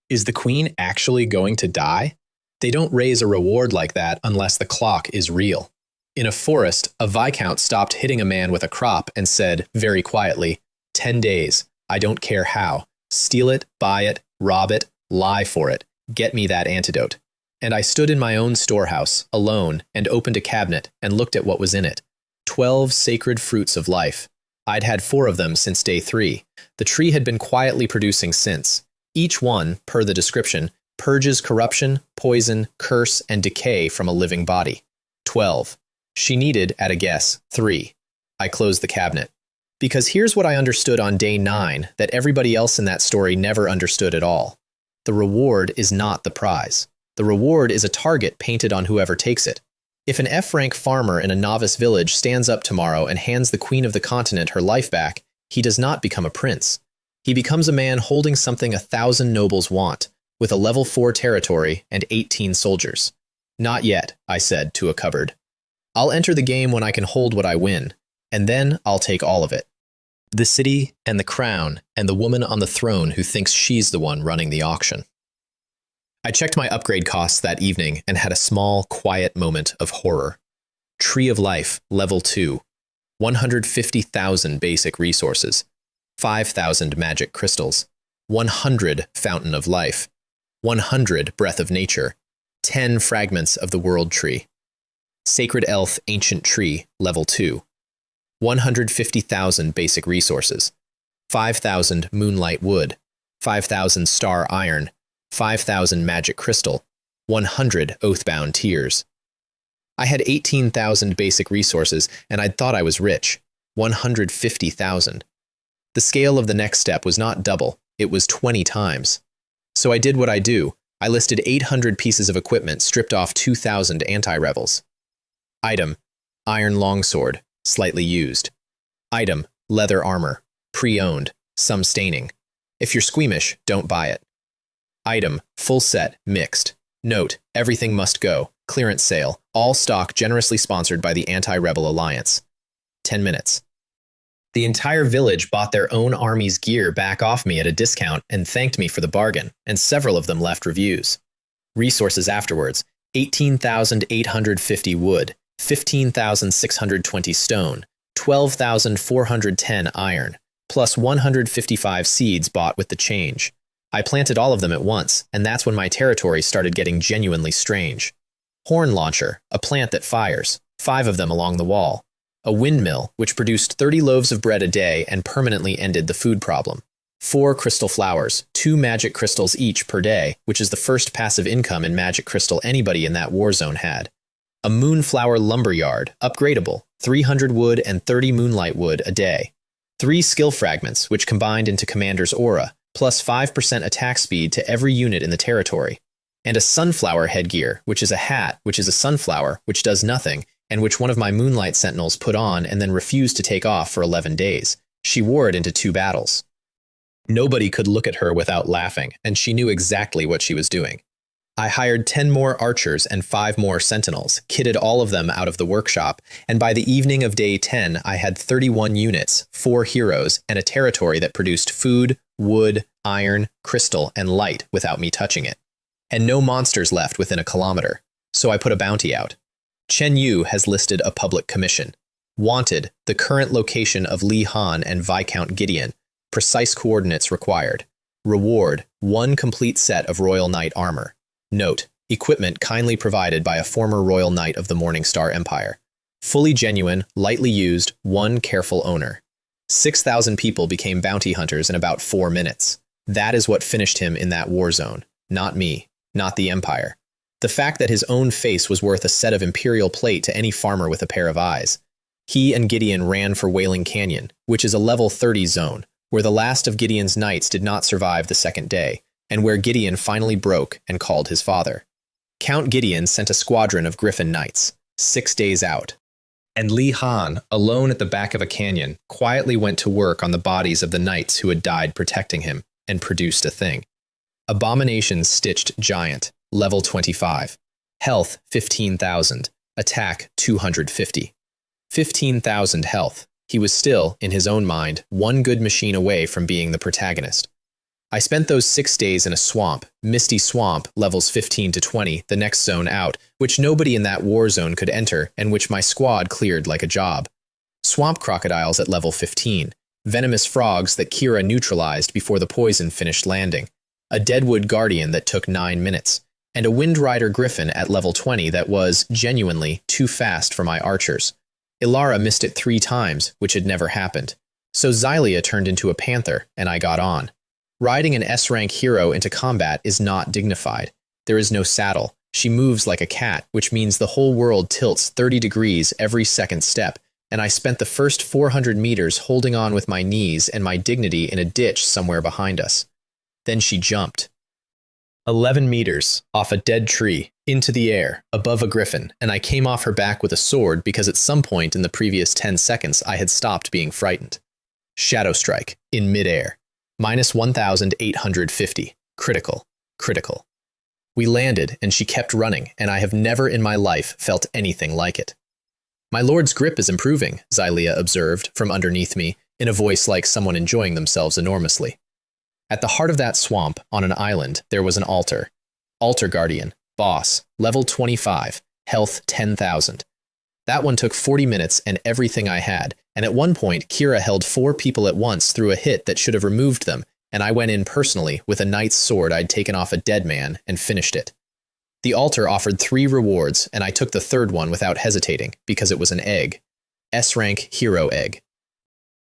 Is the queen actually going to die? They don't raise a reward like that unless the clock is real. In a forest, a viscount stopped hitting a man with a crop and said, very quietly, 10 days. I don't care how. Steal it, buy it, rob it, lie for it. Get me that antidote. And I stood in my own storehouse, alone, and opened a cabinet and looked at what was in it. 12 sacred fruits of life. I'd had 4 of them since day 3. The tree had been quietly producing since. Each one, per the description, purges corruption, poison, curse, and decay from a living body. 12. She needed, at a guess, 3. I closed the cabinet. Because here's what I understood on day 9 that everybody else in that story never understood at all. The reward is not the prize. The reward is a target painted on whoever takes it. If an F-rank farmer in a novice village stands up tomorrow and hands the queen of the continent her life back, he does not become a prince. He becomes a man holding something 1,000 nobles want, with a level 4 territory and 18 soldiers. Not yet, I said to a cupboard. I'll enter the game when I can hold what I win, and then I'll take all of it. The city and the crown and the woman on the throne who thinks she's the one running the auction. I checked my upgrade costs that evening and had a small, quiet moment of horror. Tree of Life, level 2. 150,000 basic resources. 5,000 magic crystals. 100 Fountain of Life. 100 Breath of Nature. 10 fragments of the World Tree. Sacred Elf Ancient Tree, level 2. 150,000 basic resources. 5,000 Moonlight Wood. 5,000 Star Iron. 5,000 Magic Crystal. 100 Oathbound Tears. I had 18,000 basic resources, and I'd thought I was rich. 150,000. The scale of the next step was not double, it was 20 times. So I did what I do. I listed 800 pieces of equipment, stripped off 2,000 anti-revels. Item: Iron Longsword, slightly used. Item: Leather armor, pre-owned, some staining. If you're squeamish, don't buy it. Item: Full set, mixed. Note: everything must go. Clearance sale. All stock generously sponsored by the Anti-Rebel Alliance. 10 minutes. The entire village bought their own army's gear back off me at a discount and thanked me for the bargain, and several of them left reviews. Resources afterwards: 18,850 wood, 15,620 stone, 12,410 iron, plus 155 seeds bought with the change. I planted all of them at once, and that's when my territory started getting genuinely strange. Horn launcher, a plant that fires, 5 of them along the wall. A windmill, which produced 30 loaves of bread a day and permanently ended the food problem. 4 crystal flowers, 2 magic crystals each per day, which is the first passive income in magic crystal anybody in that war zone had. A moonflower lumberyard, upgradable, 300 wood and 30 moonlight wood a day. 3 skill fragments, which combined into Commander's Aura, plus 5% attack speed to every unit in the territory, and a sunflower headgear, which is a hat, which is a sunflower, which does nothing, and which one of my Moonlight Sentinels put on and then refused to take off for 11 days. She wore it into 2 battles. Nobody could look at her without laughing, and she knew exactly what she was doing. I hired 10 more archers and 5 more sentinels, kitted all of them out of the workshop, and by the evening of day 10, I had 31 units, 4 heroes, and a territory that produced food, wood, iron, crystal, and light without me touching it. And no monsters left within a kilometer, so I put a bounty out. Chen Yu has listed a public commission. Wanted, the current location of Li Han and Viscount Gideon. Precise coordinates required. Reward, 1 complete set of Royal Knight armor. Note, equipment kindly provided by a former Royal Knight of the Morning Star Empire. Fully genuine, lightly used, 1 careful owner. 6,000 people became bounty hunters in about 4 minutes. That is what finished him in that war zone. Not me, not the Empire. The fact that his own face was worth a set of imperial plate to any farmer with a pair of eyes. He and Gideon ran for Wailing Canyon, which is a level 30 zone, where the last of Gideon's knights did not survive the second day, and where Gideon finally broke and called his father. Count Gideon sent a squadron of Griffin Knights, 6 days out. And Li Han, alone at the back of a canyon, quietly went to work on the bodies of the knights who had died protecting him, and produced a thing. Abomination Stitched Giant, level 25. Health, 15,000. Attack, 250. 15,000 health. He was still, in his own mind, 1 good machine away from being the protagonist. I spent those 6 days in a swamp, Misty Swamp, levels 15 to 20, the next zone out, which nobody in that war zone could enter and which my squad cleared like a job. Swamp crocodiles at level 15, venomous frogs that Kira neutralized before the poison finished landing, a deadwood guardian that took 9 minutes, and a Wind Rider Griffin at level 20 that was, genuinely, too fast for my archers. Ilara missed it 3 times, which had never happened. So Xylia turned into a panther, and I got on. Riding an S-rank hero into combat is not dignified. There is no saddle. She moves like a cat, which means the whole world tilts 30 degrees every second step, and I spent the first 400 meters holding on with my knees and my dignity in a ditch somewhere behind us. Then she jumped. 11 meters, off a dead tree, into the air, above a griffin, and I came off her back with a sword because at some point in the previous 10 seconds I had stopped being frightened. Shadow Strike, in midair. Minus 1,850. Critical. Critical. We landed, and she kept running, and I have never in my life felt anything like it. My lord's grip is improving, Xylia observed from underneath me, in a voice like someone enjoying themselves enormously. At the heart of that swamp, on an island, there was an altar. Altar Guardian, boss, level 25, health 10,000. That one took 40 minutes and everything I had, and at one point Kira held 4 people at once through a hit that should have removed them, and I went in personally with a knight's sword I'd taken off a dead man and finished it. The altar offered 3 rewards, and I took the 3rd one without hesitating, because it was an egg. S-rank hero egg.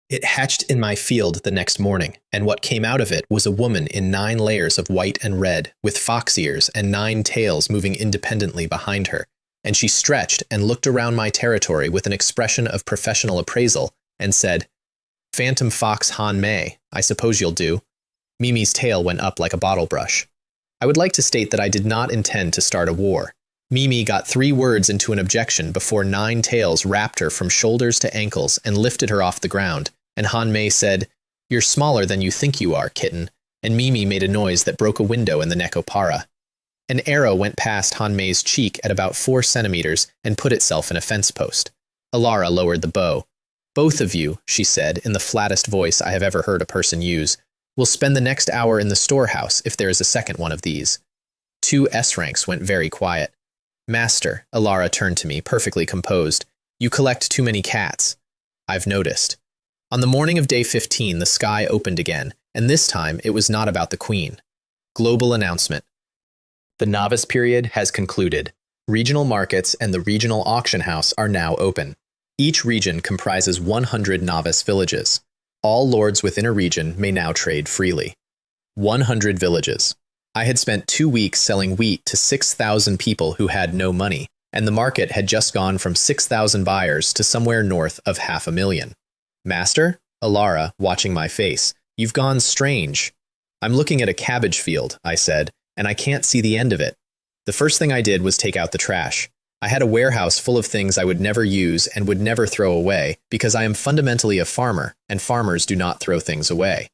It hatched in my field the next morning, and what came out of it was a woman in 9 layers of white and red, with fox ears and 9 tails moving independently behind her, and she stretched and looked around my territory with an expression of professional appraisal, and said, "Phantom Fox Han Mei, I suppose you'll do." Mimi's tail went up like a bottle brush. I would like to state that I did not intend to start a war. Mimi got 3 words into an objection before 9 tails wrapped her from shoulders to ankles and lifted her off the ground, and Han Mei said, "You're smaller than you think you are, kitten," and Mimi made a noise that broke a window in the Nekopara. An arrow went past Han Mei's cheek at about 4 centimeters and put itself in a fence post. Ilara lowered the bow. "Both of you," she said in the flattest voice I have ever heard a person use, "will spend the next hour in the storehouse if there is a second one of these." 2 S-ranks went very quiet. "Master," Ilara turned to me, perfectly composed, "you collect too many cats." "I've noticed." On the morning of day 15, the sky opened again, and this time it was not about the Queen. Global announcement. The novice period has concluded. Regional markets and the regional auction house are now open. Each region comprises 100 novice villages. All lords within a region may now trade freely. 100 villages. I had spent 2 weeks selling wheat to 6,000 people who had no money, and the market had just gone from 6,000 buyers to somewhere north of 500,000. "Master?" Ilara, watching my face. "You've gone strange." I'm looking at a cabbage field, I said, and I can't see the end of it. The first thing I did was take out the trash. I had a warehouse full of things I would never use and would never throw away because I am fundamentally a farmer, and farmers do not throw things away.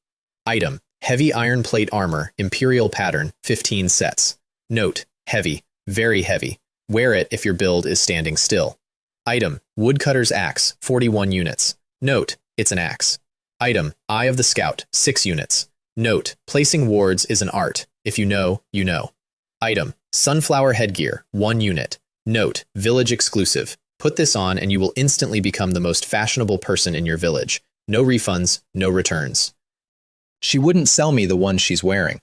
Item: heavy iron plate armor, imperial pattern, 15 sets. Note: heavy, very heavy. Wear it if your build is standing still. Item: woodcutter's axe, 41 units. Note: it's an axe. Item: eye of the scout, 6 units. Note: placing wards is an art. If you know, you know. Item: sunflower headgear, 1 unit. Note: village exclusive. Put this on and you will instantly become the most fashionable person in your village. No refunds, no returns. She wouldn't sell me the one she's wearing.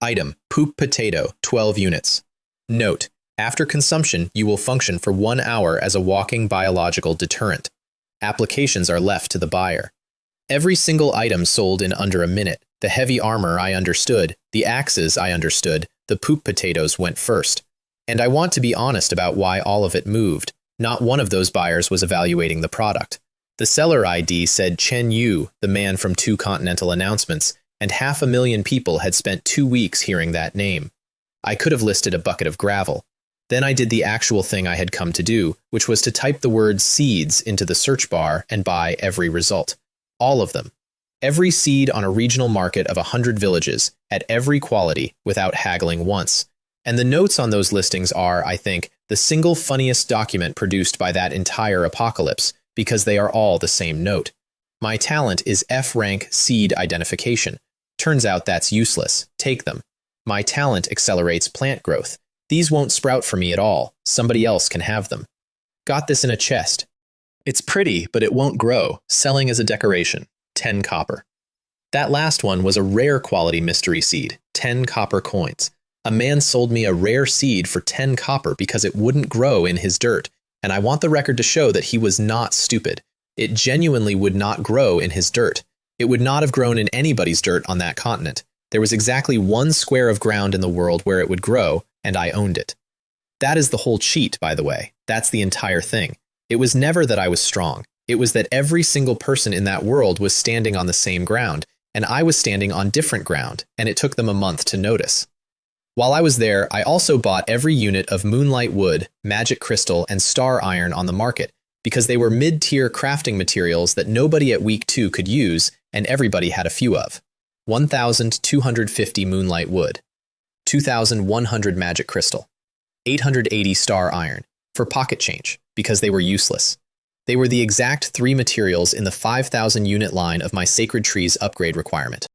Item: poop potato, 12 units. Note: after consumption, you will function for 1 hour as a walking biological deterrent. Applications are left to the buyer. Every single item sold in under a minute. The heavy armor I understood, the axes I understood, the poop potatoes went first. And I want to be honest about why all of it moved. Not one of those buyers was evaluating the product. The seller ID said Chen Yu, the man from 2 Continental Announcements, and 500,000 people had spent 2 weeks hearing that name. I could have listed a bucket of gravel. Then I did the actual thing I had come to do, which was to type the word seeds into the search bar and buy every result. All of them. Every seed on a regional market of 100 villages, at every quality, without haggling once. And the notes on those listings are, I think, the single funniest document produced by that entire apocalypse, because they are all the same note. My talent is F-rank seed identification. Turns out that's useless. Take them. My talent accelerates plant growth. These won't sprout for me at all. Somebody else can have them. Got this in a chest. It's pretty, but it won't grow. Selling as a decoration. 10 copper. That last one was a rare quality mystery seed. 10 copper coins. A man sold me a rare seed for 10 copper because it wouldn't grow in his dirt, and I want the record to show that he was not stupid. It genuinely would not grow in his dirt. It would not have grown in anybody's dirt on that continent. There was exactly 1 square of ground in the world where it would grow, and I owned it. That is the whole cheat, by the way. That's the entire thing. It was never that I was strong. It was that every single person in that world was standing on the same ground, and I was standing on different ground, and it took them a month to notice. While I was there, I also bought every unit of moonlight wood, magic crystal, and star iron on the market, because they were mid-tier crafting materials that nobody at week 2 could use, and everybody had a few of. 1,250 moonlight wood, 2,100 magic crystal, 880 star iron, for pocket change, because they were useless. They were the exact 3 materials in the 5,000 unit line of my Sacred Trees upgrade requirement.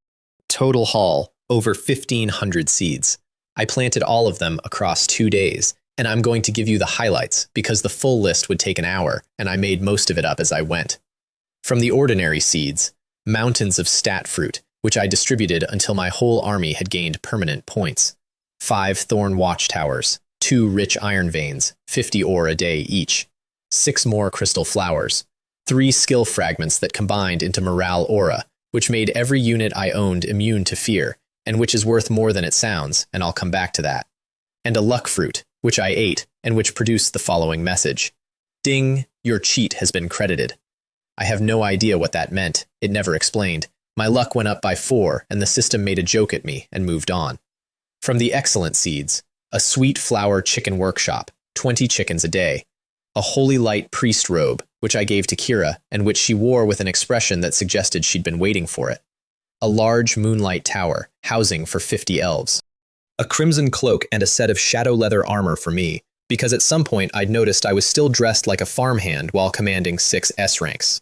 Total haul, over 1,500 seeds. I planted all of them across 2 days, and I'm going to give you the highlights because the full list would take an hour, and I made most of it up as I went. From the ordinary seeds, mountains of stat fruit, which I distributed until my whole army had gained permanent points. 5 thorn watchtowers, 2 rich iron veins, 50 ore a day each. 6 more crystal flowers, 3 skill fragments that combined into morale aura, which made every unit I owned immune to fear, and which is worth more than it sounds, and I'll come back to that. And a luck fruit, which I ate, and which produced the following message. Ding, your cheat has been credited. I have no idea what that meant. It never explained. My luck went up by 4, and the system made a joke at me and moved on. From the excellent seeds, a sweet flower chicken workshop, 20 chickens a day. A holy light priest robe, which I gave to Kira, and which she wore with an expression that suggested she'd been waiting for it. A large moonlight tower, housing for 50 elves. A crimson cloak and a set of shadow leather armor for me, because at some point I'd noticed I was still dressed like a farmhand while commanding 6 S-ranks.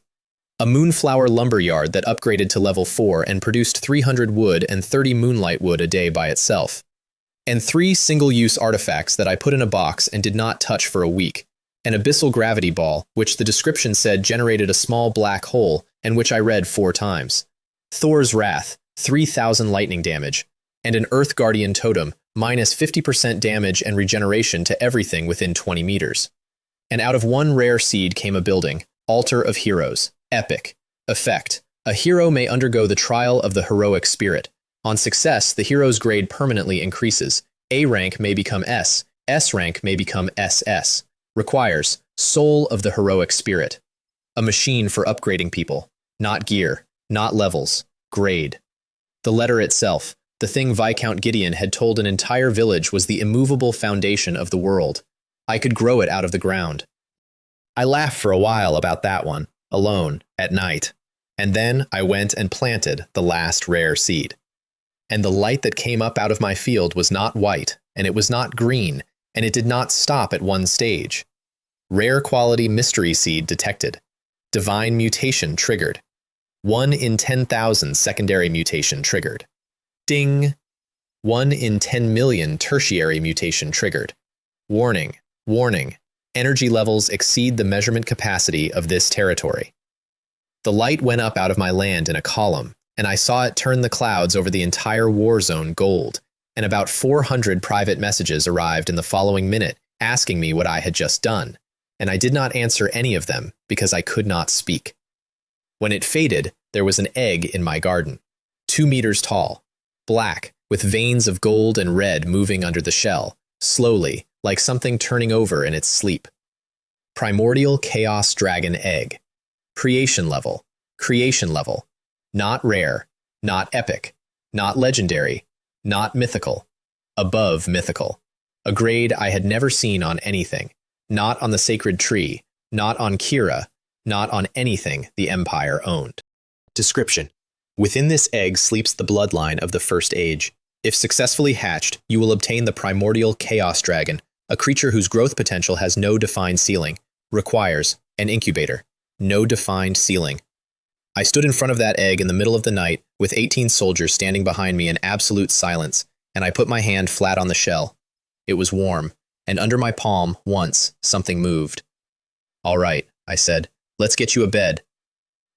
A moonflower lumberyard that upgraded to level 4 and produced 300 wood and 30 moonlight wood a day by itself. And 3 single-use artifacts that I put in a box and did not touch for a week. An abyssal gravity ball, which the description said generated a small black hole, and which I read 4 times. Thor's Wrath, 3,000 lightning damage, and an Earth Guardian totem, minus 50% damage and regeneration to everything within 20 meters. And out of 1 rare seed came a building, Altar of Heroes, epic. Effect: a hero may undergo the trial of the heroic spirit. On success, the hero's grade permanently increases. A rank may become S, S rank may become SS. Requires Soul of the Heroic Spirit. A machine for upgrading people, not gear, not levels, grade. The letter itself, the thing Viscount Gideon had told an entire village was the immovable foundation of the world. I could grow it out of the ground. I laughed for a while about that one, alone, at night, and then I went and planted the last rare seed. And the light that came up out of my field was not white, and it was not green, and it did not stop at one stage. Rare quality mystery seed detected. Divine mutation triggered. 1 in 10,000 secondary mutation triggered. Ding! 1 in 10 million tertiary mutation triggered. Warning, warning. Energy levels exceed the measurement capacity of this territory. The light went up out of my land in a column, and I saw it turn the clouds over the entire war zone gold, and about 400 private messages arrived in the following minute asking me what I had just done, and I did not answer any of them because I could not speak. When it faded, there was an egg in my garden, 2 meters tall, black, with veins of gold and red moving under the shell, slowly, like something turning over in its sleep. Primordial Chaos Dragon Egg. Creation level. Creation level. Not rare. Not epic. Not legendary. Not mythical. Above mythical. A grade I had never seen on anything. Not on the sacred tree. Not on Kira. Not on anything the Empire owned. Description. Within this egg sleeps the bloodline of the First Age. If successfully hatched, you will obtain the Primordial Chaos Dragon, a creature whose growth potential has no defined ceiling. Requires an incubator. No defined ceiling. I stood in front of that egg in the middle of the night with 18 soldiers standing behind me in absolute silence, and I put my hand flat on the shell. It was warm, and under my palm, once, something moved. "All right," I said, "let's get you a bed."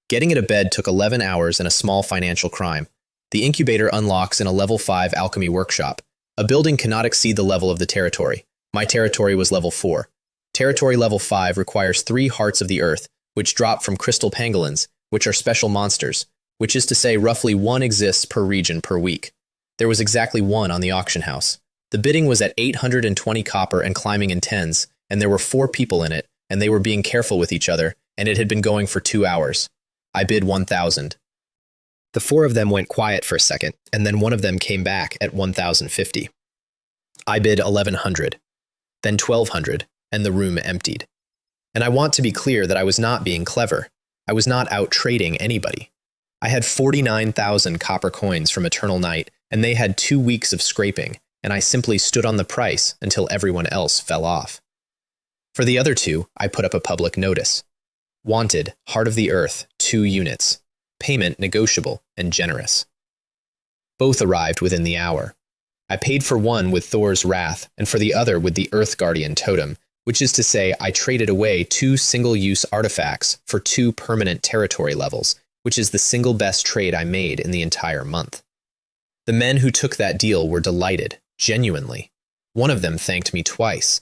Getting it a bed took 11 hours and a small financial crime. The incubator unlocks in a level 5 alchemy workshop. A building cannot exceed the level of the territory. My territory was level 4. Territory level 5 requires 3 hearts of the earth, which drop from crystal pangolins, which are special monsters, which is to say roughly 1 exists per region per week. There was exactly 1 on the auction house. The bidding was at 820 copper and climbing in tens, and there were 4 people in it, and they were being careful with each other, and it had been going for 2 hours. I bid 1,000. The 4 of them went quiet for a second, and then one of them came back at 1,050. I bid 1,100, then 1,200, and the room emptied. And I want to be clear that I was not being clever. I was not out trading anybody. I had 49,000 copper coins from Eternal Night, and they had 2 weeks of scraping, and I simply stood on the price until everyone else fell off. For the other 2, I put up a public notice. Wanted, Heart of the Earth, 2 units. Payment negotiable and generous. Both arrived within the hour. I paid for one with Thor's Wrath, and for the other with the Earth Guardian Totem, which is to say I traded away 2 single-use artifacts for 2 permanent territory levels, which is the single best trade I made in the entire month. The men who took that deal were delighted, genuinely. One of them thanked me twice.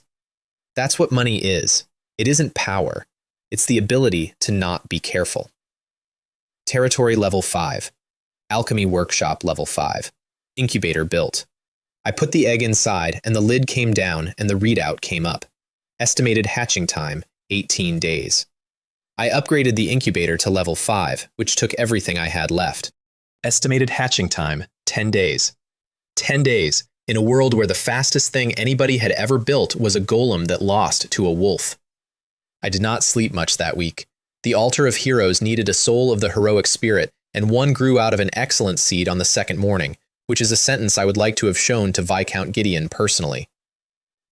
That's what money is. It isn't power. It's the ability to not be careful. Territory level 5. Alchemy Workshop level 5. Incubator built. I put the egg inside, and the lid came down, and the readout came up. Estimated hatching time, 18 days. I upgraded the incubator to level 5, which took everything I had left. Estimated hatching time, 10 days. 10 days, in a world where the fastest thing anybody had ever built was a golem that lost to a wolf. I did not sleep much that week. The altar of heroes needed a soul of the heroic spirit, and one grew out of an excellent seed on the second morning, which is a sentence I would like to have shown to Viscount Gideon personally.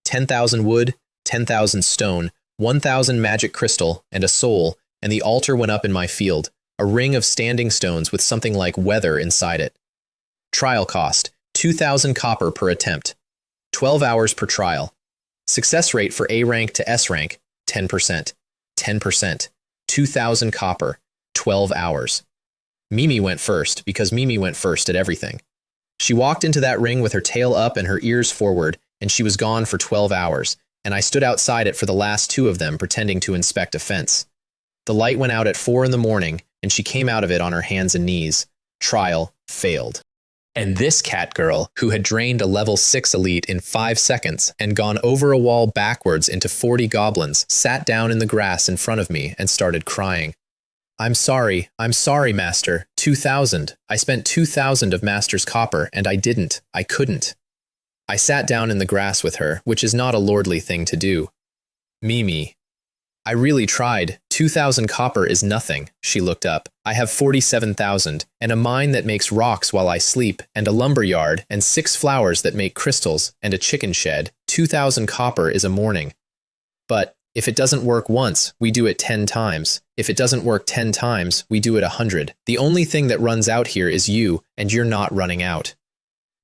10,000 wood, 10,000 stone, 1,000 magic crystal, and a soul, and the altar went up in my field, a ring of standing stones with something like weather inside it. Trial cost, 2,000 copper per attempt. 12 hours per trial. Success rate for A rank to S rank, 10%. 10%. 2,000 copper. 12 hours. Mimi went first, because Mimi went first at everything. She walked into that ring with her tail up and her ears forward, and she was gone for 12 hours, and I stood outside it for the last 2 of them pretending to inspect a fence. The light went out at 4 in the morning, and she came out of it on her hands and knees. Trial failed. And this cat girl, who had drained a level 6 elite in 5 seconds and gone over a wall backwards into 40 goblins, sat down in the grass in front of me and started crying. I'm sorry, master. 2,000. I spent 2,000 of Master's copper, and I didn't. I couldn't. I sat down in the grass with her, which is not a lordly thing to do. Mimi. I really tried. 2,000 copper is nothing. She looked up. I have 47,000, and a mine that makes rocks while I sleep, and a lumber yard, and 6 flowers that make crystals, and a chicken shed. 2,000 copper is a morning. But if it doesn't work once, we do it 10 times. If it doesn't work 10 times, we do it 100. The only thing that runs out here is you, and you're not running out.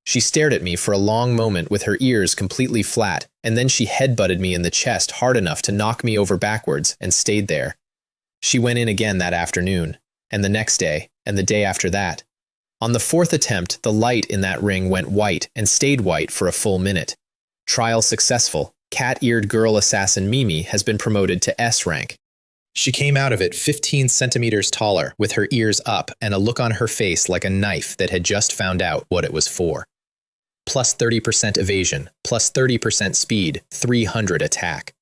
She stared at me for a long moment with her ears completely flat, and then she headbutted me in the chest hard enough to knock me over backwards and stayed there. She went in again that afternoon, and the next day, and the day after that. On the 4th attempt, the light in that ring went white and stayed white for a full minute. Trial successful. Cat-eared girl assassin Mimi has been promoted to S rank. She came out of it 15 centimeters taller, with her ears up and a look on her face like a knife that had just found out what it was for. Plus 30% evasion, plus 30% speed, 300 attack.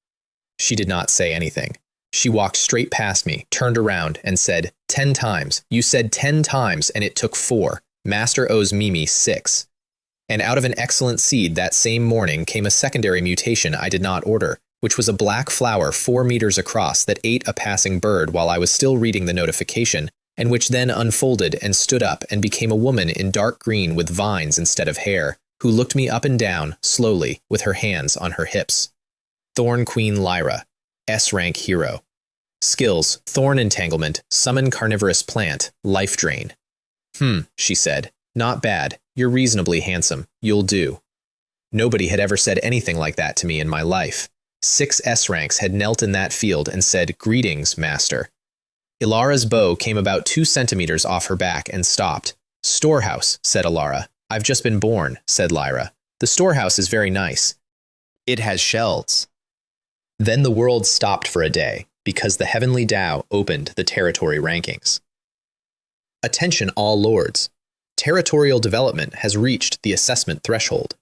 She did not say anything. She walked straight past me, turned around, and said, 10 times. You said 10 times, and it took 4. Master owes Mimi 6. And out of an excellent seed that same morning came a secondary mutation I did not order, which was a black flower 4 meters across that ate a passing bird while I was still reading the notification, and which then unfolded and stood up and became a woman in dark green with vines instead of hair, who looked me up and down, slowly, with her hands on her hips. Thorn Queen Lyra, S-rank hero. Skills, Thorn Entanglement, Summon Carnivorous Plant, Life Drain. She said. Not bad. You're reasonably handsome. You'll do. Nobody had ever said anything like that to me in my life. 6 S-ranks had knelt in that field and said, Greetings, Master. Ilara's bow came about 2 centimeters off her back and stopped. Storehouse, said Ilara. I've just been born, said Lyra. The storehouse is very nice. It has shells. Then the world stopped for a day, because the Heavenly Tao opened the territory rankings. Attention all lords. Territorial development has reached the assessment threshold.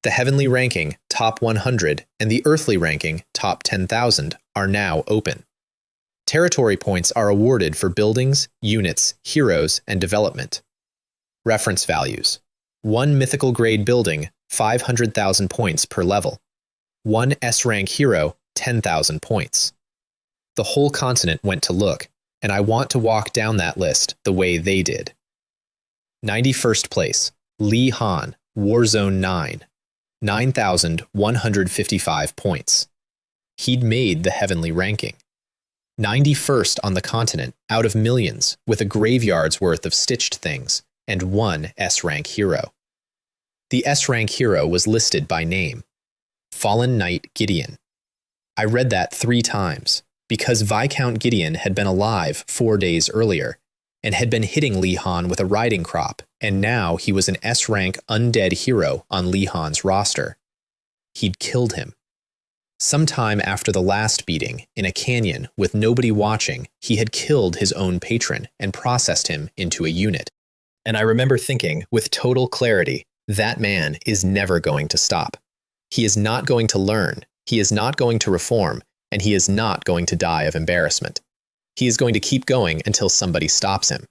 The Heavenly ranking, top 100, and the Earthly ranking, top 10,000, are now open. Territory points are awarded for buildings, units, heroes, and development. Reference values. 1 mythical grade building, 500,000 points per level. 1 S-rank hero, 10,000 points. The whole continent went to look, and I want to walk down that list the way they did. 91st place, Li Han, Warzone 9, 9,155 points. He'd made the Heavenly ranking. 91st on the continent, out of millions, with a graveyard's worth of stitched things, and 1 S-rank hero. The S-rank hero was listed by name. Fallen Knight Gideon. I read that 3 times, because Viscount Gideon had been alive 4 days earlier, and had been hitting Li Han with a riding crop, and now he was an S-rank undead hero on Li Han's roster. He'd killed him. Sometime after the last beating, in a canyon with nobody watching, he had killed his own patron and processed him into a unit. And I remember thinking, with total clarity, that man is never going to stop. He is not going to learn, he is not going to reform, and he is not going to die of embarrassment. He is going to keep going until somebody stops him.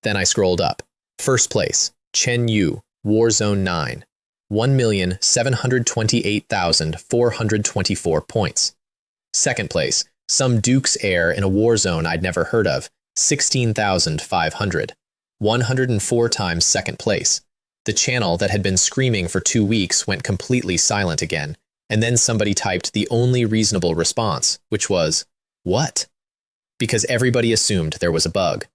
Then I scrolled up. First place, Chen Yu, Warzone 9, 1,728,424 points. Second place, some Duke's heir in a war zone I'd never heard of, 16,500. 104 times second place. The channel that had been screaming for 2 weeks went completely silent again, and then somebody typed the only reasonable response, which was, "What?" Because everybody assumed there was a bug.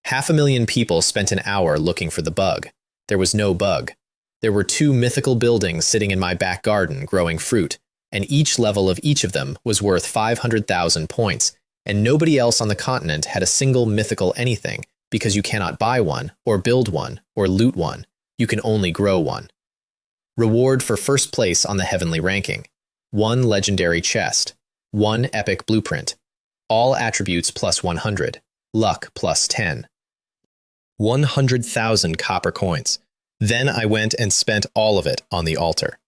500,000 people spent an hour looking for the bug. There was no bug. There were 2 mythical buildings sitting in my back garden growing fruit, and each level of each of them was worth 500,000 points, and nobody else on the continent had a single mythical anything, because you cannot buy one, or build one, or loot one. You can only grow one. Reward for first place on the Heavenly ranking. 1 legendary chest. 1 epic blueprint. All attributes plus 100. Luck plus 10. 100,000 copper coins. Then I went and spent all of it on the altar.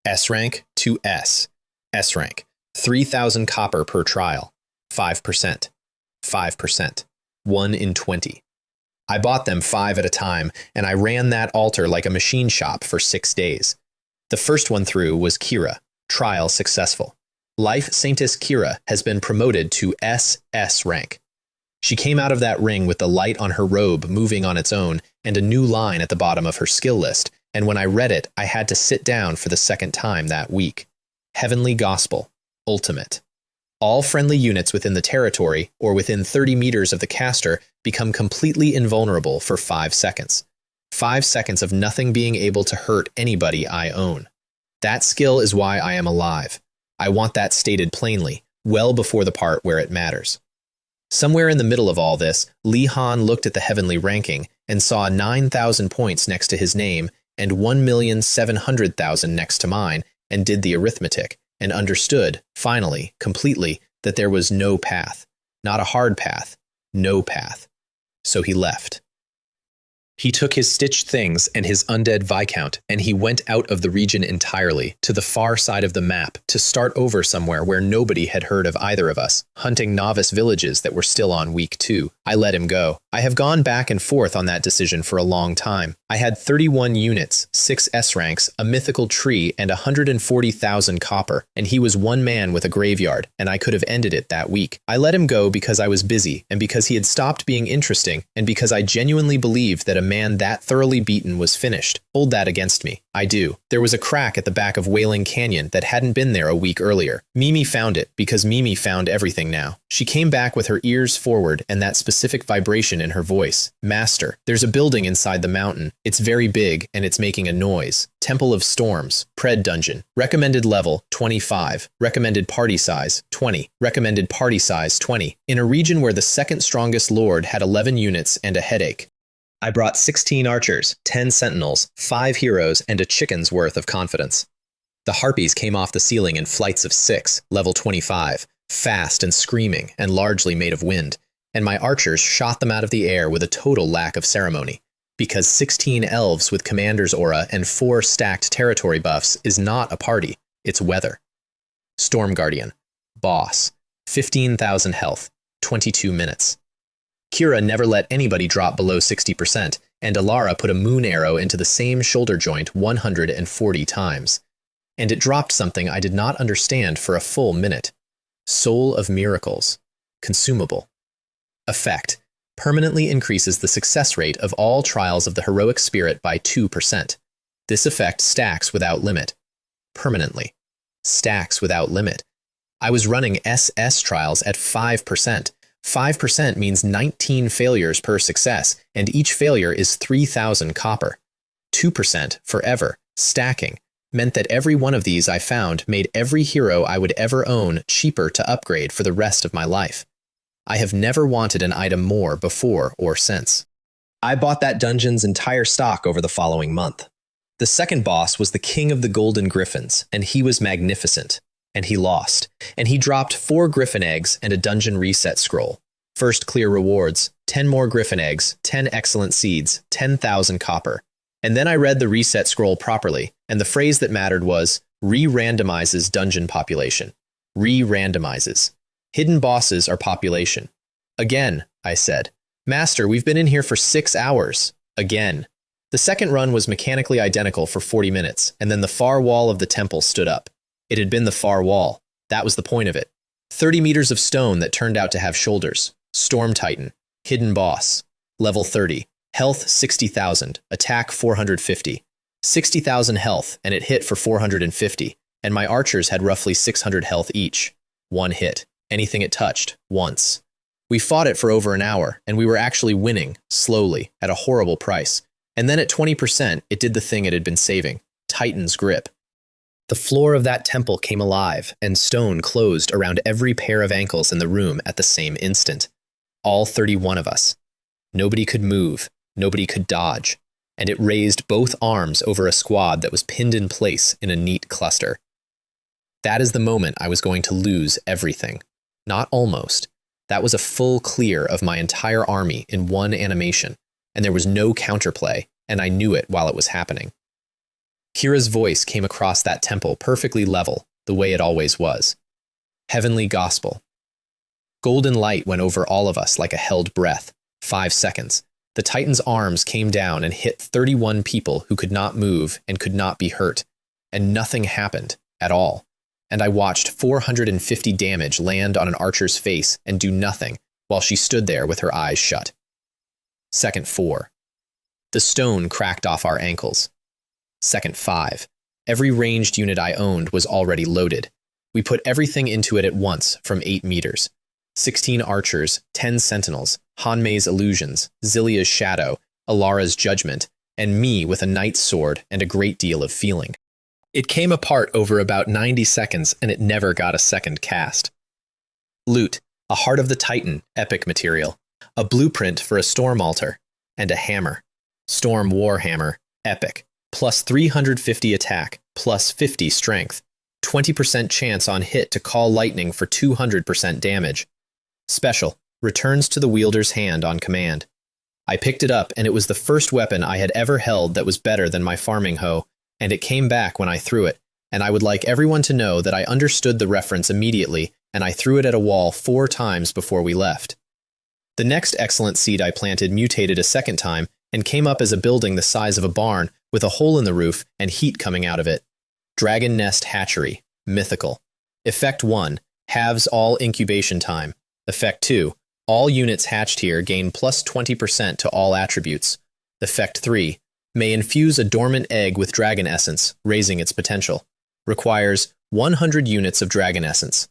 S rank to S. S rank. 3,000 copper per trial. 5%. 5%. 1 in 20. I bought them 5 at a time, and I ran that altar like a machine shop for 6 days. The first one through was Kira, trial successful. Life Saintess Kira has been promoted to SSS-rank. She came out of that ring with the light on her robe moving on its own and a new line at the bottom of her skill list, and when I read it, I had to sit down for the second time that week. Heavenly Gospel, Ultimate. All friendly units within the territory or within 30 meters of the caster become completely invulnerable for 5 seconds. 5 seconds of nothing being able to hurt anybody I own. That skill is why I am alive. I want that stated plainly, well before the part where it matters. Somewhere in the middle of all this, Li Han looked at the heavenly ranking and saw 9,000 points next to his name and 1,700,000 next to mine and did the arithmetic and understood, finally, completely, that there was no path. Not a hard path. No path. So he left. He took his stitched things and his undead Viscount, and he went out of the region entirely, to the far side of the map, to start over somewhere where nobody had heard of either of us, hunting novice villages that were still on week 2. I let him go. I have gone back and forth on that decision for a long time. I had 31 units, 6 S-ranks, a mythical tree, and 140,000 copper, and he was one man with a graveyard, and I could have ended it that week. I let him go because I was busy, and because he had stopped being interesting, and because I genuinely believed that a man that thoroughly beaten was finished. Hold that against me. I do. There was a crack at the back of Wailing Canyon that hadn't been there a week earlier. Mimi found it, because Mimi found everything now. She came back with her ears forward and that specific vibration in her voice. Master, there's a building inside the mountain. It's very big, and it's making a noise. Temple of Storms. Pred Dungeon. Recommended level, 25. Recommended party size, 20. Recommended party size, 20. In a region where the second strongest lord had 11 units and a headache. I brought 16 archers, 10 sentinels, 5 heroes, and a chicken's worth of confidence. The harpies came off the ceiling in flights of 6, level 25, fast and screaming and largely made of wind, and my archers shot them out of the air with a total lack of ceremony, because 16 elves with commander's aura and 4 stacked territory buffs is not a party, it's weather. Storm Guardian. Boss. 15,000 health. 22 minutes. Kira never let anybody drop below 60%, and Alara put a moon arrow into the same shoulder joint 140 times. And it dropped something I did not understand for a full minute. Soul of Miracles. Consumable. Effect. Permanently increases the success rate of all trials of the heroic spirit by 2%. This effect stacks without limit. Permanently. Stacks without limit. I was running SS trials at 5%. 5% means 19 failures per success, and each failure is 3,000 copper. 2% forever, stacking, meant that every one of these I found made every hero I would ever own cheaper to upgrade for the rest of my life. I have never wanted an item more before or since. I bought that dungeon's entire stock over the following month. The second boss was the King of the Golden Griffins, and he was magnificent. And he lost. And he dropped 4 griffin eggs and a dungeon reset scroll. First clear rewards, 10 more griffin eggs, 10 excellent seeds, 10,000 copper. And then I read the reset scroll properly, and the phrase that mattered was, re-randomizes dungeon population. Re-randomizes. Hidden bosses are population. Again, I said. Master, we've been in here for 6 hours. Again. The second run was mechanically identical for 40 minutes, and then the far wall of the temple stood up. It had been the far wall. That was the point of it. 30 meters of stone that turned out to have shoulders. Storm Titan. Hidden boss. Level 30. Health 60,000. Attack 450. 60,000 health, and it hit for 450. And my archers had roughly 600 health each. 1 hit. Anything it touched. Once. We fought it for over an hour, and we were actually winning, slowly, at a horrible price. And then at 20%, it did the thing it had been saving. Titan's grip. The floor of that temple came alive, and stone closed around every pair of ankles in the room at the same instant. All 31 of us. Nobody could move, nobody could dodge, and it raised both arms over a squad that was pinned in place in a neat cluster. That is the moment I was going to lose everything. Not almost. That was a full clear of my entire army in one animation, and there was no counterplay, and I knew it while it was happening. Kira's voice came across that temple perfectly level, the way it always was. Heavenly Gospel. Golden light went over all of us like a held breath. 5 seconds. The Titan's arms came down and hit 31 people who could not move and could not be hurt, and nothing happened at all. And I watched 450 damage land on an archer's face and do nothing while she stood there with her eyes shut. Second 4. The stone cracked off our ankles. Second 5. Every ranged unit I owned was already loaded. We put everything into it at once from 8 meters. 16 archers, 10 sentinels, Hanmei's illusions, Zilia's shadow, Alara's judgment, and me with a knight's sword and a great deal of feeling. It came apart over about 90 seconds and it never got a second cast. Loot, a Heart of the Titan, epic material, a blueprint for a storm altar, and a hammer. Storm Warhammer, epic, plus 350 attack, plus 50 strength, 20% chance on hit to call lightning for 200% damage. Special, returns to the wielder's hand on command. I picked it up and it was the first weapon I had ever held that was better than my farming hoe, and it came back when I threw it, and I would like everyone to know that I understood the reference immediately and I threw it at a wall 4 times before we left. The next excellent seed I planted mutated a second time and came up as a building the size of a barn with a hole in the roof and heat coming out of it. Dragon Nest Hatchery, mythical. Effect 1, halves all incubation time. Effect 2, all units hatched here gain plus 20% to all attributes. Effect 3, may infuse a dormant egg with dragon essence, raising its potential. Requires 100 units of dragon essence.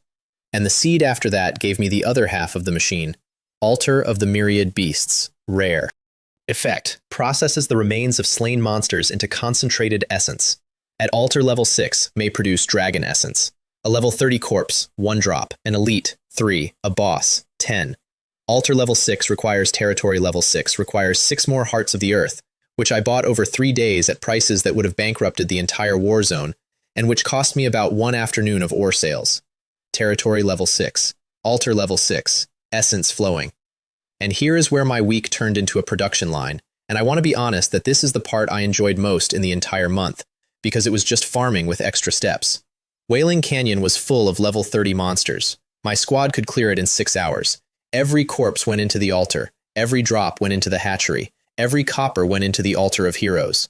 And the seed after that gave me the other half of the machine. Altar of the Myriad Beasts, rare. Effect, processes the remains of slain monsters into concentrated essence. At altar level 6, may produce dragon essence. A level 30 corpse, 1 drop. An elite, 3. A boss, 10. Altar level 6 requires territory level 6, requires 6 more hearts of the earth, which I bought over 3 days at prices that would have bankrupted the entire war zone, and which cost me about 1 afternoon of ore sales. Territory level 6. Altar level 6. Essence flowing. And here is where my week turned into a production line, and I want to be honest that this is the part I enjoyed most in the entire month, because it was just farming with extra steps. Wailing Canyon was full of level 30 monsters. My squad could clear it in 6 hours. Every corpse went into the altar, every drop went into the hatchery, every copper went into the altar of heroes.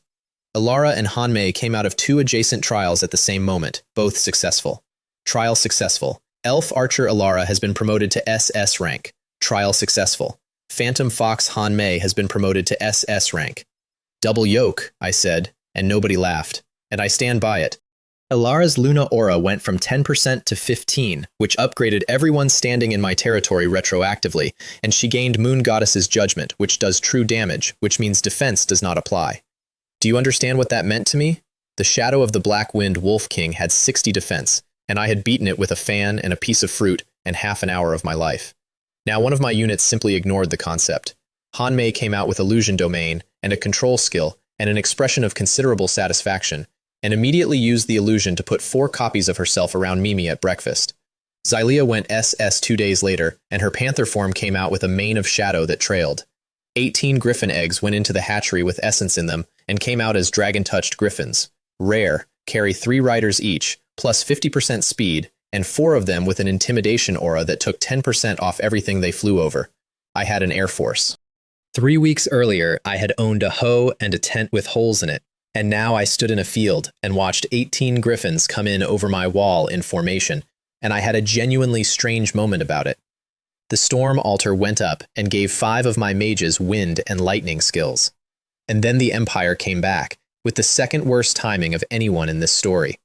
Alara and Hanmei came out of 2 adjacent trials at the same moment, both successful. Trial successful. Elf Archer Alara has been promoted to SS rank. Trial successful. Phantom Fox Hanmei has been promoted to SS rank. Double yoke, I said, and nobody laughed, and I stand by it. Alara's Luna Aura went from 10% to 15%, which upgraded everyone standing in my territory retroactively, and she gained Moon Goddess's Judgment, which does true damage, which means defense does not apply. Do you understand what that meant to me? The Shadow of the Black Wind Wolf King had 60 defense, and I had beaten it with a fan and a piece of fruit and half an hour of my life. Now one of my units simply ignored the concept. Hanmei came out with Illusion Domain and a control skill and an expression of considerable satisfaction, and immediately used the illusion to put 4 copies of herself around Mimi at breakfast. Xylia went SS 2 days later, and her panther form came out with a mane of shadow that trailed. 18 griffin eggs went into the hatchery with essence in them, and came out as dragon-touched griffins. Rare, carry 3 riders each, plus 50% speed, and 4 of them with an intimidation aura that took 10% off everything they flew over. I had an air force. 3 weeks earlier, I had owned a hoe and a tent with holes in it. And now I stood in a field and watched 18 griffins come in over my wall in formation, and I had a genuinely strange moment about it. The storm altar went up and gave 5 of my mages wind and lightning skills. And then the Empire came back, with the second worst timing of anyone in this story.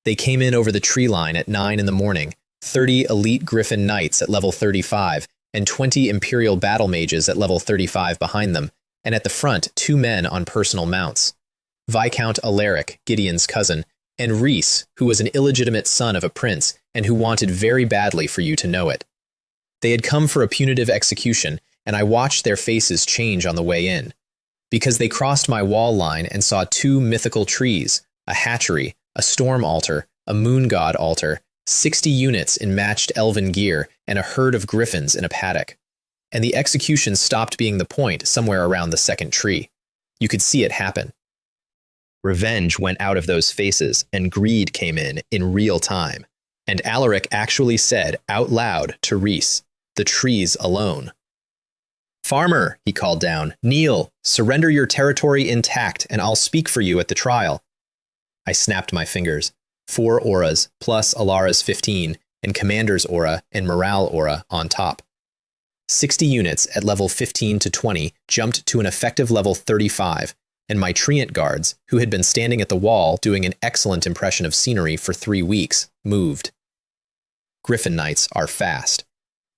They came in over the tree line at 9 in the morning, 30 elite griffin knights at level 35, and 20 imperial battle mages at level 35 behind them, and at the front 2 men on personal mounts. Viscount Alaric, Gideon's cousin, and Rhys, who was an illegitimate son of a prince and who wanted very badly for you to know it. They had come for a punitive execution, and I watched their faces change on the way in. Because they crossed my wall line and saw 2 mythical trees, a hatchery, a storm altar, a moon god altar, 60 units in matched elven gear, and a herd of griffins in a paddock. And the execution stopped being the point somewhere around the second tree. You could see it happen. Revenge went out of those faces, and greed came in real time. And Alaric actually said out loud to Rhys, "The trees alone." Farmer, he called down, kneel, surrender your territory intact, and I'll speak for you at the trial. I snapped my fingers. 4 auras, plus Alara's 15, and Commander's aura and Morale aura on top. 60 units at level 15 to 20 jumped to an effective level 35, and my treant guards, who had been standing at the wall doing an excellent impression of scenery for 3 weeks, moved. Griffin Knights are fast.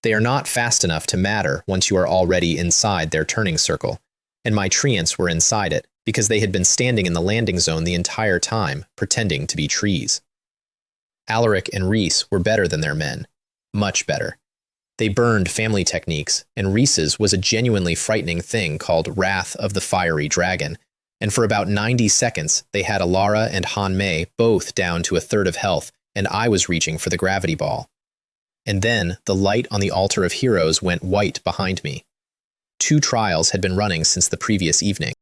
They are not fast enough to matter once you are already inside their turning circle, and my treants were inside it because they had been standing in the landing zone the entire time, pretending to be trees. Alaric and Reese were better than their men. Much better. They burned family techniques, and Reese's was a genuinely frightening thing called Wrath of the Fiery Dragon, and for about 90 seconds they had Alara and Han Mei both down to a third of health, and I was reaching for the gravity ball. And then the light on the altar of heroes went white behind me. 2 trials had been running since the previous evening.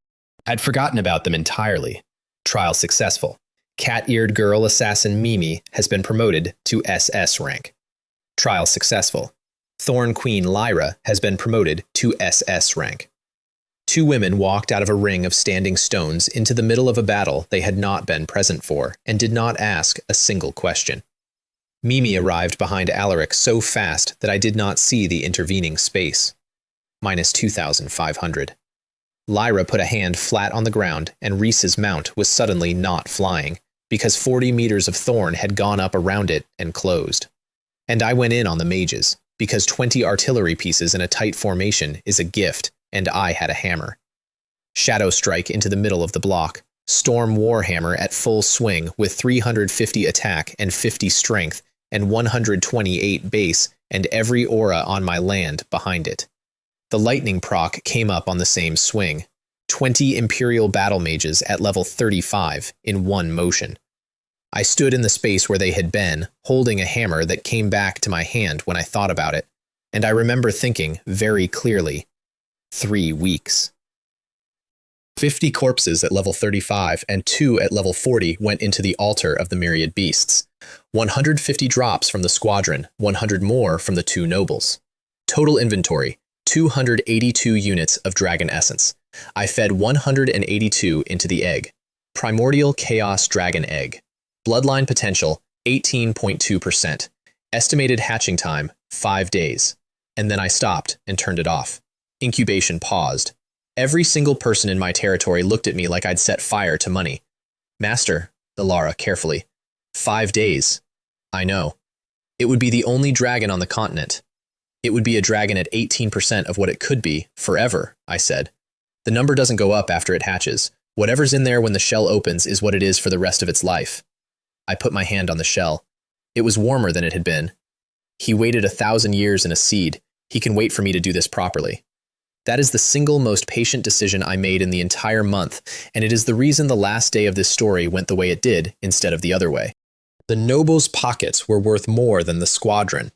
I'd forgotten about them entirely. Trial successful. Cat-eared girl assassin Mimi has been promoted to SS rank. Trial successful. Thorn Queen Lyra has been promoted to SS rank. 2 women walked out of a ring of standing stones into the middle of a battle they had not been present for and did not ask a single question. Mimi arrived behind Alaric so fast that I did not see the intervening space. Minus 2,500. Lyra put a hand flat on the ground, and Reese's mount was suddenly not flying, because 40 meters of thorn had gone up around it and closed. And I went in on the mages, because 20 artillery pieces in a tight formation is a gift, and I had a hammer. Shadow Strike into the middle of the block. Storm Warhammer at full swing with 350 attack and 50 strength, and 128 base, and every aura on my land behind it. The lightning proc came up on the same swing. 20 Imperial battle mages at level 35 in one motion. I stood in the space where they had been, holding a hammer that came back to my hand when I thought about it, and I remember thinking very clearly, 3 weeks. 50 corpses at level 35 and 2 at level 40 went into the altar of the myriad beasts. 150 drops from the squadron, 100 more from the 2 nobles. Total inventory, 282 units of dragon essence. I fed 182 into the egg. Primordial Chaos Dragon Egg. Bloodline potential, 18.2%. Estimated hatching time, 5 days. And then I stopped and turned it off. Incubation paused. Every single person in my territory looked at me like I'd set fire to money. Master, Alara carefully. 5 days. I know. It would be the only dragon on the continent. It would be a dragon at 18% of what it could be, forever, I said. The number doesn't go up after it hatches. Whatever's in there when the shell opens is what it is for the rest of its life. I put my hand on the shell. It was warmer than it had been. He waited 1,000 years in a seed. He can wait for me to do this properly. That is the single most patient decision I made in the entire month, and it is the reason the last day of this story went the way it did instead of the other way. The nobles' pockets were worth more than the squadron.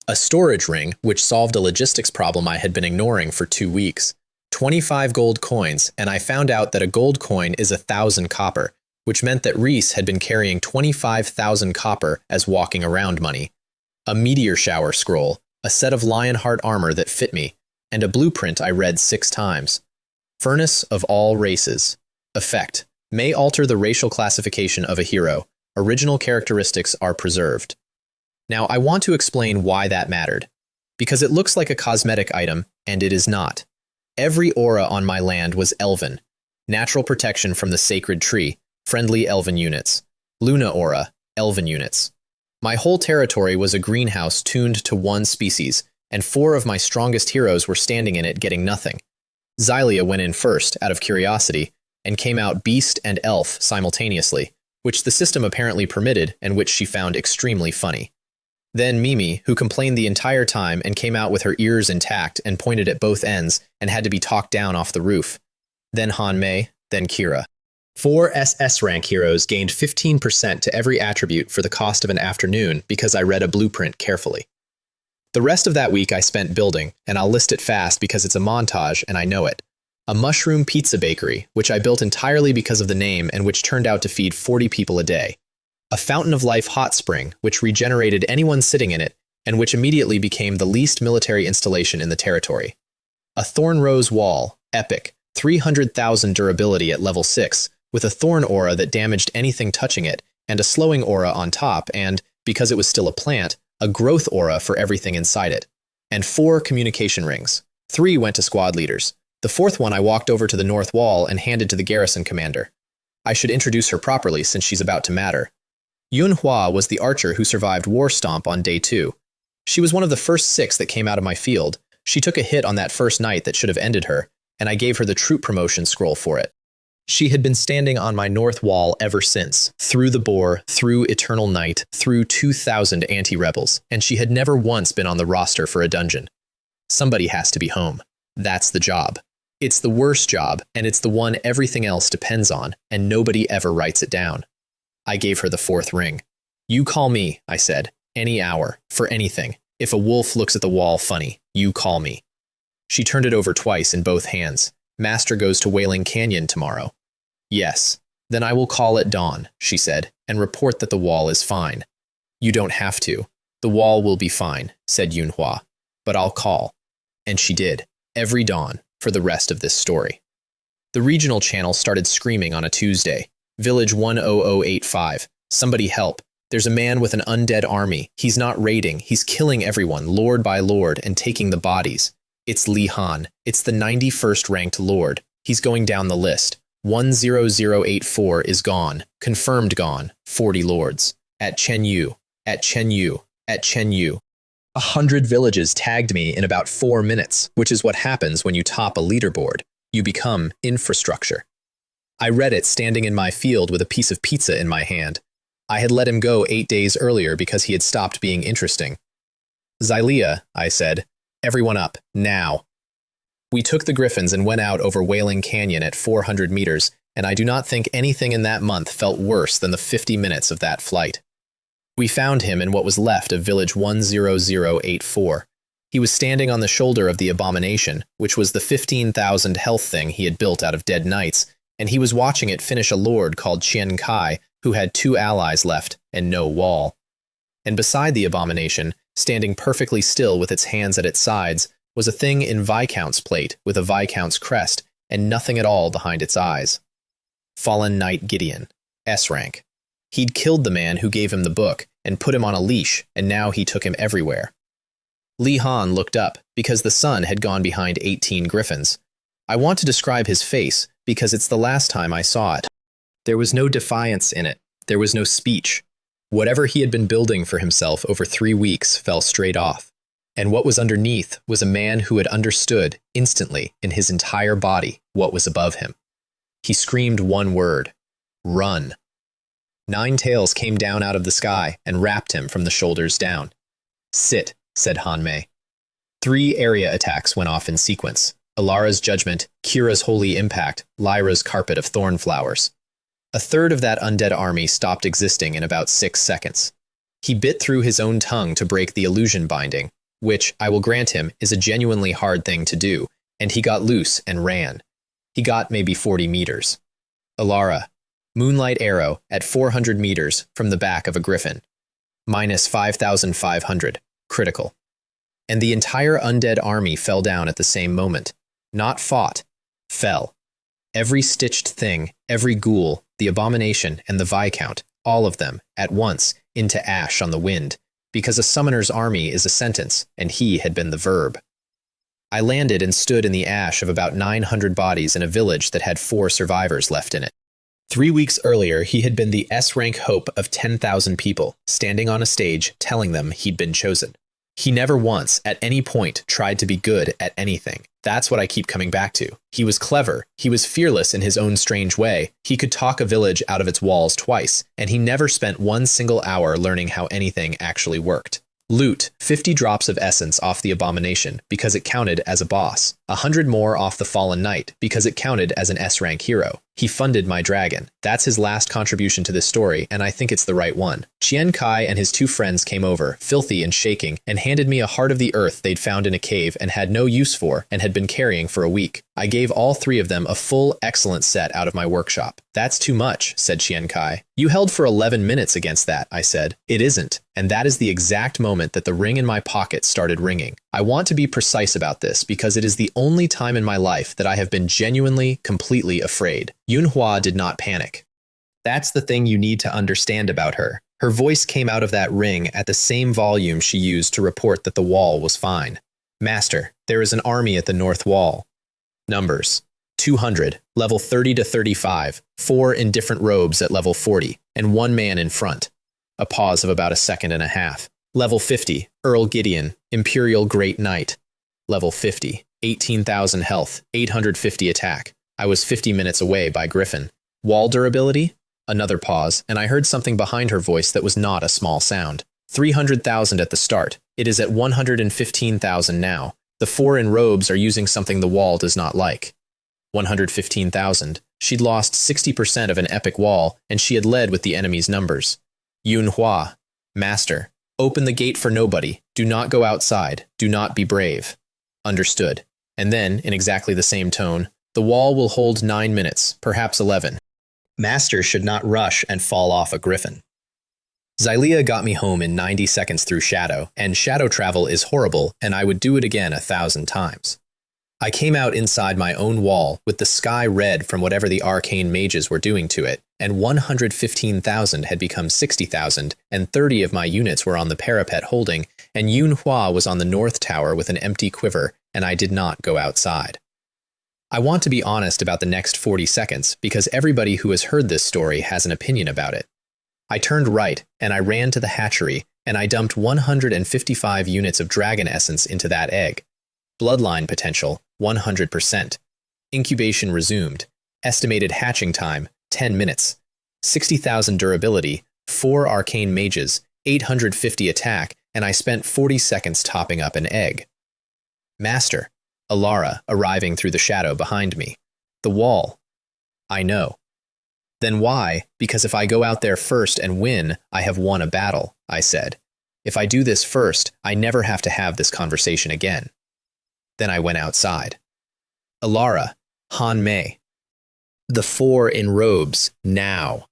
A storage ring, which solved a logistics problem I had been ignoring for 2 weeks. 25 gold coins, and I found out that a gold coin is 1,000 copper, which meant that Reese had been carrying 25,000 copper as walking around money. A meteor shower scroll, a set of Lionheart armor that fit me, and a blueprint I read 6 times. Furnace of all races. Effect. May alter the racial classification of a hero. Original characteristics are preserved. Now, I want to explain why that mattered. Because it looks like a cosmetic item, and it is not. Every aura on my land was elven. Natural protection from the sacred tree, friendly elven units. Luna aura, elven units. My whole territory was a greenhouse tuned to one species, and 4 of my strongest heroes were standing in it getting nothing. Xylia went in first, out of curiosity, and came out beast and elf simultaneously, which the system apparently permitted and which she found extremely funny. Then Mimi, who complained the entire time and came out with her ears intact and pointed at both ends and had to be talked down off the roof. Then Han Mei, then Kira. 4 SS-rank heroes gained 15% to every attribute for the cost of an afternoon because I read a blueprint carefully. The rest of that week I spent building, and I'll list it fast because it's a montage and I know it. A mushroom pizza bakery, which I built entirely because of the name and which turned out to feed 40 people a day. A Fountain of Life hot spring, which regenerated anyone sitting in it, and which immediately became the least military installation in the territory. A thorn rose wall, epic, 300,000 durability at level 6, with a thorn aura that damaged anything touching it, and a slowing aura on top, and, because it was still a plant, a growth aura for everything inside it. And 4 communication rings. 3 went to squad leaders. The 4th one I walked over to the north wall and handed to the garrison commander. I should introduce her properly since she's about to matter. Manhwa was the archer who survived War Stomp on day 2. She was one of the first 6 that came out of my field. She took a hit on that first night that should have ended her, and I gave her the troop promotion scroll for it. She had been standing on my north wall ever since, through the Boar, through Eternal Night, through 2,000 anti-rebels, and she had never once been on the roster for a dungeon. Somebody has to be home. That's the job. It's the worst job, and it's the one everything else depends on, and nobody ever writes it down. I gave her the 4th ring. You call me, I said, any hour, for anything. If a wolf looks at the wall funny, you call me. She turned it over twice in both hands. Master goes to Wailing Canyon tomorrow. Yes. Then I will call at dawn, she said, and report that the wall is fine. You don't have to. The wall will be fine, said Manhwa. But I'll call. And she did, every dawn, for the rest of this story. The regional channel started screaming on a Tuesday. Village 10085. Somebody help. There's a man with an undead army. He's not raiding. He's killing everyone, lord by lord, and taking the bodies. It's Li Han. It's the 91st ranked lord. He's going down the list. 10084 is gone. Confirmed gone. 40 lords. At Chenyu. At Chenyu. At Chenyu. 100 villages tagged me in about 4 minutes, which is what happens when you top a leaderboard. You become infrastructure. I read it standing in my field with a piece of pizza in my hand. I had let him go 8 days earlier because he had stopped being interesting. Xylia, I said, everyone up, now. We took the griffins and went out over Wailing Canyon at 400 meters, and I do not think anything in that month felt worse than the 50 minutes of that flight. We found him in what was left of village 10084. He was standing on the shoulder of the abomination, which was the 15,000 health thing he had built out of dead knights, and he was watching it finish a lord called Qian Kai, who had 2 allies left and no wall. And beside the abomination, standing perfectly still with its hands at its sides, was a thing in Viscount's plate with a Viscount's crest and nothing at all behind its eyes. Fallen Knight Gideon, S-rank. He'd killed the man who gave him the book and put him on a leash, and now he took him everywhere. Li Han looked up because the sun had gone behind 18 griffins. I want to describe his face because it's the last time I saw it. There was no defiance in it. There was no speech. Whatever he had been building for himself over 3 weeks fell straight off. And what was underneath was a man who had understood, instantly, in his entire body, what was above him. He screamed one word. Run. 9 tails came down out of the sky and wrapped him from the shoulders down. Sit, said Hanmei. 3 area attacks went off in sequence. Alara's Judgment, Kira's Holy Impact, Lyra's Carpet of Thorn Flowers. A third of that undead army stopped existing in about 6 seconds. He bit through his own tongue to break the illusion binding, which, I will grant him, is a genuinely hard thing to do, and he got loose and ran. He got maybe 40 meters. Alara. Moonlight arrow at 400 meters from the back of a griffin. Minus 5,500. Critical. And the entire undead army fell down at the same moment. Not fought. Fell. Every stitched thing, every ghoul, the abomination, and the Viscount, all of them, at once, into ash on the wind, because a summoner's army is a sentence, and he had been the verb. I landed and stood in the ash of about 900 bodies in a village that had 4 survivors left in it. 3 weeks earlier, he had been the S-rank hope of 10,000 people, standing on a stage telling them he'd been chosen. He never once, at any point, tried to be good at anything. That's what I keep coming back to. He was clever. He was fearless in his own strange way. He could talk a village out of its walls twice, and he never spent 1 single hour learning how anything actually worked. Loot, 50 drops of essence off the abomination because it counted as a boss. 100 more off the fallen knight because it counted as an S-rank hero. He funded my dragon. That's his last contribution to this story, and I think it's the right one. Qian Kai and his 2 friends came over, filthy and shaking, and handed me a heart of the earth they'd found in a cave and had no use for and had been carrying for a week. I gave all 3 of them a full, excellent set out of my workshop. That's too much, said Qian Kai. You held for 11 minutes against that, I said. It isn't. And that is the exact moment that the ring in my pocket started ringing. I want to be precise about this because it is the only time in my life that I have been genuinely, completely afraid. Yunhua did not panic. That's the thing you need to understand about her. Her voice came out of that ring at the same volume she used to report that the wall was fine. Master, there is an army at the north wall. Numbers: 200, level 30 to 35, 4 in different robes at level 40, and 1 man in front. A pause of about a second and a half. Level 50, Earl Gideon, Imperial Great Knight. Level 50, 18,000 health, 850 attack. I was 50 minutes away by Griffin. Wall durability? Another pause, and I heard something behind her voice that was not a small sound. 300,000 at the start. It is at 115,000 now. The 4 in robes are using something the wall does not like. 115,000. She'd lost 60% of an epic wall, and she had led with the enemy's numbers. Yunhua, Master, open the gate for nobody. Do not go outside. Do not be brave. Understood. And then, in exactly the same tone, the wall will hold 9 minutes, perhaps 11. Master should not rush and fall off a griffin. Xylea got me home in 90 seconds through Shadow, and Shadow travel is horrible, and I would do it again 1,000 times. I came out inside my own wall with the sky red from whatever the arcane mages were doing to it, and 115,000 had become 60,000, and 30 of my units were on the parapet holding, and Yunhua was on the north tower with an empty quiver, and I did not go outside. I want to be honest about the next 40 seconds because everybody who has heard this story has an opinion about it. I turned right, and I ran to the hatchery, and I dumped 155 units of dragon essence into that egg. Bloodline potential, 100%. Incubation resumed. Estimated hatching time, 10 minutes. 60,000 durability, 4 arcane mages, 850 attack, and I spent 40 seconds topping up an egg. Master, Alara arriving through the shadow behind me. The wall. I know. Then why? Because if I go out there first and win, I have won a battle, I said. If I do this first, I never have to have this conversation again. Then I went outside. Alara, Han Mei. The 4 in robes, now.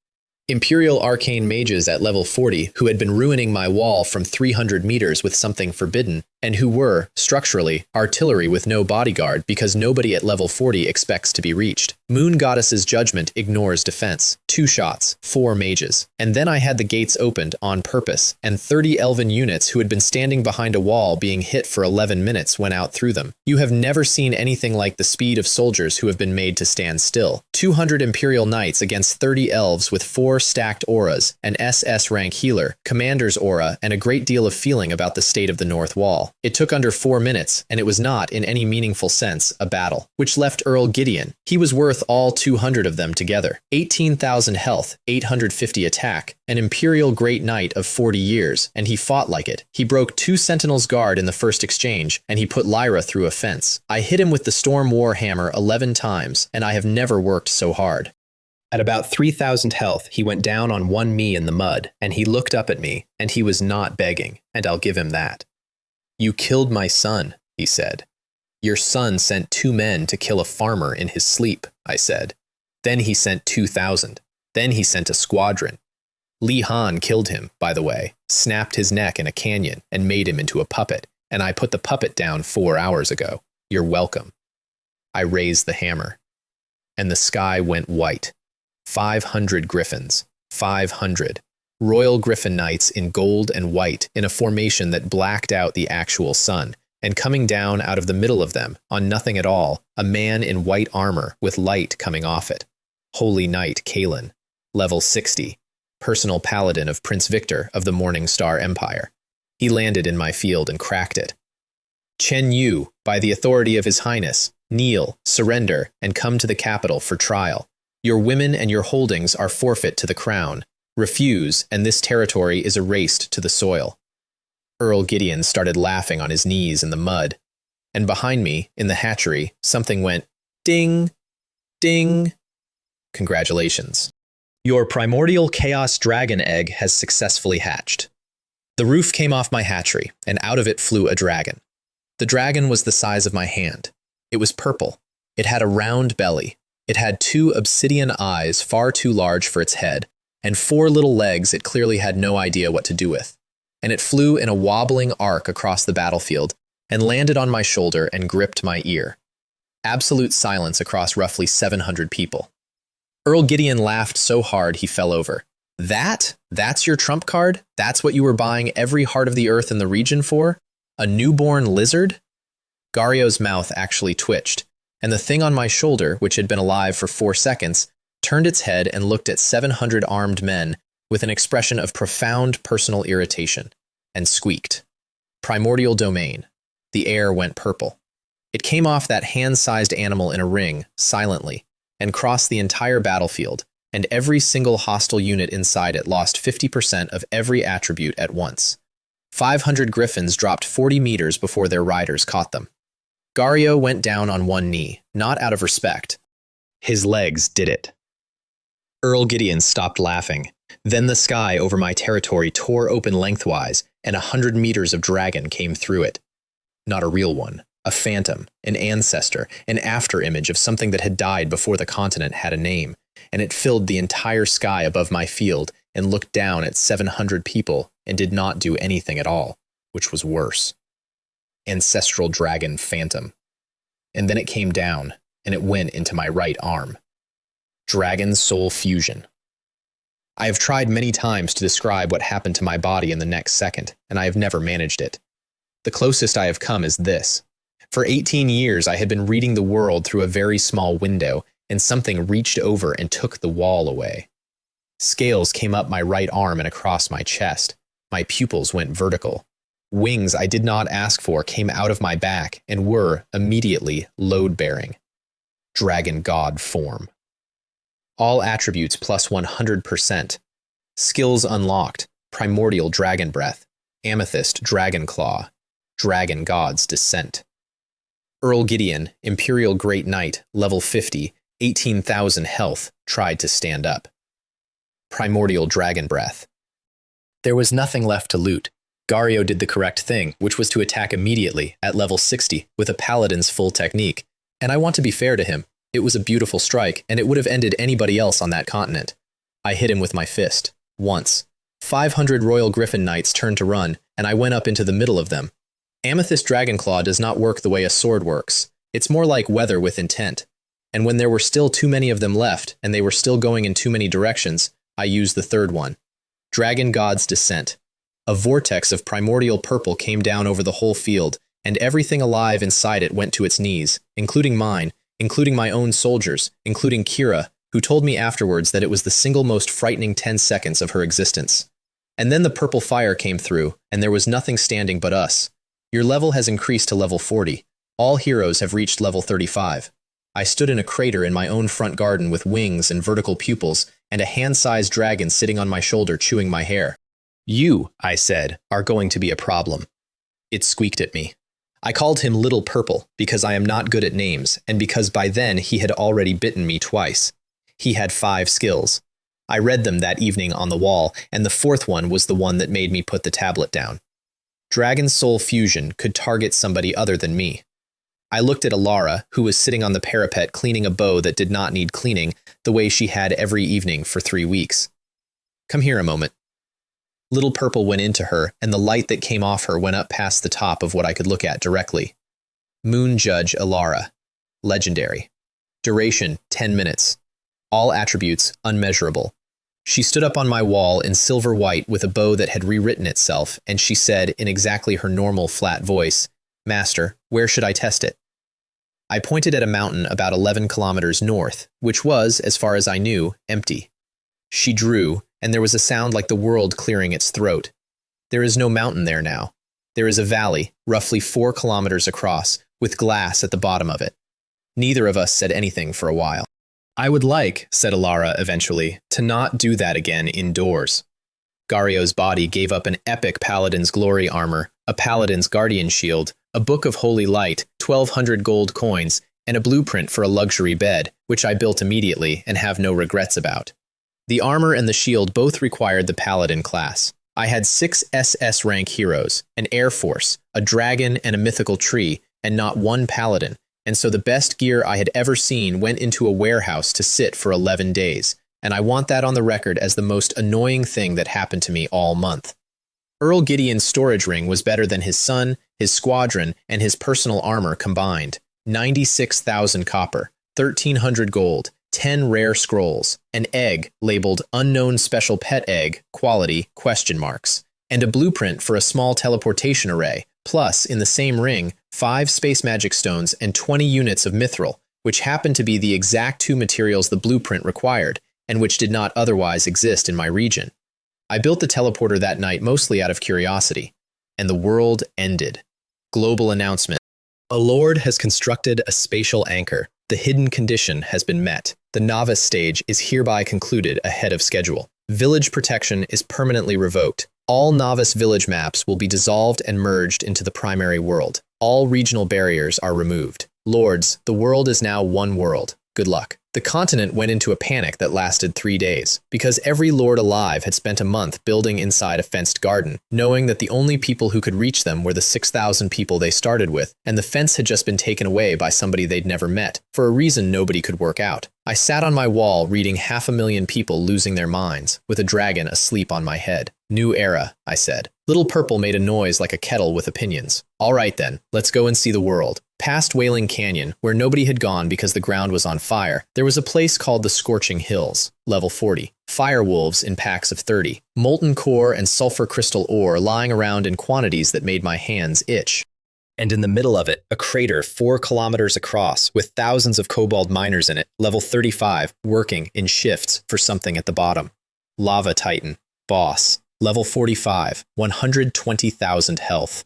Imperial arcane mages at level 40 who had been ruining my wall from 300 meters with something forbidden, and who were, structurally, artillery with no bodyguard because nobody at level 40 expects to be reached. Moon Goddess's judgment ignores defense. 2 shots, 4 mages. And then I had the gates opened on purpose, and 30 elven units who had been standing behind a wall being hit for 11 minutes went out through them. You have never seen anything like the speed of soldiers who have been made to stand still. 200 Imperial Knights against 30 elves with 4 stacked auras, an SS-rank healer, commander's aura, and a great deal of feeling about the state of the North Wall. It took under 4 minutes, and it was not, in any meaningful sense, a battle, which left Earl Gideon. He was worth all 200 of them together. 18,000 health, 850 attack, an Imperial Great Knight of 40 years, and he fought like it. He broke 2 Sentinels' guard in the first exchange, and he put Lyra through a fence. I hit him with the Storm Warhammer 11 times, and I have never worked so hard. At about 3,000 health, he went down on one knee in the mud, and he looked up at me, and he was not begging, and I'll give him that. You killed my son, he said. Your son sent 2 men to kill a farmer in his sleep, I said. Then he sent 2,000. Then he sent a squadron. Li Han killed him, by the way, snapped his neck in a canyon and made him into a puppet, and I put the puppet down 4 hours ago. You're welcome. I raised the hammer. And the sky went white. 500 griffins. 500. Royal Griffin Knights in gold and white in a formation that blacked out the actual sun, and coming down out of the middle of them, on nothing at all, a man in white armor with light coming off it. Holy Knight Kalen, level 60, personal paladin of Prince Victor of the Morning Star Empire. He landed in my field and cracked it. Chen Yu, by the authority of His Highness, kneel, surrender, and come to the capital for trial. Your women and your holdings are forfeit to the crown. Refuse, and this territory is erased to the soil. Earl Gideon started laughing on his knees in the mud, and behind me, in the hatchery, something went ding, ding. Congratulations. Your primordial chaos dragon egg has successfully hatched. The roof came off my hatchery, and out of it flew a dragon. The dragon was the size of my hand. It was purple. It had a round belly. It had 2 obsidian eyes far too large for its head, and 4 little legs it clearly had no idea what to do with. And it flew in a wobbling arc across the battlefield, and landed on my shoulder and gripped my ear. Absolute silence across roughly 700 people. Earl Gideon laughed so hard he fell over. That's your trump card? That's what you were buying every heart of the earth in the region for? A newborn lizard? Gario's mouth actually twitched, and the thing on my shoulder, which had been alive for 4 seconds, turned its head and looked at 700 armed men with an expression of profound personal irritation, and squeaked. Primordial domain. The air went purple. It came off that hand-sized animal in a ring, silently, and crossed the entire battlefield, and every single hostile unit inside it lost 50% of every attribute at once. 500 griffins dropped 40 meters before their riders caught them. Gario went down on one knee, not out of respect. His legs did it. Earl Gideon stopped laughing. Then the sky over my territory tore open lengthwise, and 100 meters of dragon came through it. Not a real one, a phantom, an ancestor, an afterimage of something that had died before the continent had a name, and it filled the entire sky above my field and looked down at 700 people and did not do anything at all, which was worse. Ancestral dragon phantom. And then it came down, and it went into my right arm. Dragon soul fusion. I have tried many times to describe what happened to my body in the next second, and I have never managed it. The closest I have come is this. For 18 years, I had been reading the world through a very small window, and something reached over and took the wall away. Scales came up my right arm and across my chest. My pupils went vertical. Wings I did not ask for came out of my back and were, immediately, load-bearing. Dragon god form. All attributes plus 100%. Skills unlocked. Primordial dragon breath. Amethyst dragon claw. Dragon god's descent. Earl Gideon, Imperial Great Knight, level 50, 18,000 health, tried to stand up. Primordial dragon breath. There was nothing left to loot. Gario did the correct thing, which was to attack immediately, at level 60, with a paladin's full technique. And I want to be fair to him. It was a beautiful strike, and it would have ended anybody else on that continent. I hit him with my fist. Once. 500 Royal Griffin Knights turned to run, and I went up into the middle of them. Amethyst Dragonclaw does not work the way a sword works. It's more like weather with intent. And when there were still too many of them left, and they were still going in too many directions, I used the third one. Dragon God's Descent. A vortex of primordial purple came down over the whole field, and everything alive inside it went to its knees, including mine, including my own soldiers, including Kira, who told me afterwards that it was the single most frightening 10 seconds of her existence. And then the purple fire came through, and there was nothing standing but us. Your level has increased to level 40. All heroes have reached level 35. I stood in a crater in my own front garden with wings and vertical pupils, and a hand-sized dragon sitting on my shoulder chewing my hair. You, I said, are going to be a problem. It squeaked at me. I called him Little Purple because I am not good at names, and because by then he had already bitten me twice. He had 5 skills. I read them that evening on the wall, and the 4th one was the one that made me put the tablet down. Dragon Soul Fusion could target somebody other than me. I looked at Alara, who was sitting on the parapet cleaning a bow that did not need cleaning, the way she had every evening for 3 weeks. Come here a moment. Little Purple went into her, and the light that came off her went up past the top of what I could look at directly. Moon Judge Alara. Legendary. Duration, 10 minutes. All attributes, unmeasurable. She stood up on my wall in silver white with a bow that had rewritten itself, and she said in exactly her normal flat voice, "Master, where should I test it?" I pointed at a mountain about 11 kilometers north, which was, as far as I knew, empty. She drew, and there was a sound like the world clearing its throat. There is no mountain there now. There is a valley, roughly 4 kilometers across, with glass at the bottom of it. Neither of us said anything for a while. I would like, said Alara eventually, to not do that again indoors. Gario's body gave up an epic Paladin's Glory armor, a Paladin's Guardian shield, a book of holy light, 1,200 gold coins, and a blueprint for a luxury bed, which I built immediately and have no regrets about. The armor and the shield both required the Paladin class. I had 6 SS-rank heroes, an Air Force, a dragon, and a mythical tree, and not one Paladin, and so the best gear I had ever seen went into a warehouse to sit for 11 days, and I want that on the record as the most annoying thing that happened to me all month. Earl Gideon's storage ring was better than his son, his squadron, and his personal armor combined. 96,000 copper, 1,300 gold, 10 rare scrolls, an egg labeled Unknown Special Pet Egg, Quality, ? And a blueprint for a small teleportation array, plus, in the same ring, 5 space magic stones and 20 units of mithril, which happened to be the exact 2 materials the blueprint required, and which did not otherwise exist in my region. I built the teleporter that night mostly out of curiosity, and the world ended. Global announcement. A lord has constructed a spatial anchor. The hidden condition has been met. The novice stage is hereby concluded ahead of schedule. Village protection is permanently revoked. All novice village maps will be dissolved and merged into the primary world. All regional barriers are removed. Lords, the world is now one world. Good luck. The continent went into a panic that lasted 3 days, because every lord alive had spent a month building inside a fenced garden, knowing that the only people who could reach them were the 6,000 people they started with, and the fence had just been taken away by somebody they'd never met, for a reason nobody could work out. I sat on my wall reading 500,000 people losing their minds, with a dragon asleep on my head. New era, I said. Little Purple made a noise like a kettle with opinions. All right then, let's go and see the world. Past Wailing Canyon, where nobody had gone because the ground was on fire, there was a place called the Scorching Hills, level 40. Firewolves in packs of 30. Molten core and sulfur crystal ore lying around in quantities that made my hands itch. And in the middle of it, a crater 4 kilometers across with thousands of kobold miners in it, level 35, working in shifts for something at the bottom. Lava Titan, boss, level 45, 120,000 health.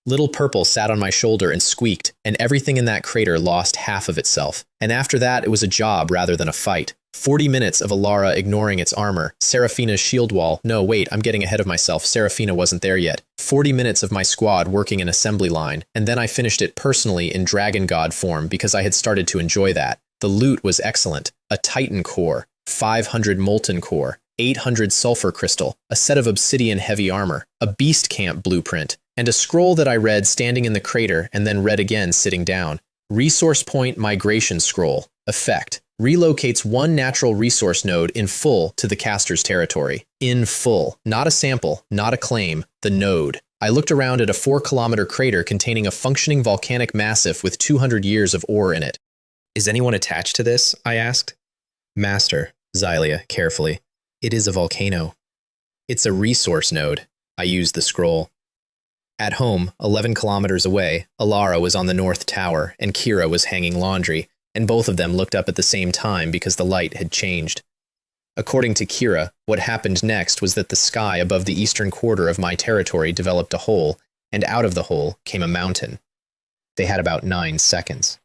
Little Purple sat on my shoulder and squeaked, and everything in that crater lost half of itself. And after that, it was a job rather than a fight. 40 minutes of Alara ignoring its armor, Seraphina's shield wall. No, wait, I'm getting ahead of myself. Seraphina wasn't there yet. 40 minutes of my squad working an assembly line, and then I finished it personally in Dragon God form because I had started to enjoy that. The loot was excellent. A Titan core, 500 molten core, 800 sulfur crystal, a set of obsidian heavy armor, a beast camp blueprint, and a scroll that I read standing in the crater and then read again sitting down. Resource Point Migration Scroll. Effect. Relocates 1 natural resource node in full to the caster's territory. In full. Not a sample, not a claim, the node. I looked around at a 4-kilometer crater containing a functioning volcanic massif with 200 years of ore in it. Is anyone attached to this? I asked. Master, Xylia, carefully. It is a volcano. It's a resource node. I used the scroll. At home, 11 kilometers away, Alara was on the north tower, and Kira was hanging laundry, and both of them looked up at the same time because the light had changed. According to Kira, what happened next was that the sky above the eastern quarter of my territory developed a hole, and out of the hole came a mountain. They had about 9 seconds.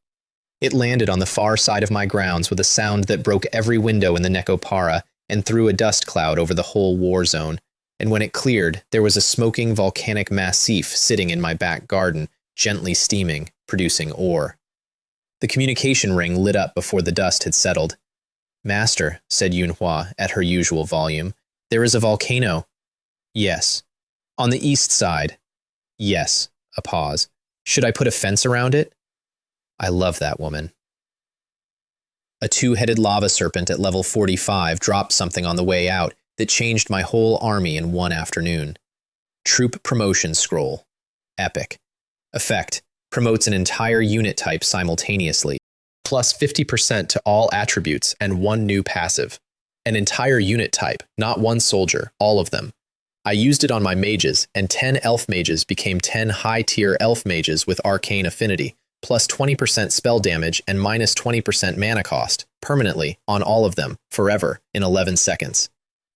It landed on the far side of my grounds with a sound that broke every window in the Necopara and threw a dust cloud over the whole war zone. And when it cleared, there was a smoking volcanic massif sitting in my back garden, gently steaming, producing ore. The communication ring lit up before the dust had settled. Master, said Yunhua at her usual volume, there is a volcano. Yes. On the east side. Yes. A pause. Should I put a fence around it? I love that woman. A 2-headed lava serpent at level 45 dropped something on the way out that changed my whole army in 1 afternoon. Troop Promotion Scroll. Epic. Effect. Promotes an entire unit type simultaneously. Plus 50% to all attributes and 1 new passive. An entire unit type, not 1 soldier, all of them. I used it on my mages, and 10 elf mages became 10 high-tier elf mages with arcane affinity, plus 20% spell damage and minus 20% mana cost, permanently, on all of them, forever, in 11 seconds.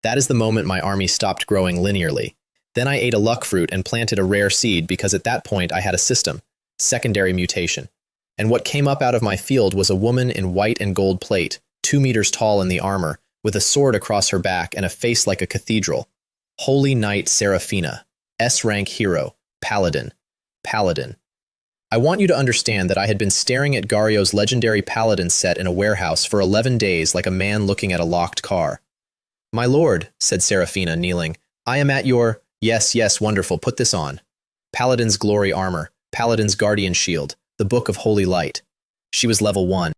That is the moment my army stopped growing linearly. Then I ate a luck fruit and planted a rare seed because at that point I had a system. Secondary mutation. And what came up out of my field was a woman in white and gold plate, 2 meters tall in the armor, with a sword across her back and a face like a cathedral. Holy Knight Seraphina. S-rank hero. Paladin. Paladin. I want you to understand that I had been staring at Gario's legendary Paladin set in a warehouse for 11 days like a man looking at a locked car. My lord, said Seraphina, kneeling, I am at your… Yes, yes, wonderful, put this on. Paladin's glory armor, Paladin's guardian shield, the Book of Holy Light. She was level 1.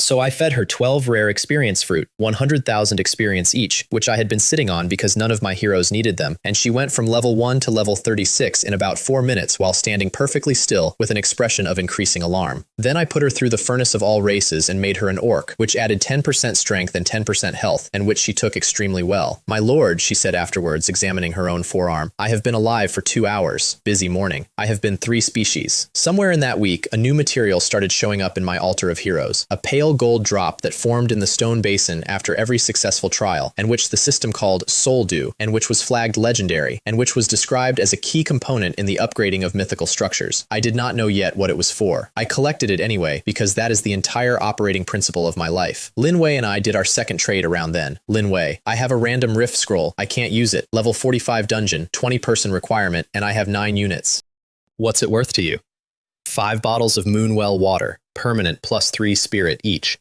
So I fed her 12 rare experience fruit, 100,000 experience each, which I had been sitting on because none of my heroes needed them, and she went from level 1 to level 36 in about 4 minutes while standing perfectly still with an expression of increasing alarm. Then I put her through the furnace of all races and made her an orc, which added 10% strength and 10% health, and which she took extremely well. "My lord," she said afterwards, examining her own forearm, "I have been alive for 2 hours. Busy morning. I have been 3 species." Somewhere in that week, a new material started showing up in my altar of heroes, a pale gold drop that formed in the stone basin after every successful trial, and which the system called Soul Dew, and which was flagged legendary, and which was described as a key component in the upgrading of mythical structures. I did not know yet what it was for. I collected it anyway, because that is the entire operating principle of my life. Lin Wei and I did our second trade around then. Lin Wei: "I have a random rift scroll. I can't use it. Level 45 dungeon, 20-person requirement, and I have 9 units. What's it worth to you?" 5 bottles of Moonwell water, permanent +3 spirit each.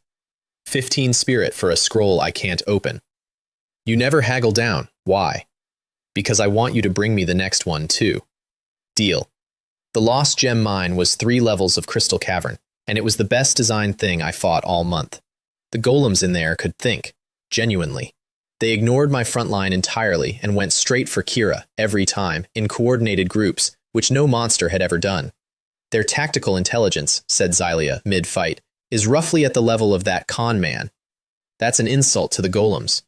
15 spirit for a scroll I can't open. You never haggle down. Why? Because I want you to bring me the next one too. Deal. The Lost Gem Mine was 3 levels of Crystal Cavern, and it was the best designed thing I fought all month. The golems in there could think, genuinely. They ignored my front line entirely and went straight for Kira every time, in coordinated groups, which no monster had ever done. "Their tactical intelligence," said Xylia mid-fight, "is roughly at the level of that con man. That's an insult to the golems."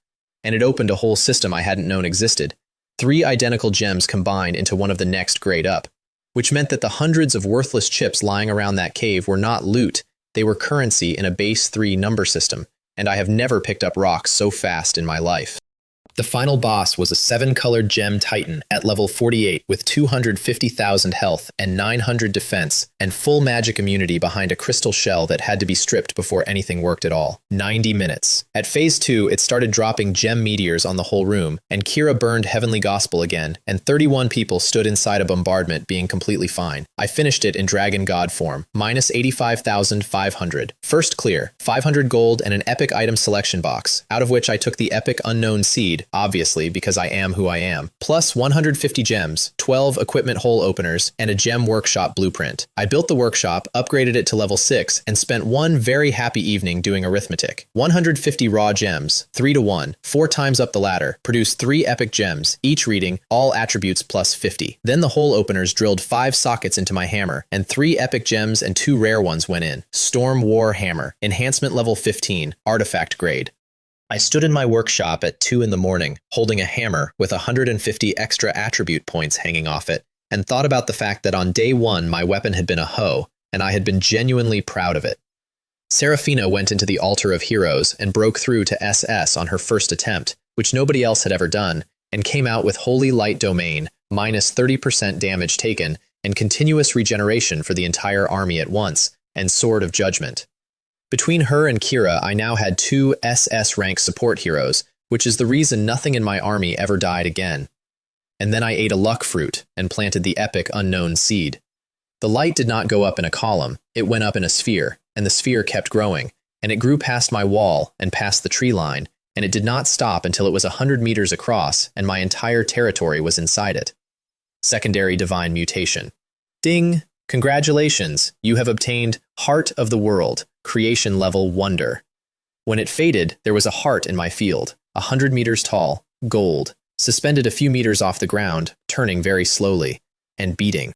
And it opened a whole system I hadn't known existed. 3 identical gems combined into one of the next grade up, which meant that the hundreds of worthless chips lying around that cave were not loot, they were currency in a base 3 number system, and I have never picked up rocks so fast in my life. The final boss was a 7-colored gem titan at level 48 with 250,000 health and 900 defense and full magic immunity behind a crystal shell that had to be stripped before anything worked at all. 90 minutes. At phase 2, it started dropping gem meteors on the whole room, and Kira burned Heavenly Gospel again, and 31 people stood inside a bombardment being completely fine. I finished it in Dragon God form, minus 85,500. First clear, 500 gold and an epic item selection box, out of which I took the epic unknown seed, obviously because I am who I am, plus 150 gems, 12 equipment hole openers, and a gem workshop blueprint. I built the workshop, upgraded it to level 6, and spent one very happy evening doing arithmetic. 150 raw gems, 3 to 1, 4 times up the ladder, produced 3 epic gems, each reading all attributes plus 50. Then the hole openers drilled 5 sockets into my hammer, and 3 epic gems and 2 rare ones went in. Storm War Hammer, enhancement level 15, artifact grade. I stood in my workshop at 2 in the morning, holding a hammer with 150 extra attribute points hanging off it, and thought about the fact that on day 1 my weapon had been a hoe, and I had been genuinely proud of it. Seraphina went into the Altar of Heroes and broke through to SS on her first attempt, which nobody else had ever done, and came out with Holy Light Domain, minus 30% damage taken, and continuous regeneration for the entire army at once, and Sword of Judgment. Between her and Kira, I now had 2 SS-rank support heroes, which is the reason nothing in my army ever died again. And then I ate a luck fruit and planted the epic unknown seed. The light did not go up in a column, it went up in a sphere, and the sphere kept growing, and it grew past my wall and past the tree line, and it did not stop until it was 100 meters across, and my entire territory was inside it. Secondary Divine Mutation. Ding! Congratulations, you have obtained Heart of the World, Creation Level Wonder. When it faded, there was a heart in my field, 100 meters tall, gold, suspended a few meters off the ground, turning very slowly, and beating.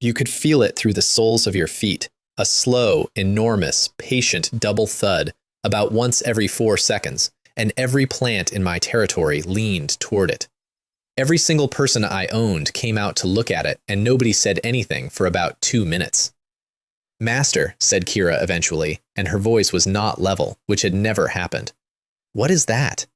You could feel it through the soles of your feet, a slow, enormous, patient double thud, about once every 4 seconds, and every plant in my territory leaned toward it. Every single person I owned came out to look at it, and nobody said anything for about 2 minutes. "Master," said Kira eventually, and her voice was not level, which had never happened. "What is that?"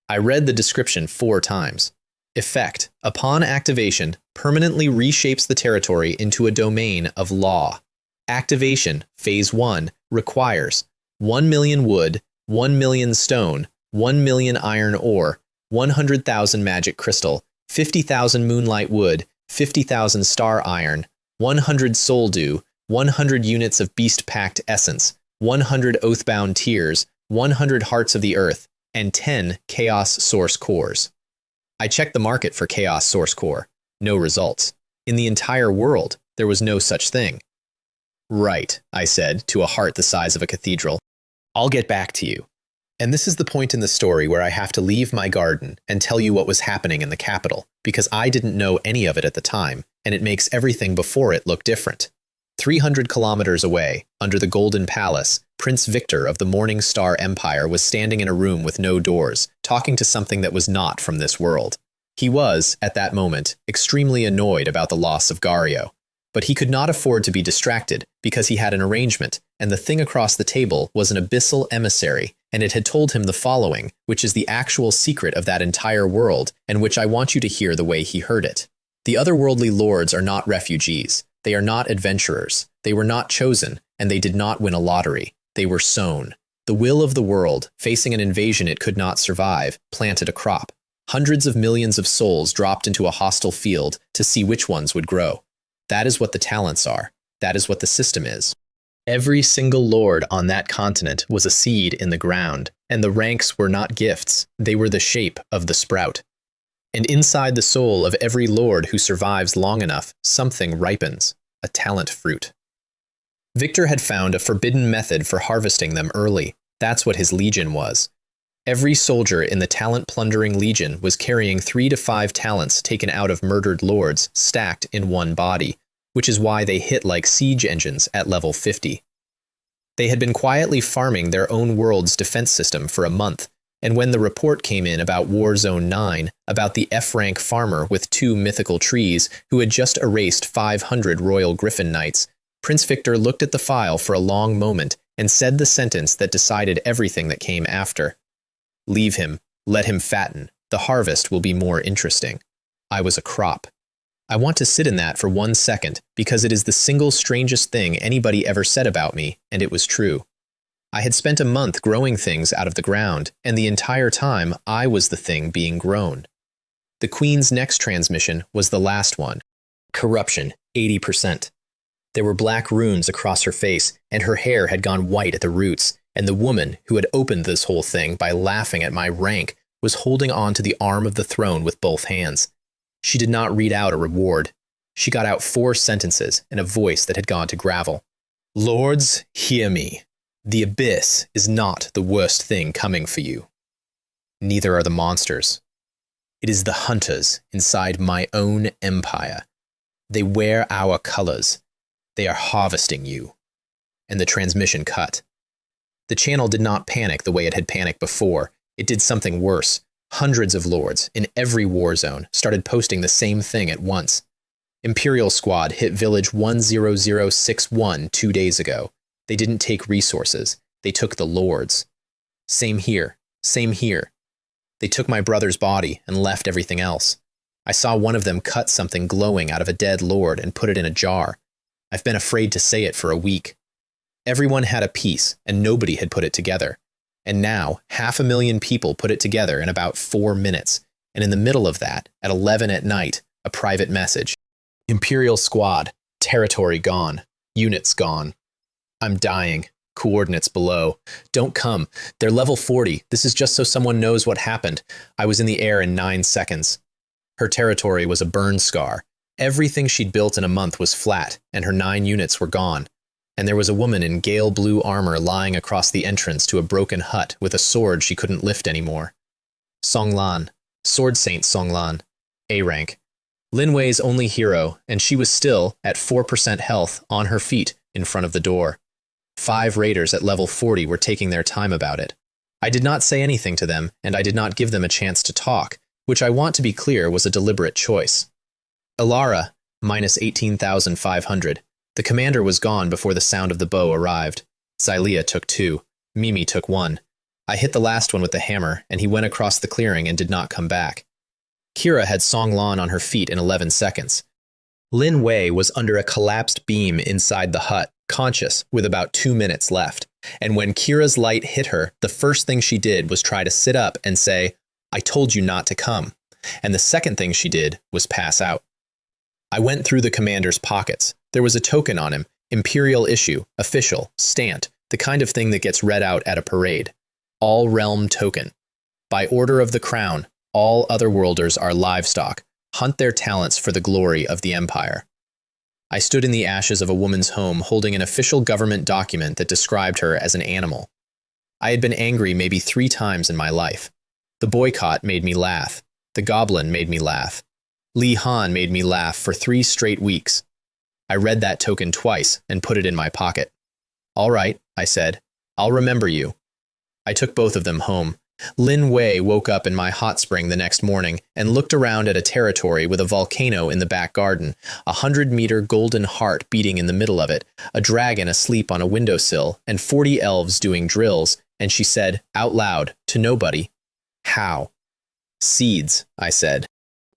I read the description 4 times. Effect: upon activation, permanently reshapes the territory into a domain of law. Activation, Phase 1, requires 1 million wood, 1 million stone, 1 million iron ore, 100,000 magic crystal, 50,000 moonlight wood, 50,000 star iron, 100 soul dew, 100 units of beast-packed essence, 100 oathbound tears, 100 hearts of the earth, and 10 chaos source cores. I checked the market for chaos source core. No results. In the entire world, there was no such thing. "Right," I said, to a heart the size of a cathedral. I'll get back to you. And this is the point in the story where I have to leave my garden and tell you what was happening in the capital, because I didn't know any of it at the time, and it makes everything before it look different. 300 kilometers away, under the Golden Palace, Prince Victor of the Morning Star Empire was standing in a room with no doors, talking to something that was not from this world. He was, at that moment, extremely annoyed about the loss of Gario, but he could not afford to be distracted because he had an arrangement, and the thing across the table was an abyssal emissary, and it had told him the following, which is the actual secret of that entire world, and which I want you to hear the way he heard it. The otherworldly lords are not refugees. They are not adventurers. They were not chosen, and they did not win a lottery. They were sown. The will of the world, facing an invasion it could not survive, planted a crop. Hundreds of millions of souls dropped into a hostile field to see which ones would grow. That is what the talents are. That is what the system is. Every single lord on that continent was a seed in the ground, and the ranks were not gifts. They were the shape of the sprout. And inside the soul of every lord who survives long enough, something ripens, a talent fruit. Victor had found a forbidden method for harvesting them early. That's what his legion was. Every soldier in the talent-plundering legion was carrying 3 to 5 talents taken out of murdered lords, stacked in one body, which is why they hit like siege engines at level 50. They had been quietly farming their own world's defense system for a month, and when the report came in about War Zone 9, about the F-rank farmer with 2 mythical trees who had just erased 500 Royal Griffin Knights, Prince Victor looked at the file for a long moment and said the sentence that decided everything that came after. Leave him. Let him fatten. The harvest will be more interesting. I was a crop. I want to sit in that for 1 second because it is the single strangest thing anybody ever said about me, and it was true. I had spent a month growing things out of the ground, and the entire time I was the thing being grown. The Queen's next transmission was the last one. Corruption, 80%. There were black runes across her face, and her hair had gone white at the roots, and the woman who had opened this whole thing by laughing at my rank was holding on to the arm of the throne with both hands. She did not read out a reward. She got out 4 sentences in a voice that had gone to gravel. Lords, hear me. The abyss is not the worst thing coming for you. Neither are the monsters. It is the hunters inside my own empire. They wear our colors. They are harvesting you. And the transmission cut. The channel did not panic the way it had panicked before. It did something worse. Hundreds of lords in every war zone started posting the same thing at once. Imperial squad hit village 10061 2 days ago. They didn't take resources. They took the lords. Same here. Same here. They took my brother's body and left everything else. I saw one of them cut something glowing out of a dead lord and put it in a jar. I've been afraid to say it for a week. Everyone had a piece, and nobody had put it together. And now, 500,000 people put it together in about 4 minutes. And in the middle of that, at 11 at night, a private message. Imperial squad, territory gone, units gone. I'm dying. Coordinates below. Don't come. They're level 40. This is just so someone knows what happened. I was in the air in 9 seconds. Her territory was a burn scar. Everything she'd built in a month was flat, and her 9 units were gone. And there was a woman in gale blue armor lying across the entrance to a broken hut with a sword she couldn't lift anymore. Songlan. Sword Saint Songlan. A rank. Lin Wei's only hero, and she was still, at 4% health, on her feet in front of the door. 5 raiders at level 40 were taking their time about it. I did not say anything to them, and I did not give them a chance to talk, which I want to be clear was a deliberate choice. Ilara, minus 18,500. The commander was gone before the sound of the bow arrived. Xylia took 2. Mimi took 1. I hit the last one with the hammer, and he went across the clearing and did not come back. Kira had Songlan on her feet in 11 seconds. Lin Wei was under a collapsed beam inside the hut, conscious, with about 2 minutes left. And when Kira's light hit her, the first thing she did was try to sit up and say, "I told you not to come." And the second thing she did was pass out. I went through the commander's pockets. There was a token on him, imperial issue, official, stamped, the kind of thing that gets read out at a parade. All realm token. By order of the crown, all otherworlders are livestock. Hunt their talents for the glory of the empire. I stood in the ashes of a woman's home holding an official government document that described her as an animal. I had been angry maybe 3 times in my life. The boycott made me laugh. The goblin made me laugh. Li Han made me laugh for 3 straight weeks. I read that token twice and put it in my pocket. All right, I said. I'll remember you. I took both of them home. Lin Wei woke up in my hot spring the next morning and looked around at a territory with a volcano in the back garden, a 100-meter golden heart beating in the middle of it, a dragon asleep on a windowsill, and 40 elves doing drills, and she said, out loud, to nobody, "How?" "Seeds," I said.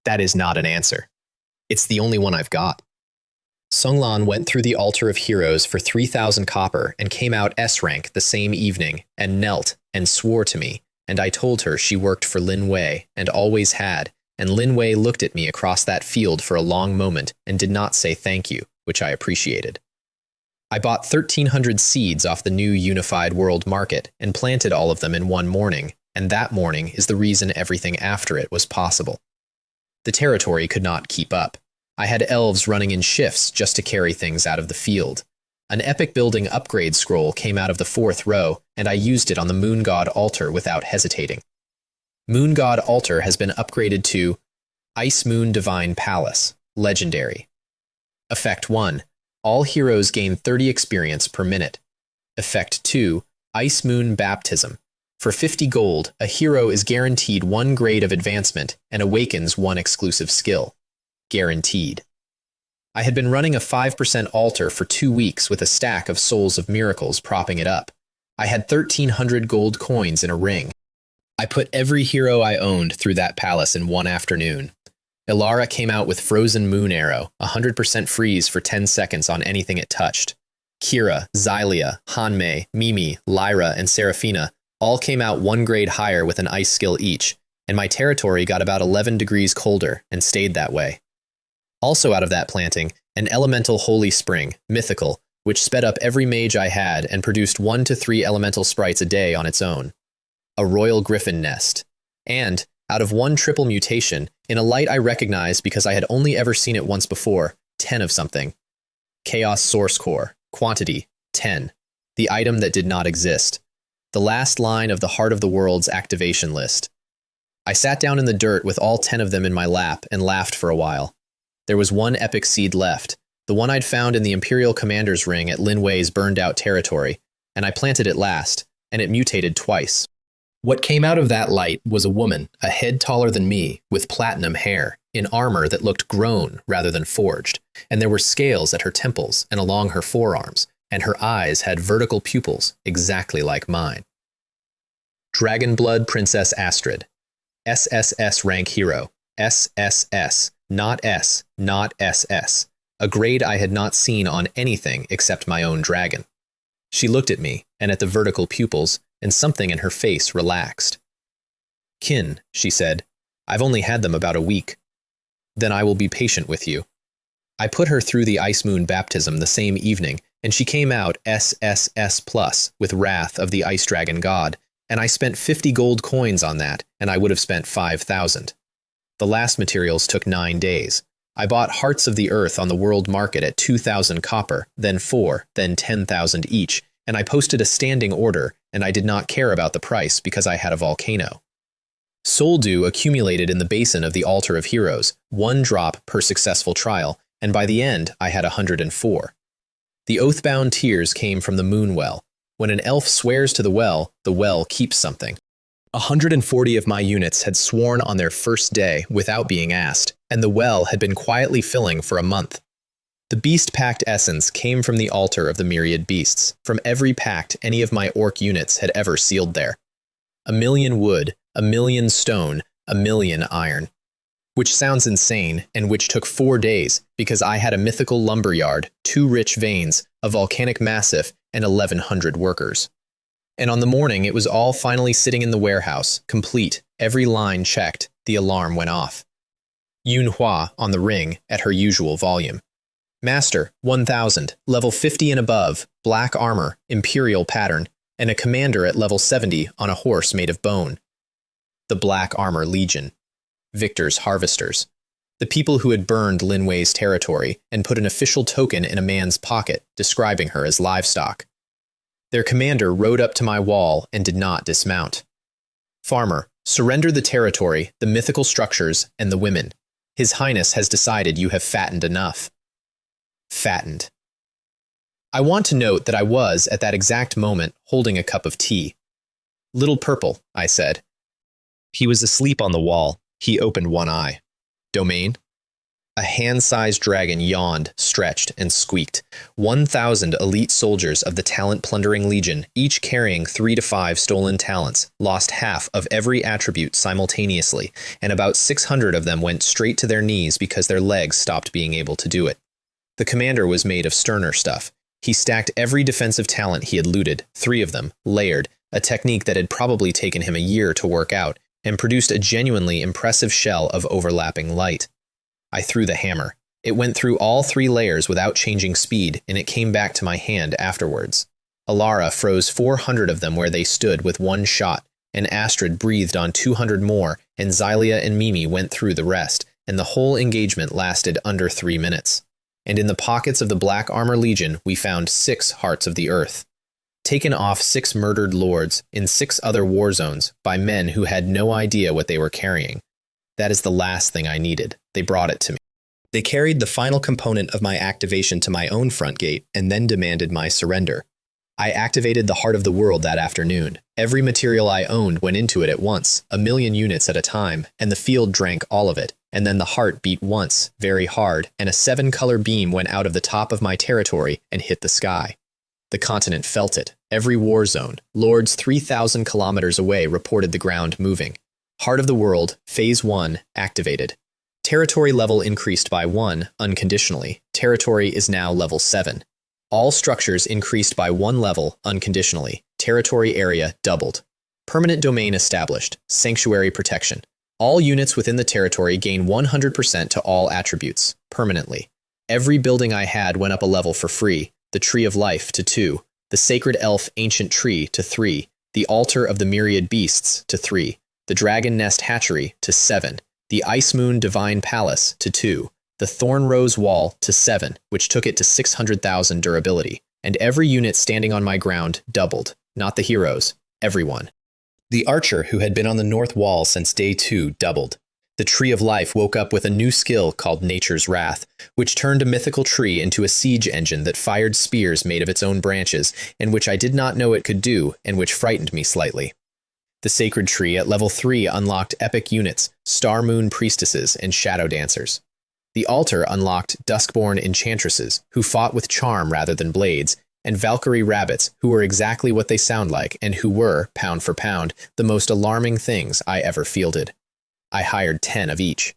"That is not an answer. It's the only one I've got." Sunglan went through the altar of heroes for 3,000 copper and came out S-rank the same evening and knelt and swore to me, and I told her she worked for Lin Wei and always had, and Lin Wei looked at me across that field for a long moment and did not say thank you, which I appreciated. I bought 1,300 seeds off the new unified world market and planted all of them in one morning, and that morning is the reason everything after it was possible. The territory could not keep up. I had elves running in shifts just to carry things out of the field. An epic building upgrade scroll came out of the 4th row, and I used it on the Moon God altar without hesitating. Moon God altar has been upgraded to Ice Moon Divine Palace, Legendary. Effect 1. All heroes gain 30 experience per minute. Effect 2. Ice Moon Baptism. For 50 gold, a hero is guaranteed 1 grade of advancement and awakens 1 exclusive skill. Guaranteed. I had been running a 5% altar for 2 weeks with a stack of Souls of Miracles propping it up. I had 1,300 gold coins in a ring. I put every hero I owned through that palace in one afternoon. Ilara came out with Frozen Moon Arrow, 100% freeze for 10 seconds on anything it touched. Kira, Xylia, Hanmei, Mimi, Lyra, and Seraphina all came out 1 grade higher with an ice skill each, and my territory got about 11 degrees colder and stayed that way. Also out of that planting, an elemental holy spring, mythical, which sped up every mage I had and produced 1 to 3 elemental sprites a day on its own. A royal griffin nest. And, out of 1 triple mutation, in a light I recognized because I had only ever seen it once before, 10 of something. Chaos Source Core. Quantity, 10. The item that did not exist. The last line of the Heart of the World's activation list. I sat down in the dirt with all 10 of them in my lap and laughed for a while. There was 1 epic seed left, the one I'd found in the Imperial Commander's Ring at Lin Wei's burned-out territory, and I planted it last, and it mutated twice. What came out of that light was a woman, a head taller than me, with platinum hair, in armor that looked grown rather than forged, and there were scales at her temples and along her forearms, and her eyes had vertical pupils exactly like mine. Dragonblood Princess Astrid. SSS-rank hero. SSS. Not S, not SS, a grade I had not seen on anything except my own dragon. She looked at me, and at the vertical pupils, and something in her face relaxed. "Kin," she said, "I've only had them about a week. Then I will be patient with you." I put her through the Ice Moon baptism the same evening, and she came out SSS+ with Wrath of the Ice Dragon God, and I spent 50 gold coins on that, and I would have spent 5,000. The last materials took 9 days. I bought Hearts of the Earth on the world market at 2,000 copper, then 4, then 10,000 each, and I posted a standing order, and I did not care about the price because I had a volcano. Soul Dew accumulated in the basin of the Altar of Heroes, 1 drop per successful trial, and by the end I had 104. The oathbound tears came from the moon well. When an elf swears to the well keeps something. 140 of my units had sworn on their first day without being asked, and the well had been quietly filling for a month. The beast-pact essence came from the altar of the myriad beasts, from every pact any of my orc units had ever sealed there. 1,000,000 wood, 1,000,000 stone, 1,000,000 iron. Which sounds insane, and which took 4 days, because I had a mythical lumberyard, 2 rich veins, a volcanic massif, and 1,100 workers. And on the morning it was all finally sitting in the warehouse, complete, every line checked, the alarm went off. Yunhua on the ring, at her usual volume. Master, 1,000, level 50 and above, black armor, imperial pattern, and a commander at level 70 on a horse made of bone. The Black Armor Legion. Victor's Harvesters. The people who had burned Lin Wei's territory and put an official token in a man's pocket, describing her as livestock. Their commander rode up to my wall and did not dismount. Farmer, surrender the territory, the mythical structures, and the women. His Highness has decided you have fattened enough. Fattened. I want to note that I was, at that exact moment, holding a cup of tea. Little Purple, I said. He was asleep on the wall. He opened one eye. Domain? A hand-sized dragon yawned, stretched, and squeaked. 1,000 elite soldiers of the talent-plundering legion, each carrying 3 to 5 stolen talents, lost half of every attribute simultaneously, and about 600 of them went straight to their knees because their legs stopped being able to do it. The commander was made of sterner stuff. He stacked every defensive talent he had looted, 3 of them, layered, a technique that had probably taken him a year to work out, and produced a genuinely impressive shell of overlapping light. I threw the hammer. It went through all 3 layers without changing speed, and it came back to my hand afterwards. Alara froze 400 of them where they stood with one shot, and Astrid breathed on 200 more, and Xylia and Mimi went through the rest, and the whole engagement lasted under 3 minutes. And in the pockets of the Black Armor Legion, we found 6 Hearts of the Earth. Taken off 6 murdered lords in 6 other war zones by men who had no idea what they were carrying. That is the last thing I needed. They brought it to me. They carried the final component of my activation to my own front gate and then demanded my surrender. I activated the Heart of the World that afternoon. Every material I owned went into it at once, 1,000,000 units at a time, and the field drank all of it. And then the heart beat once, very hard, and a 7-color beam went out of the top of my territory and hit the sky. The continent felt it. Every war zone, lords 3,000 kilometers away, reported the ground moving. Heart of the World, Phase 1, activated. Territory level increased by 1, unconditionally. Territory is now level 7. All structures increased by 1 level, unconditionally. Territory area doubled. Permanent domain established. Sanctuary protection. All units within the territory gain 100% to all attributes, permanently. Every building I had went up a level for free. The Tree of Life to 2. The Sacred Elf Ancient Tree to 3. The Altar of the Myriad Beasts to 3. The Dragon Nest Hatchery to 7. The Ice Moon Divine Palace to 2. The Thorn Rose Wall to 7, which took it to 600,000 durability. And every unit standing on my ground doubled. Not the heroes, everyone. The Archer, who had been on the north wall since day 2, doubled. The Tree of Life woke up with a new skill called Nature's Wrath, which turned a mythical tree into a siege engine that fired spears made of its own branches, and which I did not know it could do, and which frightened me slightly. The Sacred Tree at level 3 unlocked epic units, Star Moon Priestesses, and Shadow Dancers. The Altar unlocked Duskborn Enchantresses, who fought with charm rather than blades, and Valkyrie Rabbits, who were exactly what they sound like, and who were, pound for pound, the most alarming things I ever fielded. I hired 10 of each.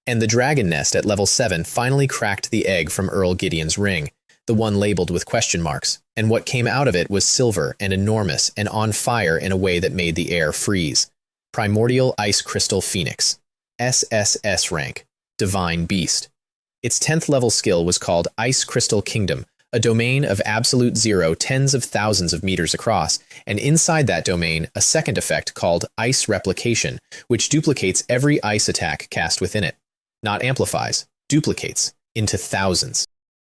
And the Dragon Nest at level 7 finally cracked the egg from Earl Gideon's ring, the one labeled with question marks, and what came out of it was silver and enormous and on fire in a way that made the air freeze. Primordial Ice Crystal Phoenix. SSS-rank. Divine Beast. Its 10th level skill was called Ice Crystal Kingdom, a domain of absolute zero tens of thousands of meters across, and inside that domain, a second effect called Ice Replication, which duplicates every ice attack cast within it. Not amplifies, duplicates, into thousands.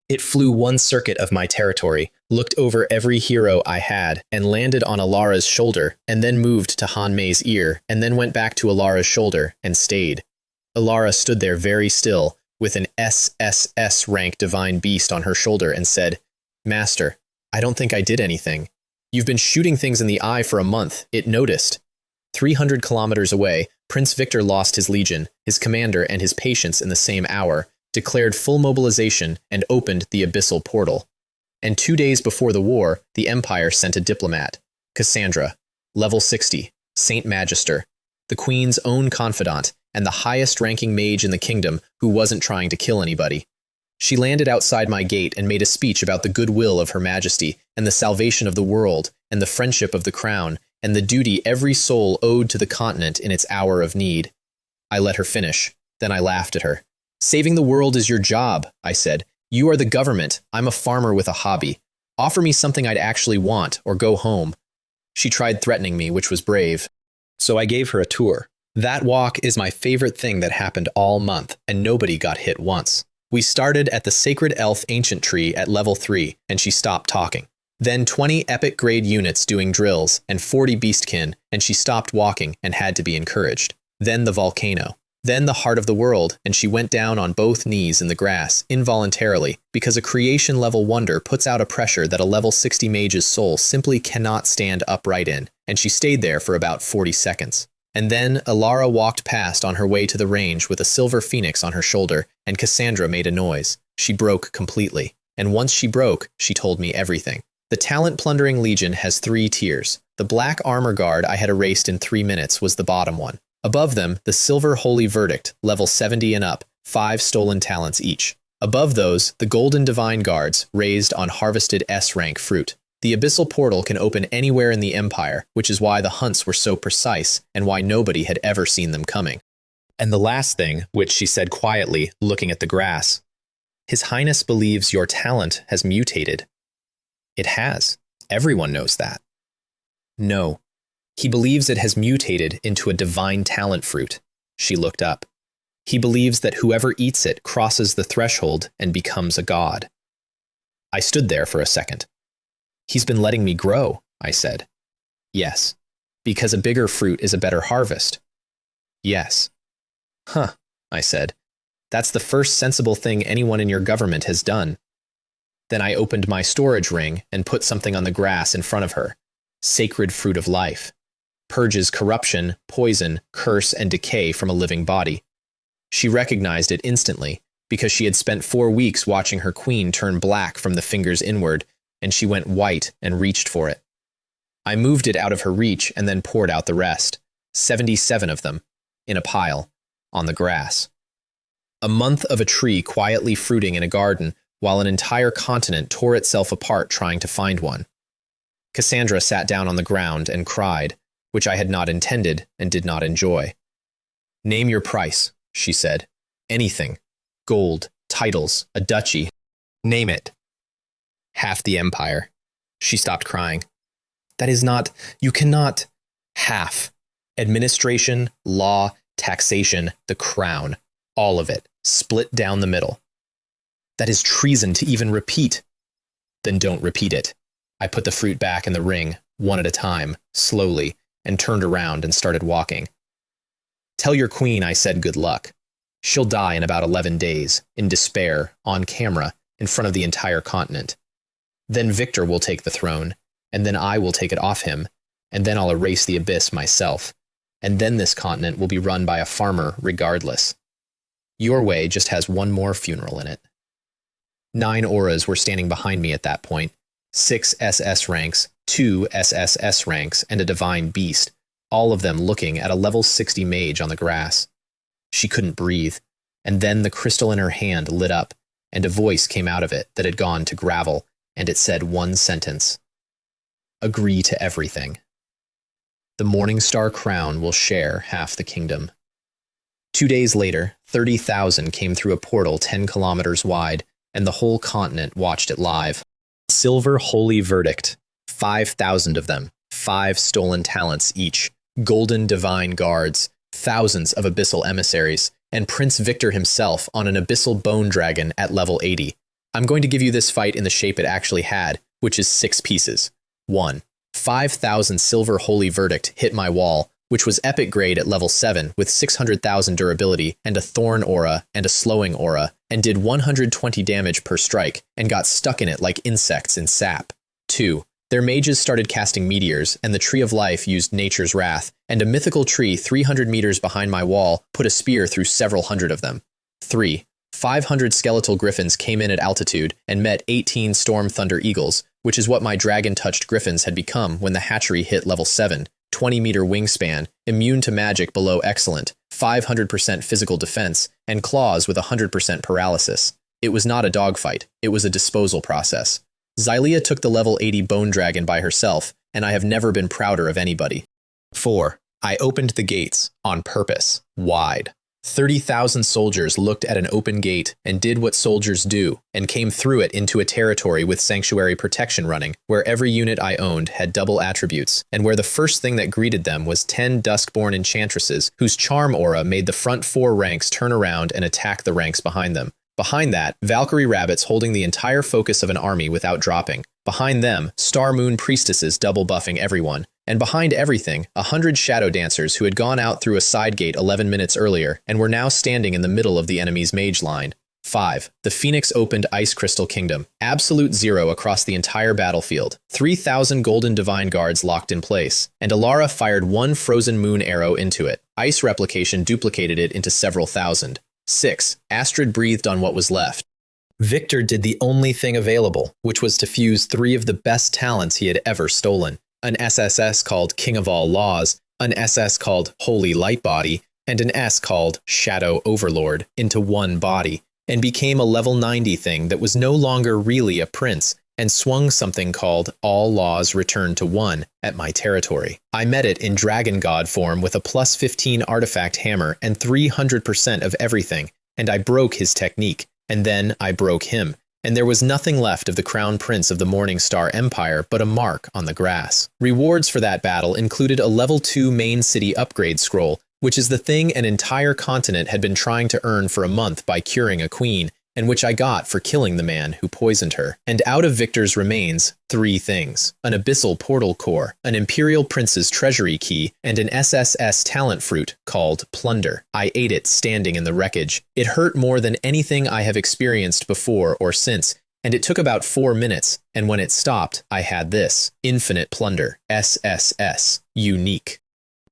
It flew one circuit of my territory, looked over every hero I had, and landed on Alara's shoulder, and then moved to Han Mei's ear, and then went back to Alara's shoulder, and stayed. Alara stood there very still, with an SSS-rank divine beast on her shoulder, and said, "Master, I don't think I did anything. You've been shooting things in the eye for a month. It noticed." 300 kilometers away, Prince Victor lost his legion, his commander, and his patience in the same hour, declared full mobilization, and opened the abyssal portal. And 2 days before the war, the Empire sent a diplomat, Cassandra, level 60, Saint Magister, the Queen's own confidant, and the highest-ranking mage in the kingdom who wasn't trying to kill anybody. She landed outside my gate and made a speech about the goodwill of Her Majesty, and the salvation of the world, and the friendship of the crown, and the duty every soul owed to the continent in its hour of need. I let her finish. Then I laughed at her. "Saving the world is your job," I said. "You are the government. I'm a farmer with a hobby. Offer me something I'd actually want, or go home." She tried threatening me, which was brave. So I gave her a tour. That walk is my favorite thing that happened all month, and nobody got hit once. We started at the Sacred Elf Ancient Tree at level 3, and she stopped talking. Then 20 epic-grade units doing drills, and 40 beastkin, and she stopped walking and had to be encouraged. Then the volcano. Then the heart of the world, and she went down on both knees in the grass, involuntarily, because a creation-level wonder puts out a pressure that a level 60 mage's soul simply cannot stand upright in, and she stayed there for about 40 seconds. And then Alara walked past on her way to the range with a silver phoenix on her shoulder, and Cassandra made a noise. She broke completely. And once she broke, she told me everything. The Talent-Plundering Legion has 3 tiers. The Black Armor Guard I had erased in 3 minutes was the bottom one. Above them, the Silver Holy Verdict, level 70 and up, 5 stolen talents each. Above those, the Golden Divine Guards, raised on harvested S-rank fruit. The Abyssal Portal can open anywhere in the Empire, which is why the hunts were so precise, and why nobody had ever seen them coming. And the last thing, which she said quietly, looking at the grass. His Highness believes your talent has mutated. It has. Everyone knows that. No. He believes it has mutated into a divine talent fruit. She looked up. He believes that whoever eats it crosses the threshold and becomes a god. I stood there for a second. He's been letting me grow, I said. Yes. Because a bigger fruit is a better harvest. Yes. Huh, I said. That's the first sensible thing anyone in your government has done. Then I opened my storage ring and put something on the grass in front of her. Sacred fruit of life. Purges corruption, poison, curse, and decay from a living body. She recognized it instantly, because she had spent 4 weeks watching her queen turn black from the fingers inward, and she went white and reached for it. I moved it out of her reach and then poured out the rest, 77 of them, in a pile, on the grass. A month of a tree quietly fruiting in a garden, while an entire continent tore itself apart trying to find one. Cassandra sat down on the ground and cried, which I had not intended and did not enjoy. Name your price, she said. Anything. Gold, titles, a duchy. Name it. Half the empire. She stopped crying. That is not, you cannot. Half. Administration, law, taxation, the crown. All of it. Split down the middle. That is treason to even repeat. Then don't repeat it. I put the fruit back in the ring, one at a time, slowly, and turned around and started walking. Tell your queen I said good luck. She'll die in about 11 days, in despair, on camera, in front of the entire continent. Then Victor will take the throne, and then I will take it off him, and then I'll erase the abyss myself, and then this continent will be run by a farmer regardless. Your way just has one more funeral in it. 9 auras were standing behind me at that point, 6 SS ranks, 2 SSS ranks, and a divine beast, all of them looking at a level 60 mage on the grass. She couldn't breathe, and then the crystal in her hand lit up, and a voice came out of it that had gone to gravel, and it said one sentence. Agree to everything. The Morningstar crown will share half the kingdom. 2 days later, 30,000 came through a portal 10 kilometers wide, and the whole continent watched it live. Silver Holy Verdict, 5,000 of them, 5 stolen talents each, Golden Divine Guards, thousands of abyssal emissaries, and Prince Victor himself on an abyssal bone dragon at level 80. I'm going to give you this fight in the shape it actually had, which is 6 pieces. 1. 5,000 Silver Holy Verdict hit my wall, which was epic grade at level 7 with 600,000 durability and a thorn aura and a slowing aura, and did 120 damage per strike, and got stuck in it like insects in sap. 2. Their mages started casting meteors, and the Tree of Life used Nature's Wrath, and a mythical tree 300 meters behind my wall put a spear through several hundred of them. 3. 500 skeletal griffins came in at altitude and met 18 Storm Thunder Eagles, which is what my dragon-touched griffins had become when the hatchery hit level 7, 20-meter wingspan, immune to magic below excellent, 500% physical defense, and claws with 100% paralysis. It was not a dogfight, it was a disposal process. Xylea took the level 80 bone dragon by herself, and I have never been prouder of anybody. 4. I opened the gates, on purpose, wide. 30,000 soldiers looked at an open gate and did what soldiers do, and came through it into a territory with sanctuary protection running, where every unit I owned had double attributes, and where the first thing that greeted them was 10 Duskborn enchantresses, whose charm aura made the front 4 ranks turn around and attack the ranks behind them. Behind that, Valkyrie rabbits holding the entire focus of an army without dropping, Behind them, Star Moon priestesses double buffing everyone, and behind everything, 100 shadow dancers who had gone out through a side gate 11 minutes earlier and were now standing in the middle of the enemy's mage line. 5. The Phoenix opened Ice Crystal Kingdom. Absolute zero across the entire battlefield. 3,000 golden divine guards locked in place, and Alara fired one frozen moon arrow into it. Ice replication duplicated it into several thousand. 6. Astrid breathed on what was left. Victor did the only thing available, which was to fuse 3 of the best talents he had ever stolen. An SSS called King of All Laws, an SS called Holy Light Body, and an S called Shadow Overlord into one body, and became a level 90 thing that was no longer really a prince, and swung something called All Laws Return to 1 at my territory. I met it in Dragon God form with a plus 15 artifact hammer and 300% of everything, and I broke his technique, and then I broke him, and there was nothing left of the Crown Prince of the Morning Star Empire but a mark on the grass. Rewards for that battle included a level 2 main city upgrade scroll, which is the thing an entire continent had been trying to earn for a month by curing a queen, and which I got for killing the man who poisoned her. And out of Victor's remains, 3 things: an abyssal portal core, an imperial prince's treasury key, and an SSS talent fruit called Plunder. I ate it standing in the wreckage. It hurt more than anything I have experienced before or since, and it took about 4 minutes, and when it stopped, I had this: Infinite Plunder, SSS, unique.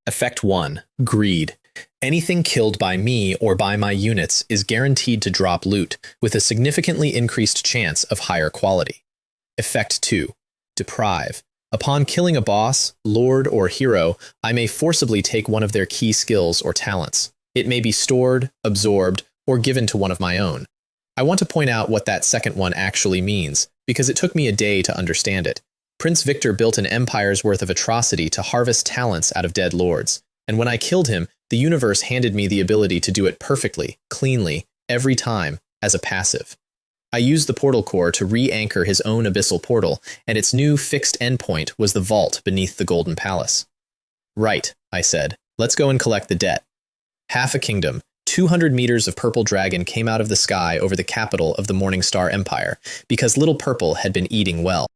Effect 1. Greed. Anything killed by me or by my units is guaranteed to drop loot, with a significantly increased chance of higher quality. Effect 2. Deprive. Upon killing a boss, lord, or hero, I may forcibly take one of their key skills or talents. It may be stored, absorbed, or given to one of my own. I want to point out what that second one actually means, because it took me a day to understand it. Prince Victor built an empire's worth of atrocity to harvest talents out of dead lords, and when I killed him, the universe handed me the ability to do it perfectly, cleanly, every time, as a passive. I used the portal core to re-anchor his own abyssal portal, and its new fixed endpoint was the vault beneath the Golden Palace. Right, I said. Let's go and collect the debt. Half a kingdom, 200 meters of purple dragon came out of the sky over the capital of the Morning Star Empire, because Little Purple had been eating well.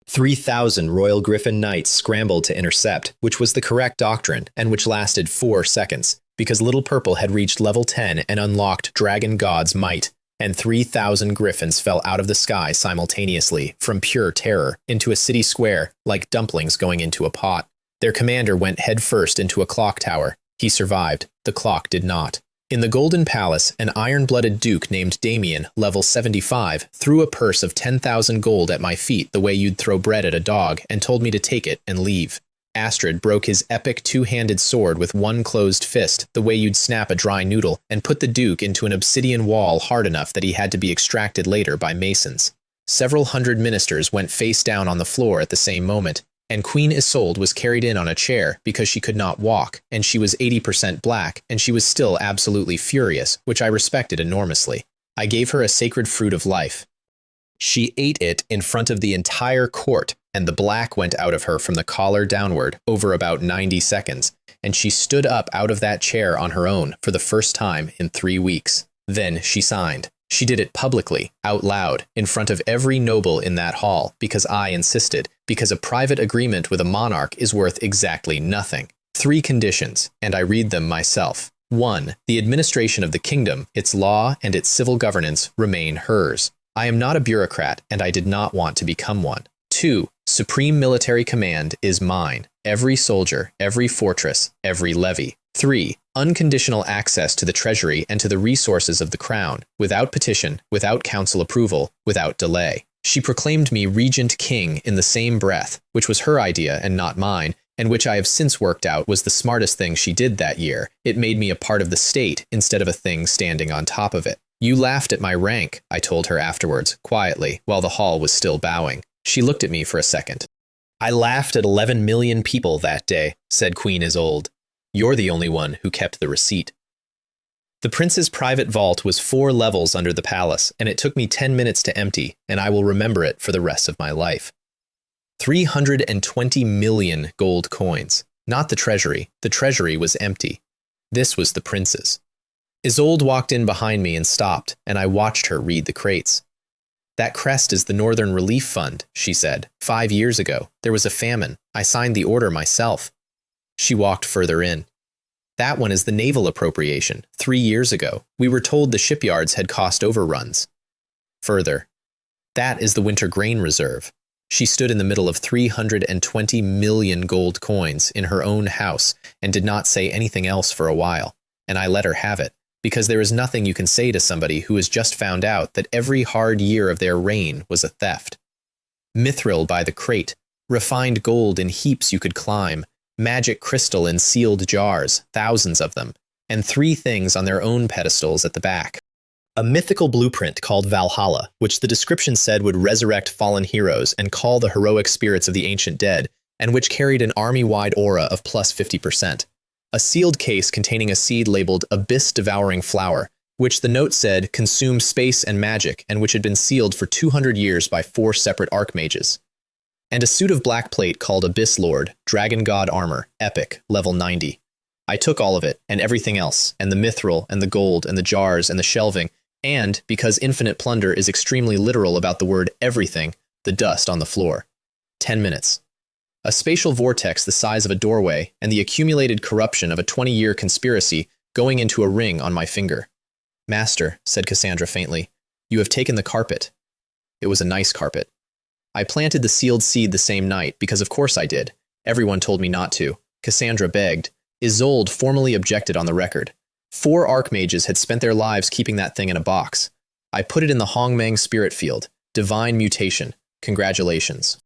3,000 Royal Griffin Knights scrambled to intercept, which was the correct doctrine, and which lasted 4 seconds, because Little Purple had reached level 10 and unlocked Dragon God's might, and 3,000 griffins fell out of the sky simultaneously, from pure terror, into a city square, like dumplings going into a pot. Their commander went headfirst into a clock tower. He survived. The clock did not. In the Golden Palace, an iron-blooded duke named Damien, level 75, threw a purse of 10,000 gold at my feet the way you'd throw bread at a dog and told me to take it and leave. Astrid broke his epic 2-handed sword with one closed fist the way you'd snap a dry noodle and put the duke into an obsidian wall hard enough that he had to be extracted later by masons. Several hundred ministers went face down on the floor at the same moment, and Queen Isolde was carried in on a chair because she could not walk, and she was 80% black, and she was still absolutely furious, which I respected enormously. I gave her a sacred fruit of life. She ate it in front of the entire court, and the black went out of her from the collar downward over about 90 seconds, and she stood up out of that chair on her own for the first time in 3 weeks. Then she signed. She did it publicly, out loud, in front of every noble in that hall, because I insisted, because a private agreement with a monarch is worth exactly nothing. 3 conditions, and I read them myself. 1. The administration of the kingdom, its law, and its civil governance remain hers. I am not a bureaucrat, and I did not want to become one. 2. Supreme military command is mine. Every soldier, every fortress, every levy. 3. Unconditional access to the treasury and to the resources of the crown, without petition, without council approval, without delay. She proclaimed me regent king in the same breath, which was her idea and not mine, and which I have since worked out was the smartest thing she did that year. It made me a part of the state instead of a thing standing on top of it. You laughed at my rank, I told her afterwards, quietly, while the hall was still bowing. She looked at me for a second. I laughed at 11 million people that day, said Queen Isolde. You're the only one who kept the receipt. The prince's private vault was 4 levels under the palace, and it took me 10 minutes to empty, and I will remember it for the rest of my life. 320 million gold coins. Not the treasury. The treasury was empty. This was the prince's. Isolde walked in behind me and stopped, and I watched her read the crates. That crest is the Northern Relief Fund, she said. 5 years ago, there was a famine. I signed the order myself. She walked further in. That one is the naval appropriation. 3 years ago, we were told the shipyards had cost overruns. Further, that is the winter grain reserve. She stood in the middle of 320 million gold coins in her own house and did not say anything else for a while, and I let her have it, because there is nothing you can say to somebody who has just found out that every hard year of their reign was a theft. Mithril by the crate, refined gold in heaps you could climb, magic crystal in sealed jars, thousands of them, and 3 things on their own pedestals at the back. A mythical blueprint called Valhalla, which the description said would resurrect fallen heroes and call the heroic spirits of the ancient dead, and which carried an army-wide aura of plus 50%. A sealed case containing a seed labeled Abyss-Devouring Flower, which the note said consumes space and magic, and which had been sealed for 200 years by 4 separate archmages. And a suit of black plate called Abyss Lord, Dragon God Armor, Epic, level 90. I took all of it, and everything else, and the mithril, and the gold, and the jars, and the shelving, and, because infinite plunder is extremely literal about the word everything, the dust on the floor. 10 minutes. A spatial vortex the size of a doorway, and the accumulated corruption of a 20-year conspiracy going into a ring on my finger. Master, said Cassandra faintly, you have taken the carpet. It was a nice carpet. I planted the sealed seed the same night, because of course I did. Everyone told me not to. Cassandra begged. Isolde formally objected on the record. 4 archmages had spent their lives keeping that thing in a box. I put it in the Hongmeng spirit field. Divine mutation. Congratulations.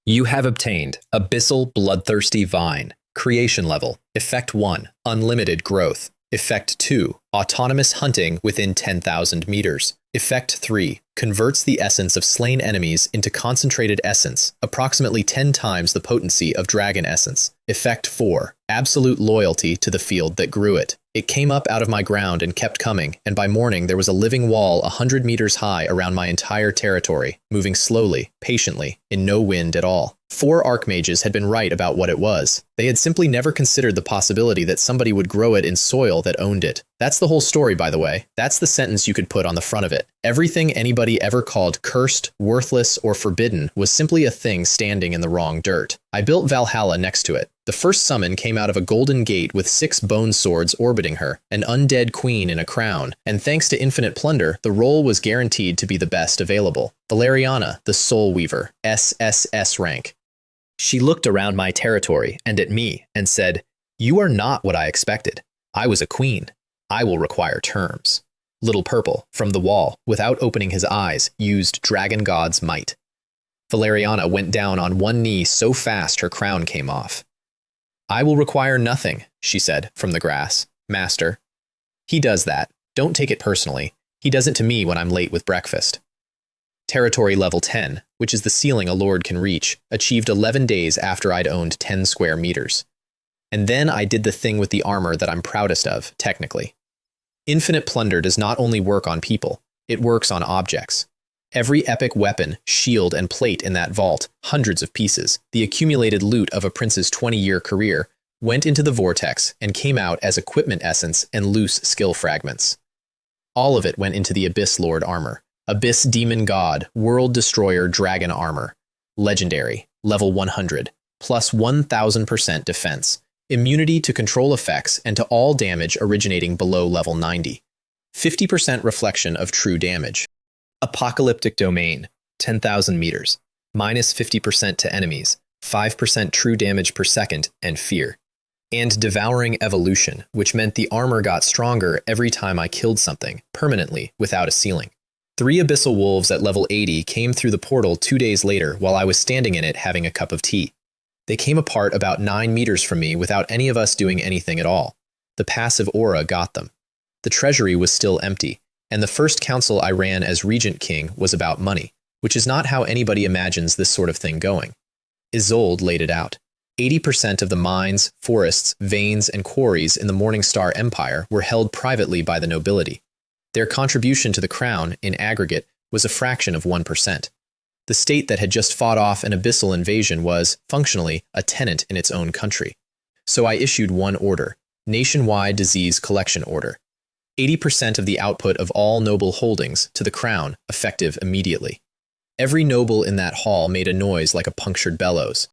You have obtained Abyssal Bloodthirsty Vine. Creation level. Effect 1. Unlimited growth. Effect 2. Autonomous hunting within 10,000 meters. Effect 3. Converts the essence of slain enemies into concentrated essence, approximately 10 times the potency of dragon essence. Effect 4. Absolute loyalty to the field that grew it. It came up out of my ground and kept coming, and by morning there was a living wall 100 meters high around my entire territory, moving slowly, patiently, in no wind at all. 4 archmages had been right about what it was. They had simply never considered the possibility that somebody would grow it in soil that owned it. That's the whole story, by the way. That's the sentence you could put on the front of it. Everything anybody ever called cursed, worthless, or forbidden was simply a thing standing in the wrong dirt. I built Valhalla next to it. The first summon came out of a golden gate with 6 bone swords orbiting her, an undead queen in a crown, and thanks to infinite plunder, the role was guaranteed to be the best available. Valeriana, the Soul Weaver, SSS-rank. She looked around my territory and at me and said, "You are not what I expected. I was a queen. I will require terms." Little Purple, from the wall, without opening his eyes, used Dragon God's might. Valeriana went down on one knee so fast her crown came off. "I will require nothing," she said from the grass. "Master." "He does that. Don't take it personally. He does it to me when I'm late with breakfast." Territory level 10, which is the ceiling a lord can reach, achieved 11 days after I'd owned 10 square meters. And then I did the thing with the armor that I'm proudest of, technically. Infinite plunder does not only work on people, it works on objects. Every epic weapon, shield, and plate in that vault, hundreds of pieces, the accumulated loot of a prince's 20-year career, went into the vortex and came out as equipment essence and loose skill fragments. All of it went into the Abyss Lord armor. Abyss Demon God, World Destroyer Dragon Armor. Legendary, level 100, plus 1000% defense. Immunity to control effects and to all damage originating below level 90. 50% reflection of true damage. Apocalyptic Domain, 10,000 meters. Minus 50% to enemies. 5% true damage per second and fear. And Devouring Evolution, which meant the armor got stronger every time I killed something, permanently, without a ceiling. 3 abyssal wolves at level 80 came through the portal 2 days later while I was standing in it having a cup of tea. They came apart about 9 meters from me without any of us doing anything at all. The passive aura got them. The treasury was still empty, and the first council I ran as Regent King was about money, which is not how anybody imagines this sort of thing going. Isolde laid it out. 80% of the mines, forests, veins, and quarries in the Morningstar Empire were held privately by the nobility. Their contribution to the crown, in aggregate, was a fraction of 1%. The state that had just fought off an abyssal invasion was, functionally, a tenant in its own country. So I issued one order, Nationwide Disease Collection Order. 80% of the output of all noble holdings to the crown, effective immediately. Every noble in that hall made a noise like a punctured bellows.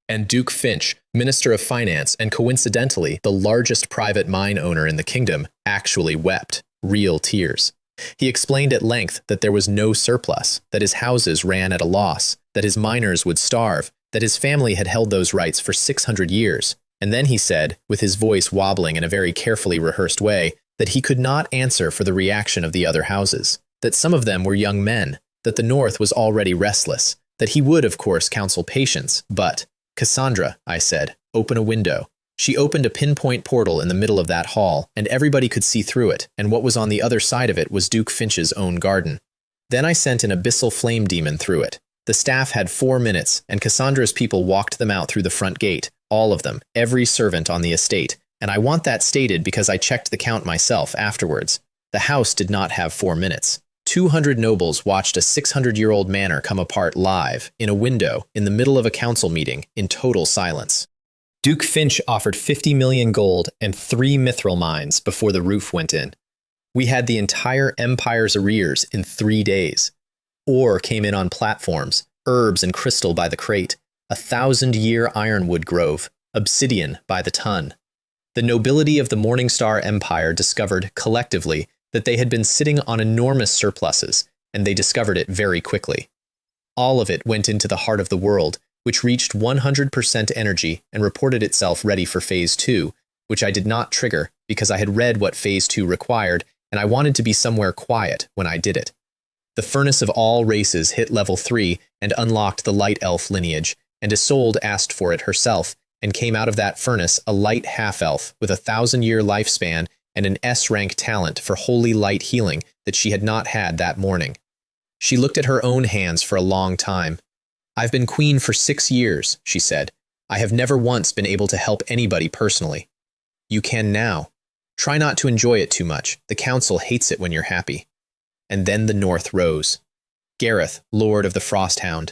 And Duke Finch, Minister of Finance and coincidentally the largest private mine owner in the kingdom, actually wept, real tears. He explained at length that there was no surplus, that his houses ran at a loss, that his miners would starve, that his family had held those rights for 600 years. And then he said, with his voice wobbling in a very carefully rehearsed way, that he could not answer for the reaction of the other houses, that some of them were young men, that the North was already restless, that he would, of course, counsel patience, but, "Cassandra," I said, "open a window." She opened a pinpoint portal in the middle of that hall, and everybody could see through it, and what was on the other side of it was Duke Finch's own garden. Then I sent an abyssal flame demon through it. The staff had 4 minutes, and Cassandra's people walked them out through the front gate, all of them, every servant on the estate, and I want that stated because I checked the count myself afterwards. The house did not have 4 minutes. 200 nobles watched a 600-year-old manor come apart live, in a window, in the middle of a council meeting, in total silence. Duke Finch offered 50 million gold and 3 mithril mines before the roof went in. We had the entire empire's arrears in 3 days. Ore came in on platforms, herbs and crystal by the crate, 1,000-year ironwood grove, obsidian by the ton. The nobility of the Morningstar Empire discovered, collectively, that they had been sitting on enormous surpluses, and they discovered it very quickly. All of it went into the heart of the world, which reached 100% energy and reported itself ready for Phase 2, which I did not trigger because I had read what Phase 2 required, and I wanted to be somewhere quiet when I did it. The furnace of all races hit level 3 and unlocked the light elf lineage, and Isolde asked for it herself, and came out of that furnace a light half-elf with a 1,000-year lifespan and an S-rank talent for holy light healing that she had not had that morning. She looked at her own hands for a long time. "I've been queen for 6 years," she said. "I have never once been able to help anybody personally. You can now. Try not to enjoy it too much. The council hates it when you're happy." And then the North rose. Gareth, Lord of the Frosthound,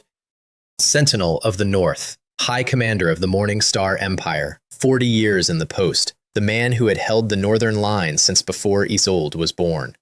Sentinel of the North, High Commander of the Morningstar Empire, 40 years in the post, the man who had held the northern line since before Isolde was born.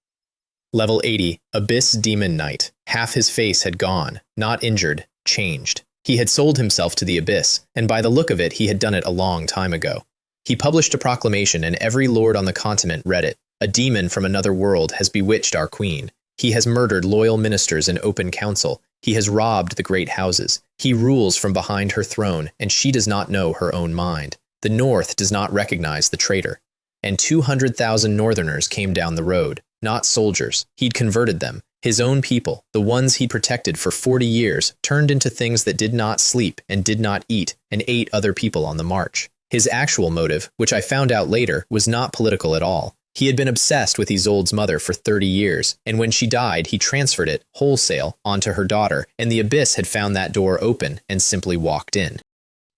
Level 80, Abyss Demon Knight. Half his face had gone, not injured, changed. He had sold himself to the Abyss, and by the look of it, he had done it a long time ago. He published a proclamation, and every lord on the continent read it. "A demon from another world has bewitched our queen. He has murdered loyal ministers in open council. He has robbed the great houses. He rules from behind her throne, and she does not know her own mind. The North does not recognize the traitor." And 200,000 Northerners came down the road. Not soldiers. He'd converted them. His own people, the ones he'd protected for 40 years, turned into things that did not sleep and did not eat, and ate other people on the march. His actual motive, which I found out later, was not political at all. He had been obsessed with Isolde's mother for 30 years, and when she died, he transferred it, wholesale, onto her daughter, and the Abyss had found that door open and simply walked in.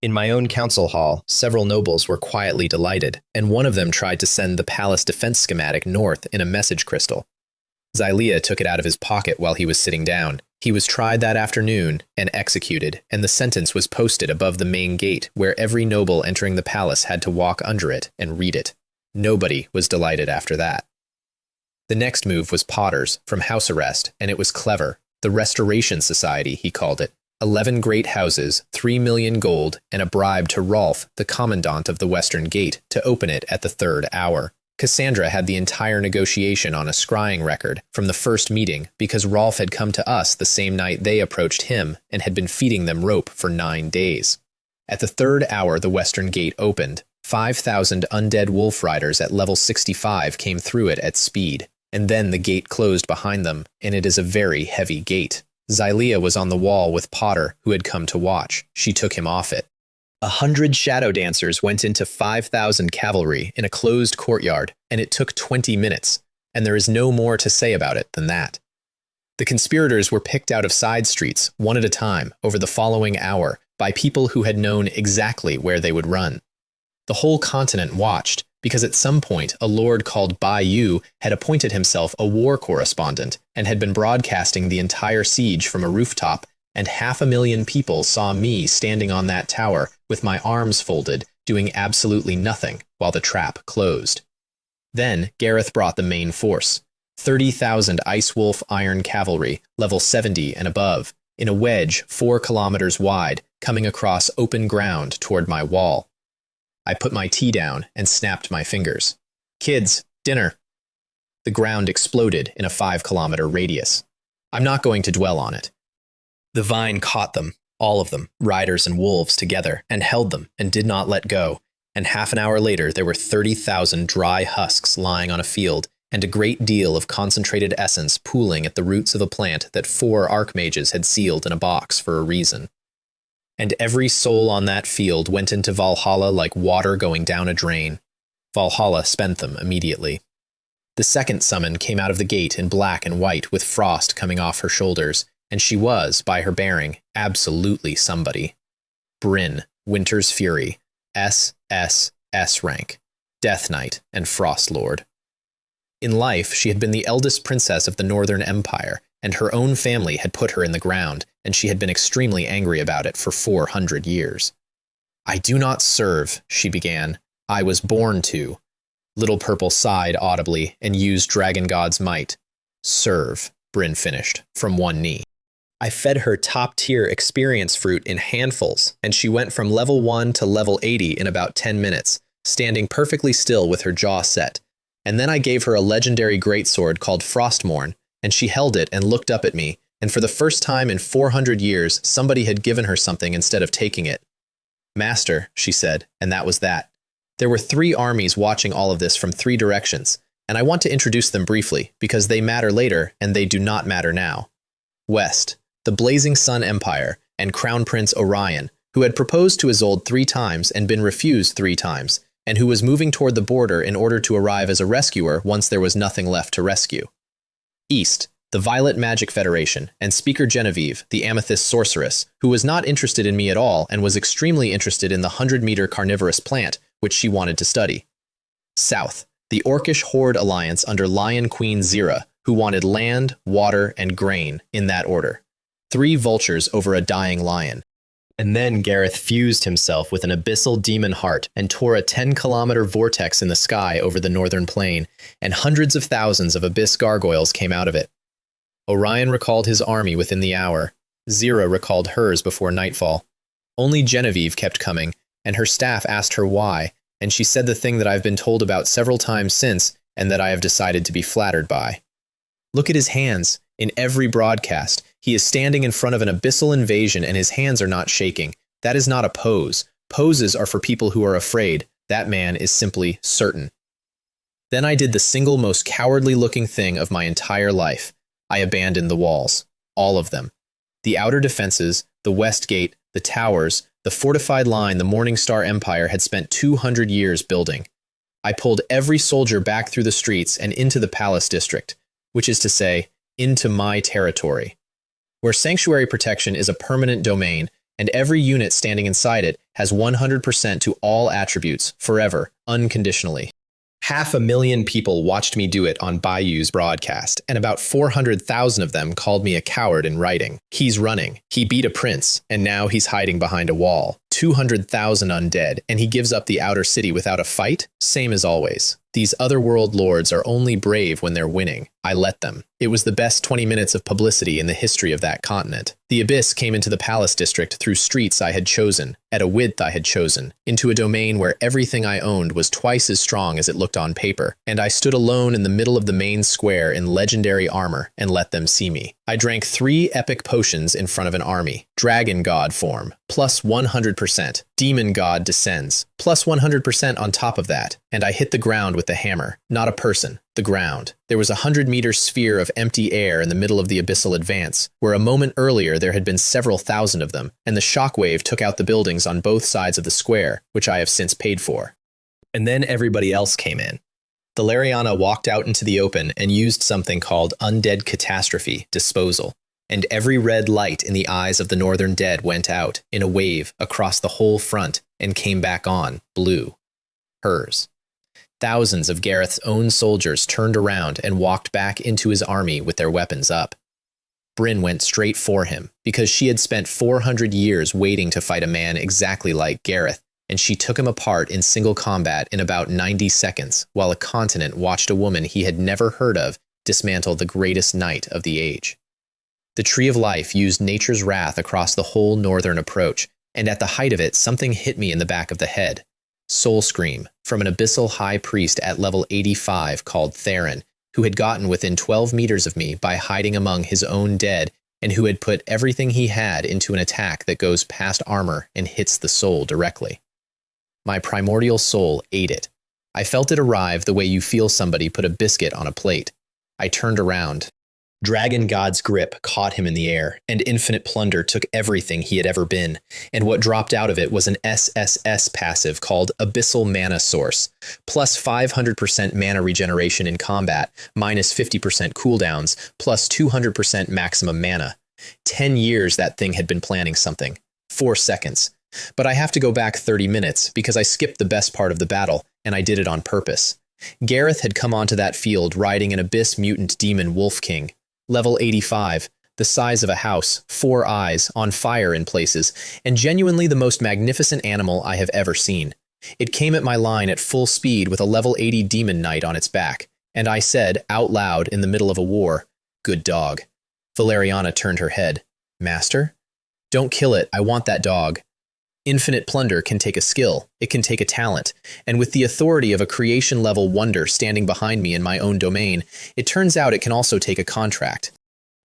In my own council hall, several nobles were quietly delighted, and one of them tried to send the palace defense schematic north in a message crystal. Xylea took it out of his pocket while he was sitting down. He was tried that afternoon and executed, and the sentence was posted above the main gate where every noble entering the palace had to walk under it and read it. Nobody was delighted after that. The next move was Potter's, from house arrest, and it was clever. The Restoration Society, he called it. 11 great houses, 3 million gold, and a bribe to Rolf, the commandant of the Western Gate, to open it at the 3rd hour. Cassandra had the entire negotiation on a scrying record from the first meeting because Rolf had come to us the same night they approached him and had been feeding them rope for 9 days. At the 3rd hour, the Western Gate opened. 5,000 undead wolf riders at level 65 came through it at speed, and then the gate closed behind them, and it is a very heavy gate. Xylea was on the wall with Potter, who had come to watch. She took him off it. 100 shadow dancers went into 5,000 cavalry in a closed courtyard, and it took 20 minutes, and there is no more to say about it than that. The conspirators were picked out of side streets, one at a time, over the following hour, by people who had known exactly where they would run. The whole continent watched, because at some point a lord called Bai had appointed himself a war correspondent and had been broadcasting the entire siege from a rooftop, and 500,000 people saw me standing on that tower with my arms folded, doing absolutely nothing while the trap closed. Then Gareth brought the main force, 30,000 Ice Wolf Iron Cavalry, level 70 and above, in a wedge 4 kilometers wide, coming across open ground toward my wall. I put my tea down and snapped my fingers. Kids, dinner. The ground exploded in a 5-kilometer radius. I'm not going to dwell on it. The vine caught them, all of them, riders and wolves together, and held them and did not let go. And half an hour later, there were 30,000 dry husks lying on a field, and a great deal of concentrated essence pooling at the roots of a plant that 4 archmages had sealed in a box for a reason. And every soul on that field went into Valhalla like water going down a drain. Valhalla spent them immediately. The second summon came out of the gate in black and white with frost coming off her shoulders, and she was, by her bearing, absolutely somebody. Bryn, Winter's Fury, SSS-rank, Death Knight, and Frost Lord. In life, she had been the eldest princess of the Northern Empire, and her own family had put her in the ground, and she had been extremely angry about it for 400 years. I do not serve, she began. I was born to. Little Purple sighed audibly and used Dragon God's might. Serve, Bryn finished, from one knee. I fed her top-tier experience fruit in handfuls, and she went from level 1 to level 80 in about 10 minutes, standing perfectly still with her jaw set. And then I gave her a legendary greatsword called Frostmourne, and she held it and looked up at me, and for the first time in 400 years, somebody had given her something instead of taking it. Master, she said, and that was that. There were 3 armies watching all of this from 3 directions, and I want to introduce them briefly, because they matter later, and they do not matter now. West, the Blazing Sun Empire, and Crown Prince Orion, who had proposed to Isolde 3 times and been refused 3 times, and who was moving toward the border in order to arrive as a rescuer once there was nothing left to rescue. East, the Violet Magic Federation, and Speaker Genevieve, the Amethyst Sorceress, who was not interested in me at all and was extremely interested in the 100-meter carnivorous plant, which she wanted to study. South, the Orcish Horde Alliance under Lion Queen Zira, who wanted land, water, and grain, in that order. 3 vultures over a dying lion. And then Gareth fused himself with an abyssal demon heart and tore a 10-kilometer vortex in the sky over the northern plain, and hundreds of thousands of abyss gargoyles came out of it. Orion recalled his army within the hour. Zira recalled hers before nightfall. Only Genevieve kept coming, and her staff asked her why, and she said the thing that I've been told about several times since, and that I have decided to be flattered by. Look at his hands. In every broadcast, he is standing in front of an abyssal invasion and his hands are not shaking. That is not a pose. Poses are for people who are afraid. That man is simply certain. Then I did the single most cowardly-looking thing of my entire life. I abandoned the walls. All of them. The outer defenses, the west gate, the towers, the fortified line the Morningstar Empire had spent 200 years building. I pulled every soldier back through the streets and into the Palace District, which is to say, into my territory, where sanctuary protection is a permanent domain, and every unit standing inside it has 100% to all attributes, forever, unconditionally. 500,000 people watched me do it on Bayou's broadcast, and about 400,000 of them called me a coward in writing. He's running. He beat a prince, and now he's hiding behind a wall. 200,000 undead, and he gives up the outer city without a fight? Same as always. These otherworld lords are only brave when they're winning. I let them. It was the best 20 minutes of publicity in the history of that continent. The Abyss came into the Palace District through streets I had chosen, at a width I had chosen, into a domain where everything I owned was twice as strong as it looked on paper, and I stood alone in the middle of the main square in legendary armor and let them see me. I drank 3 epic potions in front of an army. Dragon God form, plus 100%. Demon God descends, plus 100% on top of that, and I hit the ground with the hammer. Not a person, the ground. There was a 100-meter sphere of empty air in the middle of the abyssal advance, where a moment earlier there had been several thousand of them, and the shockwave took out the buildings on both sides of the square, which I have since paid for. And then everybody else came in. The Lariana walked out into the open and used something called Undead Catastrophe Disposal, and every red light in the eyes of the northern dead went out, in a wave, across the whole front, and came back on, blue. Hers. Thousands of Gareth's own soldiers turned around and walked back into his army with their weapons up. Bryn went straight for him, because she had spent 400 years waiting to fight a man exactly like Gareth, and she took him apart in single combat in about 90 seconds, while a continent watched a woman he had never heard of dismantle the greatest knight of the age. The Tree of Life used nature's wrath across the whole northern approach, and at the height of it, something hit me in the back of the head. Soul Scream, from an abyssal high priest at level 85 called Theron, who had gotten within 12 meters of me by hiding among his own dead, and who had put everything he had into an attack that goes past armor and hits the soul directly. My primordial soul ate it. I felt it arrive the way you feel somebody put a biscuit on a plate. I turned around. Dragon God's grip caught him in the air, and Infinite Plunder took everything he had ever been, and what dropped out of it was an SSS passive called Abyssal Mana Source, plus 500% mana regeneration in combat, minus 50% cooldowns, plus 200% maximum mana. 10 years that thing had been planning something. 4 seconds. But I have to go back 30 minutes because I skipped the best part of the battle, and I did it on purpose. Gareth had come onto that field riding an Abyss Mutant Demon Wolf King. Level 85, the size of a house, 4 eyes, on fire in places, and genuinely the most magnificent animal I have ever seen. It came at my line at full speed with a level 80 demon knight on its back, and I said, out loud in the middle of a war, "Good dog." Valeriana turned her head. "Master? Don't kill it, I want that dog." Infinite Plunder can take a skill, it can take a talent, and with the authority of a creation-level wonder standing behind me in my own domain, it turns out it can also take a contract.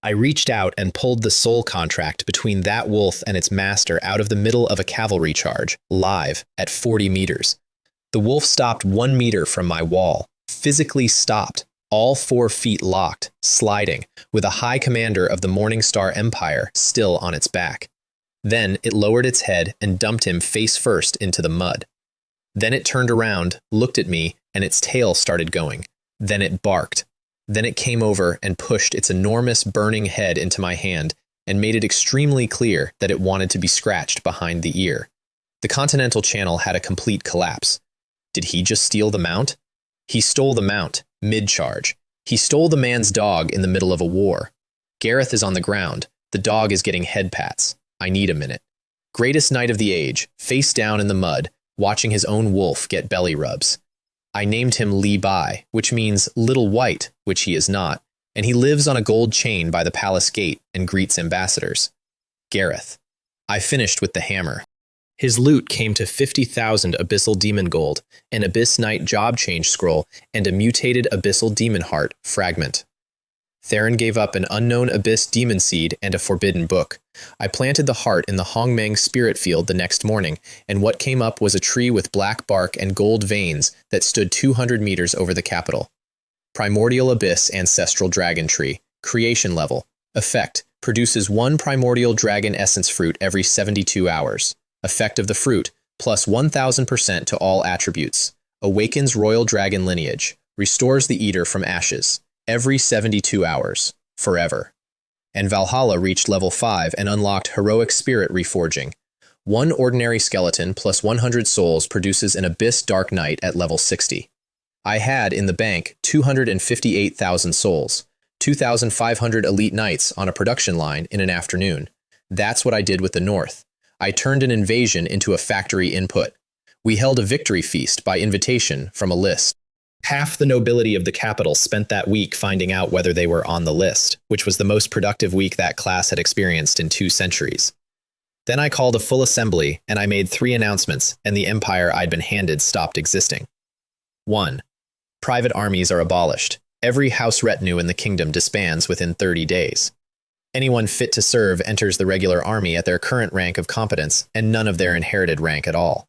I reached out and pulled the soul contract between that wolf and its master out of the middle of a cavalry charge, live, at 40 meters. The wolf stopped 1 meter from my wall, physically stopped, all 4 feet locked, sliding, with a high commander of the Morningstar Empire still on its back. Then it lowered its head and dumped him face first into the mud. Then it turned around, looked at me, and its tail started going. Then it barked. Then it came over and pushed its enormous burning head into my hand and made it extremely clear that it wanted to be scratched behind the ear. The Continental Channel had a complete collapse. Did he just steal the mount? He stole the mount, mid-charge. He stole the man's dog in the middle of a war. Gareth is on the ground. The dog is getting head pats. I need a minute. Greatest knight of the age, face down in the mud, watching his own wolf get belly rubs. I named him Li Bai, which means little white, which he is not, and he lives on a gold chain by the palace gate and greets ambassadors. Gareth. I finished with the hammer. His loot came to 50,000 Abyssal Demon Gold, an Abyss Knight job change scroll, and a mutated Abyssal Demon Heart fragment. Theron gave up an unknown Abyss Demon Seed and a forbidden book. I planted the heart in the Hongmeng spirit field the next morning, and what came up was a tree with black bark and gold veins that stood 200 meters over the capital. Primordial Abyss Ancestral Dragon Tree. Creation level. Effect. Produces 1 primordial dragon essence fruit every 72 hours. Effect of the fruit. Plus 1000% to all attributes. Awakens royal dragon lineage. Restores the eater from ashes. Every 72 hours. Forever. And Valhalla reached level 5 and unlocked Heroic Spirit Reforging. 1 ordinary skeleton plus 100 souls produces an Abyss Dark Knight at level 60. I had in the bank 258,000 souls, 2,500 elite knights on a production line in an afternoon. That's what I did with the North. I turned an invasion into a factory input. We held a victory feast by invitation from a list. Half the nobility of the capital spent that week finding out whether they were on the list, which was the most productive week that class had experienced in 2 centuries. Then I called a full assembly, and I made 3 announcements, and the empire I'd been handed stopped existing. 1. Private armies are abolished. Every house retinue in the kingdom disbands within 30 days. Anyone fit to serve enters the regular army at their current rank of competence, and none of their inherited rank at all.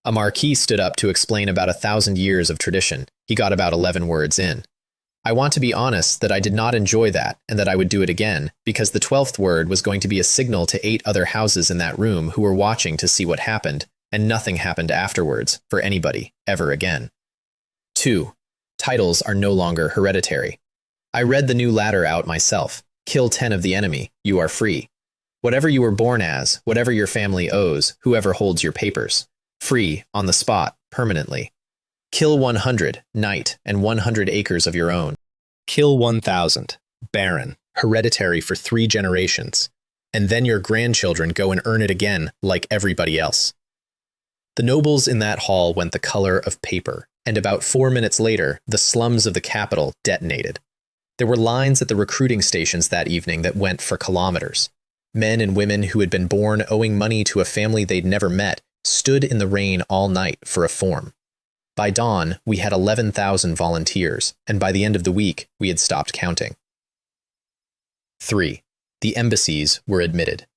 A marquis stood up to explain about 1,000 years of tradition. He got about 11 words in. I want to be honest that I did not enjoy that, and that I would do it again, because the 12th word was going to be a signal to 8 other houses in that room who were watching to see what happened, and nothing happened afterwards, for anybody, ever again. 2. Titles are no longer hereditary. I read the new ladder out myself. Kill 10 of the enemy, you are free. Whatever you were born as, whatever your family owes, whoever holds your papers. Free, on the spot, permanently. Kill 100, knight, and 100 acres of your own. Kill 1,000, baron, hereditary for 3 generations. And then your grandchildren go and earn it again, like everybody else. The nobles in that hall went the color of paper, and about 4 minutes later, the slums of the capital detonated. There were lines at the recruiting stations that evening that went for kilometers. Men and women who had been born owing money to a family they'd never met stood in the rain all night for a form. By dawn, we had 11,000 volunteers, and by the end of the week, we had stopped counting. 3. The embassies were admitted.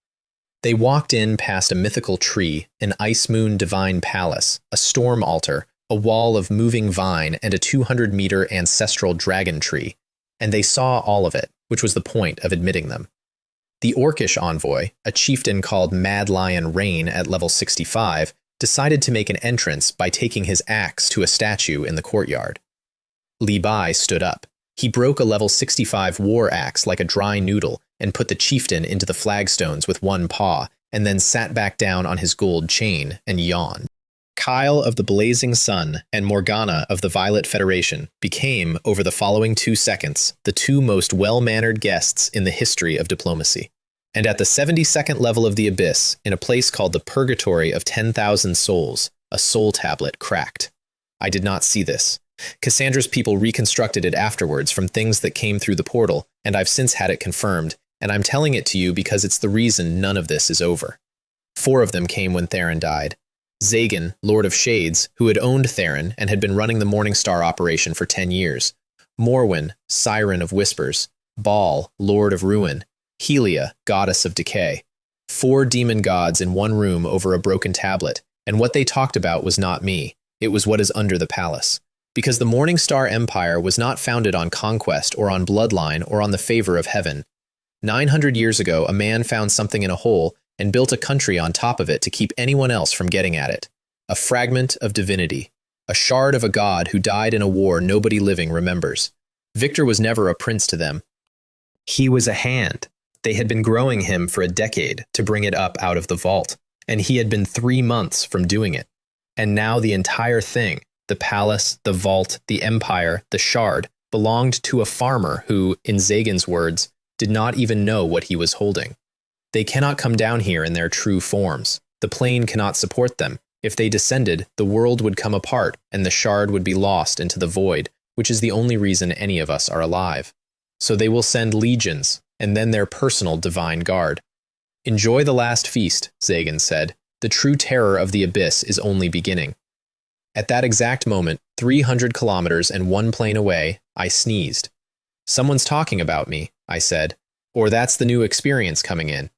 They walked in past a mythical tree, an ice moon divine palace, a storm altar, a wall of moving vine, and a 200-meter ancestral dragon tree, and they saw all of it, which was the point of admitting them. The Orcish envoy, a chieftain called Mad Lion Rain at level 65, decided to make an entrance by taking his axe to a statue in the courtyard. Li Bai stood up. He broke a level 65 war axe like a dry noodle and put the chieftain into the flagstones with one paw, and then sat back down on his gold chain and yawned. Kyle of the Blazing Sun and Morgana of the Violet Federation became, over the following 2 seconds, the 2 most well-mannered guests in the history of diplomacy. And at the 72nd level of the Abyss, in a place called the Purgatory of 10,000 Souls, a soul tablet cracked. I did not see this. Cassandra's people reconstructed it afterwards from things that came through the portal, and I've since had it confirmed, and I'm telling it to you because it's the reason none of this is over. 4 of them came when Theron died. Zagan, Lord of Shades, who had owned Theron and had been running the Morningstar operation for 10 years. Morwen, Siren of Whispers. Baal, Lord of Ruin. Helia, Goddess of Decay. 4 demon gods in one room over a broken tablet, and what they talked about was not me. It was what is under the palace. Because the Morningstar Empire was not founded on conquest or on bloodline or on the favor of heaven. 900 years ago, a man found something in a hole and built a country on top of it to keep anyone else from getting at it. A fragment of divinity. A shard of a god who died in a war nobody living remembers. Victor was never a prince to them. He was a hand. They had been growing him for a decade to bring it up out of the vault, and he had been 3 months from doing it. And now the entire thing, the palace, the vault, the empire, the shard, belonged to a farmer who, in Zagan's words, did not even know what he was holding. They cannot come down here in their true forms. The plane cannot support them. If they descended, the world would come apart, and the shard would be lost into the void, which is the only reason any of us are alive. So they will send legions, and then their personal divine guard. Enjoy the last feast, Zagan said. The true terror of the Abyss is only beginning. At that exact moment, 300 kilometers and 1 plane away, I sneezed. Someone's talking about me, I said. Or that's the new experience coming in.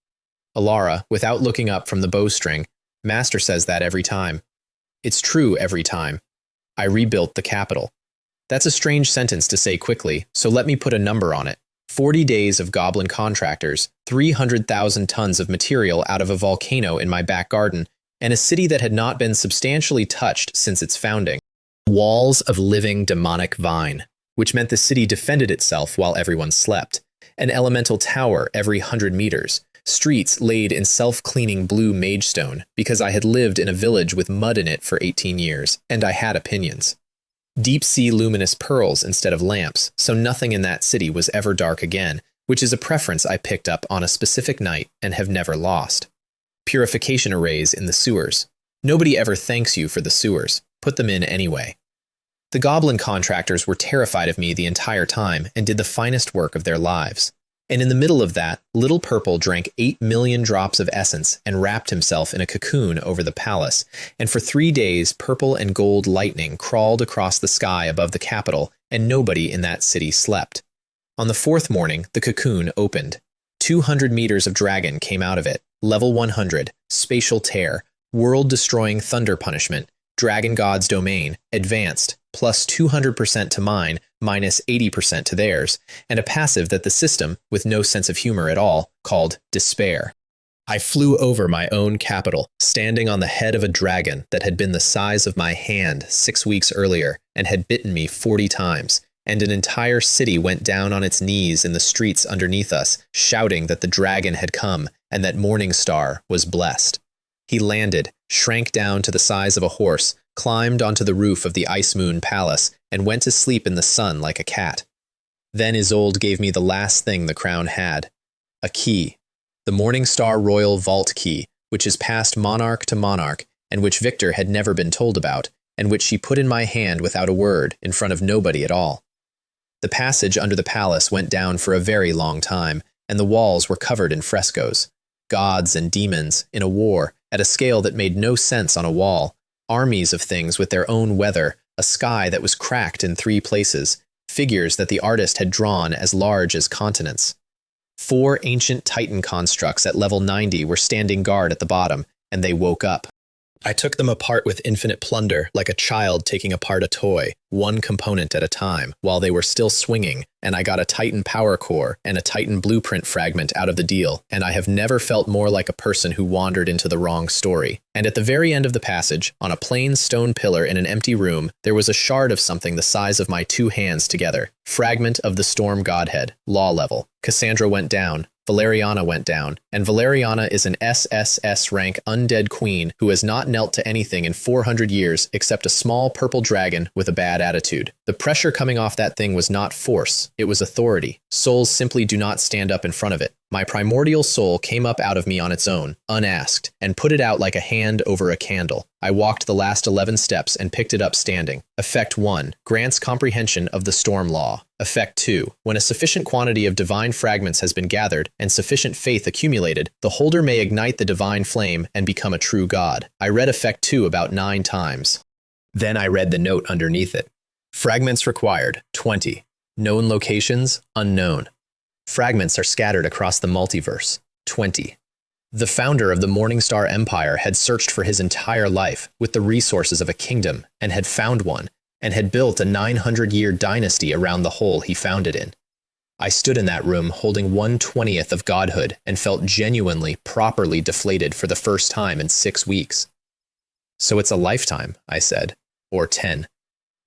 Alara, without looking up from the bowstring, Master says that every time. It's true every time. I rebuilt the capital. That's a strange sentence to say quickly, so let me put a number on it. 40 days of goblin contractors, 300,000 tons of material out of a volcano in my back garden, and a city that had not been substantially touched since its founding. Walls of living demonic vine, which meant the city defended itself while everyone slept. An elemental tower every 100 meters. Streets laid in self-cleaning blue magestone because I had lived in a village with mud in it for 18 years, and I had opinions. Deep-sea luminous pearls instead of lamps, so nothing in that city was ever dark again, which is a preference I picked up on a specific night and have never lost. Purification arrays in the sewers. Nobody ever thanks you for the sewers. Put them in anyway. The goblin contractors were terrified of me the entire time and did the finest work of their lives. And in the middle of that, Little Purple drank 8 million drops of essence and wrapped himself in a cocoon over the palace, and for 3 days purple and gold lightning crawled across the sky above the capital, and nobody in that city slept. On the 4th morning, the cocoon opened. 200 meters of dragon came out of it, level 100, spatial tear, world-destroying thunder punishment, dragon god's domain, advanced, plus 200% to mine, minus 80% to theirs, and a passive that the system, with no sense of humor at all, called despair. I flew over my own capital, standing on the head of a dragon that had been the size of my hand 6 weeks earlier and had bitten me 40 times, and an entire city went down on its knees in the streets underneath us, shouting that the dragon had come and that Morningstar was blessed. He landed, shrank down to the size of a horse, climbed onto the roof of the Ice Moon Palace, and went to sleep in the sun like a cat. Then Isolde gave me the last thing the crown had, a key, the Morningstar Royal Vault Key, which is passed monarch to monarch, and which Victor had never been told about, and which she put in my hand without a word, in front of nobody at all. The passage under the palace went down for a very long time, and the walls were covered in frescoes. Gods and demons, in a war, at a scale that made no sense on a wall, armies of things with their own weather, a sky that was cracked in 3 places, figures that the artist had drawn as large as continents. 4 ancient Titan constructs at level 90 were standing guard at the bottom, and they woke up. I took them apart with infinite plunder, like a child taking apart a toy, one component at a time, while they were still swinging, and I got a Titan power core and a Titan blueprint fragment out of the deal, and I have never felt more like a person who wandered into the wrong story. And at the very end of the passage, on a plain stone pillar in an empty room, there was a shard of something the size of my 2 hands together. Fragment of the Storm Godhead, law level. Cassandra went down. Valeriana went down, and Valeriana is an SSS-rank undead queen who has not knelt to anything in 400 years except a small purple dragon with a bad attitude. The pressure coming off that thing was not force, it was authority. Souls simply do not stand up in front of it. My primordial soul came up out of me on its own, unasked, and put it out like a hand over a candle. I walked the last 11 steps and picked it up standing. Effect 1. Grants comprehension of the storm law. Effect 2. When a sufficient quantity of divine fragments has been gathered and sufficient faith accumulated, the holder may ignite the divine flame and become a true god. I read Effect 2 about 9 times. Then I read the note underneath it. Fragments required, 20. Known locations, unknown. Fragments are scattered across the multiverse, 20. The founder of the Morningstar Empire had searched for his entire life with the resources of a kingdom and had found one, and had built a 900-year dynasty around the hole he found it in. I stood in that room holding 1/20th of godhood and felt genuinely, properly deflated for the first time in 6 weeks. So it's a lifetime, I said, or 10.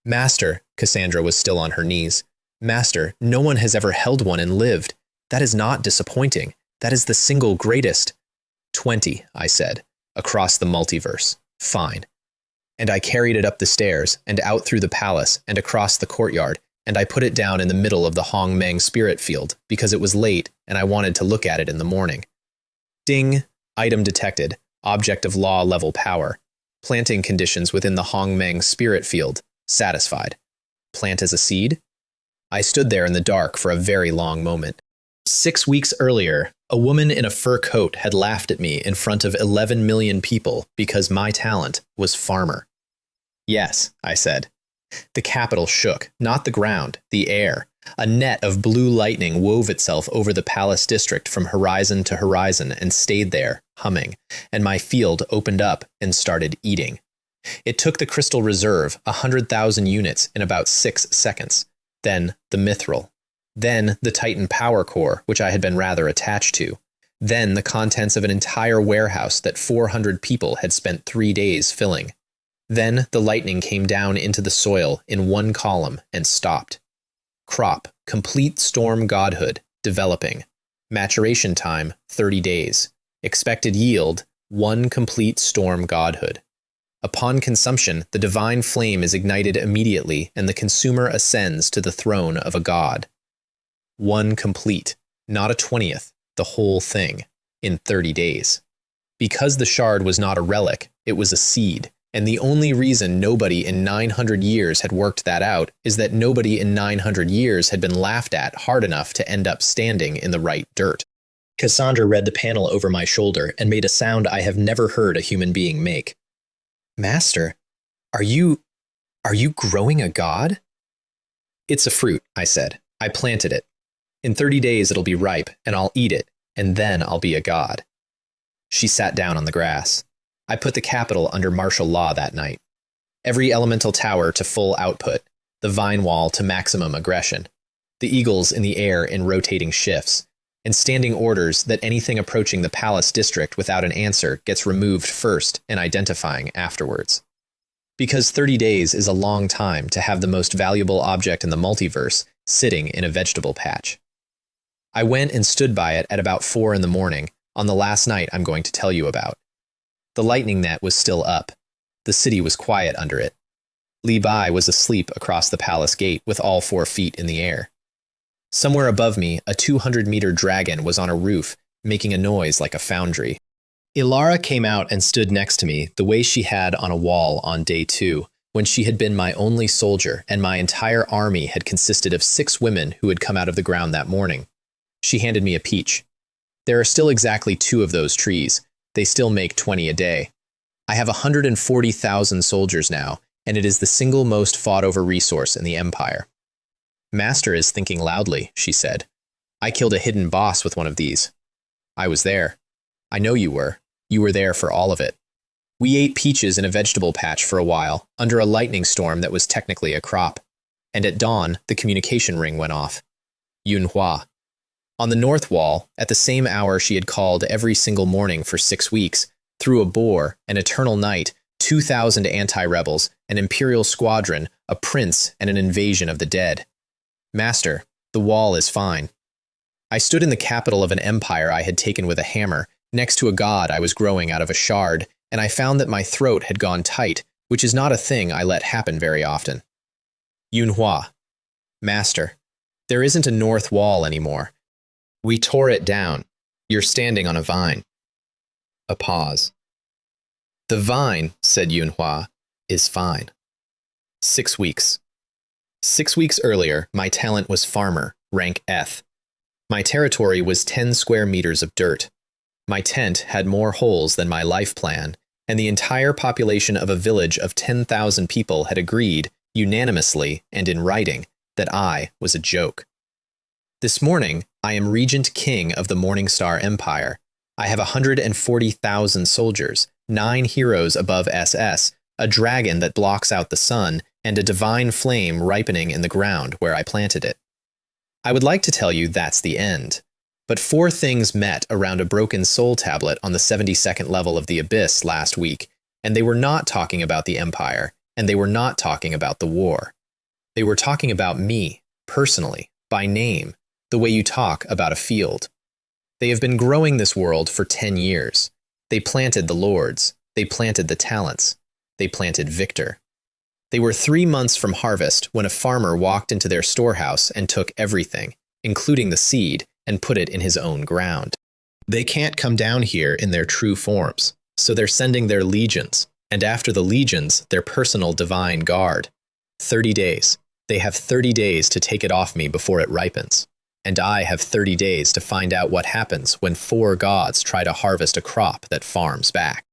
Master, Cassandra was still on her knees. Master, no one has ever held one and lived. That is not disappointing. That is the single greatest. 20, I said, across the multiverse. Fine. And I carried it up the stairs, and out through the palace, and across the courtyard, and I put it down in the middle of the Hong Meng spirit field, because it was late, and I wanted to look at it in the morning. Ding! Item detected. Object of law level power. Planting conditions within the Hong Meng spirit field. Satisfied. Plant as a seed? I stood there in the dark for a very long moment. 6 weeks earlier, a woman in a fur coat had laughed at me in front of 11 million people because my talent was farmer. Yes, I said. The capital shook, not the ground, the air. A net of blue lightning wove itself over the palace district from horizon to horizon and stayed there, humming, and my field opened up and started eating. It took the crystal reserve, 100,000 units, in about 6 seconds. Then the mithril. Then the Titan power core, which I had been rather attached to. Then the contents of an entire warehouse that 400 people had spent 3 days filling. Then the lightning came down into the soil in one column and stopped. Crop, complete storm godhood, developing. Maturation time, 30 days. Expected yield, 1 complete storm godhood. Upon consumption, the divine flame is ignited immediately and the consumer ascends to the throne of a god. 1 complete, not a 20th, the whole thing, in 30 days. Because the shard was not a relic, it was a seed, and the only reason nobody in 900 years had worked that out is that nobody in 900 years had been laughed at hard enough to end up standing in the right dirt. Cassandra read the panel over my shoulder and made a sound I have never heard a human being make. Master, are you growing a god? It's a fruit, I said. I planted it. In 30 days it'll be ripe, and I'll eat it, and then I'll be a god. She sat down on the grass. I put the capital under martial law that night. Every elemental tower to full output, the vine wall to maximum aggression, the eagles in the air in rotating shifts, and standing orders that anything approaching the palace district without an answer gets removed first and identifying afterwards. Because 30 days is a long time to have the most valuable object in the multiverse sitting in a vegetable patch. I went and stood by it at about 4 in the morning, on the last night I'm going to tell you about. The lightning net was still up. The city was quiet under it. Li Bai was asleep across the palace gate with all 4 feet in the air. Somewhere above me, a 200-meter dragon was on a roof, making a noise like a foundry. Ilara came out and stood next to me the way she had on a wall on day 2, when she had been my only soldier and my entire army had consisted of 6 women who had come out of the ground that morning. She handed me a peach. There are still exactly 2 of those trees. They still make 20 a day. I have 140,000 soldiers now, and it is the single most fought-over resource in the Empire. Master is thinking loudly, she said. I killed a hidden boss with one of these. I was there. I know you were. You were there for all of it. We ate peaches in a vegetable patch for a while, under a lightning storm that was technically a crop. And at dawn, the communication ring went off. Yunhua. On the north wall, at the same hour she had called every single morning for 6 weeks, through a boar, an eternal night, 2,000 anti-rebels, an imperial squadron, a prince, and an invasion of the dead. Master, the wall is fine. I stood in the capital of an empire I had taken with a hammer, next to a god I was growing out of a shard, and I found that my throat had gone tight, which is not a thing I let happen very often. Yunhua. Master, there isn't a north wall anymore. We tore it down. You're standing on a vine. A pause. The vine, said Yunhua, is fine. 6 weeks. 6 weeks earlier, my talent was farmer, rank F. My territory was 10 square meters of dirt. My tent had more holes than my life plan, and the entire population of a village of 10,000 people had agreed, unanimously and in writing, that I was a joke. This morning, I am Regent King of the Morningstar Empire. I have 140,000 soldiers, 9 heroes above SS, a dragon that blocks out the sun, and a divine flame ripening in the ground where I planted it. I would like to tell you that's the end. But 4 things met around a broken soul tablet on the 72nd level of the Abyss last week, and they were not talking about the Empire, and they were not talking about the war. They were talking about me, personally, by name, the way you talk about a field. They have been growing this world for 10 years. They planted the lords. They planted the talents. They planted Victor. They were 3 months from harvest when a farmer walked into their storehouse and took everything, including the seed, and put it in his own ground. They can't come down here in their true forms, so they're sending their legions, and after the legions, their personal divine guard. 30 days. They have 30 days to take it off me before it ripens. And I have 30 days to find out what happens when 4 gods try to harvest a crop that farms back.